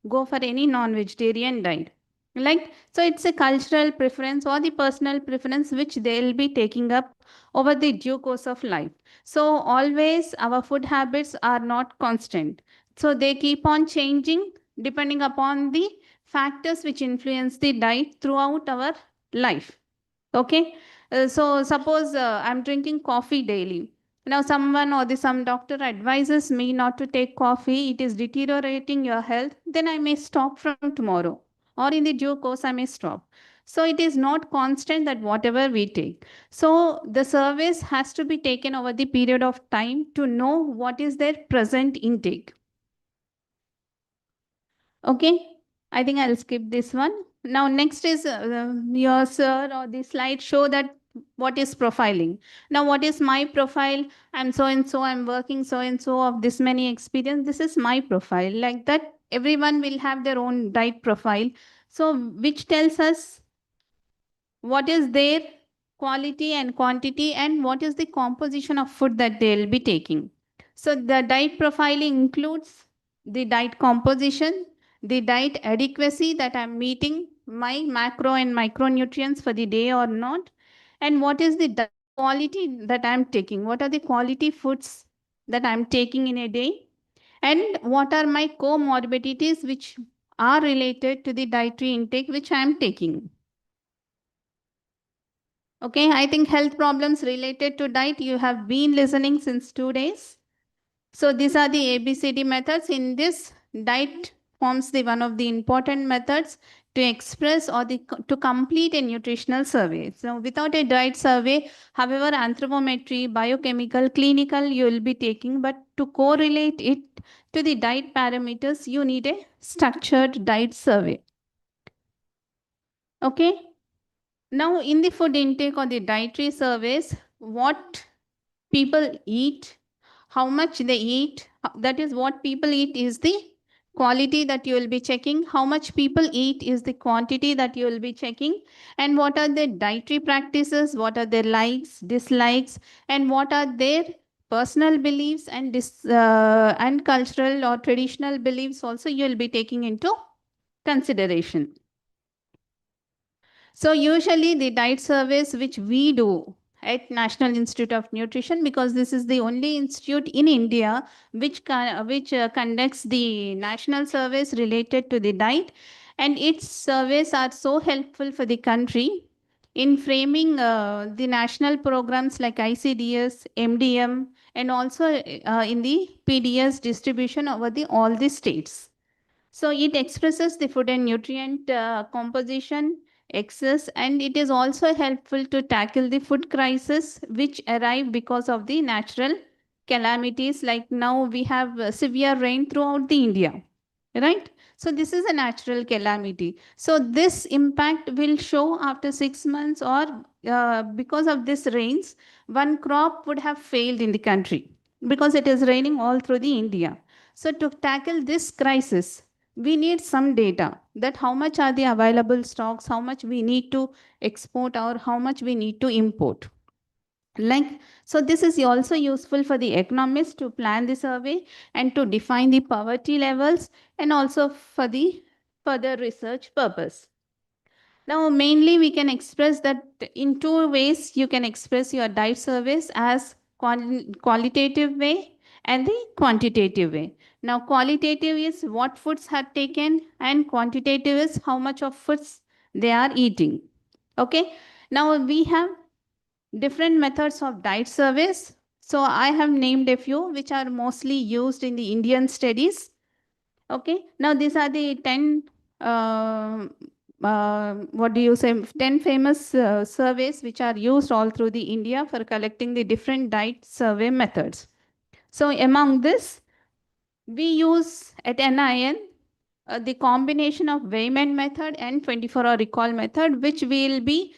go for any non-vegetarian diet. Like, so it's a cultural preference or the personal preference which they'll be taking up over the due course of life. So always our food habits are not constant. So they keep on changing depending upon the factors which influence the diet throughout our life. Okay. So suppose I'm drinking coffee daily. Now someone or some doctor advises me not to take coffee. It is deteriorating your health. Then I may stop from tomorrow, or in the due course I may stop. So it is not constant that whatever we take. So the surveys has to be taken over the period of time to know what is their present intake. Okay, I think I'll skip this one. Now next is your sir or the slide show that what is profiling. Now what is my profile? I'm so and so, I'm working so and so of this many experience. This is my profile. Like that, everyone will have their own diet profile. So which tells us what is their quality and quantity and what is the composition of food that they'll be taking. So the diet profiling includes the diet composition, the diet adequacy, that I'm meeting my macro and micronutrients for the day or not, and what is the diet quality that I'm taking, what are the quality foods that I'm taking in a day, and what are my comorbidities which are related to the dietary intake which I'm taking. Okay, I think health problems related to diet, you have been listening since 2 days. So these are the ABCD methods. In this, diet forms the one of the important methods to express or to complete a nutritional survey. So without a diet survey, however, anthropometry, biochemical, clinical, you will be taking, but to correlate it to the diet parameters, you need a structured diet survey. Okay. Now, in the food intake or the dietary surveys, what people eat, how much they eat, that is what people eat is the quality that you will be checking. How much people eat is the quantity that you will be checking. And what are their dietary practices, what are their likes, dislikes, and what are their personal beliefs and cultural or traditional beliefs also you will be taking into consideration. So usually the diet surveys which we do at National Institute of Nutrition, because this is the only institute in India which conducts the national surveys related to the diet, and its surveys are so helpful for the country. in framing the national programs like ICDS, MDM, and also in the PDS distribution over all the states. So it expresses the food and nutrient composition, excess, and it is also helpful to tackle the food crisis which arrive because of the natural calamities. Like now we have severe rain throughout the India, right? So this is a natural calamity. So this impact will show after 6 months, or because of this rains, one crop would have failed in the country because it is raining all through the India. So to tackle this crisis, we need some data that how much are the available stocks, how much we need to export, or how much we need to import. So this is also useful for the economists to plan the survey and to define the poverty levels, and also for the further research purpose. Now, mainly we can express that in two ways. You can express your diet surveys as qualitative way and the quantitative way. Now, qualitative is what foods have taken, and quantitative is how much of foods they are eating. Okay. Now, we have different methods of diet surveys. So I have named a few which are mostly used in the Indian studies. Okay. Now, these are the 10 10 famous surveys which are used all through the India for collecting the different diet survey methods. So among this, we use at NIN the combination of Wayman method and 24-hour recall method, which we will be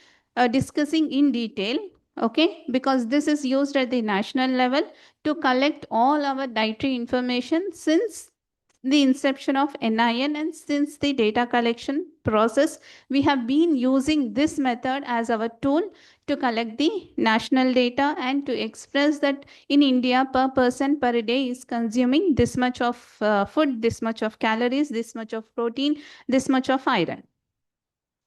discussing in detail, okay? Because this is used at the national level to collect all our dietary information since the inception of NIN, and since the data collection process, we have been using this method as our tool to collect the national data and to express that in India per person per day is consuming this much of food, this much of calories, this much of protein, this much of iron.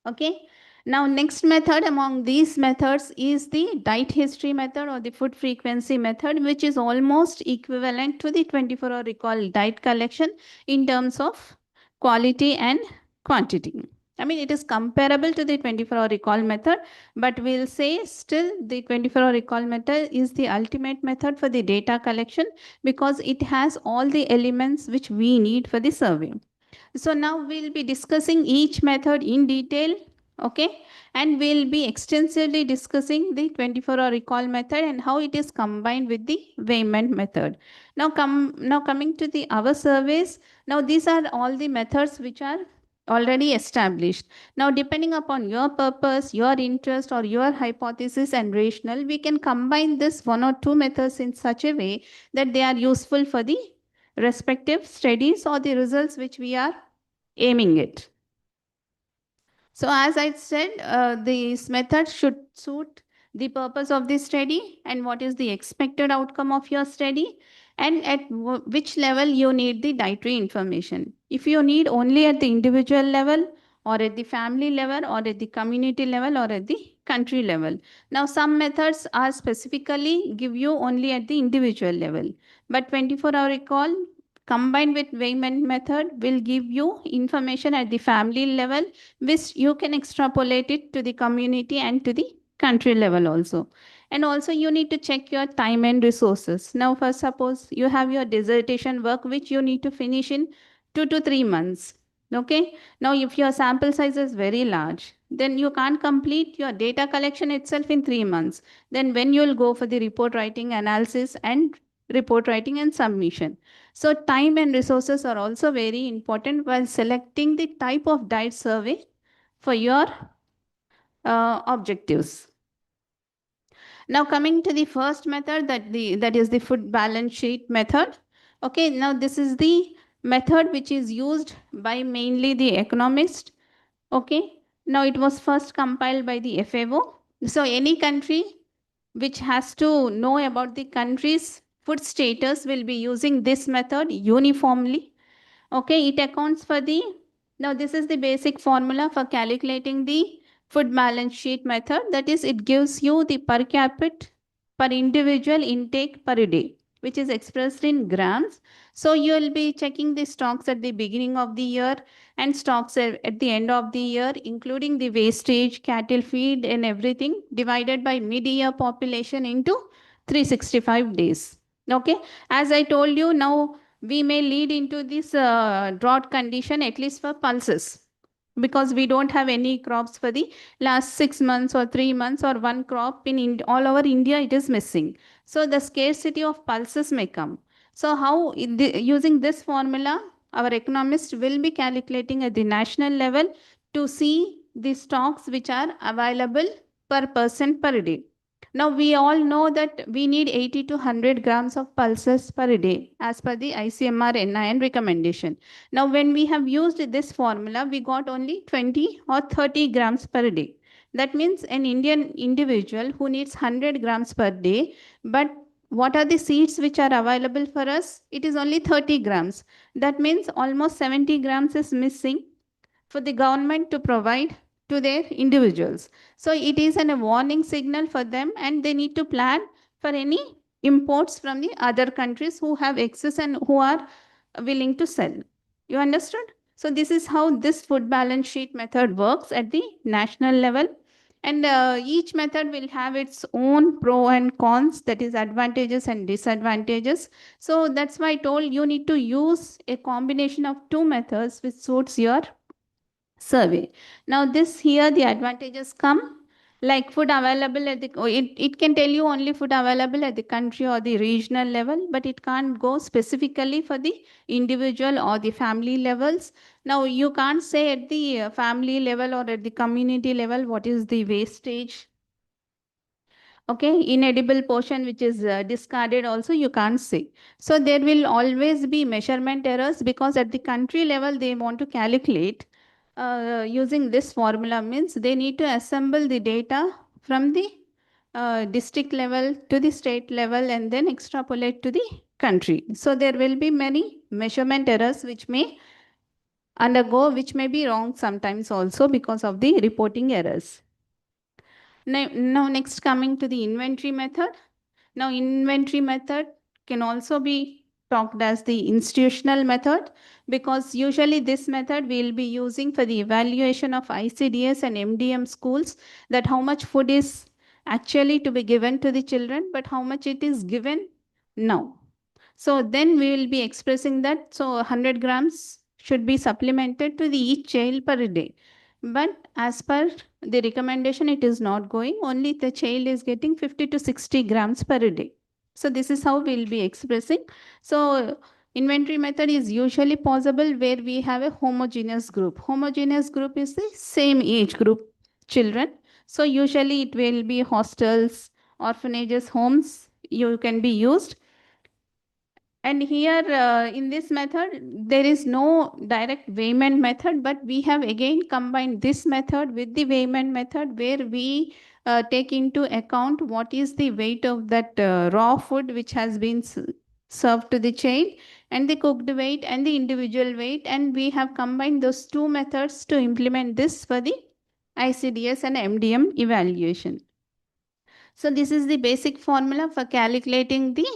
Okay. Now, next method among these methods is the diet history method or the food frequency method, which is almost equivalent to the 24-hour recall diet collection in terms of quality and quantity. I mean, it is comparable to the 24-hour recall method, but we'll say still the 24-hour recall method is the ultimate method for the data collection because it has all the elements which we need for the survey. So now we'll be discussing each method in detail, okay? And we'll be extensively discussing the 24-hour recall method and how it is combined with the Wayman method. Now coming to the our surveys. Now these are all the methods which are already established. Now, depending upon your purpose, your interest, or your hypothesis and rationale, we can combine this one or two methods in such a way that they are useful for the respective studies or the results which we are aiming at. So as I said, this method should suit the purpose of the study and what is the expected outcome of your study and at which level you need the dietary information. If you need only at the individual level or at the family level or at the community level or at the country level. Now some methods are specifically give you only at the individual level, but 24-hour recall combined with Wayman method will give you information at the family level, which you can extrapolate it to the community and to the country level also. And also you need to check your time and resources. Now, first suppose you have your dissertation work, which you need to finish in 2 to 3 months. Okay. Now, if your sample size is very large, then you can't complete your data collection itself in 3 months. Then when you will go for the report writing, analysis and report writing and submission. So time and resources are also very important while selecting the type of diet survey for your objectives. Now coming to the first method, that is the food balance sheet method. Okay, now this is the method which is used by mainly the economist. Okay, now it was first compiled by the FAO. So any country which has to know about the country's food status will be using this method uniformly. Okay, it accounts for the, now this is the basic formula for calculating the food balance sheet method. That is, it gives you the per capita per individual intake per day. which is expressed in grams. So you will be checking the stocks at the beginning of the year and stocks at the end of the year, including the wastage, cattle feed and everything, divided by mid-year population into 365 days. Okay, as I told you, now we may lead into this drought condition, at least for pulses, because we don't have any crops for the last 6 months or 3 months, or one crop in all over India, it is missing. So the scarcity of pulses may come. So how, using this formula, our economists will be calculating at the national level to see the stocks which are available per person per day. Now we all know that we need 80 to 100 grams of pulses per day as per the ICMR-RMRC recommendation. Now when we have used this formula, we got only 20 or 30 grams per day. That means an Indian individual who needs 100 grams per day, but what are the seeds which are available for us? It is only 30 grams. That means almost 70 grams is missing for the government to provide to their individuals. So it is a warning signal for them, and they need to plan for any imports from the other countries who have excess and who are willing to sell. You understood? So this is how this food balance sheet method works at the national level. And each method will have its own pro and cons, that is advantages and disadvantages. So that's why I told you need to use a combination of two methods which suits your survey. Now this here, the advantages come like food available at the, it can tell you only food available at the country or the regional level, but it can't go specifically for the individual or the family levels. Now you can't say at the family level or at the community level what is the wastage. Okay, inedible portion which is discarded also you can't say. So there will always be measurement errors, because at the country level they want to calculate using this formula, means they need to assemble the data from the district level to the state level and then extrapolate to the country. So there will be many measurement errors which may undergo, which may be wrong sometimes also because of the reporting errors. Now next, coming to the inventory method. Now inventory method can also be talked as the institutional method, because usually this method we will be using for the evaluation of ICDS and MDM schools, that how much food is actually to be given to the children, but how much it is given now. So then we will be expressing that, so 100 grams should be supplemented to the each child per day. But as per the recommendation, it is not going, only the child is getting 50 to 60 grams per day. So this is how we'll be expressing. So inventory method is usually possible where we have a homogeneous group. Homogeneous group is the same age group children. So usually it will be hostels, orphanages, homes, you can be used. And here in this method, there is no direct weighment method, but we have again combined this method with the weighment method, where we take into account what is the weight of that raw food which has been served to the child, and the cooked weight and the individual weight. And we have combined those two methods to implement this for the ICDS and MDM evaluation. So this is the basic formula for calculating the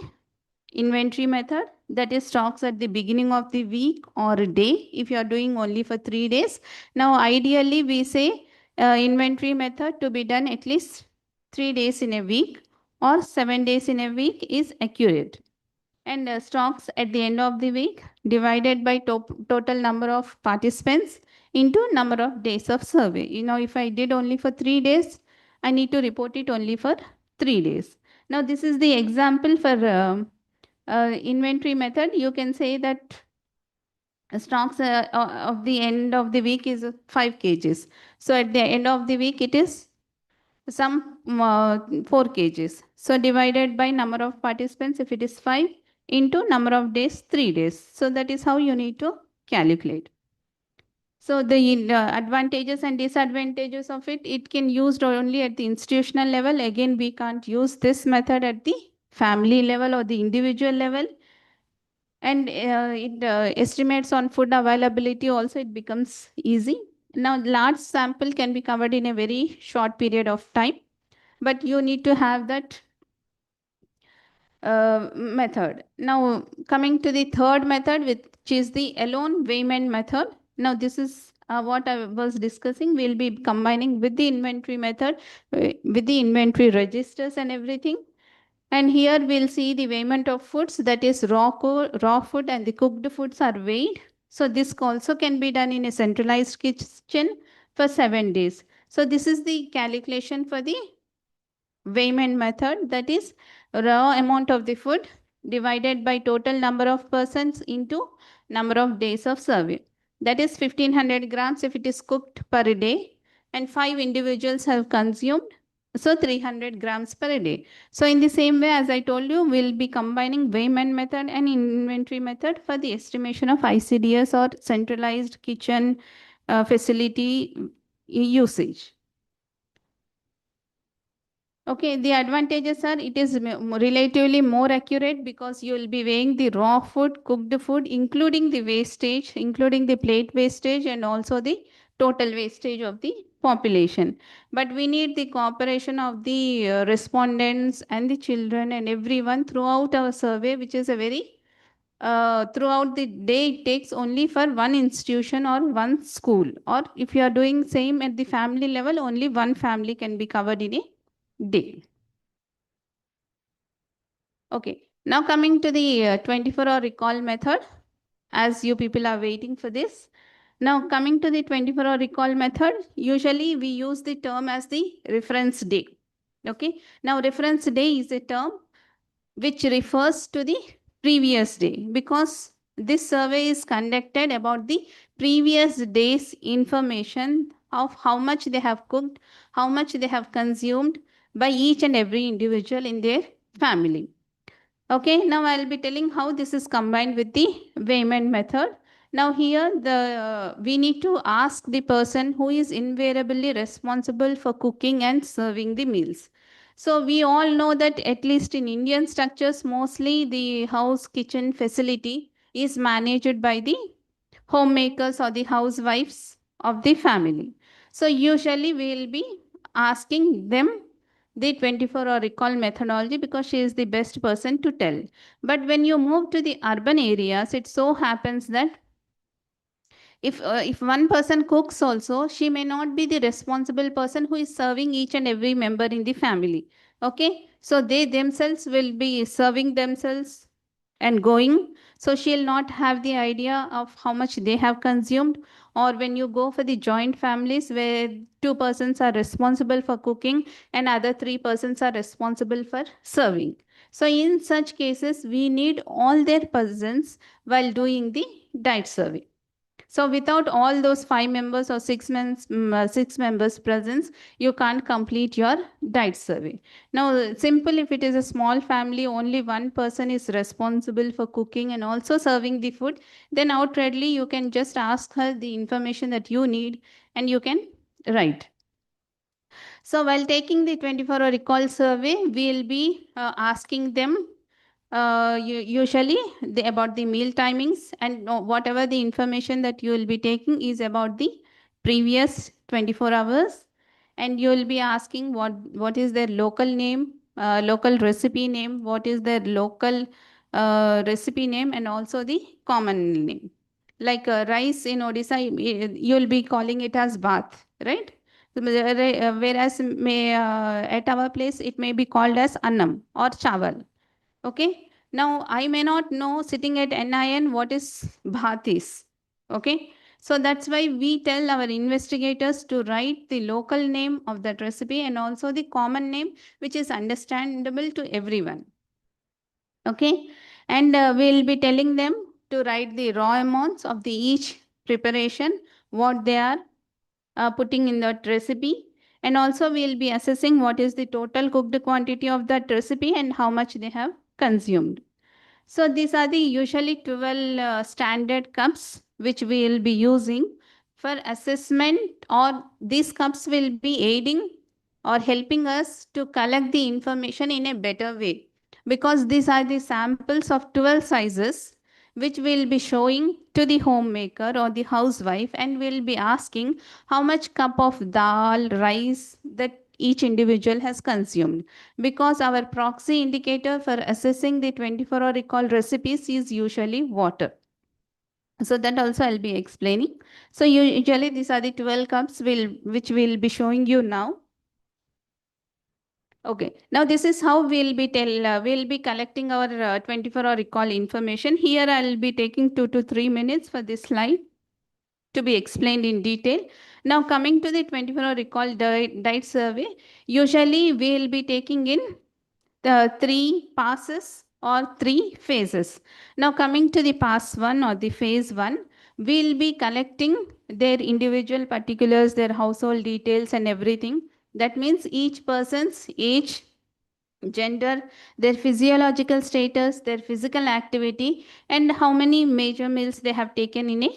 inventory method, that is stocks at the beginning of the week or day if you are doing only for 3 days. Now ideally we say inventory method to be done at least 3 days in a week or 7 days in a week is accurate. And stocks at the end of the week divided by total number of participants into number of days of survey. You know, if I did only for 3 days, I need to report it only for 3 days. Now this is the example for inventory method. You can say that stocks of the end of the week is 5 kgs. So at the end of the week it is some 4 kgs. So divided by number of participants, if it is 5, into number of days, 3 days. So that is how you need to calculate. So the advantages and disadvantages of it, it can used only at the institutional level. Again, we can't use this method at the family level or the individual level. And it estimates on food availability also, it becomes easy. Now large sample can be covered in a very short period of time, but you need to have that method. Now, coming to the third method, which is the alone weighment method. Now, this is what I was discussing. We'll be combining with the inventory method, with the inventory registers and everything. And here we'll see the weighment of foods, that is raw food and the cooked foods are weighed. So this also can be done in a centralized kitchen for 7 days. So this is the calculation for the weighment method, that is raw amount of the food divided by total number of persons into number of days of serving. That is 1500 grams if it is cooked per day and 5 individuals have consumed, so 300 grams per day. So in the same way, as I told you, we'll be combining weighment method and inventory method for the estimation of ICDS or centralized kitchen facility usage. Okay, the advantages are it is relatively more accurate because you will be weighing the raw food, cooked food, including the wastage, including the plate wastage and also the total wastage of the population. But we need the cooperation of the respondents and the children and everyone throughout our survey, which is a very throughout the day it takes only for one institution or one school, or if you are doing same at the family level, only one family can be covered in a day. Okay, now coming to the 24-hour recall method, as you people are waiting for this. Now coming to the 24-hour recall method, usually we use the term as the reference day. Okay, now reference day is a term which refers to the previous day because this survey is conducted about the previous day's information of how much they have cooked, how much they have consumed by each and every individual in their family. Okay, now I'll be telling how this is combined with the weighment method. Now here we need to ask the person who is invariably responsible for cooking and serving the meals. So we all know that at least in Indian structures, mostly the house kitchen facility is managed by the homemakers or the housewives of the family. So usually we will be asking them the 24-hour recall methodology because she is the best person to tell. But when you move to the urban areas, it so happens that if one person cooks also, she may not be the responsible person who is serving each and every member in the family. Okay, so they themselves will be serving themselves and going. So she'll not have the idea of how much they have consumed. Or when you go for the joint families where 2 persons are responsible for cooking and other 3 persons are responsible for serving. So in such cases, we need all their presence while doing the diet survey. So without all those 5 members or 6 members presence, you can't complete your diet survey. Now, simple, if it is a small family, only one person is responsible for cooking and also serving the food, then outrightly you can just ask her the information that you need and you can write. So while taking the 24-hour recall survey, we'll be asking them usually about the meal timings, and whatever the information that you will be taking is about the previous 24 hours, and you will be asking what is their local name, local recipe name, what is their local recipe name, and also the common name. Like rice in Odisha, you will be calling it as bhat, right? Whereas at our place it may be called as annam or chawal. Okay, now I may not know sitting at NIN what is bhat is. Okay, so that's why we tell our investigators to write the local name of that recipe and also the common name which is understandable to everyone. Okay, and we'll be telling them to write the raw amounts of the each preparation, what they are putting in that recipe, and also we'll be assessing what is the total cooked quantity of that recipe and how much they have consumed. So these are the usually 12 standard cups which we will be using for assessment, or these cups will be aiding or helping us to collect the information in a better way, because these are the samples of 12 sizes which we'll be showing to the homemaker or the housewife, and we'll be asking how much cup of dal, rice that each individual has consumed, because our proxy indicator for assessing the 24-hour recall recipes is usually water. So that also I'll be explaining. So usually these are the 12 cups which we'll be showing you now. Okay, now this is how we'll be collecting our 24-hour recall information. Here I'll be taking 2 to 3 minutes for this slide to be explained in detail. Now coming to the 24-hour recall diet survey, usually we'll be taking in the 3 passes or 3 phases. Now coming to the pass 1 or the phase 1, we'll be collecting their individual particulars, their household details and everything. That means each person's age, gender, their physiological status, their physical activity, and how many major meals they have taken in a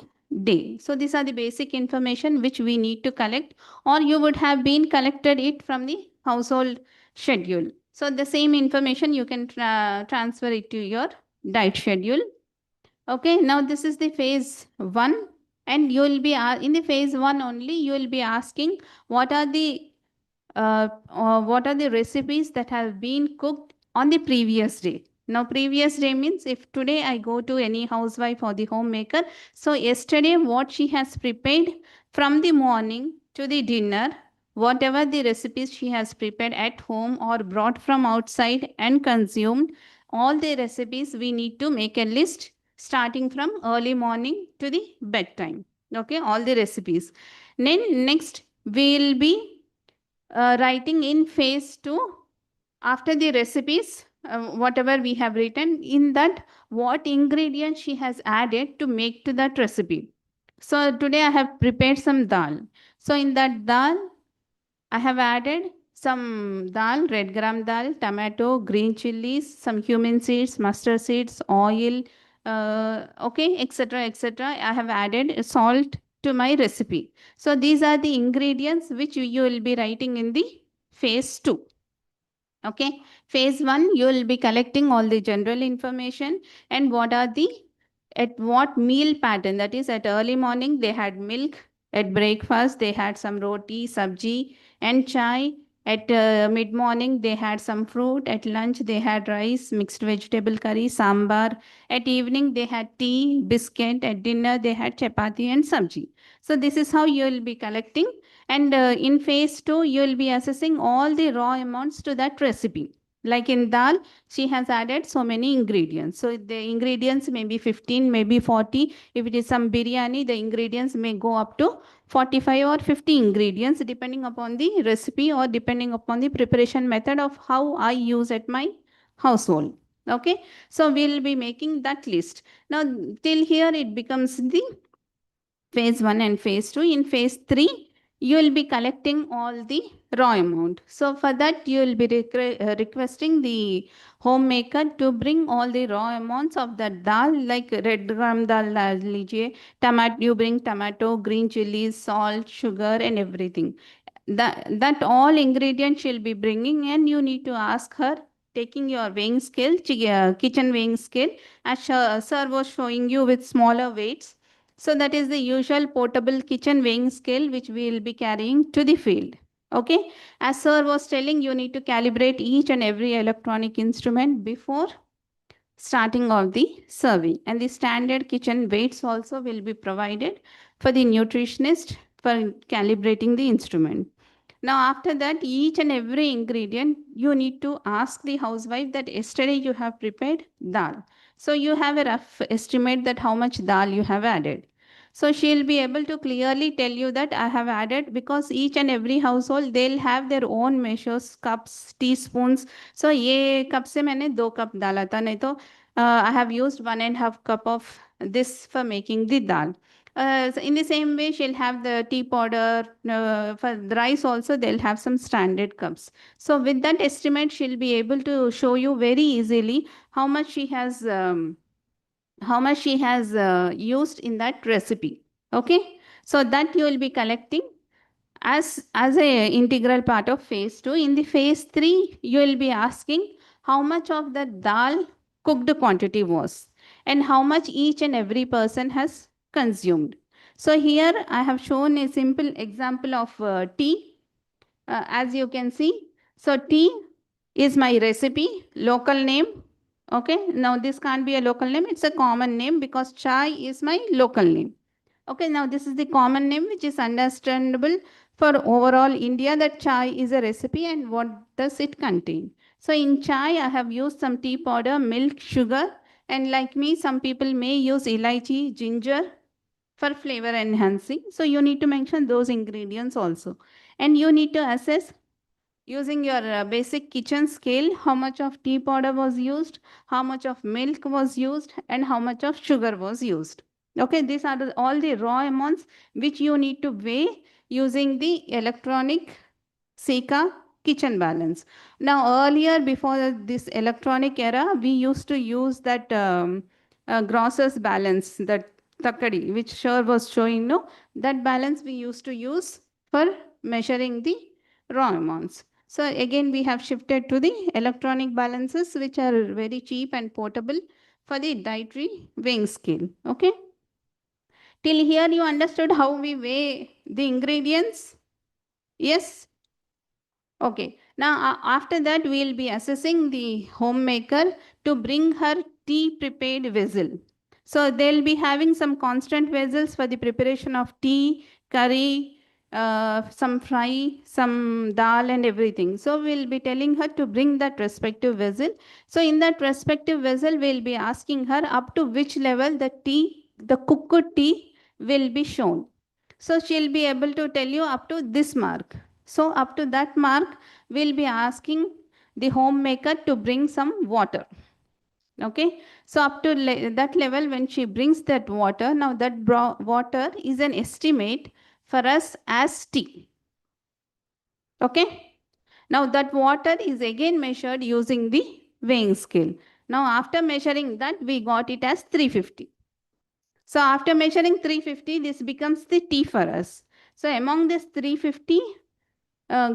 day. So these are the basic information which we need to collect, or you would have been collected it from the household schedule. So the same information you can transfer it to your diet schedule. Okay, now this is the phase 1, and you will be in the phase 1 only, you will be asking what are the recipes that have been cooked on the previous day. Now previous day means if today I go to any housewife or the homemaker, so yesterday what she has prepared from the morning to the dinner, whatever the recipes she has prepared at home or brought from outside and consumed, all the recipes we need to make a list starting from early morning to the bedtime. Okay, all the recipes. Then next we'll be writing in phase 2, after the recipes, whatever we have written, in that what ingredients she has added to make to that recipe. So today I have prepared some dal. So in that dal, I have added some dal, red gram dal, tomato, green chilies, some cumin seeds, mustard seeds, oil, okay, etc., etc. I have added salt to my recipe. So these are the ingredients which you will be writing in the phase 2. Okay, phase 1, you will be collecting all the general information and what are the, at what meal pattern, that is at early morning they had milk, at breakfast they had some roti, sabji and chai, at mid-morning they had some fruit, at lunch they had rice, mixed vegetable curry, sambar, at evening they had tea, biscuit, at dinner they had chapati and sabji. So this is how you will be collecting, and in phase 2 you will be assessing all the raw amounts to that recipe. Like in dal, she has added so many ingredients. So the ingredients may be 15, maybe 40. If it is some biryani, the ingredients may go up to 45 or 50 ingredients depending upon the recipe or depending upon the preparation method of how I use at my household. Okay, so we'll be making that list. Now till here it becomes the phase 1 and phase 2. In phase 3, you will be collecting all the raw amount. So for that, you will be requesting the homemaker to bring all the raw amounts of the dal, like red gram dal lijiye, tomato, you bring tomato, green chilies, salt, sugar and everything. That all ingredients she'll be bringing, and you need to ask her, taking your weighing scale, kitchen weighing scale, as sir was showing you with smaller weights. So that is the usual portable kitchen weighing scale which we will be carrying to the field. Okay, as sir was telling, you need to calibrate each and every electronic instrument before starting of the survey, and the standard kitchen weights also will be provided for the nutritionist for calibrating the instrument. Now after that, each and every ingredient you need to ask the housewife that yesterday you have prepared dal. So you have a rough estimate that how much dal you have added. So she'll be able to clearly tell you that I have added, because each and every household, they'll have their own measures, cups, teaspoons. So ye cup se maine 2 cup dala tha, nahi to I have used 1.5 cup of this for making the dal. So in the same way, she'll have the tea powder. For the rice also, they'll have some standard cups. So with that estimate, she'll be able to show you very easily how much she has used in that recipe. Okay, so that you will be collecting as a integral part of phase 2. In the phase 3, you will be asking how much of the dal cooked quantity was and how much each and every person has consumed. So here I have shown a simple example of tea. as you can see. So tea is my recipe, local name. Okay, now this can't be a local name, it's a common name because chai is my local name. Okay, now this is the common name which is understandable for overall India, that chai is a recipe and what does it contain. So in chai, I have used some tea powder, milk, sugar, and like me, some people may use elaichi, ginger for flavor enhancing. So you need to mention those ingredients also. And you need to assess using your basic kitchen scale, how much of tea powder was used, how much of milk was used, and how much of sugar was used. Okay, these are all the raw amounts which you need to weigh using the electronic Sika kitchen balance. Now earlier, before this electronic era, we used to use that grosses balance, that takadi, which sure was showing, no, that balance we used to use for measuring the raw amounts. So again, we have shifted to the electronic balances, which are very cheap and portable for the dietary weighing scale. Okay. Till here, you understood how we weigh the ingredients? Yes. Okay. Now, after that, we'll be assessing the homemaker to bring her tea prepared vessel. So they'll be having some constant vessels for the preparation of tea, curry, some fry, some dal and everything. So we'll be telling her to bring that respective vessel. So in that respective vessel, we'll be asking her up to which level the tea, the cooked tea will be shown. So she'll be able to tell you up to this mark. So up to that mark, we'll be asking the homemaker to bring some water. Okay, so up to that level, when she brings that water, now that water is an estimate for us as tea. Okay, now that water is again measured using the weighing scale. Now after measuring that, we got it as 350. So after measuring 350, this becomes the tea for us. So among this 350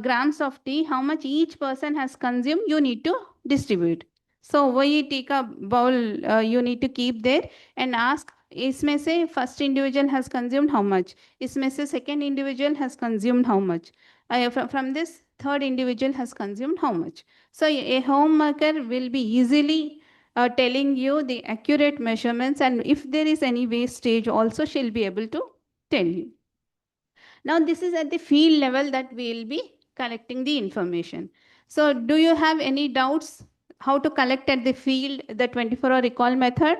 grams of tea, how much each person has consumed, you need to distribute. So वही tea का bowl you need to keep there and ask, इसमें से first individual has consumed how much? इसमें से second individual has consumed how much? From this third individual has consumed how much? So a homemaker will be easily telling you the accurate measurements, and if there is any wastage also, she'll be able to tell you. Now this is at the field level that we will be collecting the information. So do you have any doubts how to collect at the field the 24-hour recall method?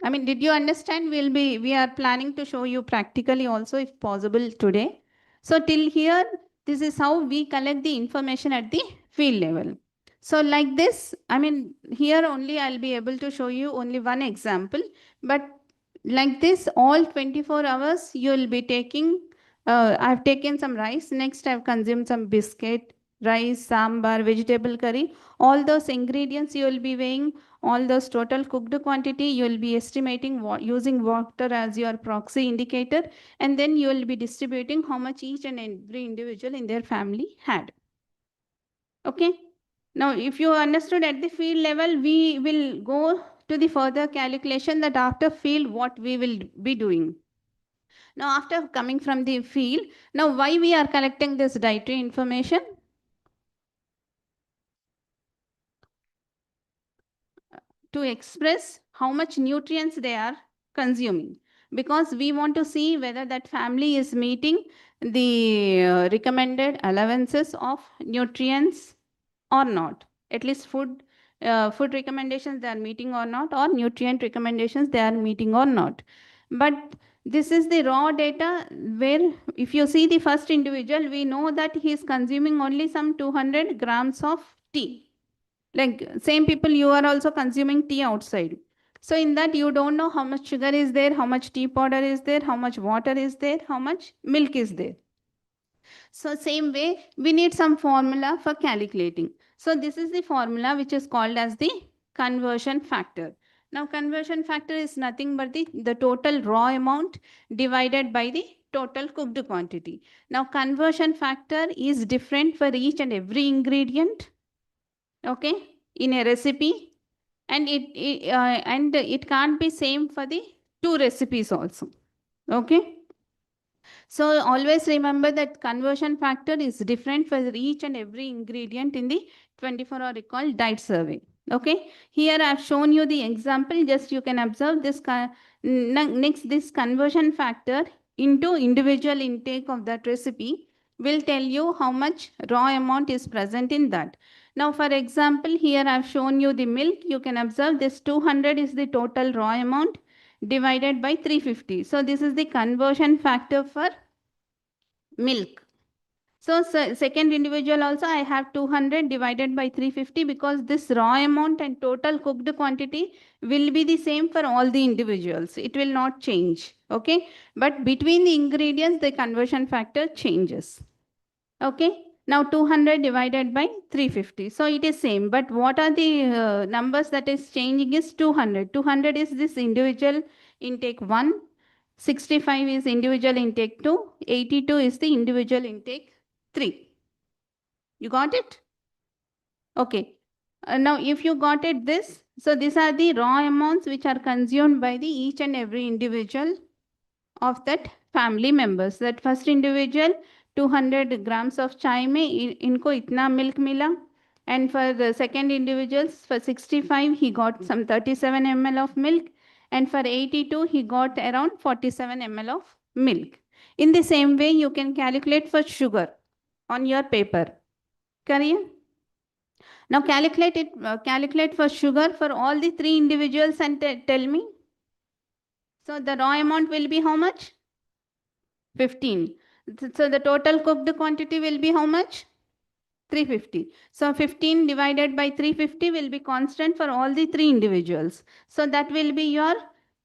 I mean, did you understand? We are planning to show you practically also if possible today. So till here, this is how we collect the information at the field level. So like this, I mean, here only I'll be able to show you only one example, but like this, all 24 hours, you'll be taking, I've taken some rice, next I've consumed some biscuit, rice, sambar, vegetable curry, all those ingredients you will be weighing, all those total cooked quantity, you will be estimating using water as your proxy indicator, and then you will be distributing how much each and every individual in their family had. Okay. Now, if you understood at the field level, we will go to the further calculation that after field, what we will be doing. Now, after coming from the field, now why we are collecting this dietary information? To express how much nutrients they are consuming, because we want to see whether that family is meeting the recommended allowances of nutrients or not. At least food recommendations they are meeting or not, or nutrient recommendations they are meeting or not. But this is the raw data where if you see the first individual, we know that he is consuming only some 200 grams of tea. Like same people, you are also consuming tea outside. So in that, you don't know how much sugar is there, how much tea powder is there, how much water is there, how much milk is there. So same way, we need some formula for calculating. So this is the formula which is called as the conversion factor. Now conversion factor is nothing but the total raw amount divided by the total cooked quantity. Now conversion factor is different for each and every ingredient, okay, in a recipe, and it can't be same for the two recipes also. Okay. So always remember that conversion factor is different for each and every ingredient in the 24-hour recall diet survey. Okay, here I have shown you the example, just you can observe this. Next, this conversion factor into individual intake of that recipe will tell you how much raw amount is present in that. Now, for example, here I have shown you the milk. You can observe this 200 is the total raw amount divided by 350. So this is the conversion factor for milk. So second individual also I have 200 divided by 350 because this raw amount and total cooked quantity will be the same for all the individuals. It will not change. Okay. But between the ingredients, the conversion factor changes. Okay. Now 200 divided by 350. So it is same. But what are the numbers that is changing is 200. 200 is this individual intake 1. 65 is individual intake 2. 82 is the individual intake 3. You got it? Okay. Now, if you got it this, so these are the raw amounts which are consumed by the each and every individual of that family members. That first individual, 200 grams of chai mein, inko itna milk mila. And for the second individuals, for 65, he got some 37 ml of milk. And for 82, he got around 47 ml of milk. In the same way, you can calculate for sugar on your paper. Kariya? Now calculate it. Calculate for sugar for all the 3 individuals and tell me. So the raw amount will be how much? 15. So the total cooked quantity will be how much? 350. So 15 divided by 350 will be constant for all the 3 individuals. So that will be your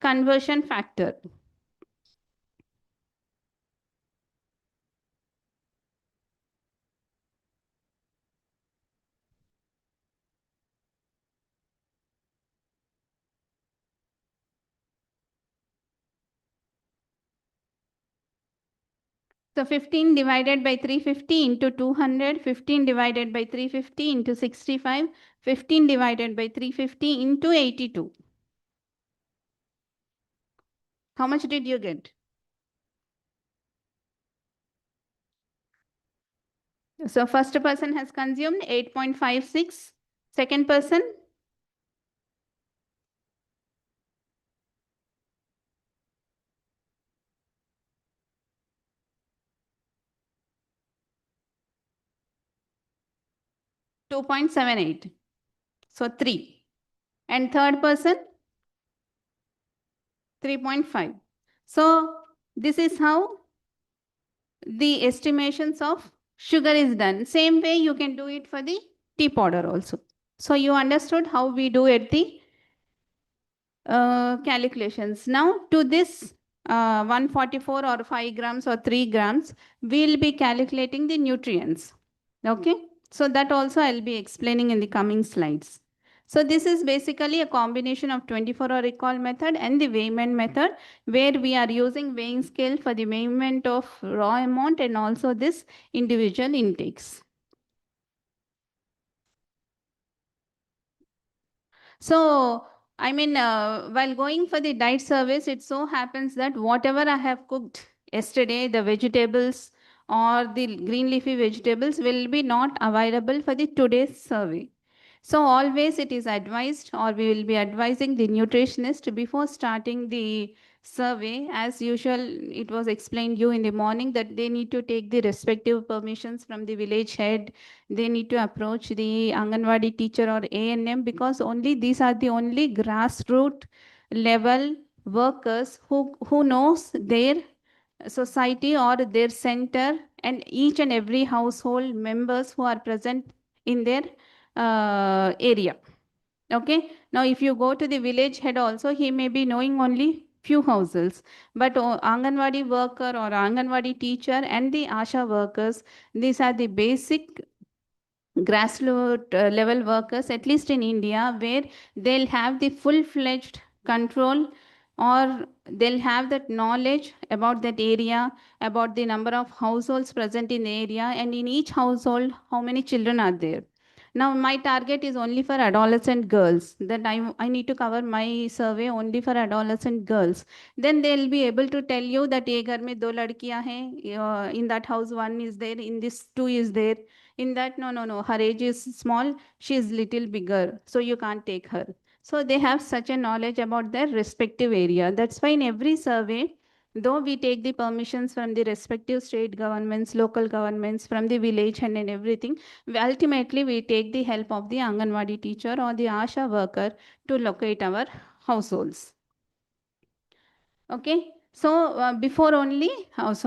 conversion factor. So 15 divided by 350 into 200, 15 divided by 350 into 65, 15 divided by 350 into 82. How much did you get? So first person has consumed 8.56. Second person? $2.78. So 3. And third person? 3.5. So this is how the estimations of sugar is done. Same way you can do it for the tea powder also. So you understood how we do at the calculations. Now to this 144 or 5 grams or 3 grams, we'll be calculating the nutrients. Okay. So that also I'll be explaining in the coming slides. So this is basically a combination of 24-hour recall method and the weighment method, where we are using weighing scale for the weighment of raw amount and also this individual intakes. So, I mean, while going for the diet surveys, it so happens that whatever I have cooked yesterday, the vegetables or the green leafy vegetables will be not available for the today's survey. So always it is advised, or we will be advising the nutritionist before starting the survey. As usual, it was explained you in the morning that they need to take the respective permissions from the village head. They need to approach the Anganwadi teacher or ANM, because only these are the only grassroots level workers who knows their society or their center and each and every household members who are present in their area. Okay. Now, if you go to the village head also, he may be knowing only few houses, but Anganwadi worker or Anganwadi teacher and the Asha workers, these are the basic grassroots level workers, at least in India, where they'll have the full-fledged control, or they'll have that knowledge about that area, about the number of households present in the area, and in each household, how many children are there. Now my target is only for adolescent girls. That I need to cover my survey only for adolescent girls. Then they'll be able to tell you that ye ghar mein 2 ladkiyan hain, in that house 1 is there, in this 2 is there. In that, no, her age is small, she is little bigger, so you can't take her. So they have such a knowledge about their respective area. That's why in every survey, though we take the permissions from the respective state governments, local governments, from the village and everything, ultimately we take the help of the Anganwadi teacher or the ASHA worker to locate our households. Okay, so before only,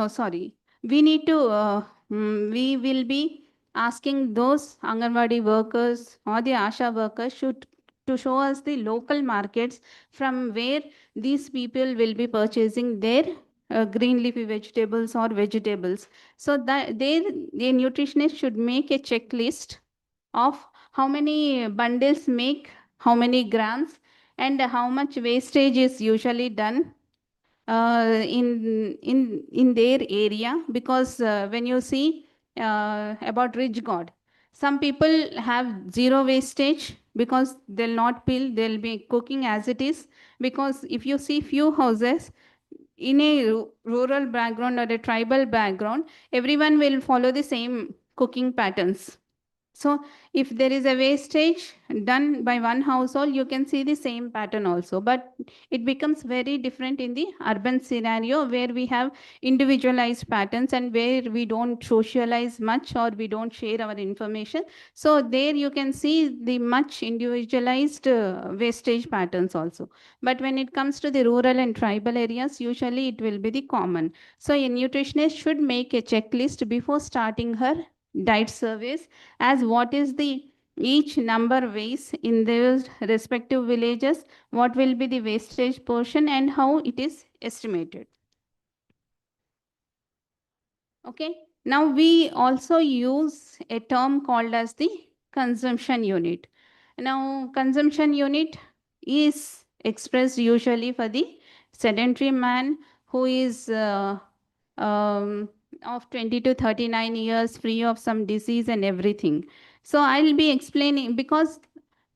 sorry, we need to, we will be asking those Anganwadi workers or the ASHA workers to show us the local markets from where these people will be purchasing their green leafy vegetables or vegetables. So that the nutritionist should make a checklist of how many bundles make, how many grams, and how much wastage is usually done in their area. Because when you see about rich god, some people have zero wastage because they'll not peel, they'll be cooking as it is. Because if you see few houses in a rural background or a tribal background, everyone will follow the same cooking patterns. So if there is a wastage done by one household, you can see the same pattern also. But it becomes very different in the urban scenario where we have individualized patterns and where we don't socialize much or we don't share our information. So there you can see the much individualized wastage patterns also. But when it comes to the rural and tribal areas, usually it will be the common. So a nutritionist should make a checklist before starting her diet surveys, as what is the each number weighs in those respective villages, what will be the wastage portion and how it is estimated. Okay, now we also use a term called as the consumption unit. Now consumption unit is expressed usually for the sedentary man who is of 20 to 39 years, free of some disease and everything. So I'll be explaining, because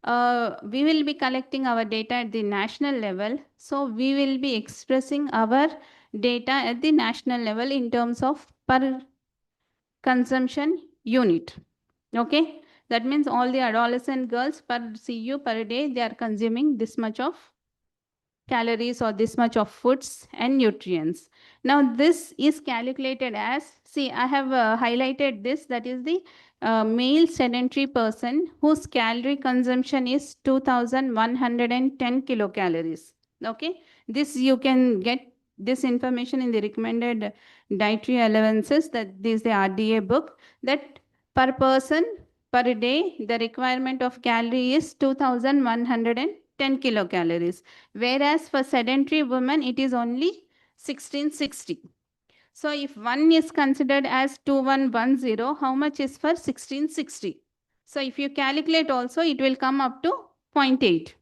we will be collecting our data at the national level. So we will be expressing our data at the national level in terms of per consumption unit. Okay, that means all the adolescent girls per CU per day, they are consuming this much of calories or this much of foods and nutrients. Now this is calculated as, see, I have highlighted this, that is the male sedentary person whose calorie consumption is 2110 kilocalories. Okay, this you can get this information in the recommended dietary allowances, that this is the RDA book, that per person per day the requirement of calorie is 2110 kilocalories, whereas for sedentary women it is only 1660. So if one is considered as 2110, how much is for 1660? So if you calculate also, it will come up to 0.8.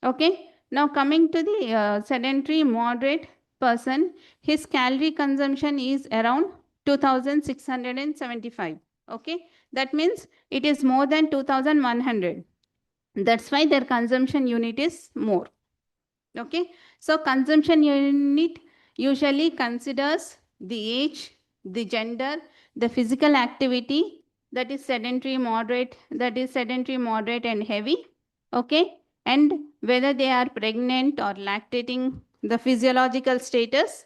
Okay, now coming to the sedentary moderate person, his calorie consumption is around 2675. Okay, that means it is more than 2100. That's why their consumption unit is more. Okay, so consumption unit usually considers the age, the gender, the physical activity, that is sedentary moderate, and heavy. Okay, and whether they are pregnant or lactating, the physiological status,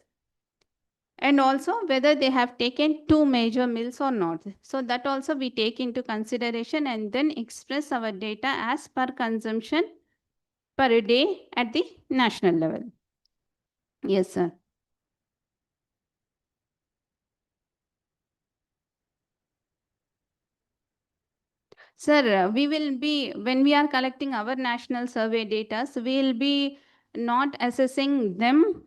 and also whether they have taken 2 major meals or not. So that also we take into consideration and then express our data as per consumption per day at the national level. Yes, sir. Sir, we will be, when we are collecting our national survey data, so we will be not assessing them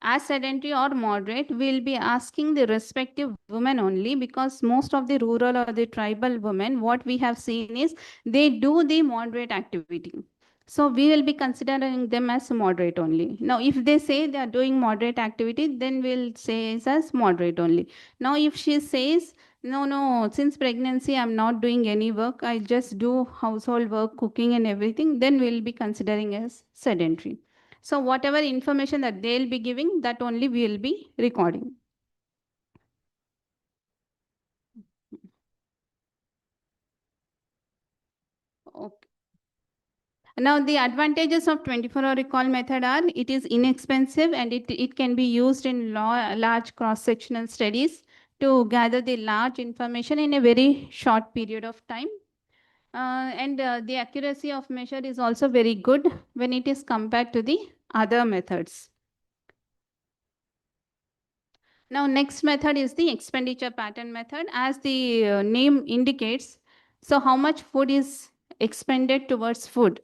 as sedentary or moderate. We will be asking the respective women only, because most of the rural or the tribal women, what we have seen is they do the moderate activity. So we will be considering them as moderate only. Now, if they say they are doing moderate activity, then we'll say it as moderate only. Now, if she says No. Since pregnancy, I'm not doing any work. I just do household work, cooking and everything. Then we'll be considering as sedentary. So whatever information that they'll be giving, that only we'll be recording. Okay. Now, the advantages of 24-hour recall method are it is inexpensive and it can be used in large cross-sectional studies to gather the large information in a very short period of time. The accuracy of measure is also very good when it is compared to the other methods. Now, next method is the expenditure pattern method. As the name indicates, so how much food is expended towards food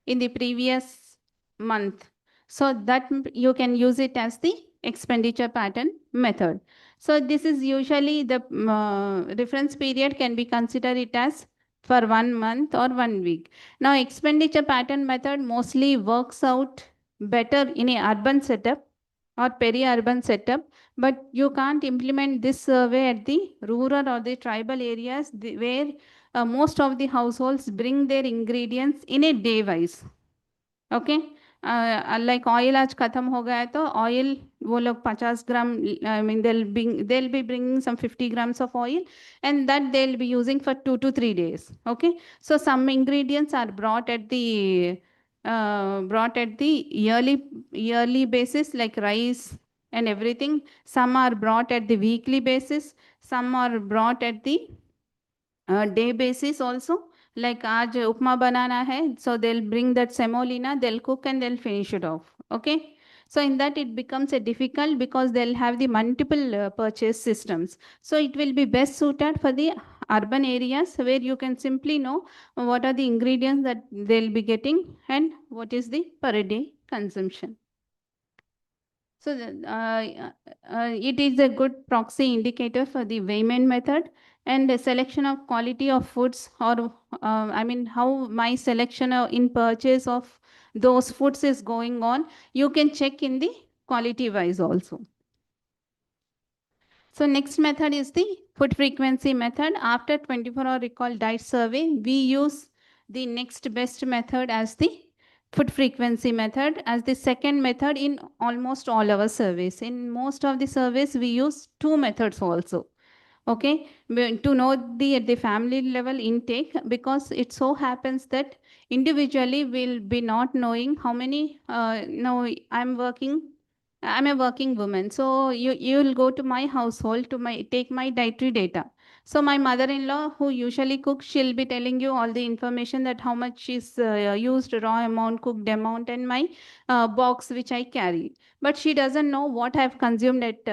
in the previous month. So that you can use it as the expenditure pattern method. So this is usually the reference period can be considered it as for 1 month or 1 week. Now, expenditure pattern method mostly works out better in a urban setup or peri-urban setup, but you can't implement this survey at the rural or the tribal areas where most of the households bring their ingredients in a day wise. Okay, like oil आज खत्म हो गया है तो oil वो लोग 50 ग्राम, I mean they'll be bringing some 50 grams of oil and that they'll be using for 2 to 3 days. Okay, so some ingredients are brought at the yearly basis like rice and everything. Some are brought at the weekly basis. Some are brought at the day basis also. Like aaj upma banana hai, so they'll bring that semolina, they'll cook and they'll finish it off. Okay, so in that it becomes a difficult because they'll have the multiple purchase systems. So it will be best suited for the urban areas where you can simply know what are the ingredients that they'll be getting and what is the per day consumption. So it is a good proxy indicator for the Wayman method and the selection of quality of foods, or I mean how my selection in purchase of those foods is going on. You can check in the quality wise also. So next method is the food frequency method. After 24-hour recall diet survey, we use the next best method as the food frequency method as the second method in almost all our surveys. In most of the surveys, we use two methods also. Okay, to know the family level intake, because it so happens that individually we'll be not knowing how many, no, I'm a working woman. So you'll go to my household to take my dietary data. So my mother-in-law who usually cooks, she'll be telling you all the information that how much is used, raw amount, cooked amount, and my box which I carry. But she doesn't know what I've consumed at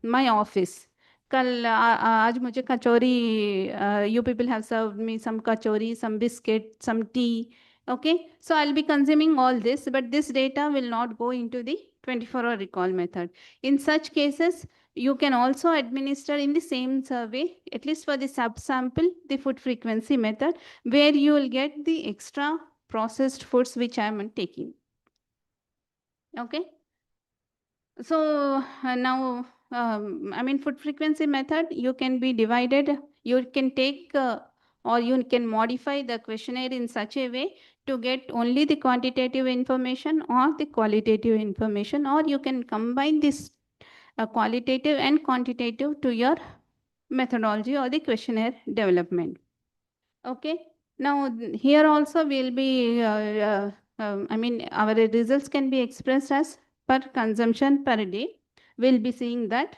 my office. कल आज मुझे कचौरी, you people have served me some kachori, some biscuit, some tea. Okay, so I'll be consuming all this, but this data will not go into the 24-hour recall method. In such cases, you can also administer in the same survey, at least for the subsample, the food frequency method, where you will get the extra processed foods which I am taking. Okay. So now, I mean, food frequency method, you can be divided, you can take or you can modify the questionnaire in such a way to get only the quantitative information or the qualitative information, or you can combine this qualitative and quantitative to your methodology or the questionnaire development. Okay, now here also we'll be, I mean, our results can be expressed as per consumption per day. We'll be seeing that.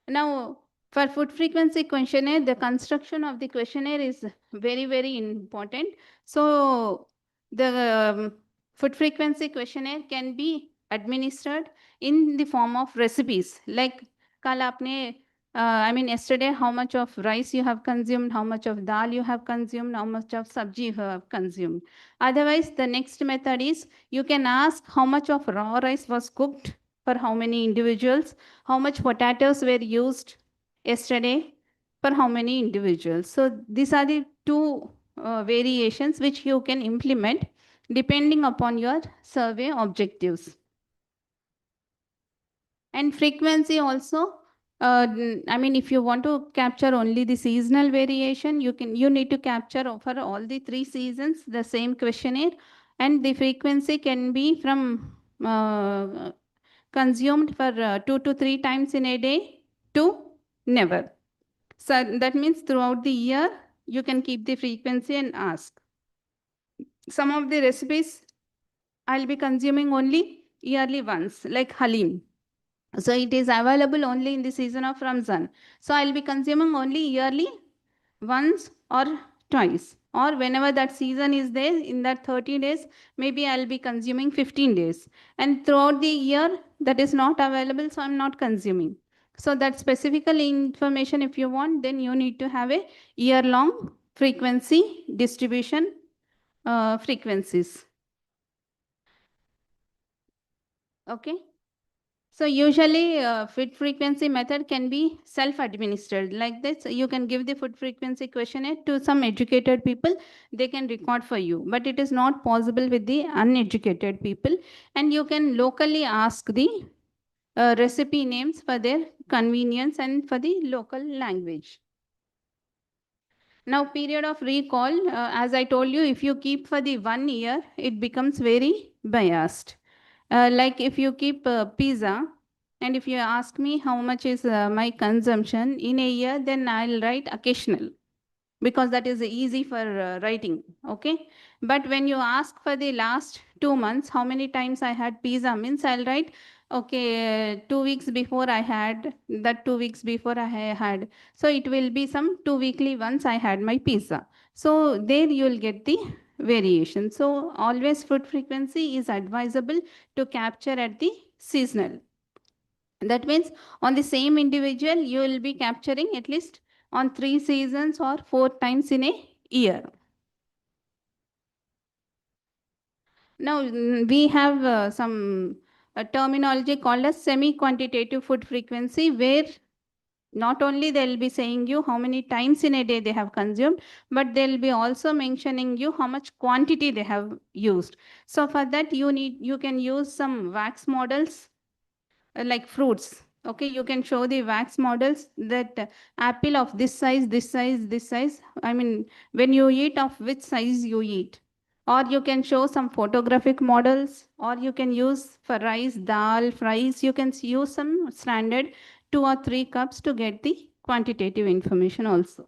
Now, for food frequency questionnaire, the construction of the questionnaire is very, very important. So the food frequency questionnaire can be administered in the form of recipes. Like kal aapne, I mean, yesterday, how much of rice you have consumed, how much of dal you have consumed, how much of sabji you have consumed. Otherwise, the next method is you can ask how much of raw rice was cooked for how many individuals, how much potatoes were used yesterday for how many individuals. So these are the two variations which you can implement depending upon your survey objectives. And frequency also, I mean, if you want to capture only the seasonal variation, you need to capture for all the 3 seasons the same questionnaire, and the frequency can be from consumed for 2 to 3 times in a day to never. So that means throughout the year, you can keep the frequency and ask. Some of the recipes I'll be consuming only yearly once, like halim. So it is available only in the season of Ramzan. So I'll be consuming only yearly once or twice, or whenever that season is there in that 30 days, maybe I'll be consuming 15 days. And throughout the year, that is not available, so I'm not consuming. So that specific information, if you want, then you need to have a year-long frequency distribution frequencies. Okay. So usually food frequency method can be self-administered like this. You can give the food frequency questionnaire to some educated people, they can record for you, but it is not possible with the uneducated people. And you can locally ask the recipe names for their convenience and for the local language. Now, period of recall, as I told you, if you keep for the 1 year, it becomes very biased. Like if you keep pizza, and if you ask me how much is my consumption in a year, then I'll write occasional, because that is easy for writing, okay? But when you ask for the last 2 months, how many times I had pizza, means I'll write, okay, 2 weeks before I had, that 2 weeks before I had. So it will be some 2 weekly once I had my pizza. So there you will get the variation. So always food frequency is advisable to capture at the seasonal. That means on the same individual, you will be capturing at least on 3 seasons or 4 times in a year. Now we have some terminology called as semi-quantitative food frequency, where not only they'll be saying you how many times in a day they have consumed, but they'll be also mentioning you how much quantity they have used. So for that you can use some wax models like fruits. Okay, you can show the wax models that apple of this size, this size, this size. I mean, when you eat, of which size you eat. Or you can show some photographic models, or you can use for rice, dal, fries, you can use some standard 2 or 3 cups to get the quantitative information also.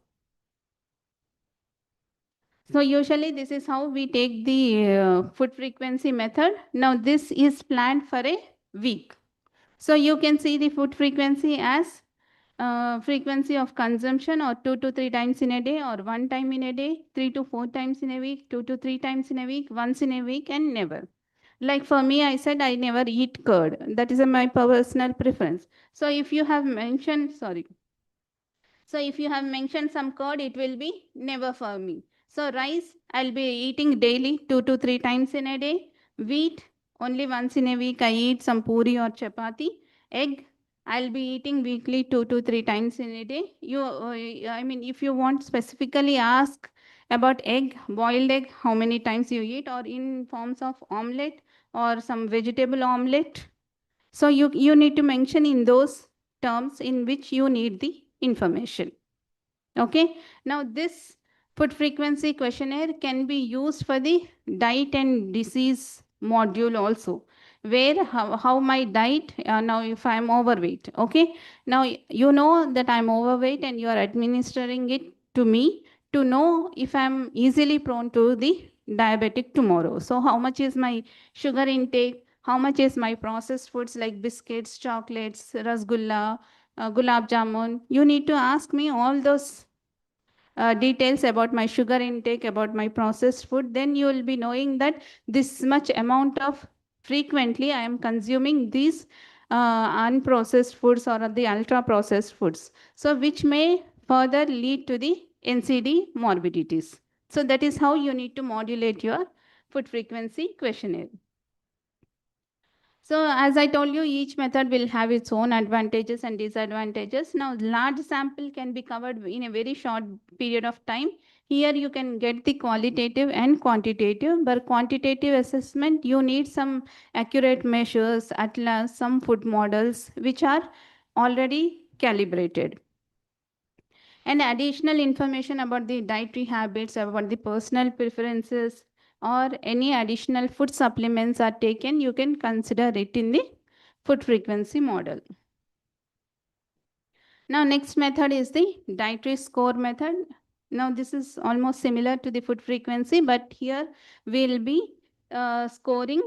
So usually this is how we take the food frequency method. Now this is planned for a week. So you can see the food frequency as frequency of consumption, or 2 to 3 times in a day, or 1 time in a day, 3 to 4 times in a week, 2 to 3 times in a week, once in a week, and never. Like for me, I said I never eat curd. That is my personal preference. So if you have mentioned, So if you have mentioned some curd, it will be never for me. So rice, I'll be eating daily 2 to 3 times in a day. Wheat, only once in a week I eat some puri or chapati. Egg, I'll be eating weekly 2 to 3 times in a day. I mean, if you want specifically ask about egg, boiled egg, how many times you eat, or in forms of omelette or some vegetable omelette. So you need to mention in those terms in which you need the information. Okay. Now this food frequency questionnaire can be used for the diet and disease module also, where how my diet, now if I'm overweight, okay. Now you know that I'm overweight and you are administering it to me to know if I'm easily prone to the diabetic tomorrow. So how much is my sugar intake? How much is my processed foods like biscuits, chocolates, rasgulla, gulab jamun? You need to ask me all those details about my sugar intake, about my processed food. Then you will be knowing that this much amount of frequently I am consuming these unprocessed foods or the ultra processed foods. So which may further lead to the NCD morbidities. So that is how you need to modulate your food frequency questionnaire. So as I told you, each method will have its own advantages and disadvantages. Now, large sample can be covered in a very short period of time. Here you can get the qualitative and quantitative, but quantitative assessment, you need some accurate measures, atlas, some food models, which are already calibrated. And additional information about the dietary habits, about the personal preferences, or any additional food supplements are taken, you can consider it in the food frequency model. Now, next method is the dietary score method. Now, this is almost similar to the food frequency, but here we'll be scoring,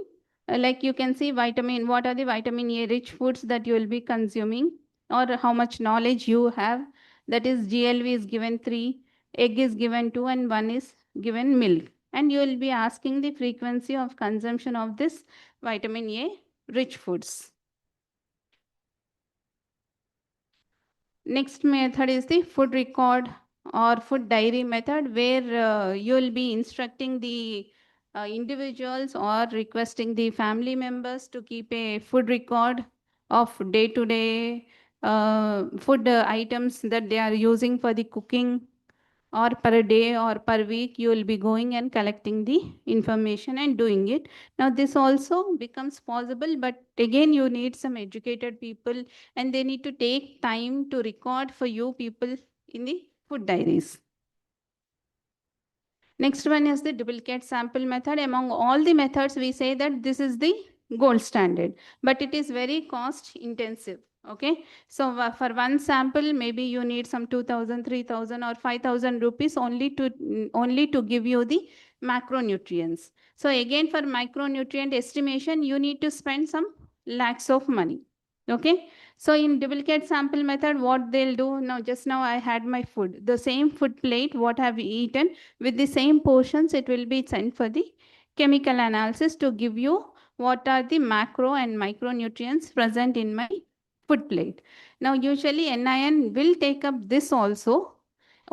like you can see vitamin, what are the vitamin A rich foods that you will be consuming, or how much knowledge you have. That is, GLV is given 3, egg is given 2, and 1 is given milk. And you will be asking the frequency of consumption of this vitamin A rich foods. Next method is the food record or food diary method, where you will be instructing the individuals or requesting the family members to keep a food record of day-to-day food items that they are using for the cooking, or per day or per week you will be going and collecting the information and doing it. Now this also becomes possible, but again you need some educated people, and they need to take time to record for you people in the food diaries. Next one is the duplicate sample method. Among all the methods, we say that this is the gold standard, but it is very cost intensive. Okay, so for one sample, maybe you need some 2,000, 3,000 or 5,000 rupees only to give you the macronutrients. So again, for micronutrient estimation, you need to spend some lakhs of money. Okay, so in duplicate sample method, what they'll do now, just now I had my food, the same food plate, what I've eaten with the same portions, it will be sent for the chemical analysis to give you what are the macro and micronutrients present in my food plate. Now, usually NIN will take up this also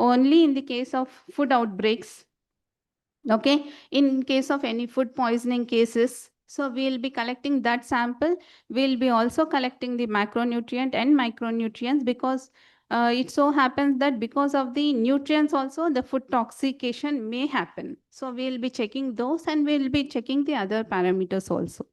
only in the case of food outbreaks. Okay, in case of any food poisoning cases. So we'll be collecting that sample. We'll be also collecting the macronutrient and micronutrients, because it so happens that because of the nutrients also the food toxication may happen. So we'll be checking those, and we'll be checking the other parameters also.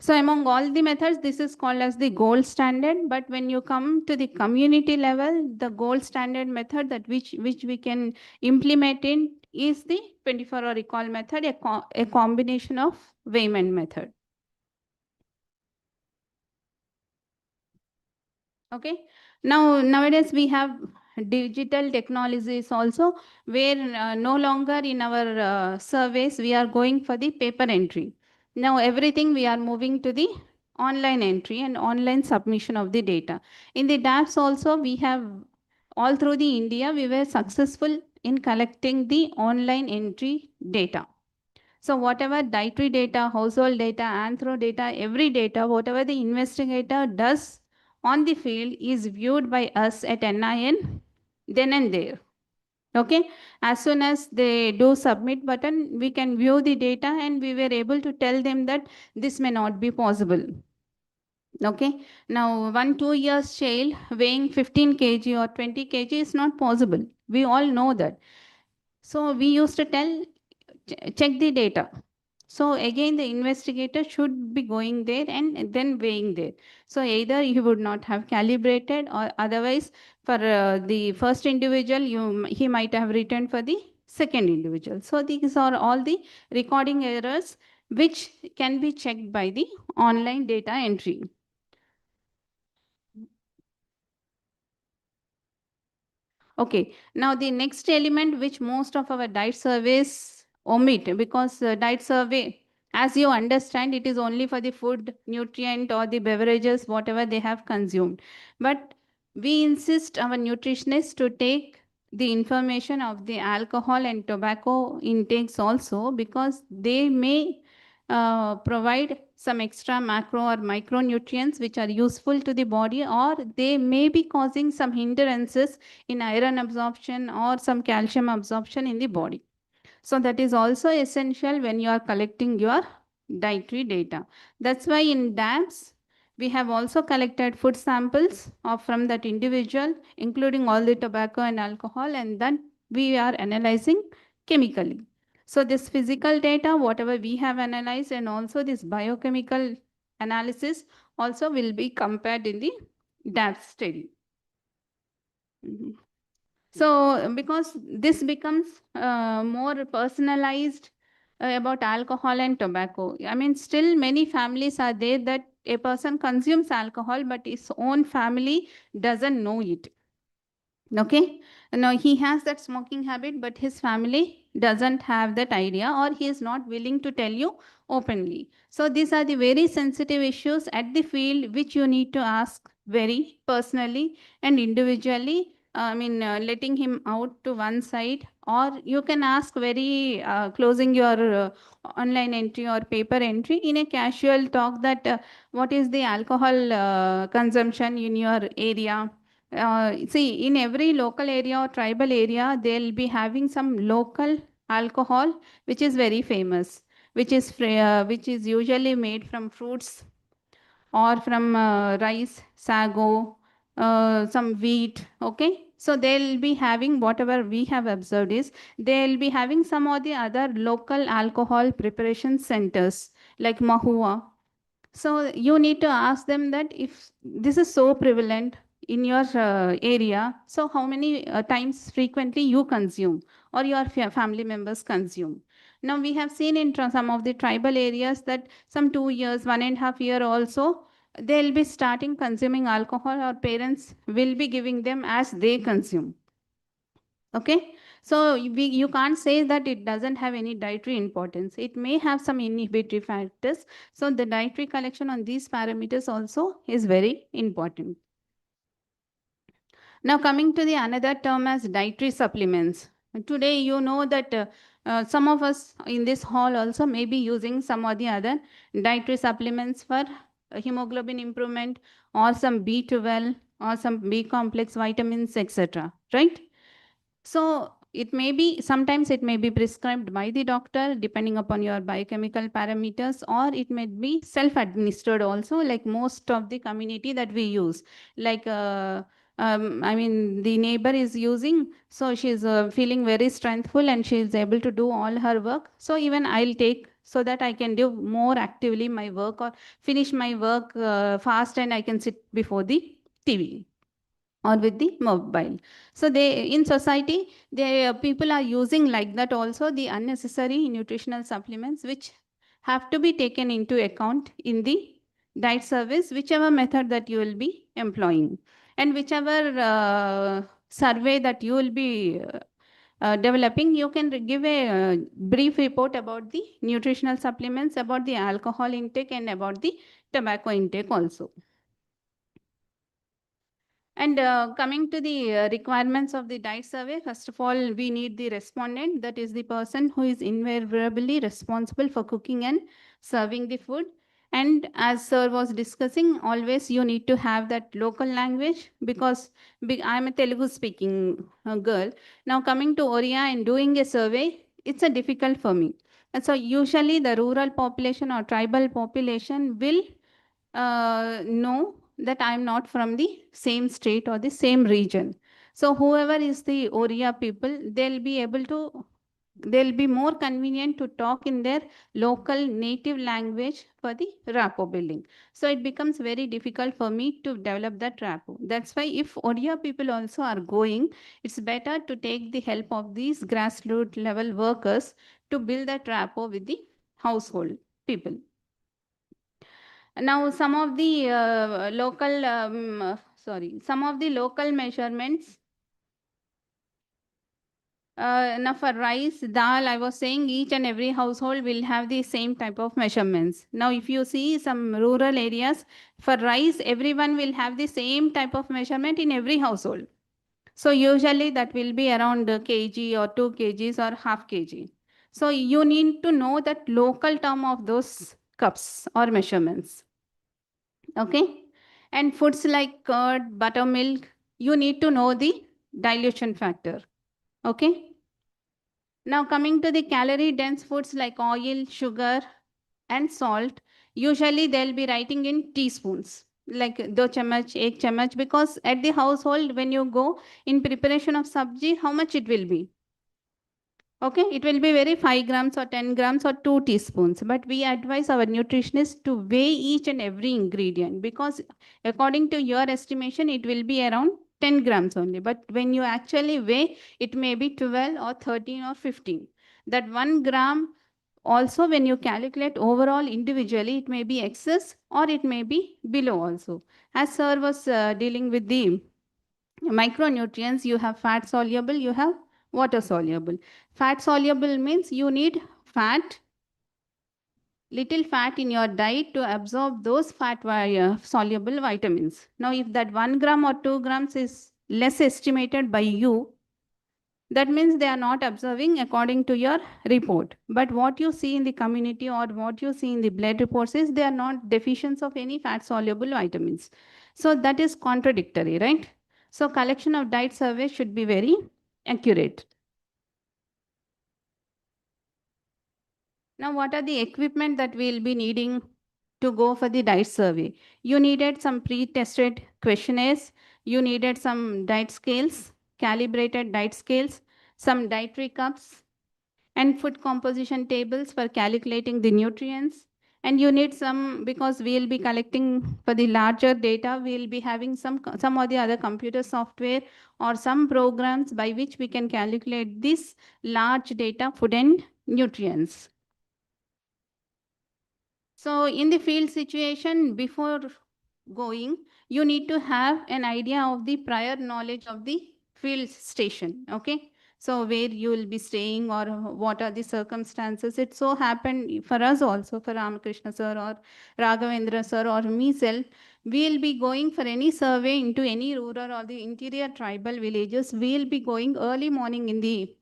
So among all the methods, this is called as the gold standard. But when you come to the community level, the gold standard method that which we can implement in is the 24-hour recall method, a combination of Wayman method. Okay. Now, nowadays we have digital technologies also, where no longer in our surveys we are going for the paper entry. Now everything we are moving to the online entry and online submission of the data. In the DAPS also, we have all through the India, we were successful in collecting the online entry data. So whatever dietary data, household data, anthro data, every data, whatever the investigator does on the field is viewed by us at NIN then and there. Okay, as soon as they do submit button, we can view the data, and we were able to tell them that this may not be possible. Okay, now 1-2 years child weighing 15 kg or 20 kg is not possible. We all know that. So we used to tell, check the data. So again, the investigator should be going there and then weighing there. So either he would not have calibrated, or otherwise for the first individual, he might have written for the second individual. So these are all the recording errors which can be checked by the online data entry. Okay, now the next element which most of our diet surveys omit, because diet survey, as you understand, it is only for the food, nutrient, or the beverages, whatever they have consumed. But we insist our nutritionists to take the information of the alcohol and tobacco intakes also, because they may provide some extra macro or micronutrients which are useful to the body, or they may be causing some hindrances in iron absorption or some calcium absorption in the body. So that is also essential when you are collecting your dietary data. That's why in DAPS, we have also collected food samples from that individual, including all the tobacco and alcohol, and then we are analyzing chemically. So this physical data, whatever we have analyzed, and also this biochemical analysis also will be compared in the DAP study. So because this becomes more personalized about alcohol and tobacco. I mean, still many families are there that a person consumes alcohol, but his own family doesn't know it. Okay, now he has that smoking habit, but his family doesn't have that idea, or he is not willing to tell you openly. So these are the very sensitive issues at the field which you need to ask very personally and individually. I mean, letting him out to one side, or you can ask very closing your online entry or paper entry in a casual talk that what is the alcohol consumption in your area. See, in every local area or tribal area, they'll be having some local alcohol, which is very famous, which is usually made from fruits or from rice, sago, some wheat. Okay, so they'll be having whatever we have observed is they'll be having some of the other local alcohol preparation centers like Mahua. So you need to ask them that if this is so prevalent in your area, so how many times frequently you consume or your family members consume. Now we have seen in some of the tribal areas that some 2 years, 1.5 year also, they'll be starting consuming alcohol, or parents will be giving them as they consume. Okay, so you can't say that it doesn't have any dietary importance. It may have some inhibitory factors. So the dietary collection on these parameters also is very important. Now coming to the another term as dietary supplements. Today you know that some of us in this hall also may be using some or the other dietary supplements for hemoglobin improvement, or some B12, or some B complex vitamins, etc. Right? So it may be, sometimes it may be prescribed by the doctor depending upon your biochemical parameters, or it may be self-administered also, like most of the community that we use. Like, I mean, the neighbor is using, so she's feeling very strengthful and she is able to do all her work. So even I'll take, so that I can do more actively my work or finish my work fast, and I can sit before the TV or with the mobile. So they in society, people are using like that also the unnecessary nutritional supplements, which have to be taken into account in the diet service, whichever method that you will be employing, and whichever survey that you will be developing. You can give a brief report about the nutritional supplements, about the alcohol intake, and about the tobacco intake also. And coming to the requirements of the diet survey, first of all, we need the respondent, that is the person who is invariably responsible for cooking and serving the food. And as sir was discussing, always you need to have that local language, because I'm a Telugu speaking girl. Now coming to Oriya and doing a survey, it's a difficult for me. And so usually the rural population or tribal population will know that I'm not from the same state or the same region. So whoever is the Oriya people, they'll be more convenient to talk in their local native language for the rapport building. So it becomes very difficult for me to develop that rapport. That's why if Oriya people also are going, it's better to take the help of these grassroots level workers to build that rapport with the household people. Now, some of the some of the local measurements. Now for rice, dal, I was saying each and every household will have the same type of measurements. Now, if you see some rural areas, for rice, everyone will have the same type of measurement in every household. So usually that will be around a kg or 2 kgs or half kg. So you need to know that local term of those cups or measurements. Okay, and foods like curd, buttermilk, you need to know the dilution factor. Okay, now coming to the calorie dense foods like oil, sugar, and salt, usually they'll be writing in teaspoons, like 2 chamach, 1 chamach, because at the household when you go in preparation of sabji, how much it will be? Okay, it will be very 5 grams or 10 grams or 2 teaspoons. But we advise our nutritionists to weigh each and every ingredient, because according to your estimation, it will be around 10 grams only. But when you actually weigh, it may be 12 or 13 or 15. That 1 gram also, when you calculate overall individually, it may be excess or it may be below also. As sir was dealing with the micronutrients, you have fat soluble, you have water soluble. Fat soluble means you need little fat in your diet to absorb those fat soluble vitamins. Now, if that 1 gram or 2 grams is less estimated by you, that means they are not observing according to your report. But what you see in the community or what you see in the blood reports is they are not deficient of any fat soluble vitamins. So that is contradictory, right? So collection of diet survey should be very accurate. Now, what are the equipment that we'll be needing to go for the diet survey? You needed some pre-tested questionnaires. You needed some diet scales, calibrated diet scales, some dietary cups, and food composition tables for calculating the nutrients. And you need some, because we'll be collecting for the larger data, we'll be having some or the other computer software or some programs by which we can calculate this large data food and nutrients. So in the field situation, before going, you need to have an idea of the prior knowledge of the field station, okay? So where you will be staying or what are the circumstances. It so happened for us also, for Ramakrishna sir or Raghavendra sir or myself, we'll be going for any survey into any rural or the interior tribal villages. We'll be going early morning in the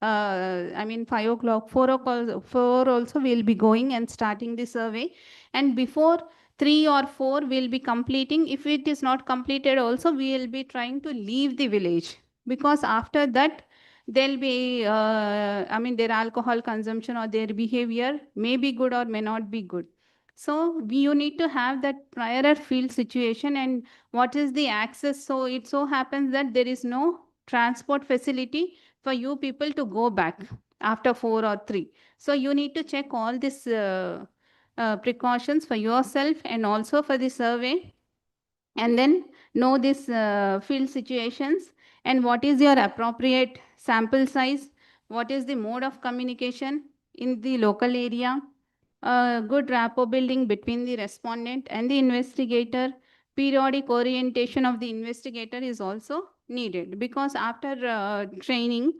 5 o'clock, 4 o'clock, 4 also we'll be going and starting the survey. And before 3 or 4 we'll be completing. If it is not completed also, we will be trying to leave the village, because after that there'll be, their alcohol consumption or their behavior may be good or may not be good. So you need to have that prior field situation and what is the access. So it so happens that there is no transport facility for you people to go back after 4 or 3. So you need to check all these precautions for yourself and also for the survey, and then know this field situations and what is your appropriate sample size, what is the mode of communication in the local area, good rapport building between the respondent and the investigator. Periodic orientation of the investigator is also needed, because after training,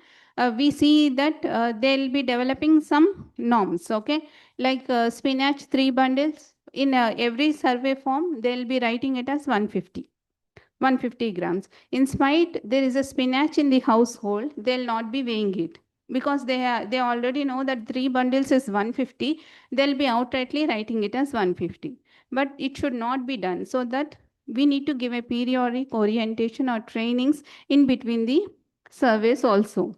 we see that they'll be developing some norms, okay? Like spinach 3 bundles, in every survey form, they'll be writing it as 150 grams. In spite there is a spinach in the household, they'll not be weighing it, because they already know that 3 bundles is 150. They'll be outrightly writing it as 150. But it should not be done. So that we need to give a periodic orientation or trainings in between the surveys also.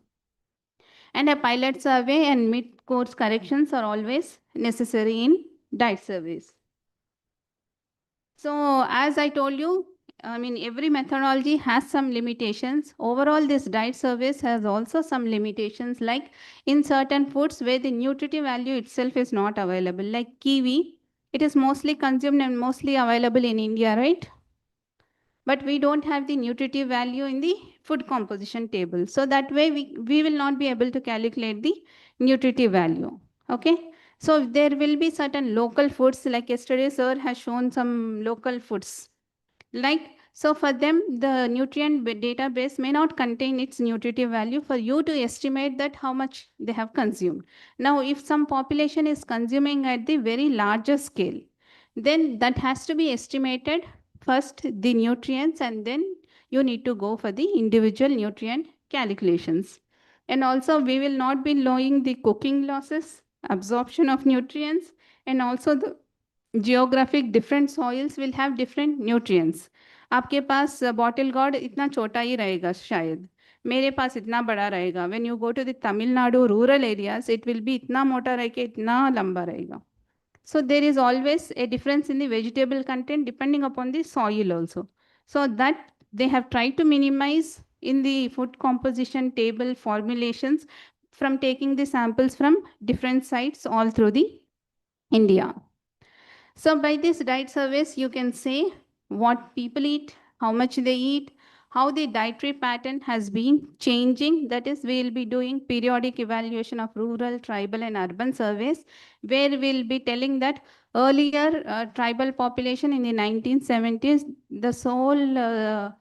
And a pilot survey and mid-course corrections are always necessary in diet surveys. So as I told you, every methodology has some limitations. Overall, this diet surveys has also some limitations, like in certain foods where the nutritive value itself is not available, like kiwi. It is mostly consumed and mostly available in India, right? But we don't have the nutritive value in the food composition table. So that way we will not be able to calculate the nutritive value, okay? So there will be certain local foods, like yesterday sir has shown some local foods. Like, so for them, the nutrient database may not contain its nutritive value for you to estimate that how much they have consumed. Now, if some population is consuming at the very larger scale, then that has to be estimated first the nutrients, and then you need to go for the individual nutrient calculations. And also we will not be knowing the cooking losses, absorption of nutrients, and also the geographic different soils will have different nutrients. आपके पास bottle guard इतना छोटा ही रहेगा शायद, मेरे पास इतना बड़ा रहेगा. When you go to the Tamil Nadu rural areas, it will be इतना मोटा रह के इतना लंबा रहेगा. So there is always a difference in the vegetable content depending upon the soil also. So that they have tried to minimize in the food composition table formulations from taking the samples from different sites all through the India. So by this diet surveys, you can say what people eat, how much they eat, how the dietary pattern has been changing. That is, we will be doing periodic evaluation of rural, tribal, and urban surveys, where we'll be telling that earlier tribal population in the 1970s, the sole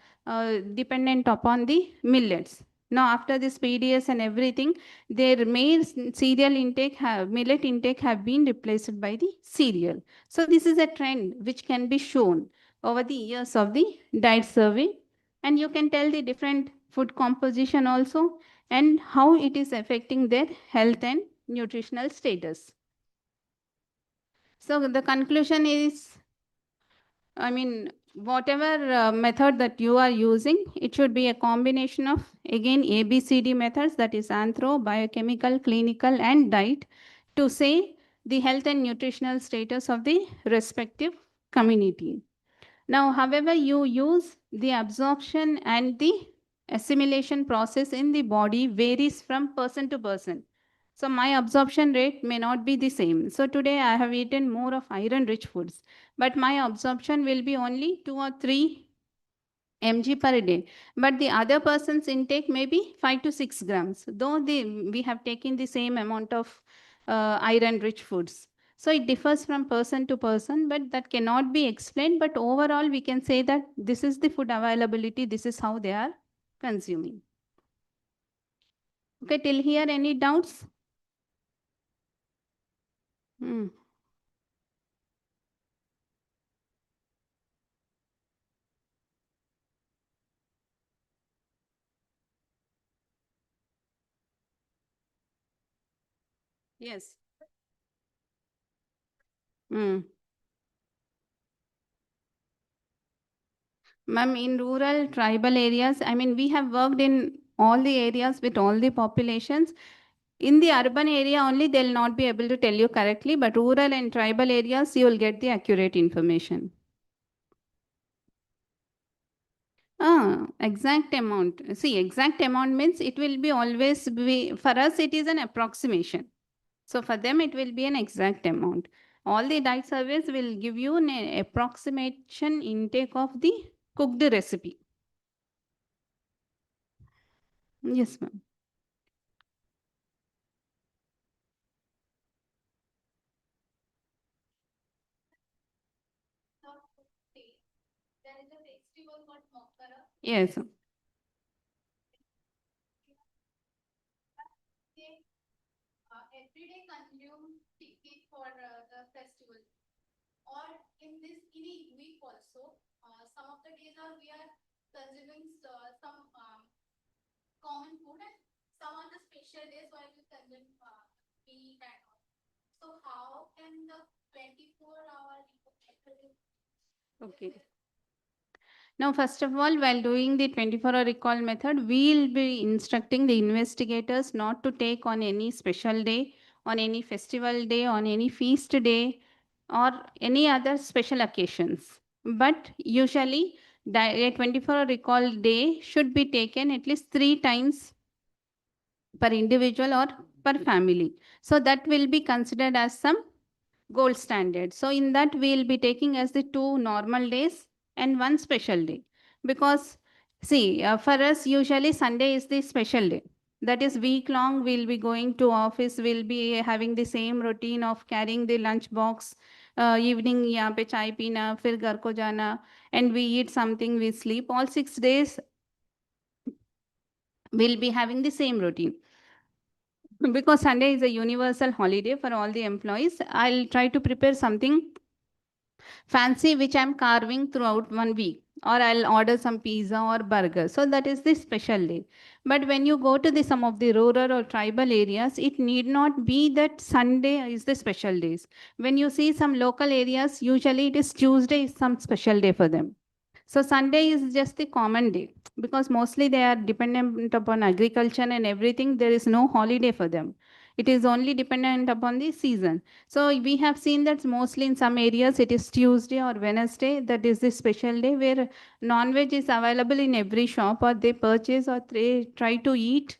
dependent upon the millets. Now, after this PDS and everything, their main cereal intake, millet intake have been replaced by the cereal. So this is a trend which can be shown over the years of the diet survey, and you can tell the different food composition also and how it is affecting their health and nutritional status. So the conclusion is, I mean, whatever method that you are using, it should be a combination of, again, ABCD methods, that is anthro, biochemical, clinical, and diet, to say the health and nutritional status of the respective community. Now, however you use, the absorption and the assimilation process in the body varies from person to person. So my absorption rate may not be the same. So today I have eaten more of iron-rich foods, but my absorption will be only 2 or 3 mg per day. But the other person's intake may be 5 to 6 grams, though we have taken the same amount of iron-rich foods. So it differs from person to person, but that cannot be explained. But overall, we can say that this is the food availability, this is how they are consuming. Okay, till here, any doubts? Hmm. Yes. Hmm. Ma'am, in rural, tribal areas, I mean, we have worked in all the areas with all the populations. In the urban area only, they'll not be able to tell you correctly, but rural and tribal areas, you will get the accurate information. Exact amount. See, exact amount means it will be always be, for us, it is an approximation. So for them, it will be an exact amount. All the diet surveys will give you an approximation intake of the cooked recipe. Yes, ma'am. Yes. Every day consume ticket for the festival, or in this week also, some of the days we are consuming some common food, and some of the special days where we consume meat and all. So how can the 24-hour Okay. Now, first of all, while doing the 24-hour recall method, we'll be instructing the investigators not to take on any special day, on any festival day, on any feast day, or any other special occasions. But usually, a 24-hour recall day should be taken at least 3 times per individual or per family. So that will be considered as some gold standard. So in that, we'll be taking as the 2 normal days and 1 special day. Because see, for us, usually Sunday is the special day. That is week long, we'll be going to office, we'll be having the same routine of carrying the lunch box, evening यहाँ पे चाय पीना, फिर घर को जाना, and we eat something, we sleep. All 6 days, we'll be having the same routine. Because Sunday is a universal holiday for all the employees, I'll try to prepare something fancy which I'm carving throughout 1 week, or I'll order some pizza or burger. So that is the special day. But when you go to some of the rural or tribal areas, it need not be that Sunday is the special days. When you see some local areas, usually it is Tuesday is some special day for them. So Sunday is just the common day, because mostly they are dependent upon agriculture and everything. There is no holiday for them. It is only dependent upon the season. So we have seen that mostly in some areas it is Tuesday or Wednesday. That is the special day where non-veg is available in every shop, or they purchase or they try to eat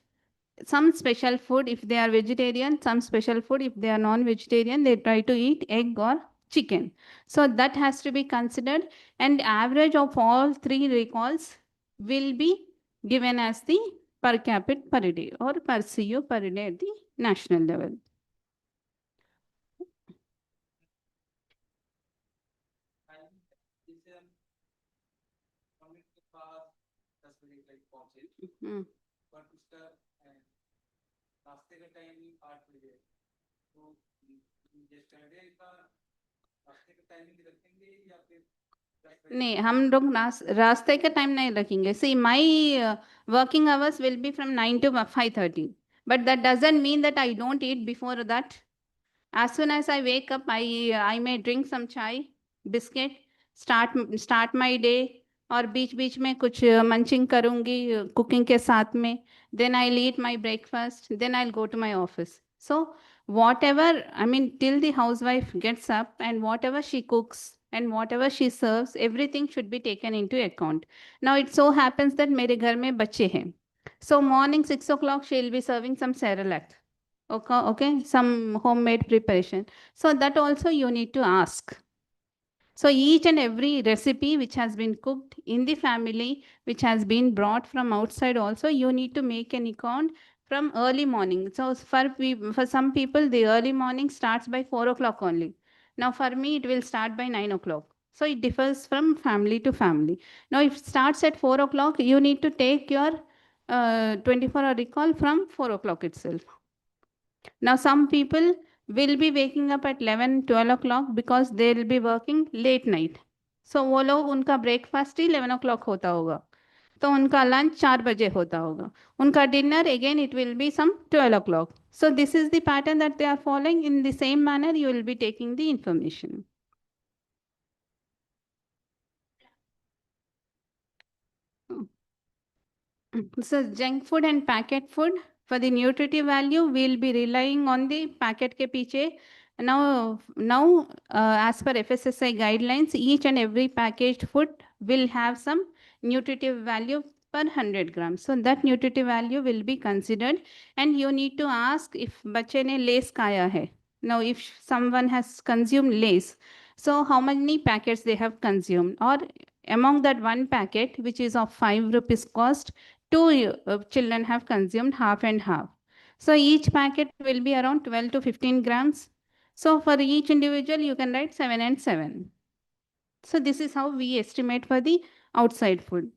some special food if they are vegetarian, some special food if they are non-vegetarian, they try to eat egg or chicken. So that has to be considered, and average of all three recalls will be given as the per capita per day or per CU per day at the national level. हम्म पर उसका रास्ते का timing 8 बजे तो yesterday का रास्ते का timing रखेंगे या फिर नहीं, हम लोग रास्ते का टाइम नहीं रखेंगे. See, my working hours will be from 9 to 5:30. But that doesn't mean that I don't eat before that. As soon as I wake up, I may drink some chai, biscuit, start my day, और बीच बीच में कुछ munching करूँगी cooking के साथ में. Then I'll eat my breakfast. Then I'll go to my office. So whatever, I mean, till the housewife gets up and whatever she cooks and whatever she serves, everything should be taken into account. Now it so happens that मेरे घर में बच्चे हैं. So morning 6 o'clock she'll be serving some Cerelac. Okay, some homemade preparation. So that also you need to ask. So each and every recipe which has been cooked in the family, which has been brought from outside also, you need to make an account from early morning. So for some people, the early morning starts by 4 o'clock only. Now for me, it will start by 9 o'clock. So it differs from family to family. Now if it starts at 4 o'clock, you need to take your 24-hour recall from 4 o'clock itself. Now some people will be waking up at 11, 12 o'clock because they will be working late night. So वो लोग उनका breakfast ही 11 o'clock होता होगा. तो उनका lunch 4 बजे होता होगा. उनका dinner again it will be some 12 o'clock. So this is the pattern that they are following. In the same manner you will be taking the information. So junk food and packet food, for the nutritive value, we'll be relying on the packet ke piche. Now, as per FSSAI guidelines, each and every packaged food will have some nutritive value per 100 grams. So that nutritive value will be considered, and you need to ask if बच्चे ने lace खाया है. Now, if someone has consumed lace, so how many packets they have consumed, or among that one packet, which is of 5 rupees cost, two children have consumed half and half. So each packet will be around 12 to 15 grams. So for each individual, you can write 7 and 7. So this is how we estimate for the outside food.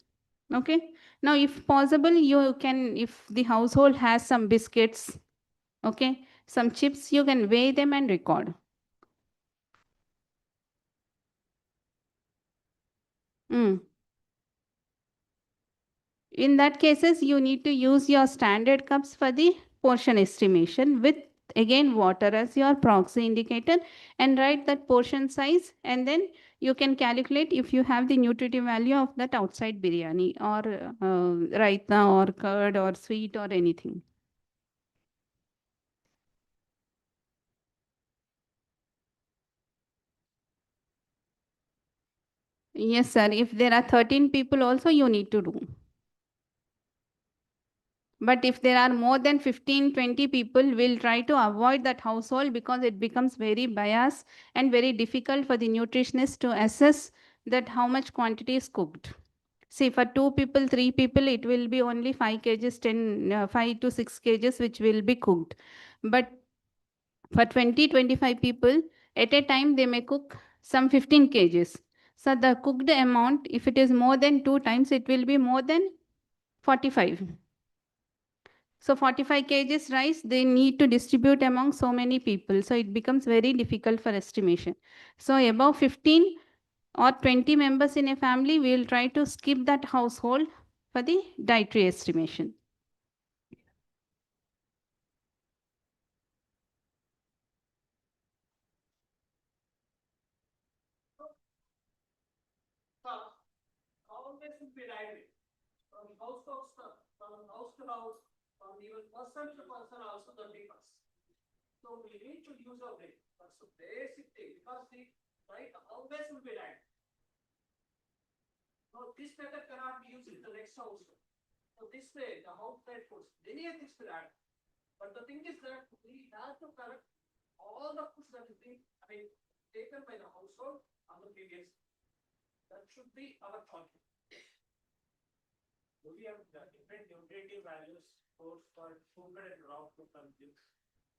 Okay. Now, if possible, you can, if the household has some biscuits, okay, some chips, you can weigh them and record. In that cases, you need to use your standard cups for the portion estimation with again water as your proxy indicator, and write that portion size, and then you can calculate if you have the nutritive value of that outside biryani or raita or curd or sweet or anything. Yes, sir. If there are 13 people also, you need to do. But if there are more than 15, 20 people, we'll try to avoid that household because it becomes very biased and very difficult for the nutritionist to assess that how much quantity is cooked. See, for 2 people, 3 people, it will be only 5 kgs, 5 to 6 kgs, which will be cooked. But for 20, 25 people, at a time, they may cook some 15 kgs. So the cooked amount, if it is more than 2 times, it will be more than 45. So 45 kgs rice, they need to distribute among so many people. So it becomes very difficult for estimation. So above 15 or 20 members in a family, we will try to skip that household for the dietary estimation. Always will be divided from house to house, from house to house, from even person to person also the differs. So we need to use a way. That's the basic thing because the right always will be right. So this method cannot be used in the next household. So this way, the outside foods, many things will add. But the thing is that we have to correct all the foods that is being, taken by the household on the previous. That should be our target. Do we have different nutritive values for food and raw food consumption?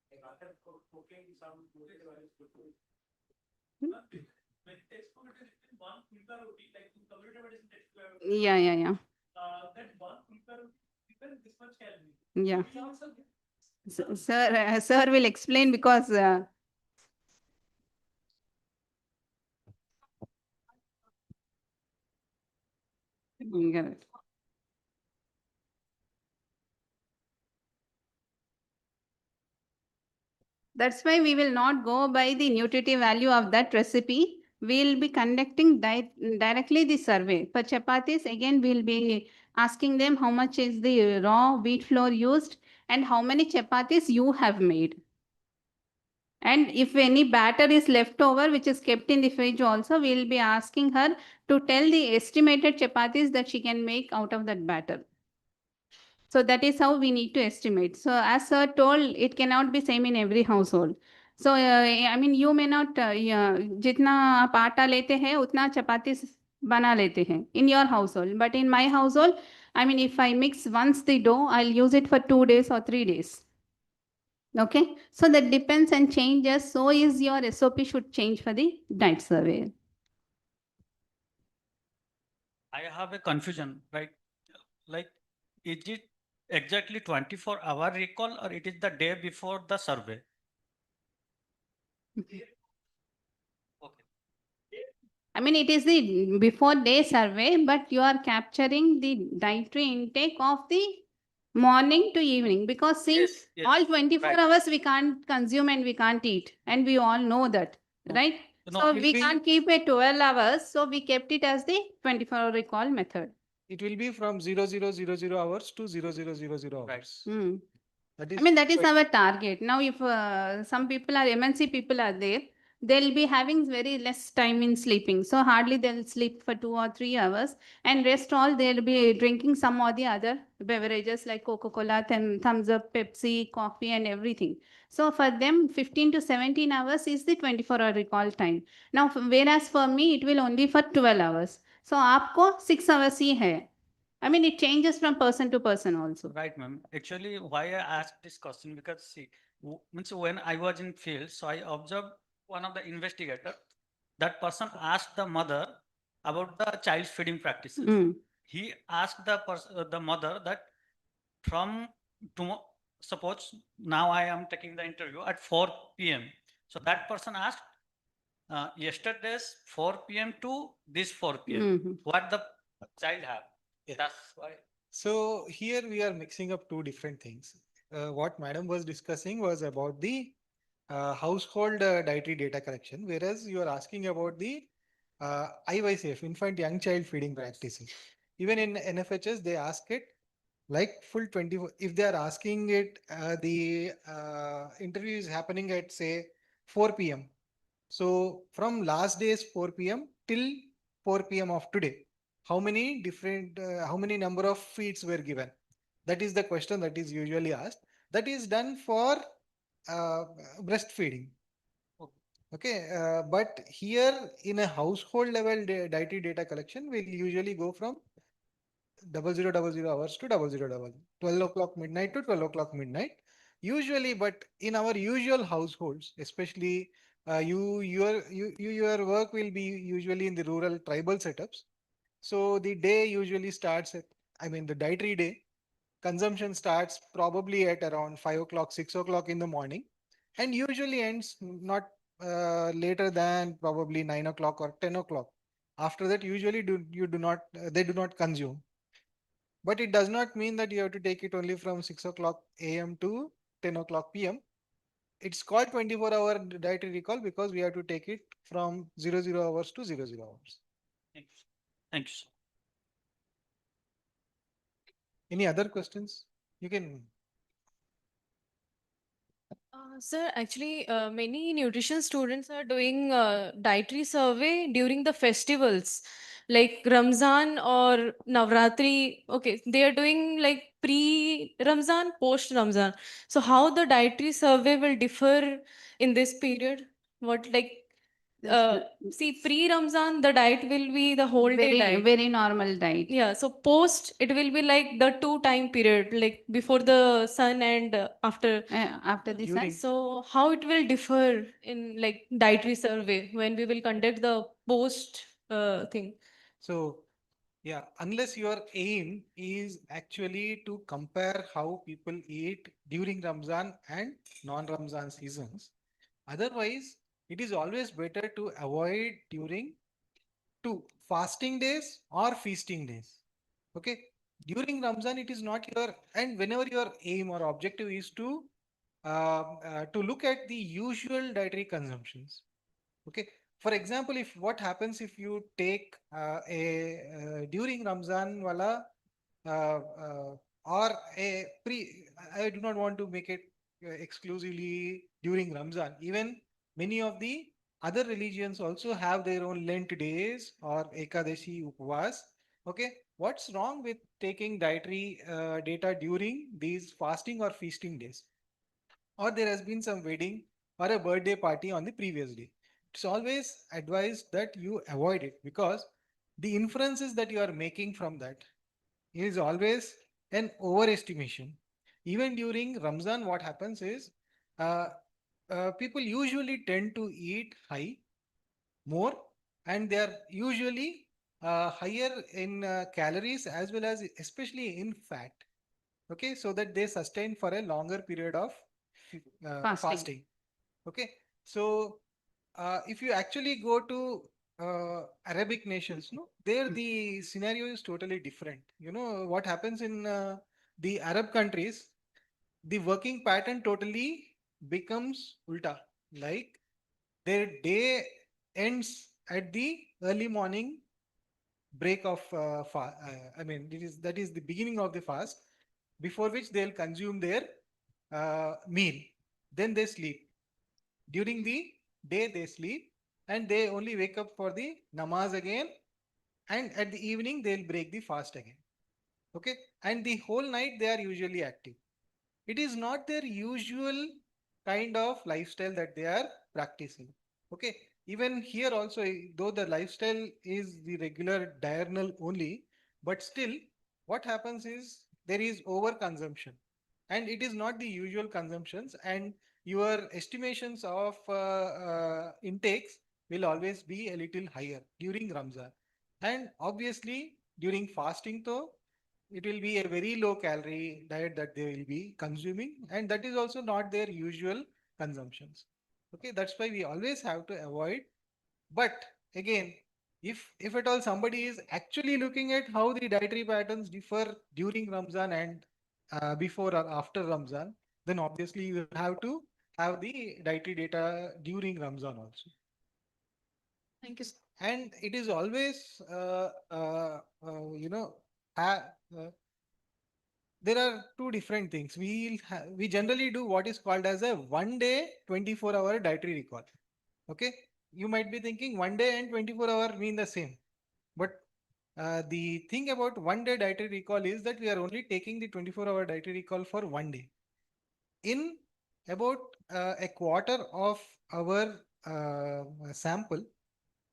Like after cooking, some nutritive values to food. When textbook is written one filter roti, like computer medicine textbook. Yeah. That one filter this much calorie. Yeah. We also Sir will explain because correct. That's why we will not go by the nutritive value of that recipe. We'll be conducting directly the survey. For chapatis, again, we'll be asking them how much is the raw wheat flour used and how many chapatis you have made. And if any batter is left over, which is kept in the fridge also, we'll be asking her to tell the estimated chapatis that she can make out of that batter. So that is how we need to estimate. So as sir told, it cannot be same in every household. So you may not, जितना आप आटा लेते हैं उतना चपाती बना लेते हैं in your household. But in my household, if I mix once the dough, I'll use it for 2 days or 3 days. Okay, so that depends and changes. So is your SOP should change for the diet survey. I have a confusion, right? Like, is it exactly 24-hour recall or it is the day before the survey? It is the before day survey, but you are capturing the dietary intake of the morning to evening because since yes, all 24 right. hours we can't consume and we can't eat, and we all know that, right? No, So will we be- can't keep it 12 hours, so we kept it as the 24-hour recall method. It will be from 0000 hours to 0000 hours. Hmm. That is That is our target. Now, if some people are MNC people are there, they'll be having very less time in sleeping. So hardly they'll sleep for 2 or 3 hours, and rest all they'll be drinking some or the other beverages like Coca-Cola, Thumbs Up, Pepsi, coffee, and everything. So for them, 15 to 17 hours is the 24-hour recall time. Now, whereas for me, it will only for 12 hours. So आपको 6 hours ही है. It changes from person to person also. Right, ma'am. Actually, why I asked this question because see, means when I was in field, so I observed one of the investigator. That person asked the mother about the child's feeding practices. Mm. He asked the mother that from tomorrow, suppose now I am taking the interview at 4 p.m. So that person asked yesterday's 4 p.m. to this 4 p.m. Mhm. What the child have. Yeah. That's why. So here we are mixing up two different things. What madam was discussing was about the household dietary data collection, whereas you are asking about the IYCF, infant young child feeding practices. Even in NFHS, they ask it like full 24. If they are asking it, the interview is happening at say 4 p.m. So from last day's 4 p.m. till 4 p.m. of today, how many number of feeds were given? That is the question that is usually asked. That is done for breastfeeding. Okay, but here in a household level dietary data collection, we'll usually go from 0000 hours to 0000, 12 o'clock midnight to 12 o'clock midnight. Usually, but in our usual households, especially your work will be usually in the rural tribal setups. So the day usually starts at, the dietary day consumption starts probably at around 5 o'clock, 6 o'clock in the morning, and usually ends not later than probably 9 o'clock or 10 o'clock. After that, usually they do not consume. But it does not mean that you have to take it only from 6 o'clock a.m. to 10 o'clock p.m. It's called 24-hour dietary recall because we have to take it from 00 hours to 00 hours. Thank you. Thank you, sir. Any other questions? You can. Sir, actually, many nutrition students are doing dietary survey during the festivals like Ramzan or Navratri. Okay, they are doing like pre-Ramzan, post-Ramzan. So how the dietary survey will differ in this period? What like see, pre-Ramzan, the diet will be the whole day diet. Very normal diet. Yeah, so post, it will be like the 2 time period, like before the sun and after. After the sun. So how it will differ in like dietary survey when we will conduct the post thing? So, yeah, unless your aim is actually to compare how people eat during Ramzan and non-Ramzan seasons, otherwise, it is always better to avoid during fasting days or feasting days. Okay, during Ramzan, it is not your, and whenever your aim or objective is to look at the usual dietary consumptions. Okay, for example, if what happens if you take during Ramzan wala or a pre, I do not want to make it exclusively during Ramzan. Even many of the other religions also have their own Lent days or Ekadashi Upvas. Okay, what's wrong with taking dietary data during these fasting or feasting days? Or there has been some wedding or a birthday party on the previous day. It's always advised that you avoid it because the inferences that you are making from that is always an overestimation. Even during Ramzan, what happens is uh, people usually tend to eat more, and they are usually higher in calories as well as especially in fat. Okay, so that they sustain for a longer period of fasting. Okay, so if you actually go to Arabic nations, no, there the scenario is totally different. You know what happens in the Arab countries, the working pattern totally becomes ulta. Like their day ends at the early morning break of I mean, that is the beginning of the fast, before which they'll consume their meal. Then they sleep. During the day they sleep, and they only wake up for the namaz again, and at the evening they'll break the fast again. Okay, and the whole night they are usually active. It is not their usual kind of lifestyle that they are practicing. Okay, even here also, though the lifestyle is the regular diurnal only, but still what happens is there is overconsumption, and it is not the usual consumptions, and your estimations of intakes will always be a little higher during Ramzan. And obviously during fasting though, it will be a very low calorie diet that they will be consuming, and that is also not their usual consumptions. Okay, that's why we always have to avoid. But again, if at all somebody is actually looking at how the dietary patterns differ during Ramzan and before or after Ramzan, then obviously you have to have the dietary data during Ramzan also. Thank you. And it is always you know uh, there are two different things. We generally do what is called as a 1 day 24-hour dietary recall. Okay, you might be thinking 1 day and 24-hour mean the same, but the thing about 1 day dietary recall is that we are only taking the 24-hour dietary recall for 1 day. In about a quarter of our sample,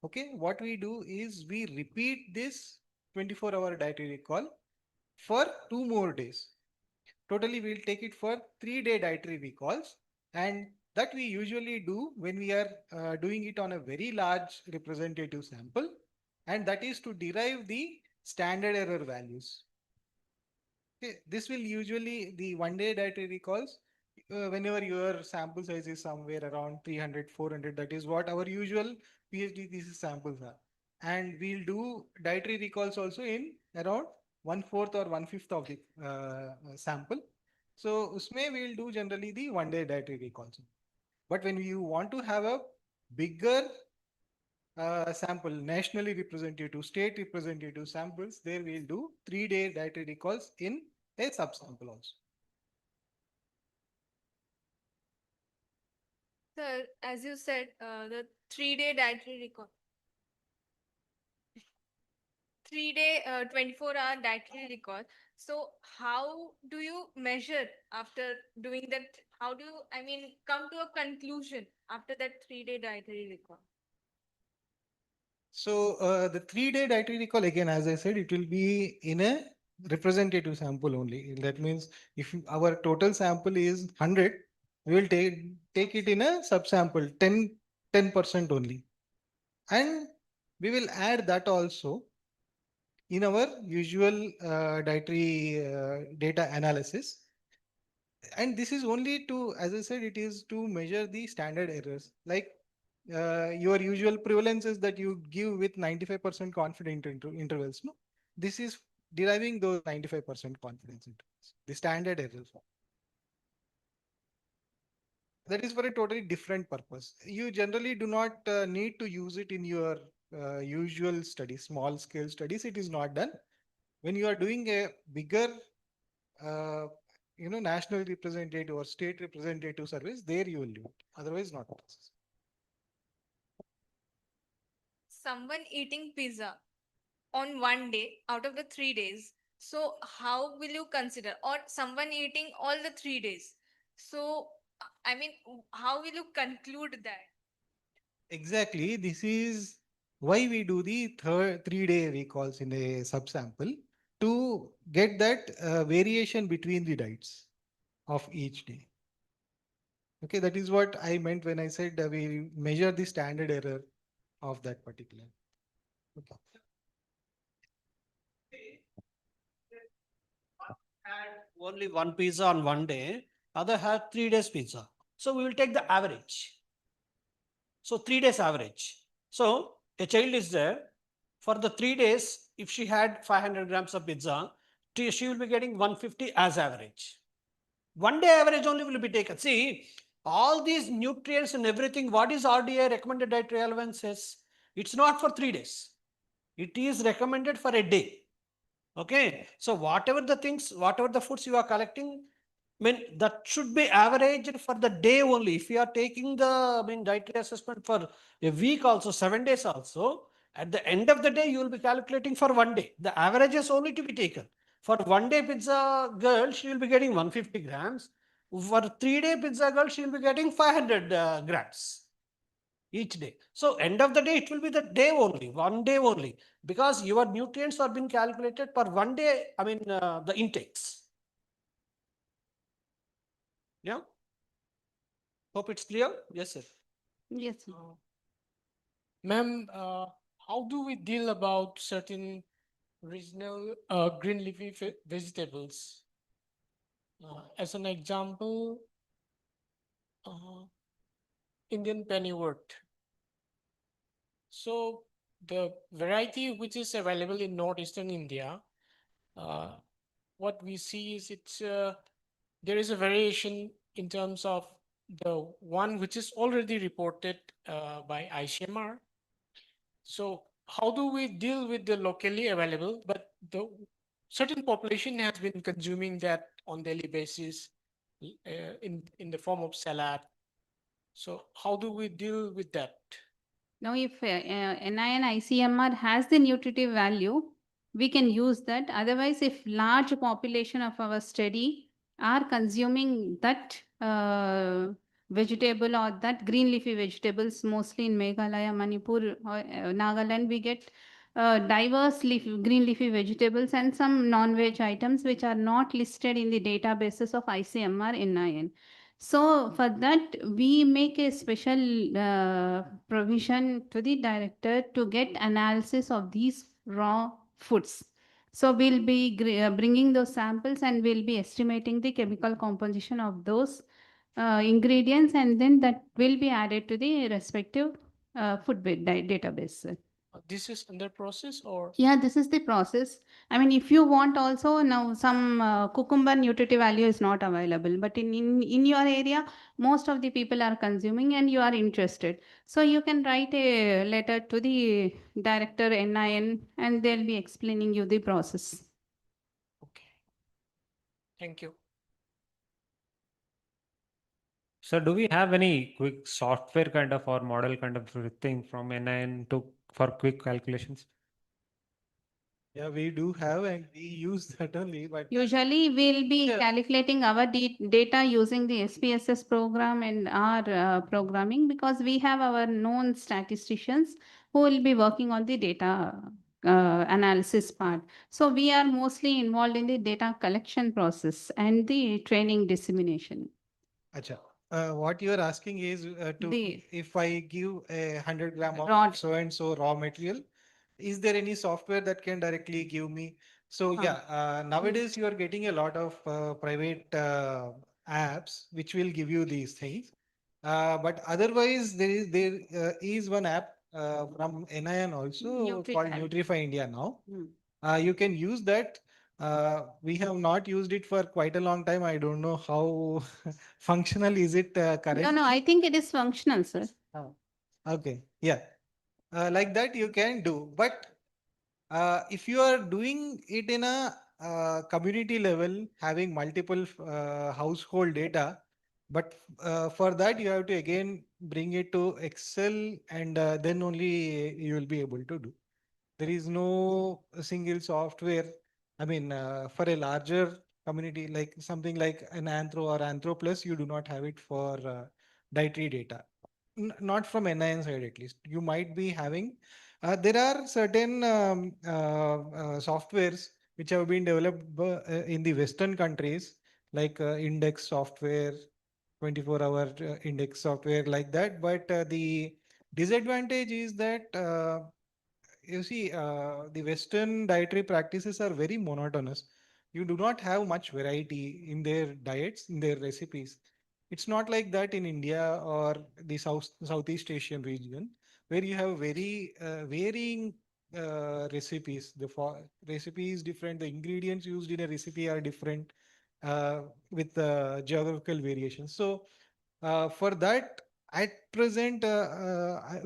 okay, what we do is we repeat this 24-hour dietary recall for 2 more days. Totally, we'll take it for 3-day dietary recalls, and that we usually do when we are doing it on a very large representative sample, and that is to derive the standard error values. Okay, this will usually the 1 day dietary recalls. Whenever your sample size is somewhere around 300, 400, that is what our usual PhD thesis samples are. And we'll do dietary recalls also in around 1/4 or 1/5 of the sample. So usme we'll do generally the 1 day dietary recalls. But when you want to have a bigger sample, nationally representative, state representative samples, there we'll do 3-day dietary recalls in a subsample also. Sir, as you said, the 3-day dietary recall. 3-day, 24-hour dietary recall. So how do you measure after doing that? How do you, I mean, come to a conclusion after that 3-day dietary recall? So the 3-day dietary recall, again, as I said, it will be in a representative sample only. That means if our total sample is 100, we will take it in a subsample, 10% only. And we will add that also in our usual dietary data analysis. And this is only to, as I said, it is to measure the standard errors. Like your usual prevalences that you give with 95% confidence intervals. No, this is deriving those 95% confidence intervals, the standard errors. That is for a totally different purpose. You generally do not need to use it in your usual studies, small scale studies. It is not done. When you are doing a bigger, national representative or state representative service, there you will do it. Otherwise, not. Someone eating pizza on one day out of the 3 days. So how will you consider? Or someone eating all the 3 days. So, I mean, how will you conclude that? Exactly. This is why we do the 3-day recalls in a subsample to get that variation between the diets of each day. Okay, that is what I meant when I said we measure the standard error of that particular. Okay. Had only one pizza on one day, other had 3 days pizza. So we will take the average. So 3 days average. So a child is there for the 3 days. If she had 500 grams of pizza, she will be getting 150 as average. 1 day average only will be taken. See, all these nutrients and everything, what is RDA, recommended dietary allowances? It's not for 3 days. It is recommended for a day. Okay. So whatever the things, whatever the foods you are collecting, I mean, that should be averaged for the day only. If you are taking the dietary assessment for a week also, 7 days also, at the end of the day, you will be calculating for 1 day. The average is only to be taken. For 1 day pizza girl, she will be getting 150 grams. For 3-day pizza girl, she will be getting 500 grams each day. So end of the day, it will be the day only, 1 day only, because your nutrients are being calculated per 1 day, the intakes. Yeah. Hope it's clear. Yes, sir. Yes. Ma'am, how do we deal about certain regional green leafy vegetables? As an example, Indian pennywort. So the variety which is available in northeastern India, what we see is there is a variation in terms of the one which is already reported by ICMR. So how do we deal with the locally available, but the certain population has been consuming that on daily basis in the form of salad. So how do we deal with that? Now, if NIN ICMR has the nutritive value, we can use that. Otherwise, if large population of our study are consuming that vegetable or that green leafy vegetables, mostly in Meghalaya, Manipur, or Nagaland, we get diverse green leafy vegetables and some non-veg items which are not listed in the databases of ICMR-NIN. So for that, we make a special provision to the director to get analysis of these raw foods. So we'll be bringing those samples and we'll be estimating the chemical composition of those ingredients, and then that will be added to the respective food database. This is under process or? Yeah, this is the process. I mean, if you want also now some cucumber nutritive value is not available, but in your area, most of the people are consuming and you are interested. So you can write a letter to the director NIN and they'll be explaining you the process. Thank you. So do we have any quick software kind of or model kind of thing from NIN for quick calculations? Yeah, we do have and we use that only, but Usually, we'll be Yeah. calculating our data using the SPSS program and our programming because we have our known statisticians who will be working on the data analysis part. So we are mostly involved in the data collection process and the training dissemination. Acha. What you are asking is if I give 100 gram Raw- of so and so raw material, is there any software that can directly give me? So yeah, nowadays you are getting a lot of private apps which will give you these things. But otherwise, there is one app from NIN also called Nutritional. Nutrify India now. Hmm. You can use that. We have not used it for quite a long time. I don't know how functional is it correct. No, I think it is functional, sir. Okay, yeah. Like that you can do. But if you are doing it in a community level, having multiple household data, but for that you have to again bring it to Excel and then only you will be able to do. There is no single software. I mean, for a larger community, like something like an Anthro or Anthro Plus, you do not have it for dietary data. Not from NIN side at least. You might be having. There are certain softwares which have been developed in the Western countries, like index software, 24-hour index software like that. But the disadvantage is that you see, the Western dietary practices are very monotonous. You do not have much variety in their diets, in their recipes. It's not like that in India or the Southeast Asian region, where you have very varying recipes. Recipe is different. The ingredients used in a recipe are different with geographical variations. So for that, at present,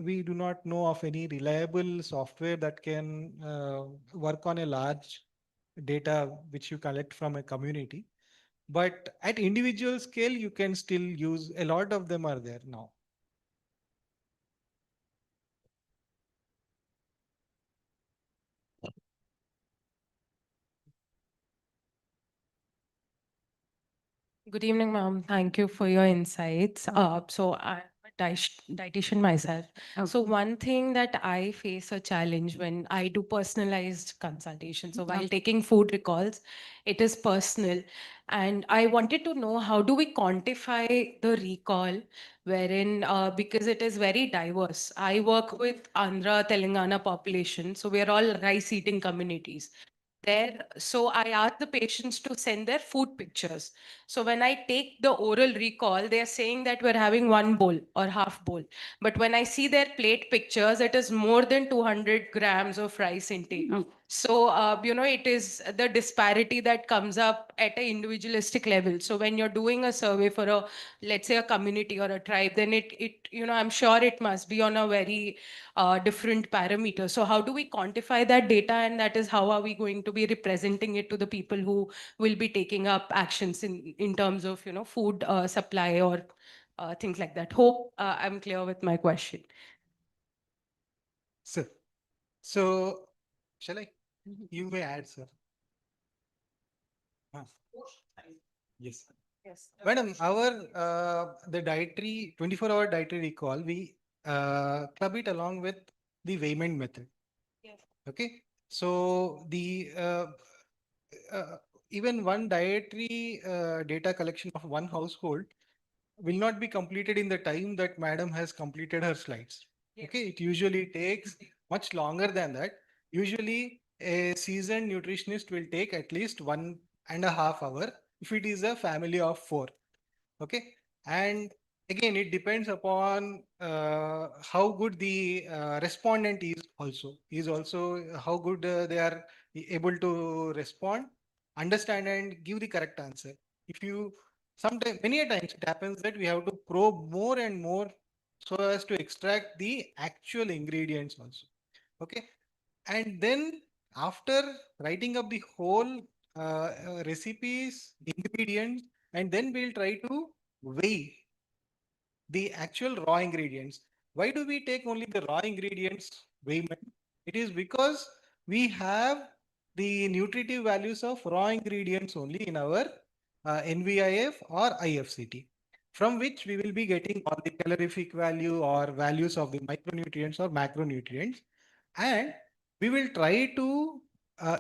we do not know of any reliable software that can work on a large data which you collect from a community. But at individual scale, you can still use, a lot of them are there now. Good evening, ma'am. Thank you for your insights. So I'm a dietitian myself. So one thing that I face a challenge when I do personalized consultation. So while taking food recalls, it is personal. And I wanted to know, how do we quantify the recall wherein, because it is very diverse. I work with Andhra, Telangana population. So we're all rice eating communities there. So I ask the patients to send their food pictures. So when I take the oral recall, they're saying that we're having one bowl or half bowl. But when I see their plate pictures, it is more than 200 grams of rice intake. So, it is the disparity that comes up at an individualistic level. So when you're doing a survey for let's say a community or a tribe, then I'm sure it must be on a very different parameter. So how do we quantify that data, and that is how are we going to be representing it to the people who will be taking up actions in terms of food supply or things like that? Hope I'm clear with my question. Sir, so shall I? You may add, sir. Yes. Yes. Madam, our the dietary 24-hour dietary recall, we club it along with the weighment method. Yes. Okay. So the even one dietary data collection of one household will not be completed in the time that madam has completed her slides. Okay. It usually takes much longer than that. Usually a seasoned nutritionist will take at least 1.5 hours if it is a family of 4. Okay. And again, it depends upon how good the respondent is also how good they are able to respond, understand and give the correct answer. If you sometimes, many a times it happens that we have to probe more and more so as to extract the actual ingredients also. Okay. And then after writing up the whole recipes, ingredients, and then we'll try to weigh the actual raw ingredients. Why do we take only the raw ingredients weighment? It is because we have the nutritive values of raw ingredients only in our NVIF or IFCT, from which we will be getting all the calorific value or values of the micronutrients or macronutrients. And we will try to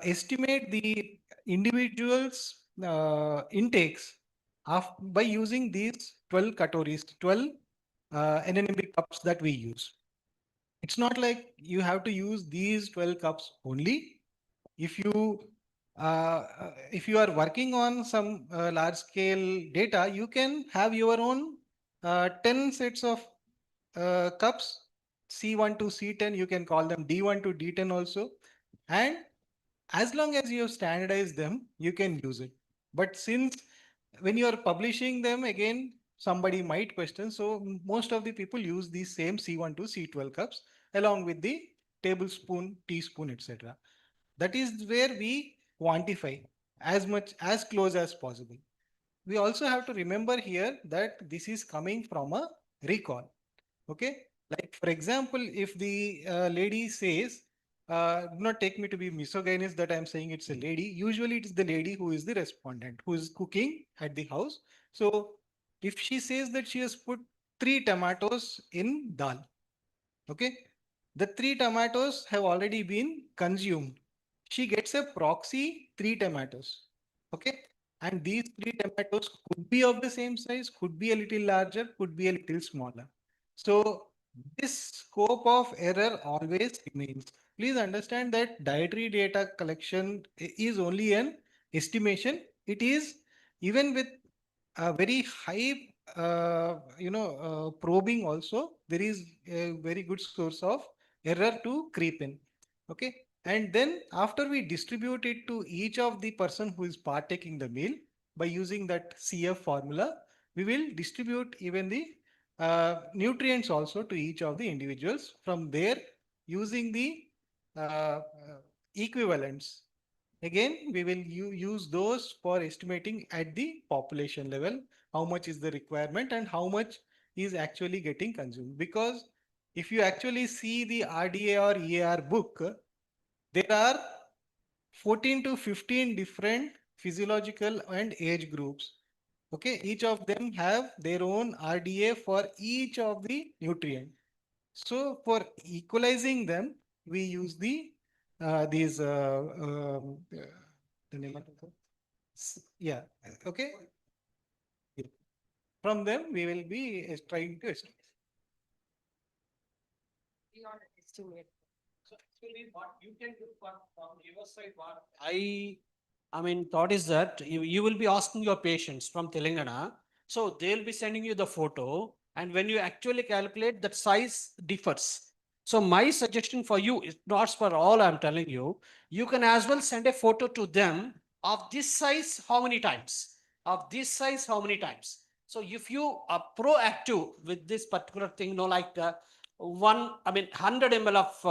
estimate the individuals' intakes by using these 12 katoris, 12 NNMB cups that we use. It's not like you have to use these 12 cups only. If you are working on some large scale data, you can have your own 10 sets of cups, C1 to C10, you can call them D1 to D10 also. And as long as you have standardized them, you can use it. But since when you are publishing them, again, somebody might question. So most of the people use these same C1 to C12 cups along with the tablespoon, teaspoon, etc. That is where we quantify as close as possible. We also have to remember here that this is coming from a recall. Okay. Like for example, if the lady says, do not take me to be misogynist that I'm saying it's a lady. Usually it's the lady who is the respondent, who is cooking at the house. So if she says that she has put 3 tomatoes in dal, okay, the 3 tomatoes have already been consumed. She gets a proxy 3 tomatoes, okay, and these 3 tomatoes could be of the same size, could be a little larger, could be a little smaller. So this scope of error always remains. Please understand that dietary data collection is only an estimation. It is even with a very high, probing also, there is a very good source of error to creep in. Okay. And then after we distribute it to each of the person who is partaking the meal by using that CF formula, we will distribute even the nutrients also to each of the individuals from there using the equivalents. Again, we will use those for estimating at the population level, how much is the requirement and how much is actually getting consumed. Because if you actually see the RDA or EAR book, there are 14 to 15 different physiological and age groups. Okay, each of them have their own RDA for each of the nutrient. So for equalizing them, we use the these the name of it? Yeah, okay. From them, we will be trying to estimate. So actually, what you can do from your side, what I mean, thought is that you will be asking your patients from Telangana, so they'll be sending you the photo, and when you actually calculate, that size differs. So my suggestion for you is not for all I'm telling you. You can as well send a photo to them of this size, how many times? Of this size, how many times? So if you are proactive with this particular thing, like 100 ml of,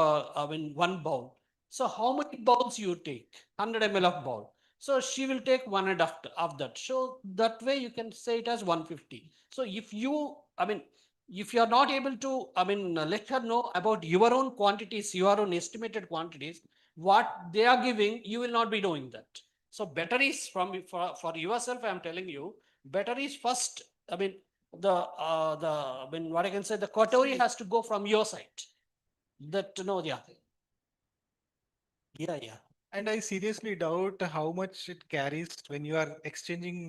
one bowl. So how many bowls you take? 100 ml of bowl. So she will take 1 of that. So that way you can say it as 150. So if you, if you are not able to, let her know about your own quantities, your own estimated quantities, what they are giving, you will not be doing that. So better is for yourself, I am telling you, better is first, what I can say, the category has to go from your side. That, yeah. And I seriously doubt how much it carries when you are exchanging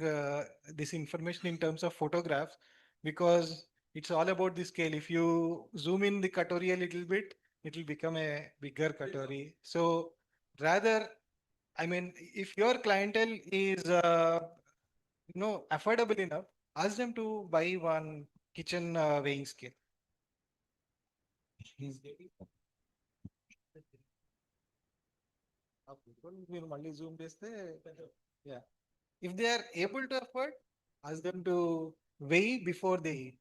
this information in terms of photographs, because it's all about the scale. If you zoom in the katori a little bit, it will become a bigger katori. So rather, if your clientele is, affordable enough, ask them to buy one kitchen weighing scale. Zoom yeah. If they are able to afford, ask them to weigh before they eat.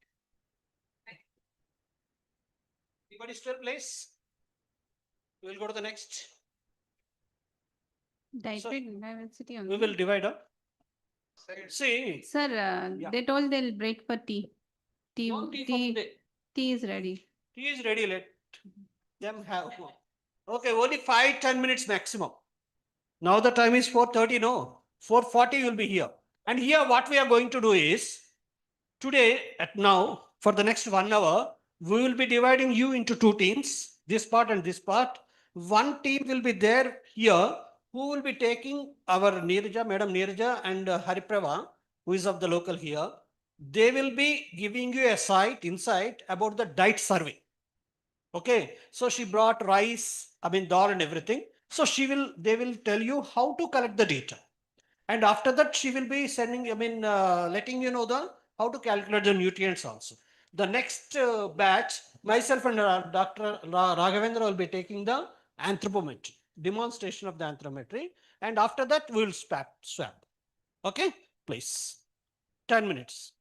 Anybody still, please? We will go to the next. Dietary diversity We will divide up. See. Sir, Yeah. they told they'll break for tea. No tea for today. Tea is ready. Tea is ready. Let them have. Okay, only 5-10 minutes maximum. Now the time is 4:30, no, 4:40 you'll be here. And here what we are going to do is, today at now, for the next 1 hour, we will be dividing you into two teams, this part and this part. One team will be there here, who will be taking our Neeraja, Madam Neeraja and Hariprava, who is of the local here. They will be giving you a insight about the diet survey. Okay, so she brought rice, dal and everything. So they will tell you how to collect the data. And after that, she will be sending, letting you know how to calculate the nutrients also. The next batch, myself and Dr. Raghavendra will be taking the anthropometry, demonstration of the anthropometry. And after that, we will swap. Okay, please. 10 minutes.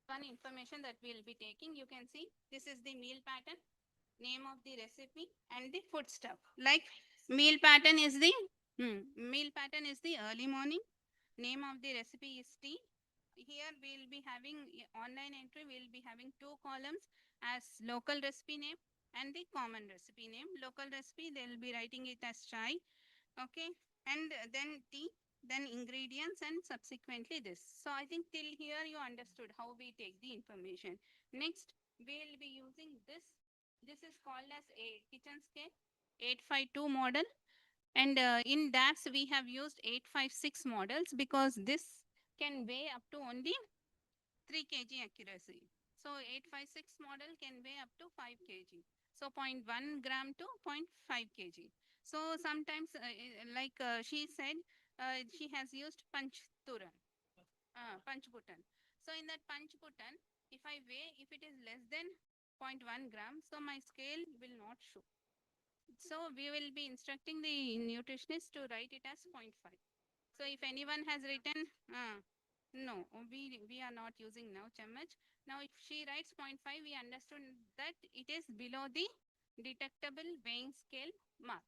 one information that we'll be taking. You can see this is the meal pattern, name of the recipe, and the food stuff. Like meal pattern is the early morning. Name of the recipe is tea. Here we'll be having online entry. We'll be having two columns as local recipe name and the common recipe name. Local recipe, they'll be writing it as chai. Okay, and then tea, then ingredients, and subsequently this. So I think till here you understood how we take the information. Next, we'll be using this. This is called as a kitchen scale 852 model. And in DAX, we have used 856 models because this can weigh up to only 3 kg accuracy. So 856 model can weigh up to 5 kg. So 0.1 gram to 0.5 kg. So sometimes, she said, she has used punch button. So in that punch button, if I weigh, if it is less than 0.1 gram, so my scale will not show. So we will be instructing the nutritionist to write it as 0.5. So if anyone has written, no, we are not using now chammach. Now if she writes 0.5, we understood that it is below the detectable weighing scale mark.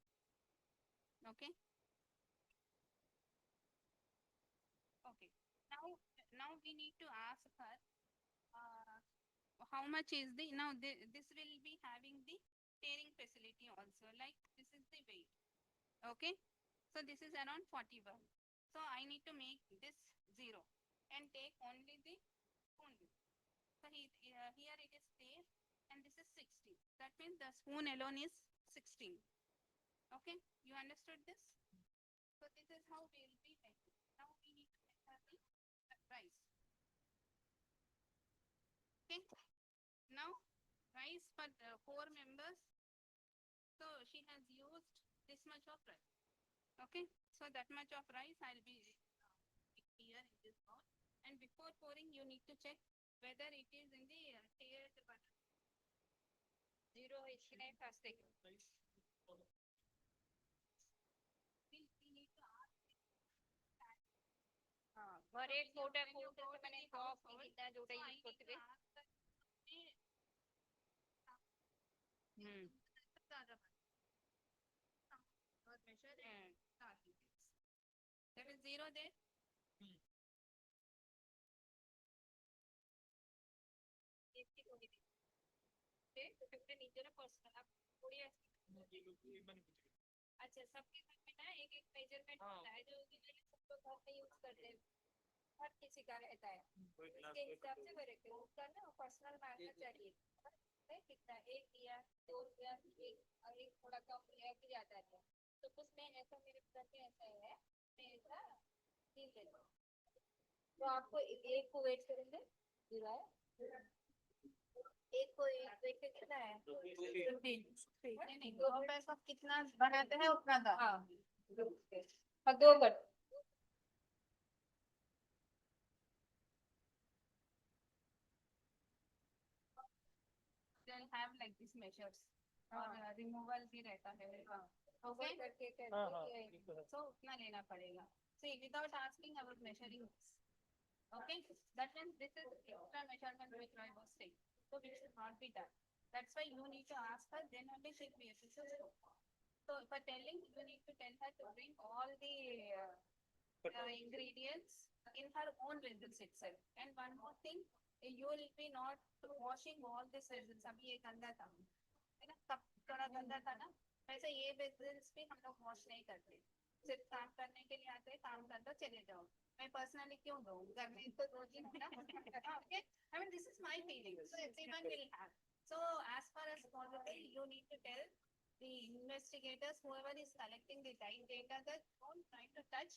Okay. Okay. Now we need to ask her how much is the, now this will be having the tearing facility also, like this is the weight. Okay, so this is around 41. So I need to make this 0 and take only the spoon width. So here it is there and this is 60. That means the spoon alone is 16. Okay, you understood this? So this is how we will be making. Now we need to enter the rice. Okay, now rice for 4 members. So she has used this much of rice. Okay, so that much of rice I'll be here in this bowl. And before pouring, you need to check whether it is in the tiered butter. 0 HK first second. We need to ask. और एक छोटा मैंने कॉफ कितना जोड़ा use करते थे That is 0 there. अच्छा सबके घर में ना एक एक मेजरमेंट होता है जो सबको घर में यूज करते हैं हर किसी का रहता है इसके हिसाब से वो रखते हैं उसका ना पर्सनल मार्कर चाहिए कितना 1 लिया 2 लिया एक थोड़ा कम लिया फिर आता है तो उसमें ऐसा मेरे घर में ऐसा है मैं ऐसा 3 ले लूँ तो आपको एक को वेट करेंगे 0 है एक को वेट कितना है 15 नहीं दो पैसा कितना बनाते हैं उतना था हाँ और 2 cut They'll have like this measures और removal भी रहता है okay so उतना लेना पड़ेगा see without asking I was measuring this okay that means this is extra measurement which I was saying so which should not be done that's why you need to ask her then only she will be able to do. So for telling you need to tell her to bring all the ingredients in her own vessels itself and one more thing you will be not washing all these vessels अभी ये गंदा था है ना तब थोड़ा गंदा था ना वैसे ये vessels भी हम लोग वॉश नहीं करते सिर्फ काम करने के लिए आते हैं काम कर दो चले जाओ मैं पर्सनली क्यों दूँ घर में तो रोज ही ना okay I mean this is my feeling so everyone will have so as far as possible you need to tell the investigators whoever is collecting the diet data that don't try to touch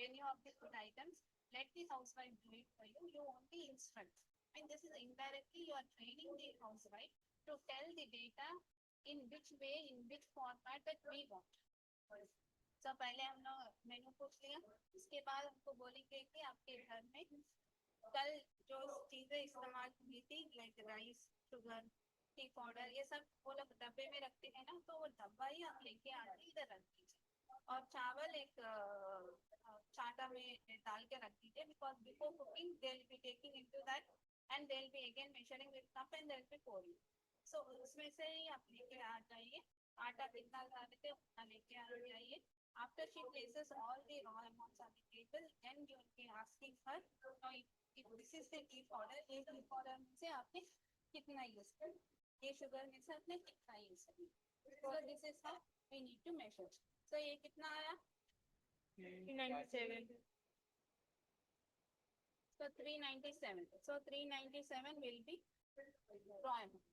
any of the food items let the housewife do it for you you only instruct and this is indirectly you are training the housewife to tell the data in which way in which format that we want so पहले हम लोग मेनू पूछ लिया उसके बाद हमको बोलेंगे कि आपके घर में कल जो चीजें इस्तेमाल हुई थी like rice sugar T powder ये सब वो लोग डब्बे में रखते हैं ना तो वो डब्बा ही आप लेके आके इधर रख दीजिए और चावल एक छाता में डाल के रख दीजिए because before cooking they will be taking into that and they'll be again measuring with cup and they'll be pouring. So उसमें से ही आप लेके आ जाइए, आटा कितना डालते हैं उतना लेके आ जाइए. After she places all the raw amounts on the table, then you will be asking her, now if this is the tea powder, ये tea powder में से आपने कितना use किया, ये sugar में से आपने कितना use किया. So this is how we need to measure. So ये कितना आया? 397. So 397. So 397 will be raw amount.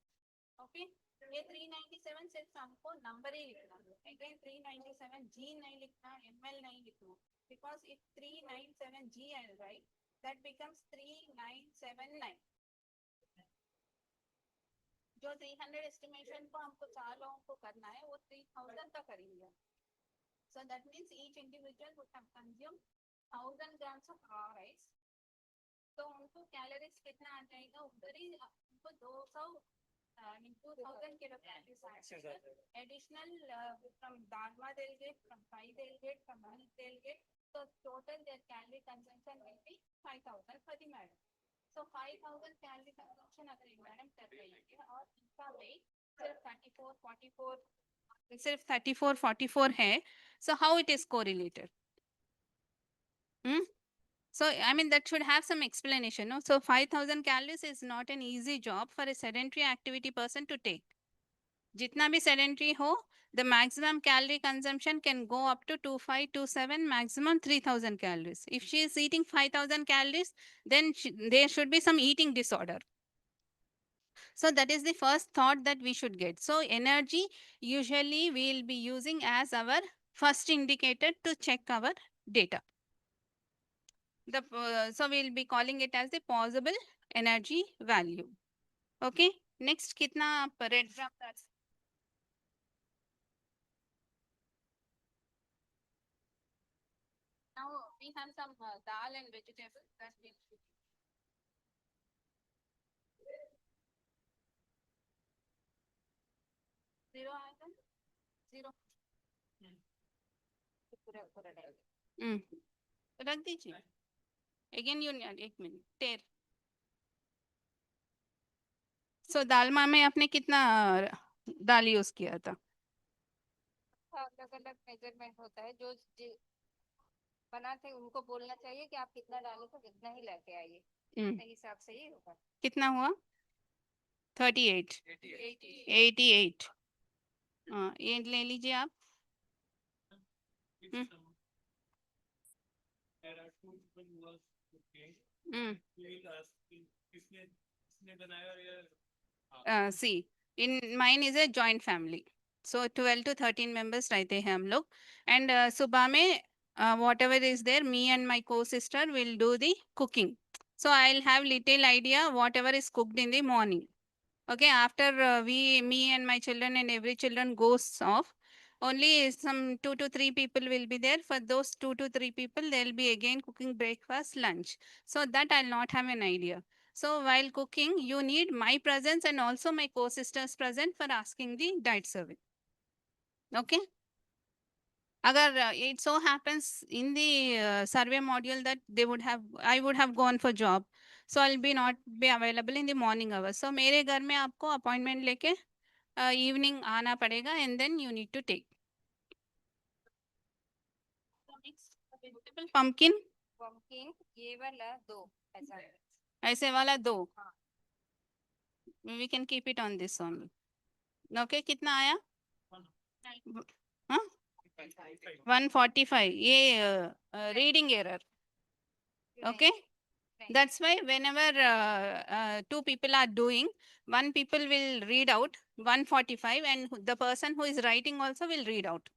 Okay. ये 397 सिर्फ हमको नंबर ही लिखना है. Again 397 G नहीं लिखना, ml नहीं लिखना. Because if 397 G I write, that becomes 3979. जो 300 estimation को हमको 4 लोगों को करना है, वो 3000 का करेंगे. So that means each individual would have consumed 1000 grams of raw rice. तो उनको calories कितना आ जाएगा? उधर ही उनको 2000 kilocalories additional from dharma they'll get, from pie they'll get, from milk they'll get. So total their calorie consumption will be 5000 for the madam. So 5000 calorie consumption अगर एक madam कर रही है और इनका weight सिर्फ 34-44 है, so how it is correlated? So I mean that should have some explanation. No? So 5000 calories is not an easy job for a sedentary activity person to take. Jitna bhi sedentary ho, the maximum calorie consumption can go up to 2527, maximum 3000 calories. If she is eating 5000 calories, then there should be some eating disorder. So that is the first thought that we should get. So energy usually we will be using as our first indicator to check our data. So we will be calling it as the possible energy value. Okay. Next, kitna red gram that's now we have some dal and vegetables that we zero item, zero. रख दीजिए. Again you need 1 minute. टेर. So dalma में आपने कितना दाल use किया था? अलग अलग मेजरमेंट होता है. जो बनाते हैं उनको बोलना चाहिए कि आप कितना डालो तो कितना ही लेके आइए. अपने हिसाब से ही होगा. कितना हुआ? 38. 88. ये ले लीजिए आप. See, in mine is a joint family. So 12 to 13 members रहते हैं हम लोग. And सुबह में whatever is there, me and my co-sister will do the cooking. So I'll have little idea whatever is cooked in the morning. Okay, after me and my children and every children goes off, only some 2 to 3 people will be there. For those 2 to 3 people, they'll be again cooking breakfast, lunch. So that I'll not have an idea. So while cooking, you need my presence and also my co-sister's presence for asking the diet survey. Okay. Agar it so happens in the survey module that I would have gone for job. So I'll be not be available in the morning hours. So मेरे घर में आपको appointment लेके evening आना पड़ेगा and then you need to take. So next, vegetable pumpkin. Pumpkin ये वाला 2 ऐसा है. ऐसे वाला 2. We can keep it on this only. Okay, कितना आया? हाँ? 145. ये reading error. Okay. That's why whenever 2 people are doing, 1 people will read out 145 and the person who is writing also will read out.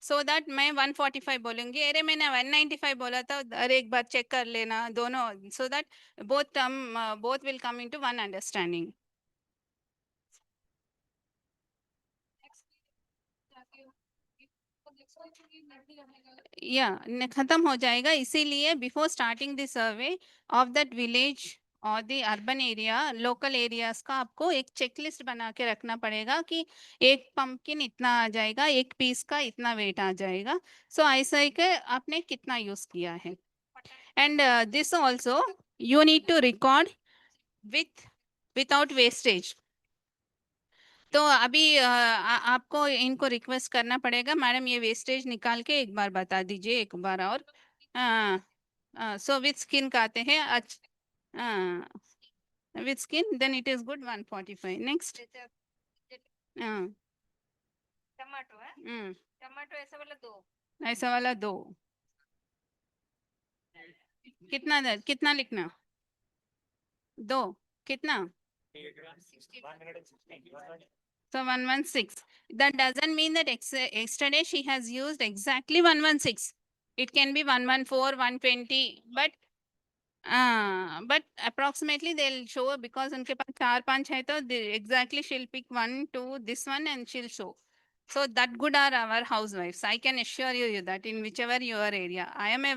So that मैं 145 बोलूँगी. अरे मैंने 195 बोला था. अरे एक बार check कर लेना दोनों. So that both will come into one understanding. खत्म हो जाएगा. इसीलिए before starting the survey of that village और the urban area, local areas का आपको एक checklist बना के रखना पड़ेगा कि एक pumpkin इतना आ जाएगा, एक piece का इतना weight आ जाएगा. So ऐसा ही कि आपने कितना use किया है. And this also you need to record without wastage. तो अभी आपको इनको रिक्वेस्ट करना पड़ेगा मैडम ये वेस्टेज निकाल के एक बार बता दीजिए एक बार और सो विथ स्किन कहते हैं अच्छा with skin then it is good 145 next tomato है टमाटो ऐसा वाला दो कितना लिखना दो कितना So 116. That doesn't mean that yesterday she has used exactly 116. It can be 114, 120, but approximately they'll show because unke paas 4-5 hai to exactly she'll pick 1, 2, this one and she'll show. So that good are our housewives. I can assure you that in whichever your area. I'm a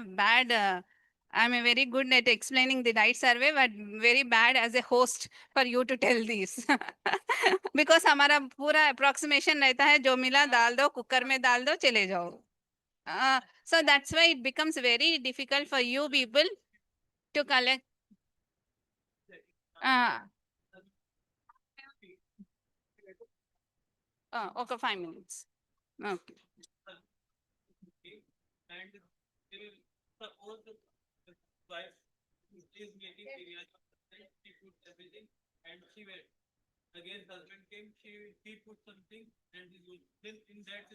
very good at explaining the diet survey, but very bad as a host for you to tell this. Because हमारा पूरा approximation रहता है जो मिला डाल दो cooker में डाल दो चले जाओ. So that's why it becomes very difficult for you people to collect. Okay, 5 minutes. Okay. And suppose the wife is getting period, she puts everything and she went. Again, husband came, he put something and then in that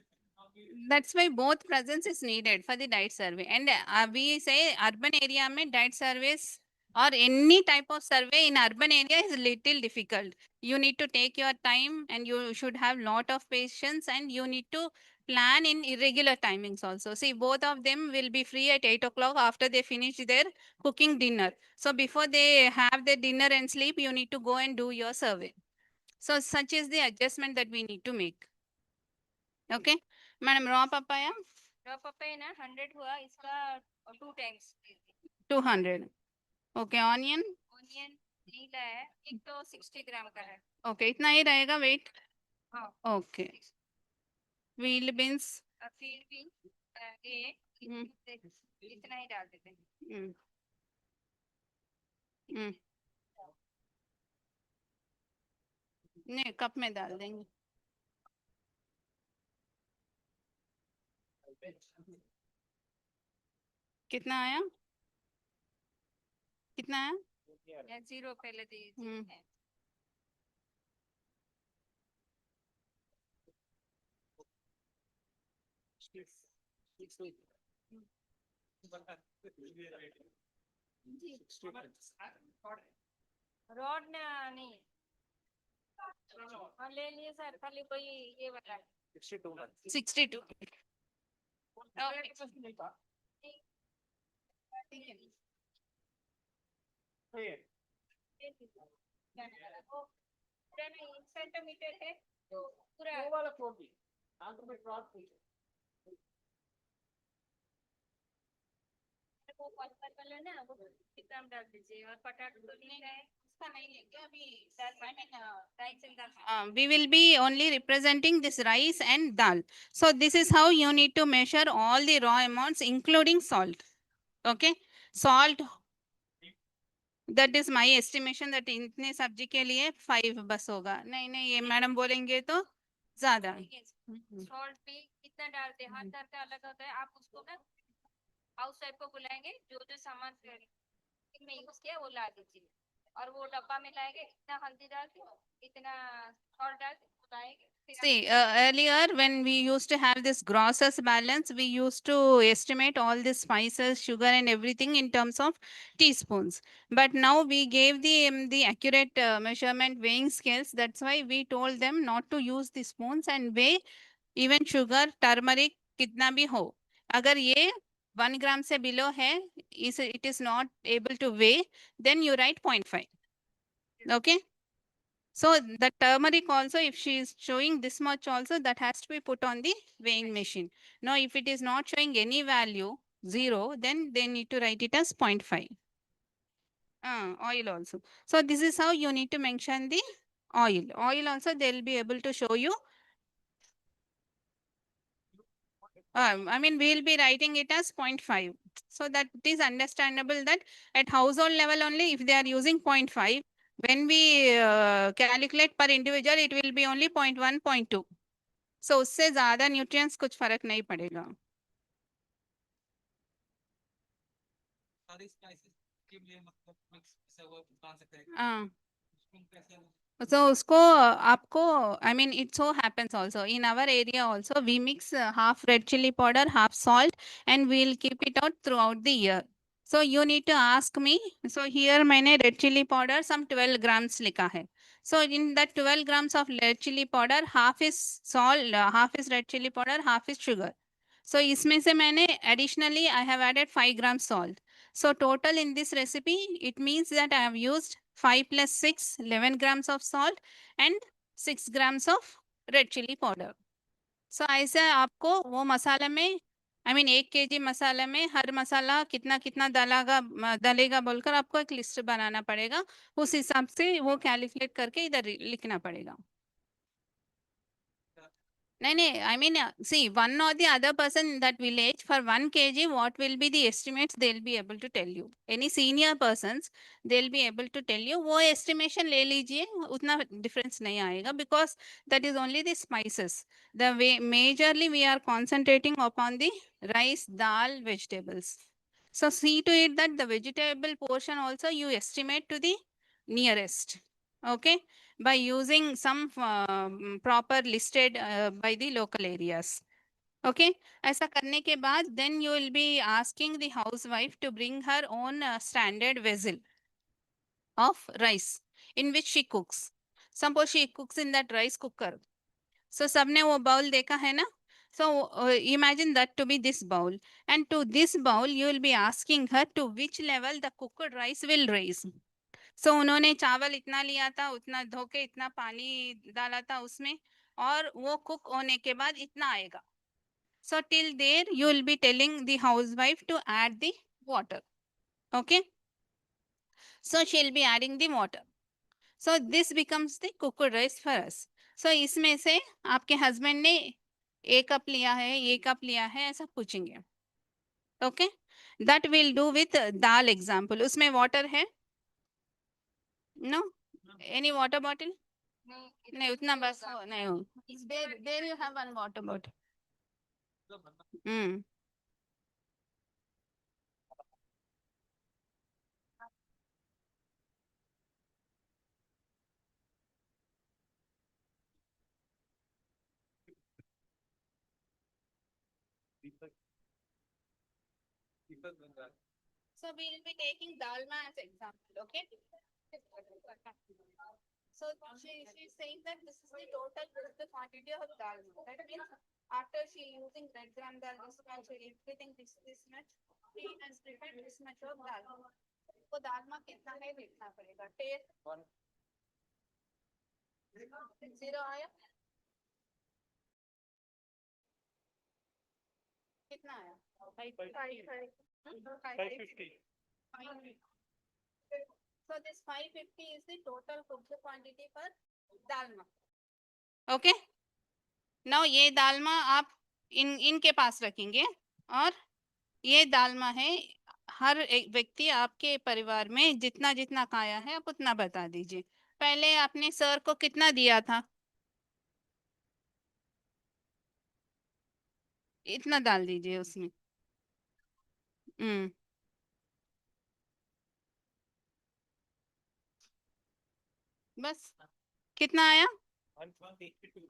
That's why both presence is needed for the diet survey. And we say urban area mein diet surveys or any type of survey in urban area is little difficult. You need to take your time and you should have lot of patience and you need to plan in irregular timings also. See, both of them will be free at 8 o'clock after they finish their cooking dinner. So before they have their dinner and sleep, you need to go and do your survey. So such is the adjustment that we need to make. Okay. Madam, raw papaya? Raw papaya ना 100 हुआ इसका 2 times 200. Okay, onion? Onion नहीं लाया है एक तो 60 ग्राम का है Okay, इतना ही रहेगा weight? हाँ Okay. Wheat beans? Field bean ये इतना ही डाल देते हैं नहीं कप में डाल देंगे. कितना आया? कितना आया? या 0 पहले दीजिए रोड नहीं हाँ ले लिए सर खाली कोई ये बता 62. सेंटीमीटर है तो पूरा वो वाला छोड़ दी वो पल है ना वो कितना डाल दीजिए और पटाटो तो नहीं है उसका नहीं लेंगे अभी rice and dal We will be only representing this rice and dal. So this is how you need to measure all the raw amounts including salt. Okay. Salt. That is my estimation that इतने सब्जी के लिए 5 बस होगा. नहीं ये madam बोलेंगे तो ज्यादा. सॉल्ट भी कितना डालते हैं हर तरह का अलग होता है आप उसको ना हाउस वाइफ को बुलाएंगे जो जो सामान में यूज किया वो ला दीजिए और वो डब्बा में लाएंगे इतना हल्दी डाल के इतना सॉल्ट डाल के बुलाएंगे. See, earlier when we used to have this grosses balance, we used to estimate all the spices, sugar and everything in terms of teaspoons. But now we gave the accurate measurement weighing scales. That's why we told them not to use the spoons and weigh even sugar, turmeric, kitna bhi ho. Agar ye 1 gram se below hai, it is not able to weigh, then you write 0.5. Okay. So the turmeric also, if she is showing this much also, that has to be put on the weighing machine. Now, if it is not showing any value, 0, then they need to write it as 0.5. Oil also. So this is how you need to mention the oil. Oil also, they will be able to show you. I mean, we will be writing it as 0.5. So that it is understandable that at household level only, if they are using 0.5, When we calculate per individual, it will be only 0.1, 0.2. So उससे ज़्यादा nutrients कुछ फर्क नहीं पड़ेगा. सारी spices के लिए मतलब मिक्स से वो कौन से करेक्ट हाँ. उसको कैसे So उसको आपको I mean it so happens also in our area also we mix half red chili powder, half salt, and we'll keep it out throughout the year. So you need to ask me. So here मैंने red chili powder some 12 grams लिखा है. So in that 12 grams of red chili powder, half is salt, half is red chili powder, half is sugar. So इसमें से मैंने additionally I have added 5 grams salt. So total in this recipe, it means that I have used 5 plus 6, 11 grams of salt and 6 grams of red chili powder. So ऐसे आपको वो मसाला में I mean 1 kg मसाला में हर मसाला कितना कितना डलेगा बोलकर आपको एक लिस्ट बनाना पड़ेगा. उस हिसाब से वो कैलकुलेट करके इधर लिखना पड़ेगा. नहीं, I mean, see, one or the other person in that village for 1 kg, what will be the estimates they'll be able to tell you. Any senior persons, they'll be able to tell you. वो estimation ले लीजिए, उतना difference नहीं आएगा because that is only the spices. The way majorly we are concentrating upon the rice, dal, vegetables. So see to it that the vegetable portion also you estimate to the nearest. Okay, by using some proper listed by the local areas. Okay, ऐसा करने के बाद then you will be asking the housewife to bring her own standard vessel of rice in which she cooks. Suppose she cooks in that rice cooker. So सबने वो bowl देखा है ना? So imagine that to be this bowl, and to this bowl you will be asking her to which level the cooked rice will raise. So उन्होंने चावल इतना लिया था, उतना धो के इतना पानी डाला था उसमें, और वो कुक होने के बाद इतना आएगा. So till there you will be telling the housewife to add the water. Okay. So she will be adding the water. So this becomes the cooked rice for us. So इसमें से आपके husband ने 1 cup लिया है, 1 cup लिया है, ऐसा पूछेंगे. Okay. That will do with dal example. उसमें water है? No? Any water bottle? नहीं उतना बस हो नहीं हो. There you have one water bottle. So we will be taking dalma as example, okay? So she is saying that this is the total the quantity of dalma. That means after she using red gram dal this much, everything this much, she has prepared this much of dalma. तो dalma कितना है देखना पड़ेगा. Taste 0 आया? कितना आया? 550. So this 550 is the total cooked quantity for dalma. Okay. Now ये दालमा आप इनके पास रखेंगे और ये दालमा है हर एक व्यक्ति आपके परिवार में जितना जितना खाया है आप उतना बता दीजिए. पहले आपने सर को कितना दिया था? इतना डाल दीजिए उसमें. बस कितना आया? 182.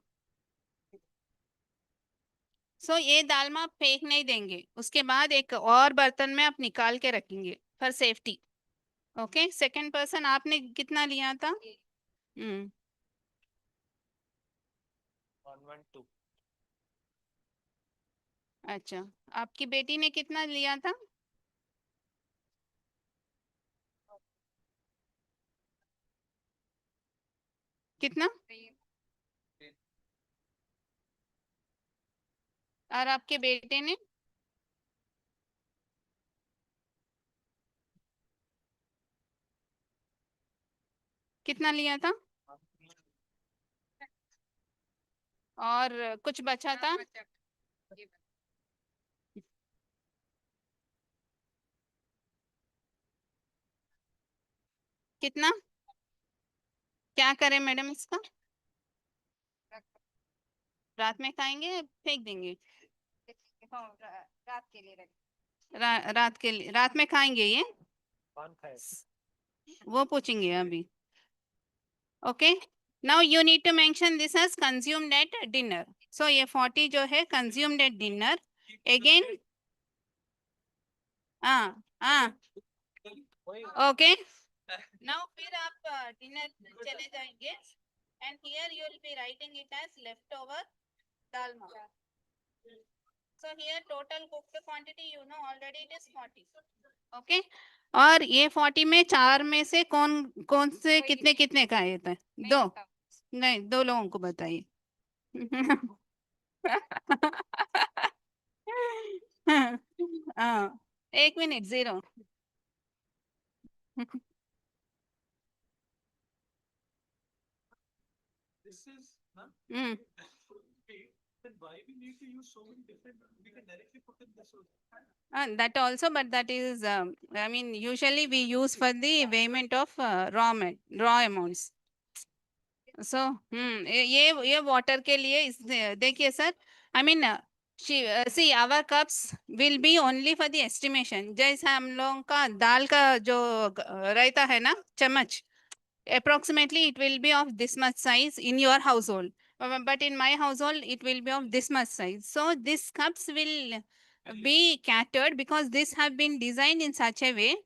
सो ये दालमा आप फेंक नहीं देंगे. उसके बाद एक और बर्तन में आप निकाल के रखेंगे for safety. Okay. Second person आपने कितना लिया था? 112. अच्छा. आपकी बेटी ने कितना लिया था? कितना? और आपके बेटे ने? कितना लिया था? और कुछ बचा था? कितना? क्या करें मैडम इसका? रात में खाएंगे, फेंक देंगे? रात के लिए रख रात के लिए, रात में खाएंगे ये? वो पूछेंगे अभी. Okay. Now you need to mention this as consumed at dinner. So ये 40 जो है consumed at dinner. Again. Okay. Now फिर आप dinner चले जाएंगे. And here you will be writing it as leftover dalma. So here total cooked quantity you know already it is 40. Okay. और ये 40 में 4 में से कौन से कितने कितने खाए थे? 2. नहीं, 2 लोगों को बताइए. हाँ, 1 minute 0. This is Hmm. then why we need to use so many different, we can directly put in this also. That also, but that is, I mean, usually we use for the weighment of raw amounts. So, ये water के लिए देखिए sir, I mean, see our cups will be only for the estimation. जैसे हम लोगों का दाल का जो रहता है ना चम्मच, approximately it will be of this much size in your household. But in my household, it will be of this much size. So these cups will be catered because these have been designed in such a way,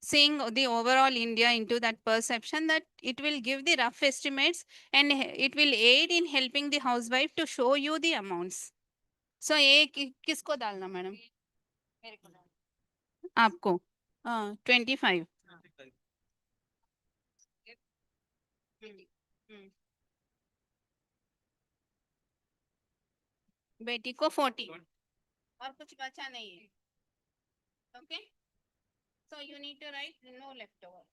seeing the overall India into that perception that it will give the rough estimates and it will aid in helping the housewife to show you the amounts. So ये किसको डालना madam? आपको 25. बेटी को 40 और कुछ बचा नहीं है. Okay. So you need to write no leftover.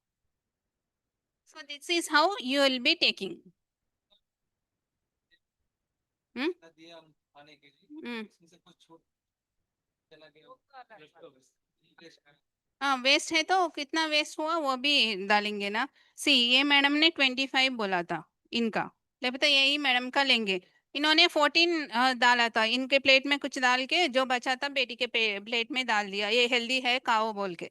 So this is how you will be taking. दिया खाने के लिए इसमें से कुछ छूट चला गया. हाँ वेस्ट है तो कितना वेस्ट हुआ वो भी डालेंगे ना. सी ये मैडम ने 25 बोला था इनका, लेकिन यही मैडम का लेंगे. इन्होंने 14 डाला था, इनके प्लेट में कुछ डाल के जो बचा था बेटी के प्लेट में डाल दिया. ये हेल्दी है खाओ बोल के.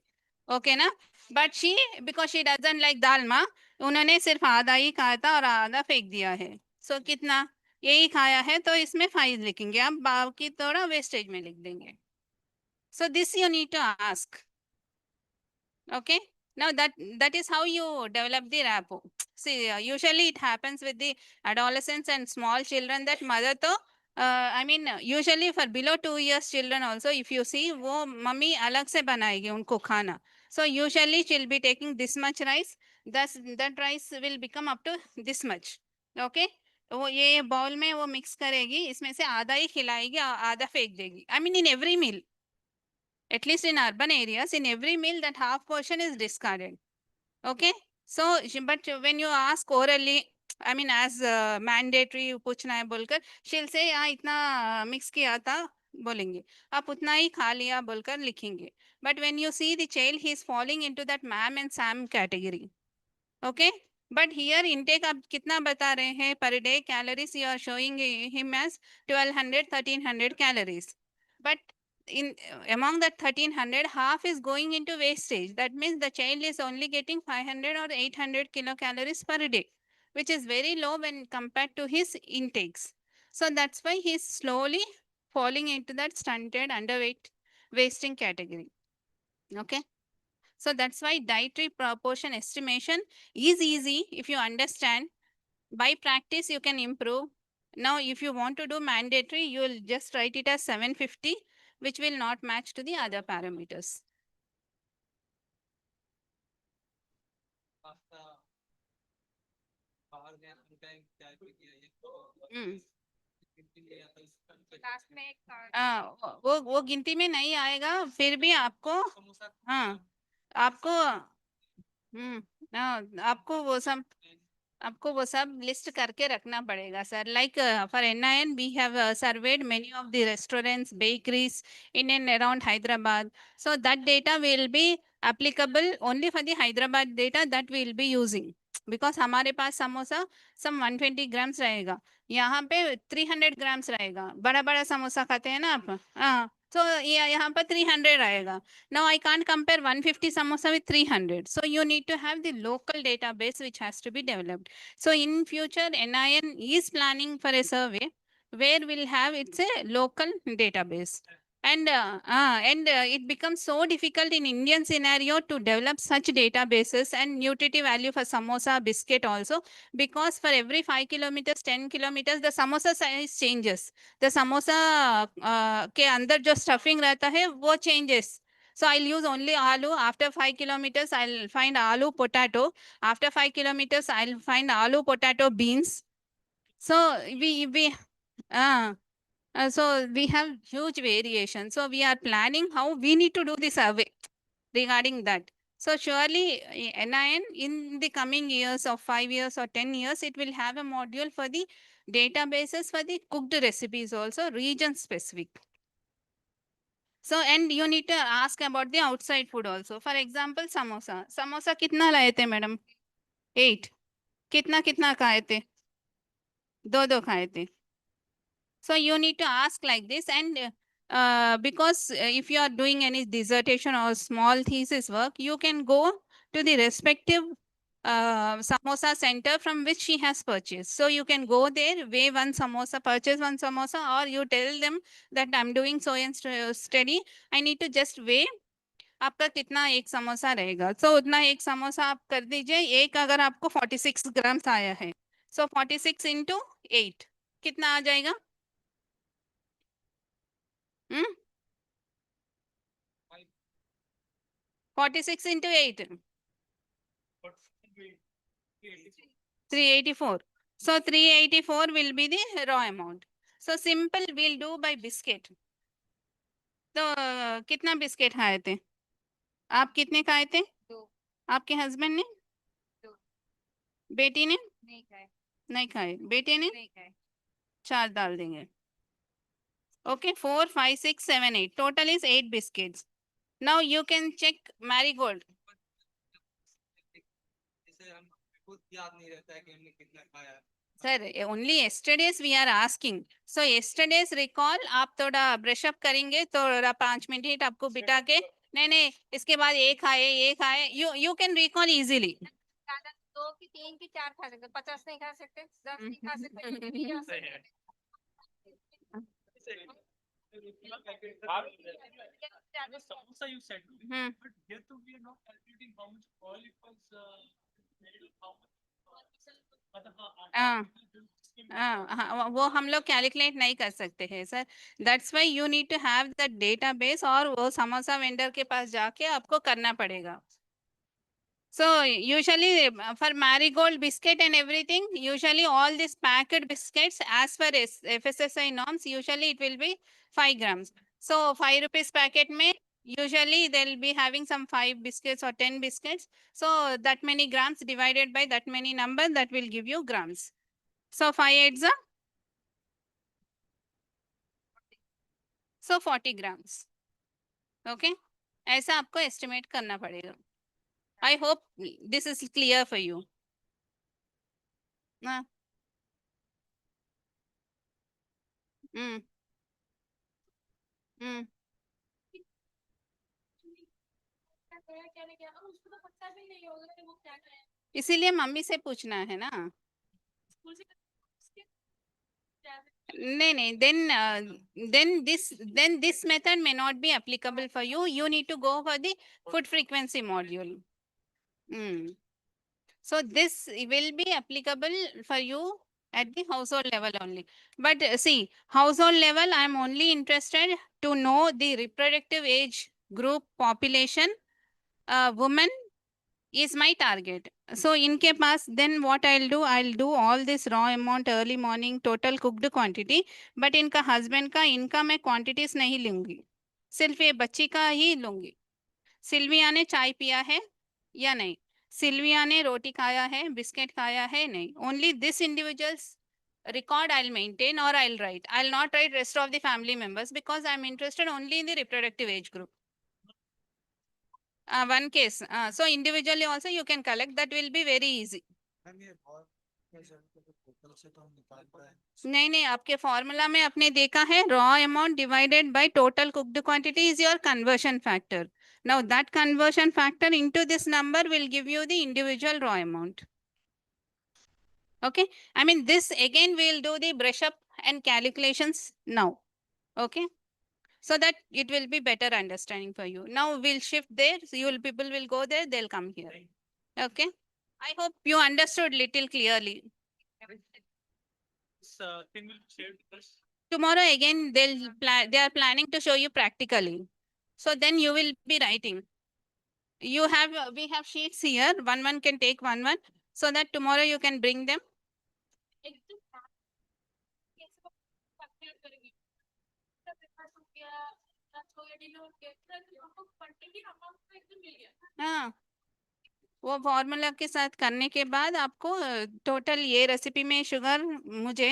ओके ना. But she because she doesn't like dal मा, उन्होंने सिर्फ आधा ही खाया था और आधा फेंक दिया है. सो कितना यही खाया है तो इसमें 5 लिखेंगे, आप बाकी थोड़ा वेस्टेज में लिख देंगे. So this you need to ask. Okay. Now that is how you develop the rapport. See, usually it happens with the adolescents and small children that mother to, I mean, usually for below 2 years children also, if you see, वो mummy अलग से बनाएगी उनको खाना. So usually she'll be taking this much rice. Thus that rice will become up to this much. Okay. वो ये bowl में वो मिक्स करेगी, इसमें से आधा ही खिलाएगी, आधा फेंक देगी. I mean in every meal. At least in urban areas, in every meal that half portion is discarded. Okay. So, but when you ask orally, I mean as mandatory पूछना है बोलकर, she'll say हाँ इतना mix किया था बोलेंगे, आप उतना ही खा लिया बोलकर लिखेंगे. But when you see the child, he is falling into that ma'am and Sam category. Okay. But here intake आप कितना बता रहे हैं per day calories, you are showing him as 1200 1300 calories. But in among that 1300, half is going into wastage. That means the child is only getting 500 or 800 kilocalories per day, which is very low when compared to his intakes. So that's why he's slowly falling into that stunted, underweight, wasting category. Okay. So that's why dietary proportion estimation is easy if you understand. By practice, you can improve. Now, if you want to do mandatory, you will just write it as 750, which will not match to the other parameters. वो गिनती में नहीं आएगा, फिर भी आपको आपको वो सब लिस्ट करके रखना पड़ेगा sir. Like for NIN, we have surveyed many of the restaurants, bakeries in and around Hyderabad. So that data will be applicable only for the Hyderabad data that we will be using. Because हमारे पास समोसा सम 120 grams रहेगा, यहाँ पे 300 grams रहेगा। बड़ा बड़ा समोसा खाते हैं ना आप, हाँ, तो यहाँ पर 300 आएगा। Now I can't compare 150 samosa with 300. So you need to have the local database which has to be developed. So in future, NIN is planning for a survey where we'll have it's a local database. And it becomes so difficult in Indian scenario to develop such databases and nutritive value for samosa, biscuit also, because for every 5 kilometers, 10 kilometers, the samosa size changes. The samosa के अंदर जो stuffing रहता है वो changes. So I'll use only aloo. After 5 kilometers, I'll find aloo potato. After 5 kilometers, I'll find aloo potato beans. So so we have huge variation. So we are planning how we need to do the survey regarding that. So surely NIN in the coming years of 5 years or 10 years, it will have a module for the databases for the cooked recipes also, region specific. So, and you need to ask about the outside food also. For example, samosa. Samosa कितना लाए थे madam? 8. कितना कितना खाए थे? 2 खाए थे. So you need to ask like this, and because if you are doing any dissertation or small thesis work, you can go to the respective samosa center from which she has purchased. So you can go there, weigh one samosa, purchase one samosa, or you tell them that I'm doing so and study. I need to just weigh आपका कितना एक समोसा रहेगा, so उतना एक समोसा आप कर दीजिए। एक अगर आपको 46 ग्राम्स आया है, so 46 into 8 कितना आ जाएगा? 46 into 8. 384. So 384 will be the raw amount. So simple we'll do by biscuit. तो कितना बिस्किट खाए थे? आप कितने खाए थे? 2. आपके हस्बैंड ने? 2. बेटी ने? नहीं खाए. नहीं खाए. बेटे ने? नहीं खाए. 4 डाल देंगे. Okay, 4, 5, 6, 7, 8. Total is 8 biscuits. Now you can check marigold. जैसे हम खुद याद नहीं रहता है कि हमने कितना खाया. Sir, only yesterday's we are asking. So yesterday's recall आप थोड़ा brush up करेंगे, थोड़ा 5 मिनट आपको बिठा के नहीं इसके बाद ये खाए you can recall easily. 2 की 3 की 4 खा सकते, 50 नहीं खा सकते, 10 नहीं खा सकते, 20 नहीं खा सकते. Samosa you said, but here too we are not calculating how much oil it was made, how much वो हम लोग कैलकुलेट नहीं कर सकते हैं sir. That's why you need to have the database, और वो समोसा वेंडर के पास जाके आपको करना पड़ेगा. So usually for marigold biscuit and everything, usually all these packed biscuits as per FSSI norms, usually it will be 5 grams. So 5 rupees packet में usually they'll be having some 5 biscuits or 10 biscuits. So that many grams divided by that many number, that will give you grams. So 5 8s are, so 40 grams. Okay, ऐसा आपको estimate करना पड़ेगा. I hope this is clear for you. इसीलिए mummy से पूछना है ना. नहीं, then this method may not be applicable for you. You need to go for the food frequency module. So this will be applicable for you at the household level only. But see, household level, I am only interested to know the reproductive age group population. Women is my target. So इनके पास, then what I'll do all this raw amount early morning total cooked quantity, but इनका husband का इनका मैं quantities नहीं लूंगी, सिर्फ ये बच्ची का ही लूंगी. सिल्विया ने चाय पिया है या नहीं, सिल्विया ने रोटी खाया है, बिस्किट खाया है नहीं. Only this individual's record I'll maintain, or I'll write. I'll not write rest of the family members because I'm interested only in the reproductive age group. One case. So individually also you can collect. That will be very easy. नहीं नहीं, आपके formula में आपने देखा है raw amount divided by total cooked quantity is your conversion factor. Now that conversion factor into this number will give you the individual raw amount. Okay, I mean this again we'll do the brush up and calculations now. Okay, so that it will be better understanding for you. Now we'll shift there, so people will go there, they'll come here. Okay, I hope you understood little clearly. Can you share with us? Tomorrow again they are planning to show you practically, so then you will be writing. You have we have sheets here, one can take one, so that tomorrow you can bring them. हाँ, वो formula के साथ करने के बाद आपको total ये recipe में शुगर मुझे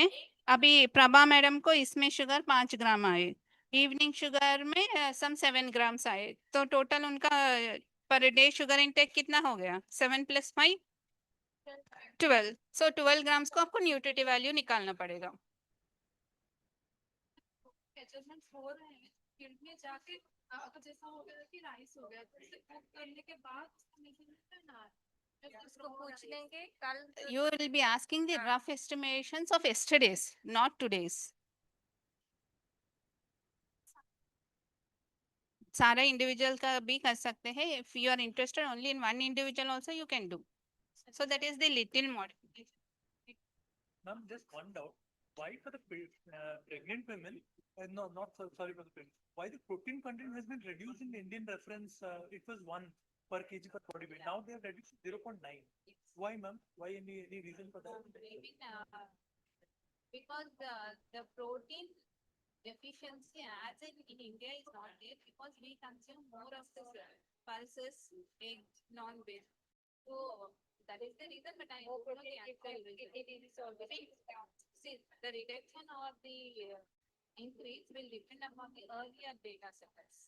अभी प्रभा मैडम को इसमें शुगर 5 ग्राम आए, इवनिंग शुगर में सम 7 ग्राम्स आए, तो टोटल उनका पर डे शुगर इंटेक कितना हो गया? 7 + 5 12. सो 12 ग्राम्स को आपको न्यूट्रिटिव वैल्यू निकालना पड़ेगा. जैसा हो गया कि राइस हो गया, तो करने के बाद उसको पूछ लेंगे कल. You will be asking the rough estimations of yesterday's, not today's. सारा इंडिविजुअल का भी कर सकते हैं. If you are interested only in one individual also you can do. So that is the little modification. Ma'am, just one doubt. Why for the pregnant women, no, not sorry for the pregnant, why the protein content has been reduced in the Indian reference? It was 1 per kg per body weight. Now they have reduced to 0.9. Why, ma'am? Why any reason for that? Because the protein deficiency as in India is not there, because we consume more of the pulses, eggs, non-veg. So that is the reason, but I don't know the actual reason. See, the reduction or the increase will depend upon the earlier data sets.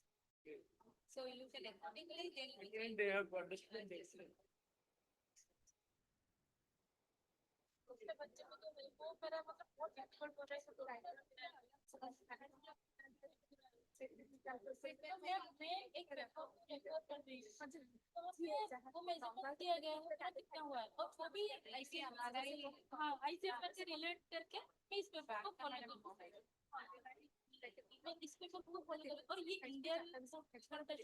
So you can accordingly Again, they have understood this. Relate करके मैं इस paper को follow करूंगा. मैं इस paper को follow करूंगा और ये इंडिया टच करके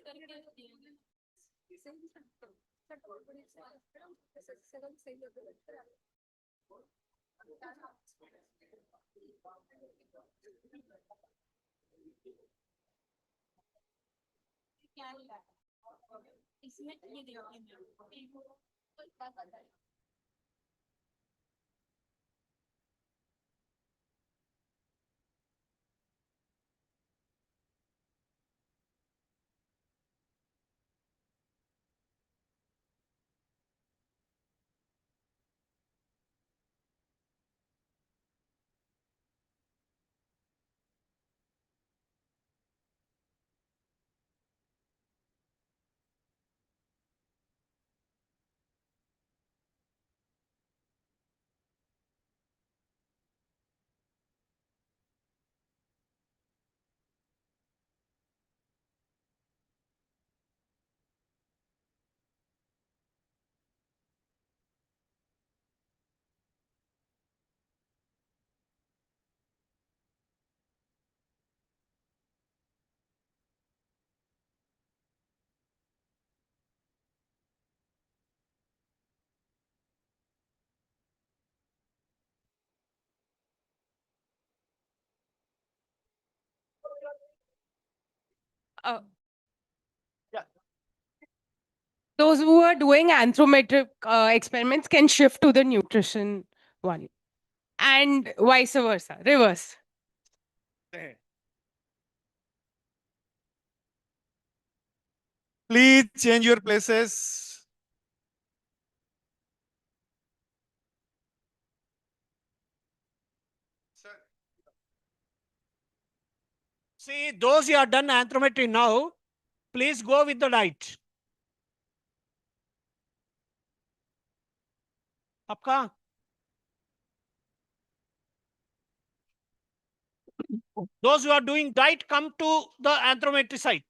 इसमें ये देखिए Those who are doing anthropometric experiments can shift to the nutrition one, and vice versa, reverse. Please change your places. See, those who have done anthropometry now, please go with the diet. आप कहाँ? Those who are doing diet, come to the anthropometry site.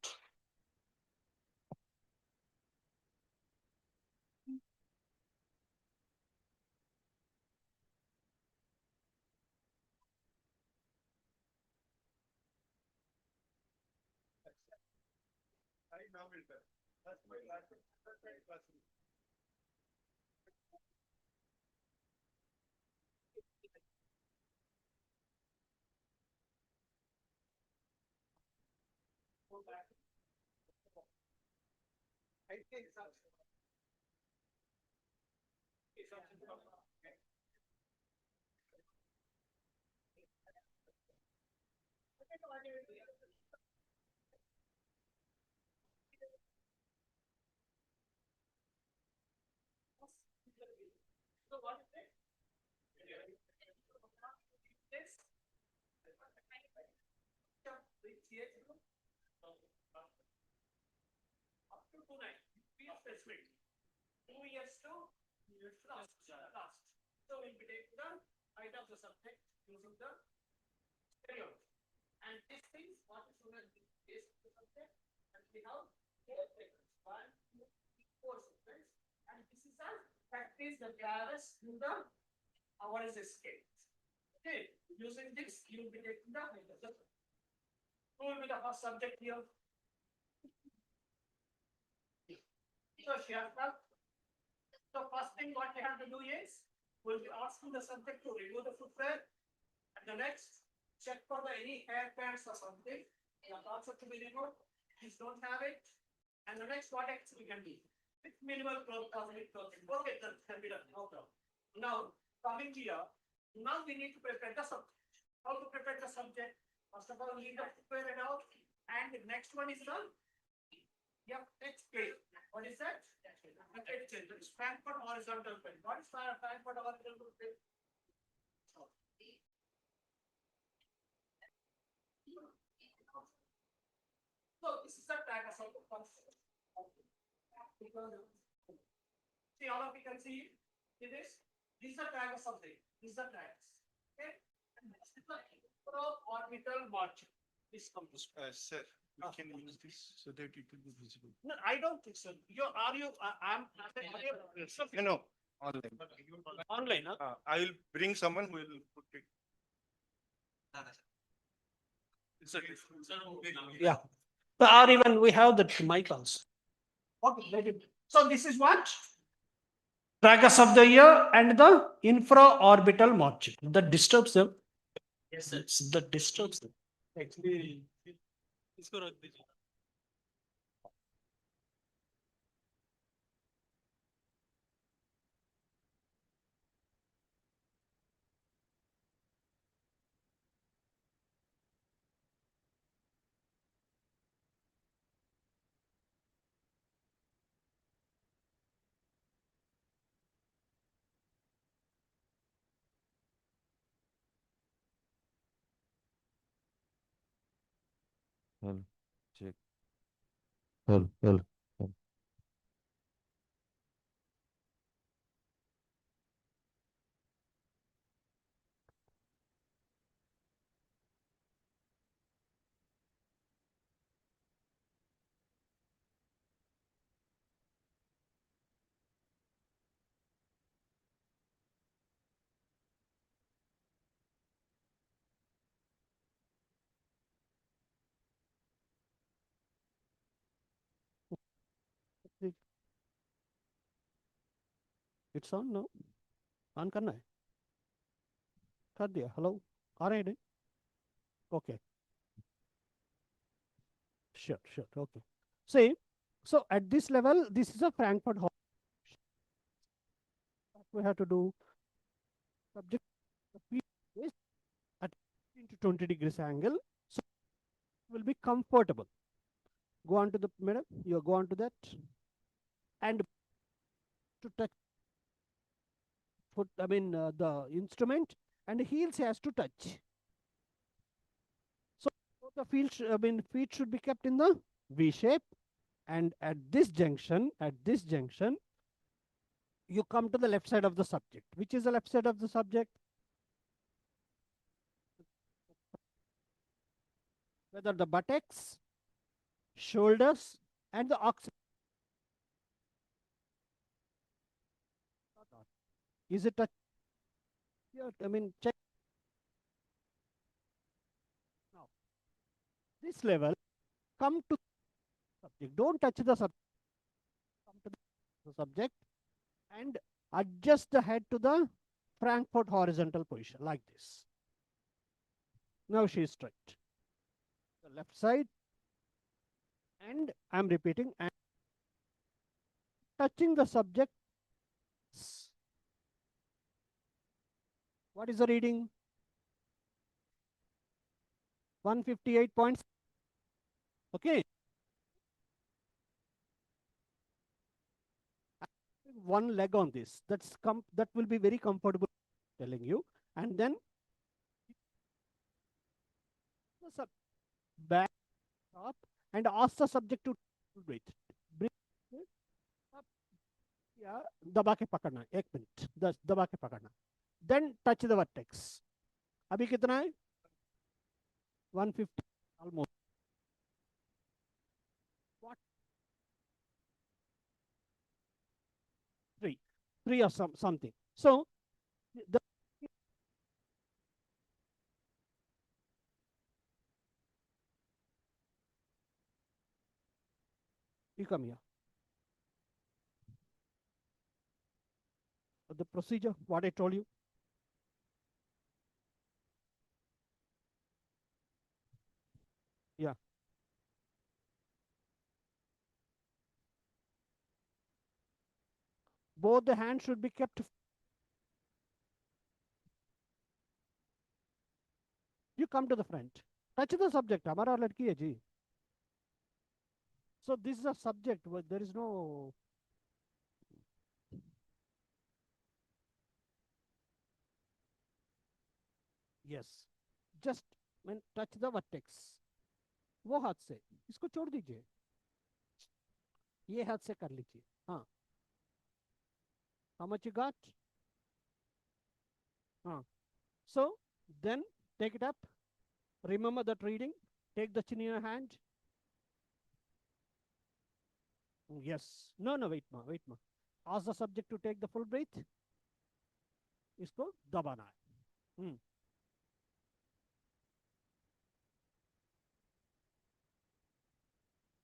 So we'll be taking the height of the subject using the stereo. And these things, what is shown as the base of the subject, and we have 4 segments. 1, 2, 3, 4 segments. And this is a practice that varies in the what is the scale. Okay, using this, you will be taking the height of the subject. Who will be the first subject here? So so first thing what we have to do is we'll be asking the subject to remove the footwear, and the next check for the any hair bands or something. That also to be removed. Please don't have it. And the next what actually can be with minimal cosmetic clothing. Okay, that can be done. No problem. Now coming here, now we need to prepare the subject. How to prepare the subject? First of all, leave the footwear and out. And the next one is the explain. What is that? Explain. That is Frankfurt horizontal plane. What is Frankfurt horizontal plane? So this is a tragus of the concept. See, all of you can see this. This is a tragus of the. This is a tragus. Okay. And this is the orbital margin. This comes. Sir, we can use this so that it will be visible. No, I don't think so. I'm. You know, online. Online, huh? I will bring someone who will put it. Yeah. Or even we have the mic also. Okay, let it. So this is what? Tragus of the ear and the infraorbital margin that disturbs them. Yes, sir. That disturbs them. Actually, Hello, check. Hello. it's on now. On करना है. कर दिया. Hello. आ रहे हैं. Okay. Sure. Okay. See, so at this level, this is a Frankfurt. We have to do subject is at 20 degrees angle, so will be comfortable. Go on to the madam. You go on to that, and to touch foot. I mean the instrument, and heels has to touch. So the feet should be kept in the V shape, and at this junction, you come to the left side of the subject. Which is the left side of the subject? Whether the buttocks, shoulders, and the oxygen. Is it a? Yeah, I mean, check. Now, this level, come to subject. Don't touch the subject. Come to the subject and adjust the head to the Frankfurt horizontal position like this. Now she is straight. The left side, and I'm repeating, and touching the subject. What is the reading? 158 points. Okay. One leg on this. That will be very comfortable, telling you. And then back up and ask the subject to breathe. Breathe up. Yeah, दबा के पकड़ना 1 minute. दबा के पकड़ना. Then touch the vertex. अभी कितना है? 150 almost. What? 3 or something. So the you come here. The procedure, what I told you. Yeah. Both the hands should be kept. You come to the front. Touch the subject. हमारा लड़की है जी. So this is a subject where there is no. Yes. Just when touch the vertex. वो हाथ से इसको छोड़ दीजिए. ये हाथ से कर लीजिए. हाँ. How much you got? So then take it up. Remember that reading. Take the chin in your hand. Yes. No, wait ma. Ask the subject to take the full breath. इसको दबाना है.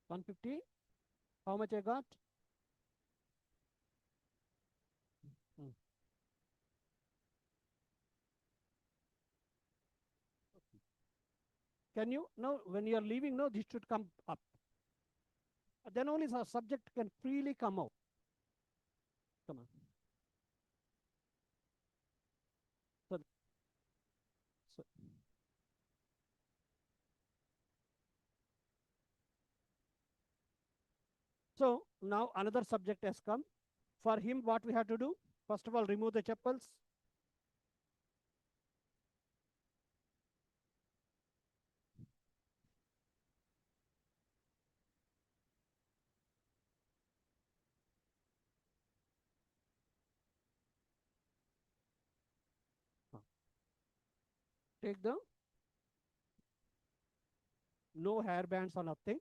150. How much I got? Can you now when you are leaving now this should come up. Then only the subject can freely come out. Come on. So now another subject has come. For him, what we have to do? First of all, remove the chappals. Take the no hair bands or nothing.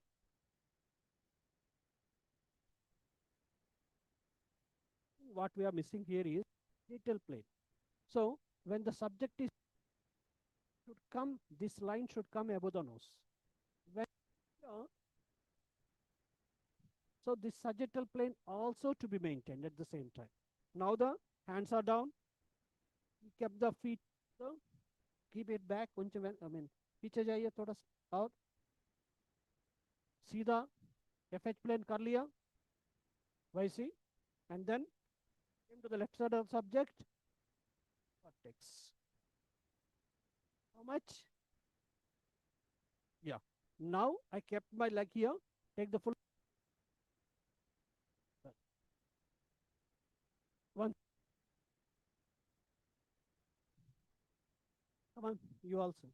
What we are missing here is little plane. So when the subject is should come, this line should come above the nose. When, so this sagittal plane also to be maintained at the same time. Now the hands are down. You kept the feet. So keep it back. I mean, पीछे जाइए थोड़ा सा और सीधा FH plane कर लिया. वैसे and then came to the left side of the subject. Vertex. How much? Yeah. Now I kept my leg here. Take the full. One. Come on, you also.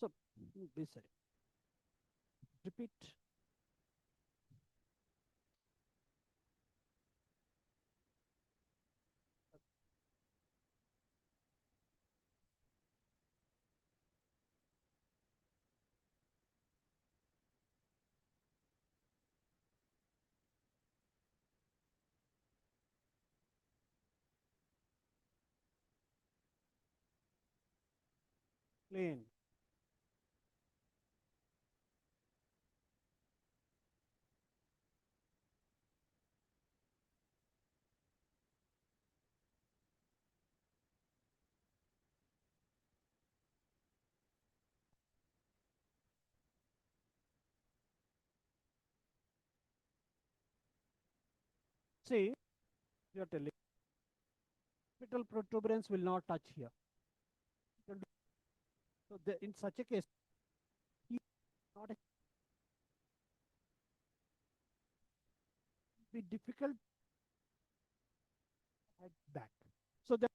So this side. Repeat. plane. See, you are telling orbital protuberance will not touch here. So in such a case, he not a, be difficult at back. So that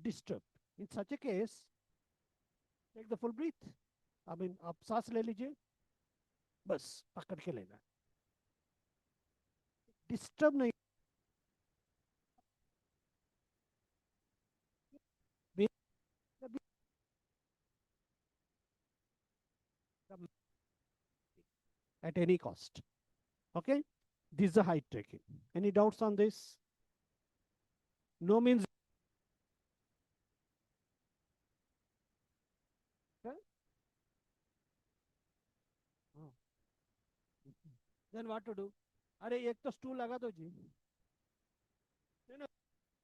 disturbed. In such a case, take the full breath. I mean, आप सांस ले लीजिए, बस पकड़ के लेना. Disturb नहीं. At any cost. Okay, this is the height taking. Any doubts on this? No means. Okay? Oh. Then what to do? अरे एक तो stool लगा दो जी. You know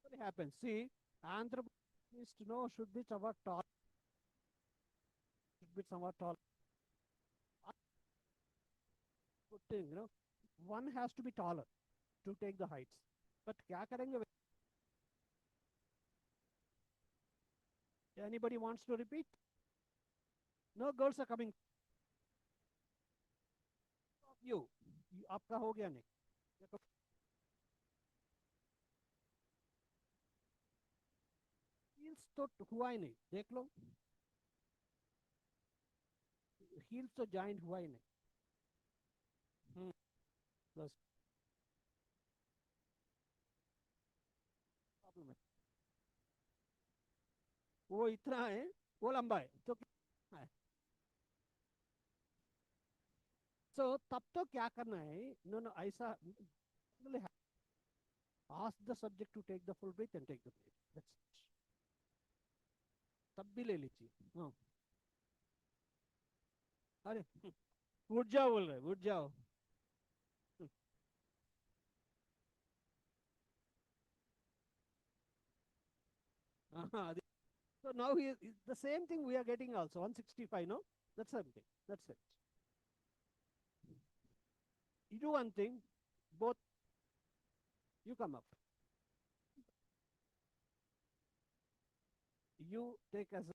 what happens? See, anthropologist should be somewhat tall. Should be somewhat tall. Good thing, one has to be taller to take the heights. But क्या करेंगे? Anybody wants to repeat? No, girls are coming. You आपका हो गया नहीं? Heels तो हुआ ही नहीं, देख लो. Heels तो giant हुआ ही नहीं. Plus problem है. वो इतना है, वो लंबा है, तो है. So तब तो क्या करना है? No, ऐसा ask the subject to take the full breath and take the breath. That's it. तब भी ले लीजिए. हाँ. अरे उठ जाओ बोल रहे, उठ जाओ. So now the same thing we are getting also 165. No, that's something. That's it. You do one thing, both. You come up. You take as a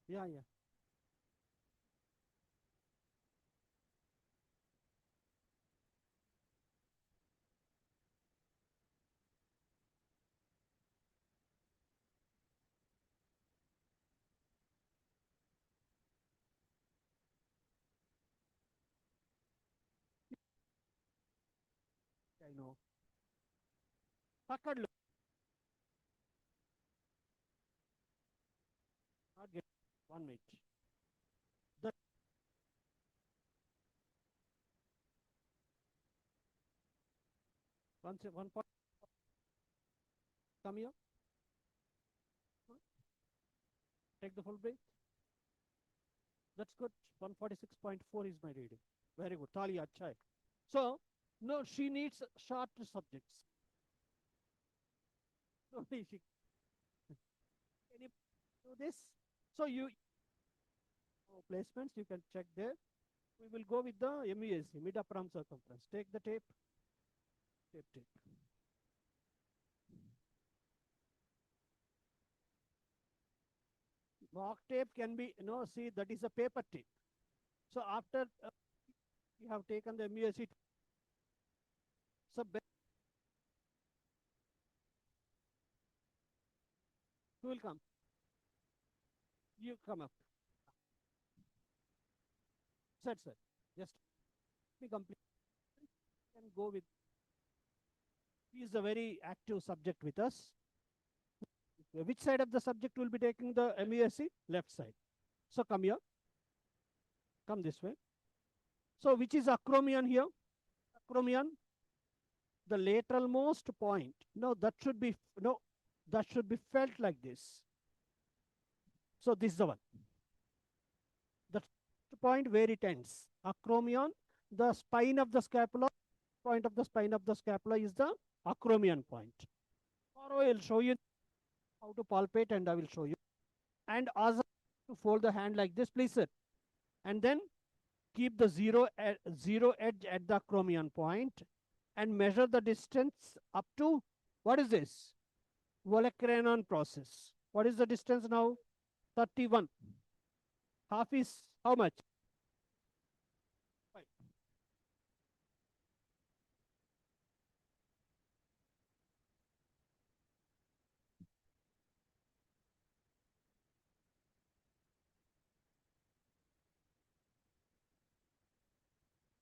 yeah. I know. पकड़ लो. Not get 1 minute. The one point. Come here. Take the full breath. That's good. 146.4 is my reading. Very good. Tali अच्छा है. So no, she needs short subjects. No, she can you do this? So you placements you can check there. We will go with the MUSC, mid upper arm circumference. Take the tape. Tape. Mock tape can be, see that is a paper tape. So after you have taken the MUSC, so who will come? You come up. Sir. Just be complete. Can go with. He is a very active subject with us. Which side of the subject will be taking the MUSC? Left side. So come here. Come this way. So which is acromion here? Acromion. The lateral most point. No, that should be felt like this. So this is the one. The point where it ends. Acromion. The spine of the scapula. Point of the spine of the scapula is the acromion point. Tomorrow I will show you how to palpate, and I will show you. And as to fold the hand like this, please sit. And then keep the zero edge at the acromion point and measure the distance up to, what is this? Olecranon process. What is the distance now? 31. Half is how much?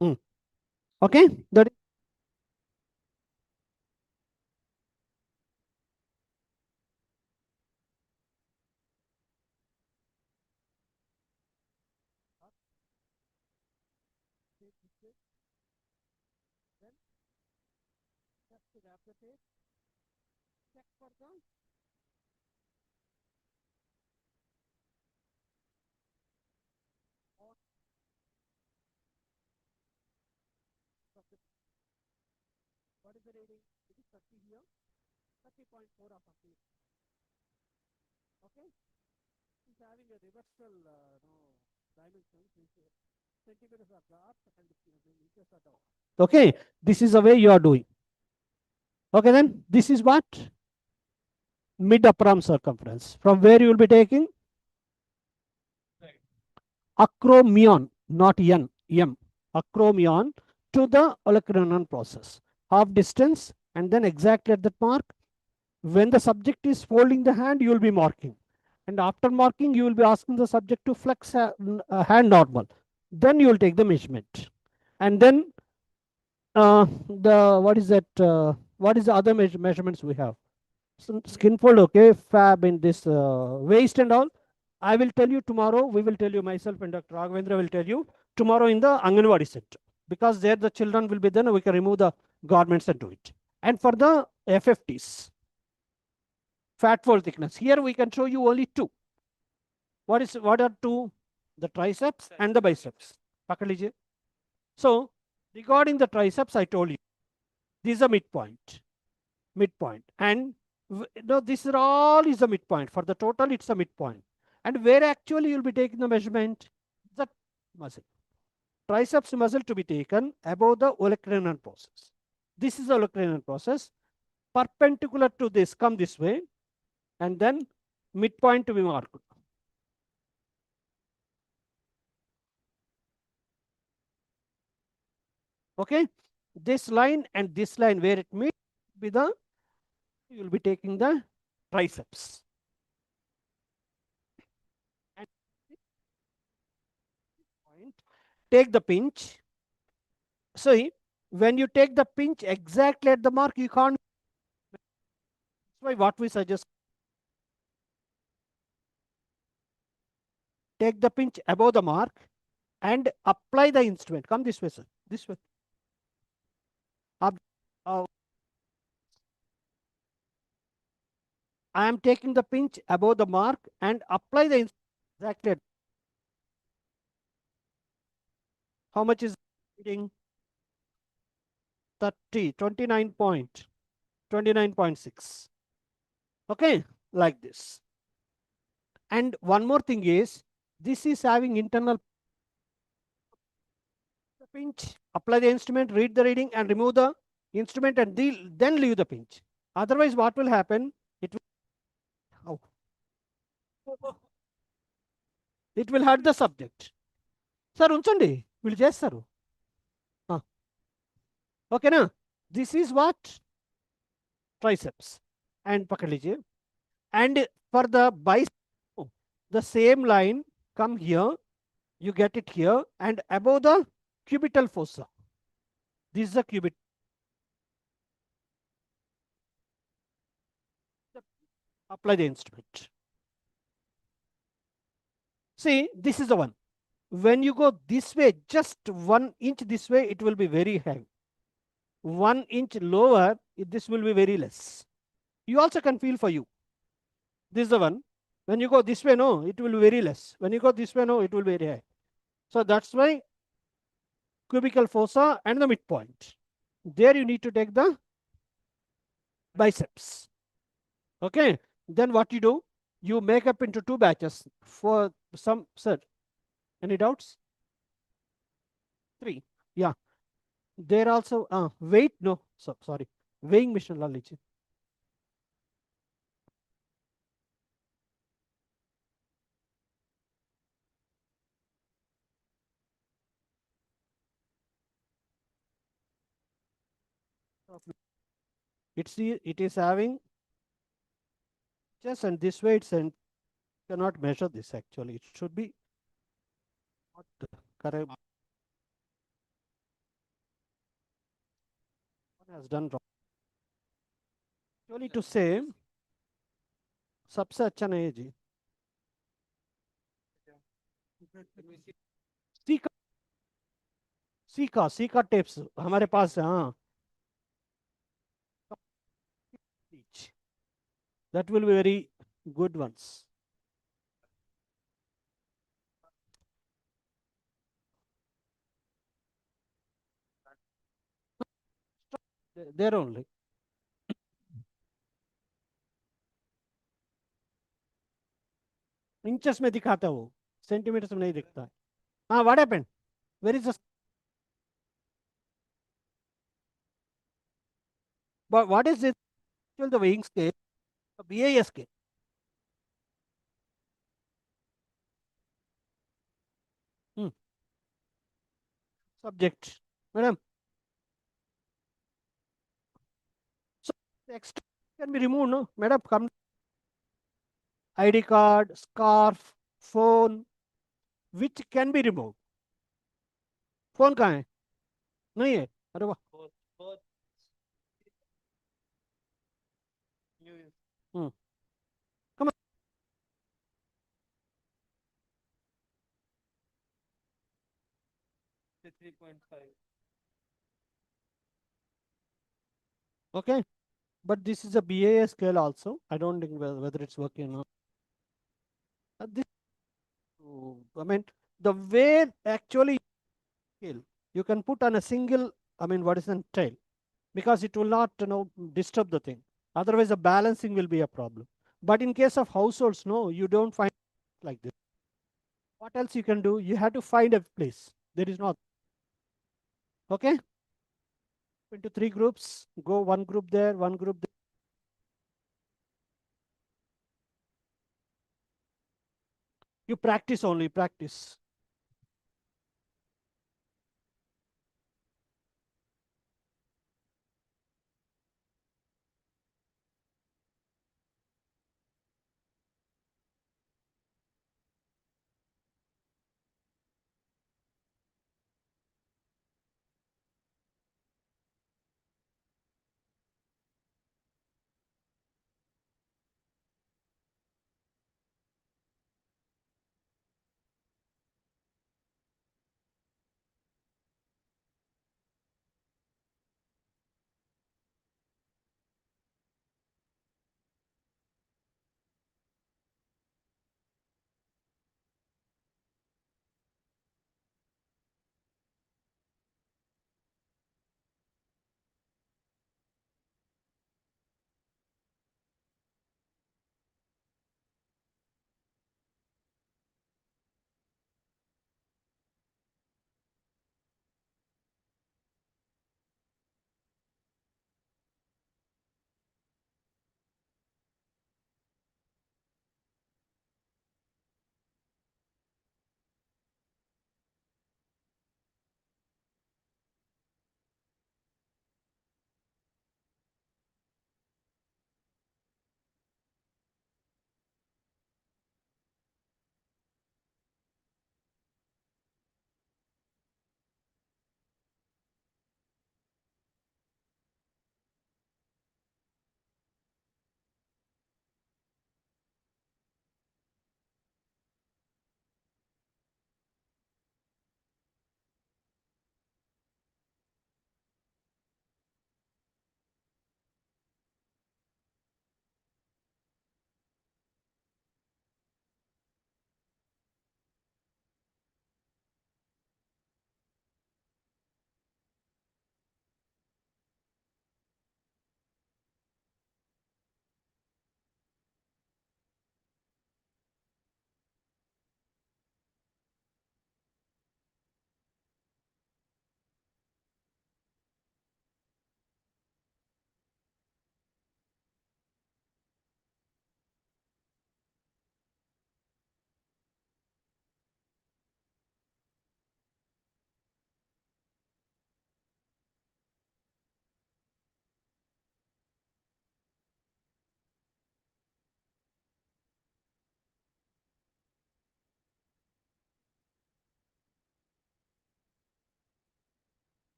5. Okay, that check for the what is the reading? It is 30 here, 30.4 of acute. Okay, it's having a reversal dimensions, centimeters of the earth and meters of the earth. Okay, this is the way you are doing. Okay, then this is what? Mid upper arm circumference. From where you will be taking? Acromion, not N, M. Acromion to the olecranon process. Half distance, and then exactly at that mark. When the subject is folding the hand, you will be marking. And after marking, you will be asking the subject to flex hand normal. Then you will take the measurement. And then what is that? What is the other measurements we have? Skin fold, okay, fab in this waist and all. I will tell you tomorrow. We will tell you, myself and Dr. Raghavendra will tell you tomorrow in the Anganwadi center, because there the children will be there. We can remove the garments and do it. And for the FFTs, fat fold thickness, here we can show you only two. What are two? The triceps and the biceps. So regarding the triceps, I told you this is a midpoint. And no, this is all is a midpoint. For the total, it's a midpoint. And where actually you'll be taking the measurement? The muscle. Triceps muscle to be taken above the olecranon process. This is the olecranon process. Perpendicular to this, come this way, and then midpoint to be marked. Okay, this line and this line where it meets with the, you will be taking the triceps. And take the pinch. So when you take the pinch exactly at the mark, you can't. That's why what we suggest, take the pinch above the mark and apply the instrument. Come this way, sir. This way. I am taking the pinch above the mark and apply the instrument exactly. How much is reading? 30, 29.6. Okay, like this. And one more thing is, this is having internal pinch, apply the instrument, read the reading, and remove the instrument, and then leave the pinch. Otherwise, what will happen? It will hurt the subject. Sir, unchandi, will chestaru. Okay, na? This is what? Triceps. And pakad. And for the bicep, the same line, come here, you get it here, and above the cubital fossa. This is the cubital. apply the instrument. See, this is the one. When you go this way, just 1 inch this way, it will be very high. 1 inch lower, this will be very less. You also can feel for you. This is the one. When you go this way, no, it will be very less. When you go this way, no, it will be very high. So that's why cubical fossa and the midpoint. There you need to take the biceps. Okay. Then what you do? You make up into 2 batches for some, sir. Any doubts? 3. Yeah. There also weight. No, so sorry. Weighing machine la लीजिए. It is having just, and this way it's, and cannot measure this actually. It should be not correct. One has done wrong. Actually to say सबसे अच्छा नहीं है जी. Caeca tapes हमारे पास है. हाँ, that will be very good ones. There only. Inches में दिखाता है वो, सेंटीमीटर्स में नहीं दिखता है. हाँ, what happened? Where is the? But what is it? The weighing scale, the BAS scale. Subject, madam. So the extra can be removed, no, madam? Come. ID card, scarf, phone, which can be removed. Phone कहाँ है? नहीं है. अरे वाह. Come on. Okay, but this is a BAS scale also. I don't think whether it's working or not. This, I mean, the way actually scale you can put on a single, I mean, what is a tail, because it will not, disturb the thing. Otherwise, the balancing will be a problem. But in case of households, no, you don't find like this. What else you can do? You have to find a place. There is not. Okay. Into 3 groups. Go 1 group there, 1 group there. You practice only, practice.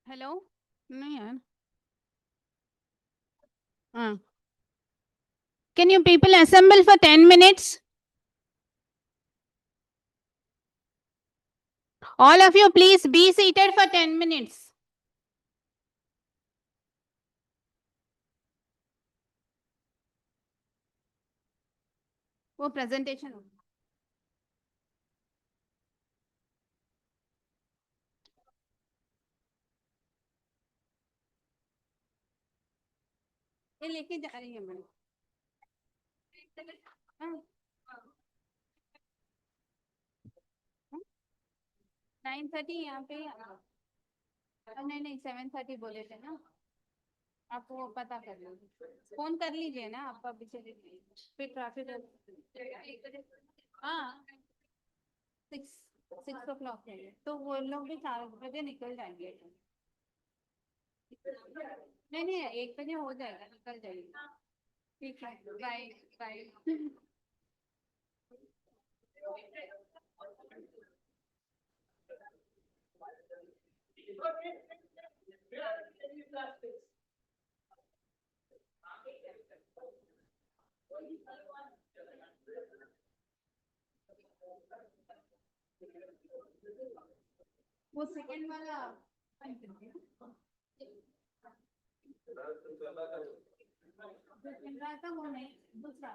Hello? No, yaar. Can you people assemble for 10 minutes? All of you, please be seated for 10 minutes. वो presentation हो. ये लेके जा रही है madam. 9:30 यहाँ पे. नहीं 7:30 बोले थे ना. आप वो पता कर लीजिए. फोन कर लीजिए ना आपका पीछे. फिर ट्रैफिक. हाँ 6 o'clock है. तो वो लोग भी 4 बजे निकल जाएंगे. नहीं 1 बजे हो जाएगा. निकल जाएंगे. ठीक है. Bye bye. वो सेकंड वाला था वो नहीं दूसरा.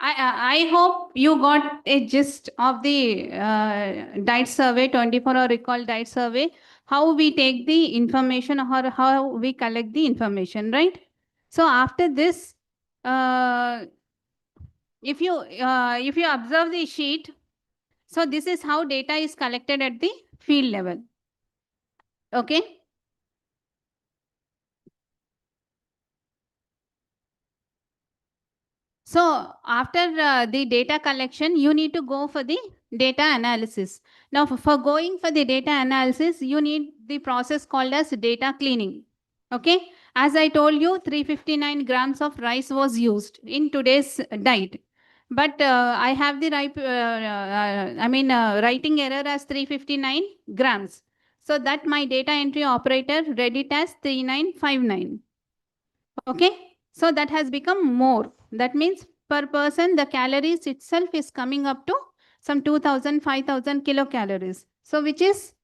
I hope you got a gist of the diet survey, 24-hour recall diet survey, how we take the information or how we collect the information, right? So after this, if you observe the sheet, so this is how data is collected at the field level. Okay. So after the data collection, you need to go for the data analysis. Now for going for the data analysis, you need the process called as data cleaning. Okay. As I told you, 359 grams of rice was used in today's diet. But I have the writing error as 359 grams. So that my data entry operator read it as 3959. Okay. So that has become more. That means per person, the calories itself is coming up to some 2000, 5000 kilocalories. So which is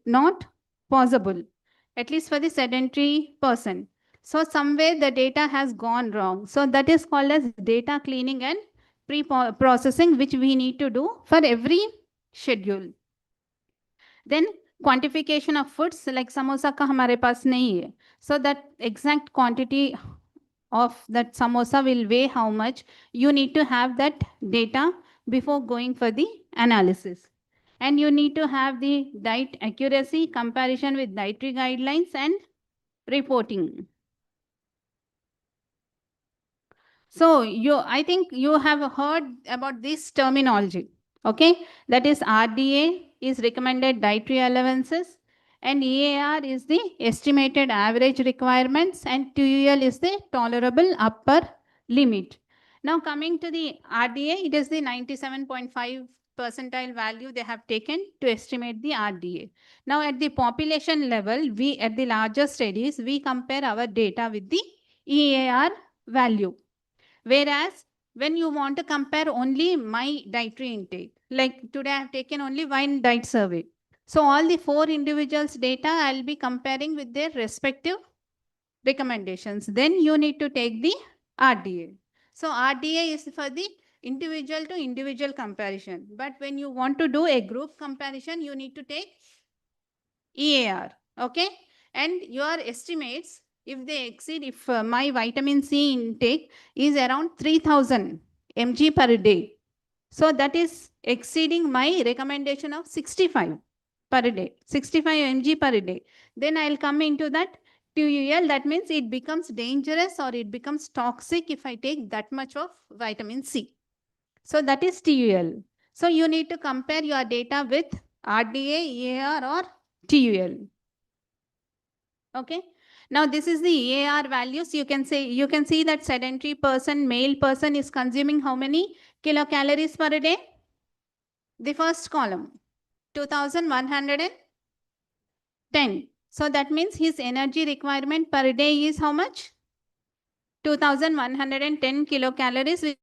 not possible, at least for the sedentary person. So somewhere the data has gone wrong. So that is called as data cleaning and pre-processing, which we need to do for every schedule. Then quantification of foods, like samosa ka hamare paas nahi hai. So that exact quantity of that samosa will weigh how much. You need to have that data before going for the analysis. And you need to have the diet accuracy, comparison with dietary guidelines and reporting. So I think you have heard about this terminology. Okay, that is RDA is recommended dietary allowances, and EAR is the estimated average requirements, and TUL is the tolerable upper limit. Now coming to the RDA, it is the 97.5 percentile value they have taken to estimate the RDA. Now at the population level, we at the larger studies, we compare our data with the EAR value. Whereas when you want to compare only my dietary intake, like today I have taken only one diet survey. So all the 4 individuals' data I'll be comparing with their respective recommendations. Then you need to take the RDA. So RDA is for the individual to individual comparison. But when you want to do a group comparison, you need to take EAR. Okay. And your estimates, if they exceed, if my vitamin C intake is around 3000 mg per day. So that is exceeding my recommendation of 65 per day, 65 mg per day. Then I'll come into that TUL. That means it becomes dangerous or it becomes toxic if I take that much of vitamin C. So that is TUL. So you need to compare your data with RDA, EAR or TUL. Okay. Now this is the EAR values. You can see that sedentary person, male person is consuming how many kilocalories per day? The first column, 2110. So that means his energy requirement per day is how much? 2110 kilocalories, which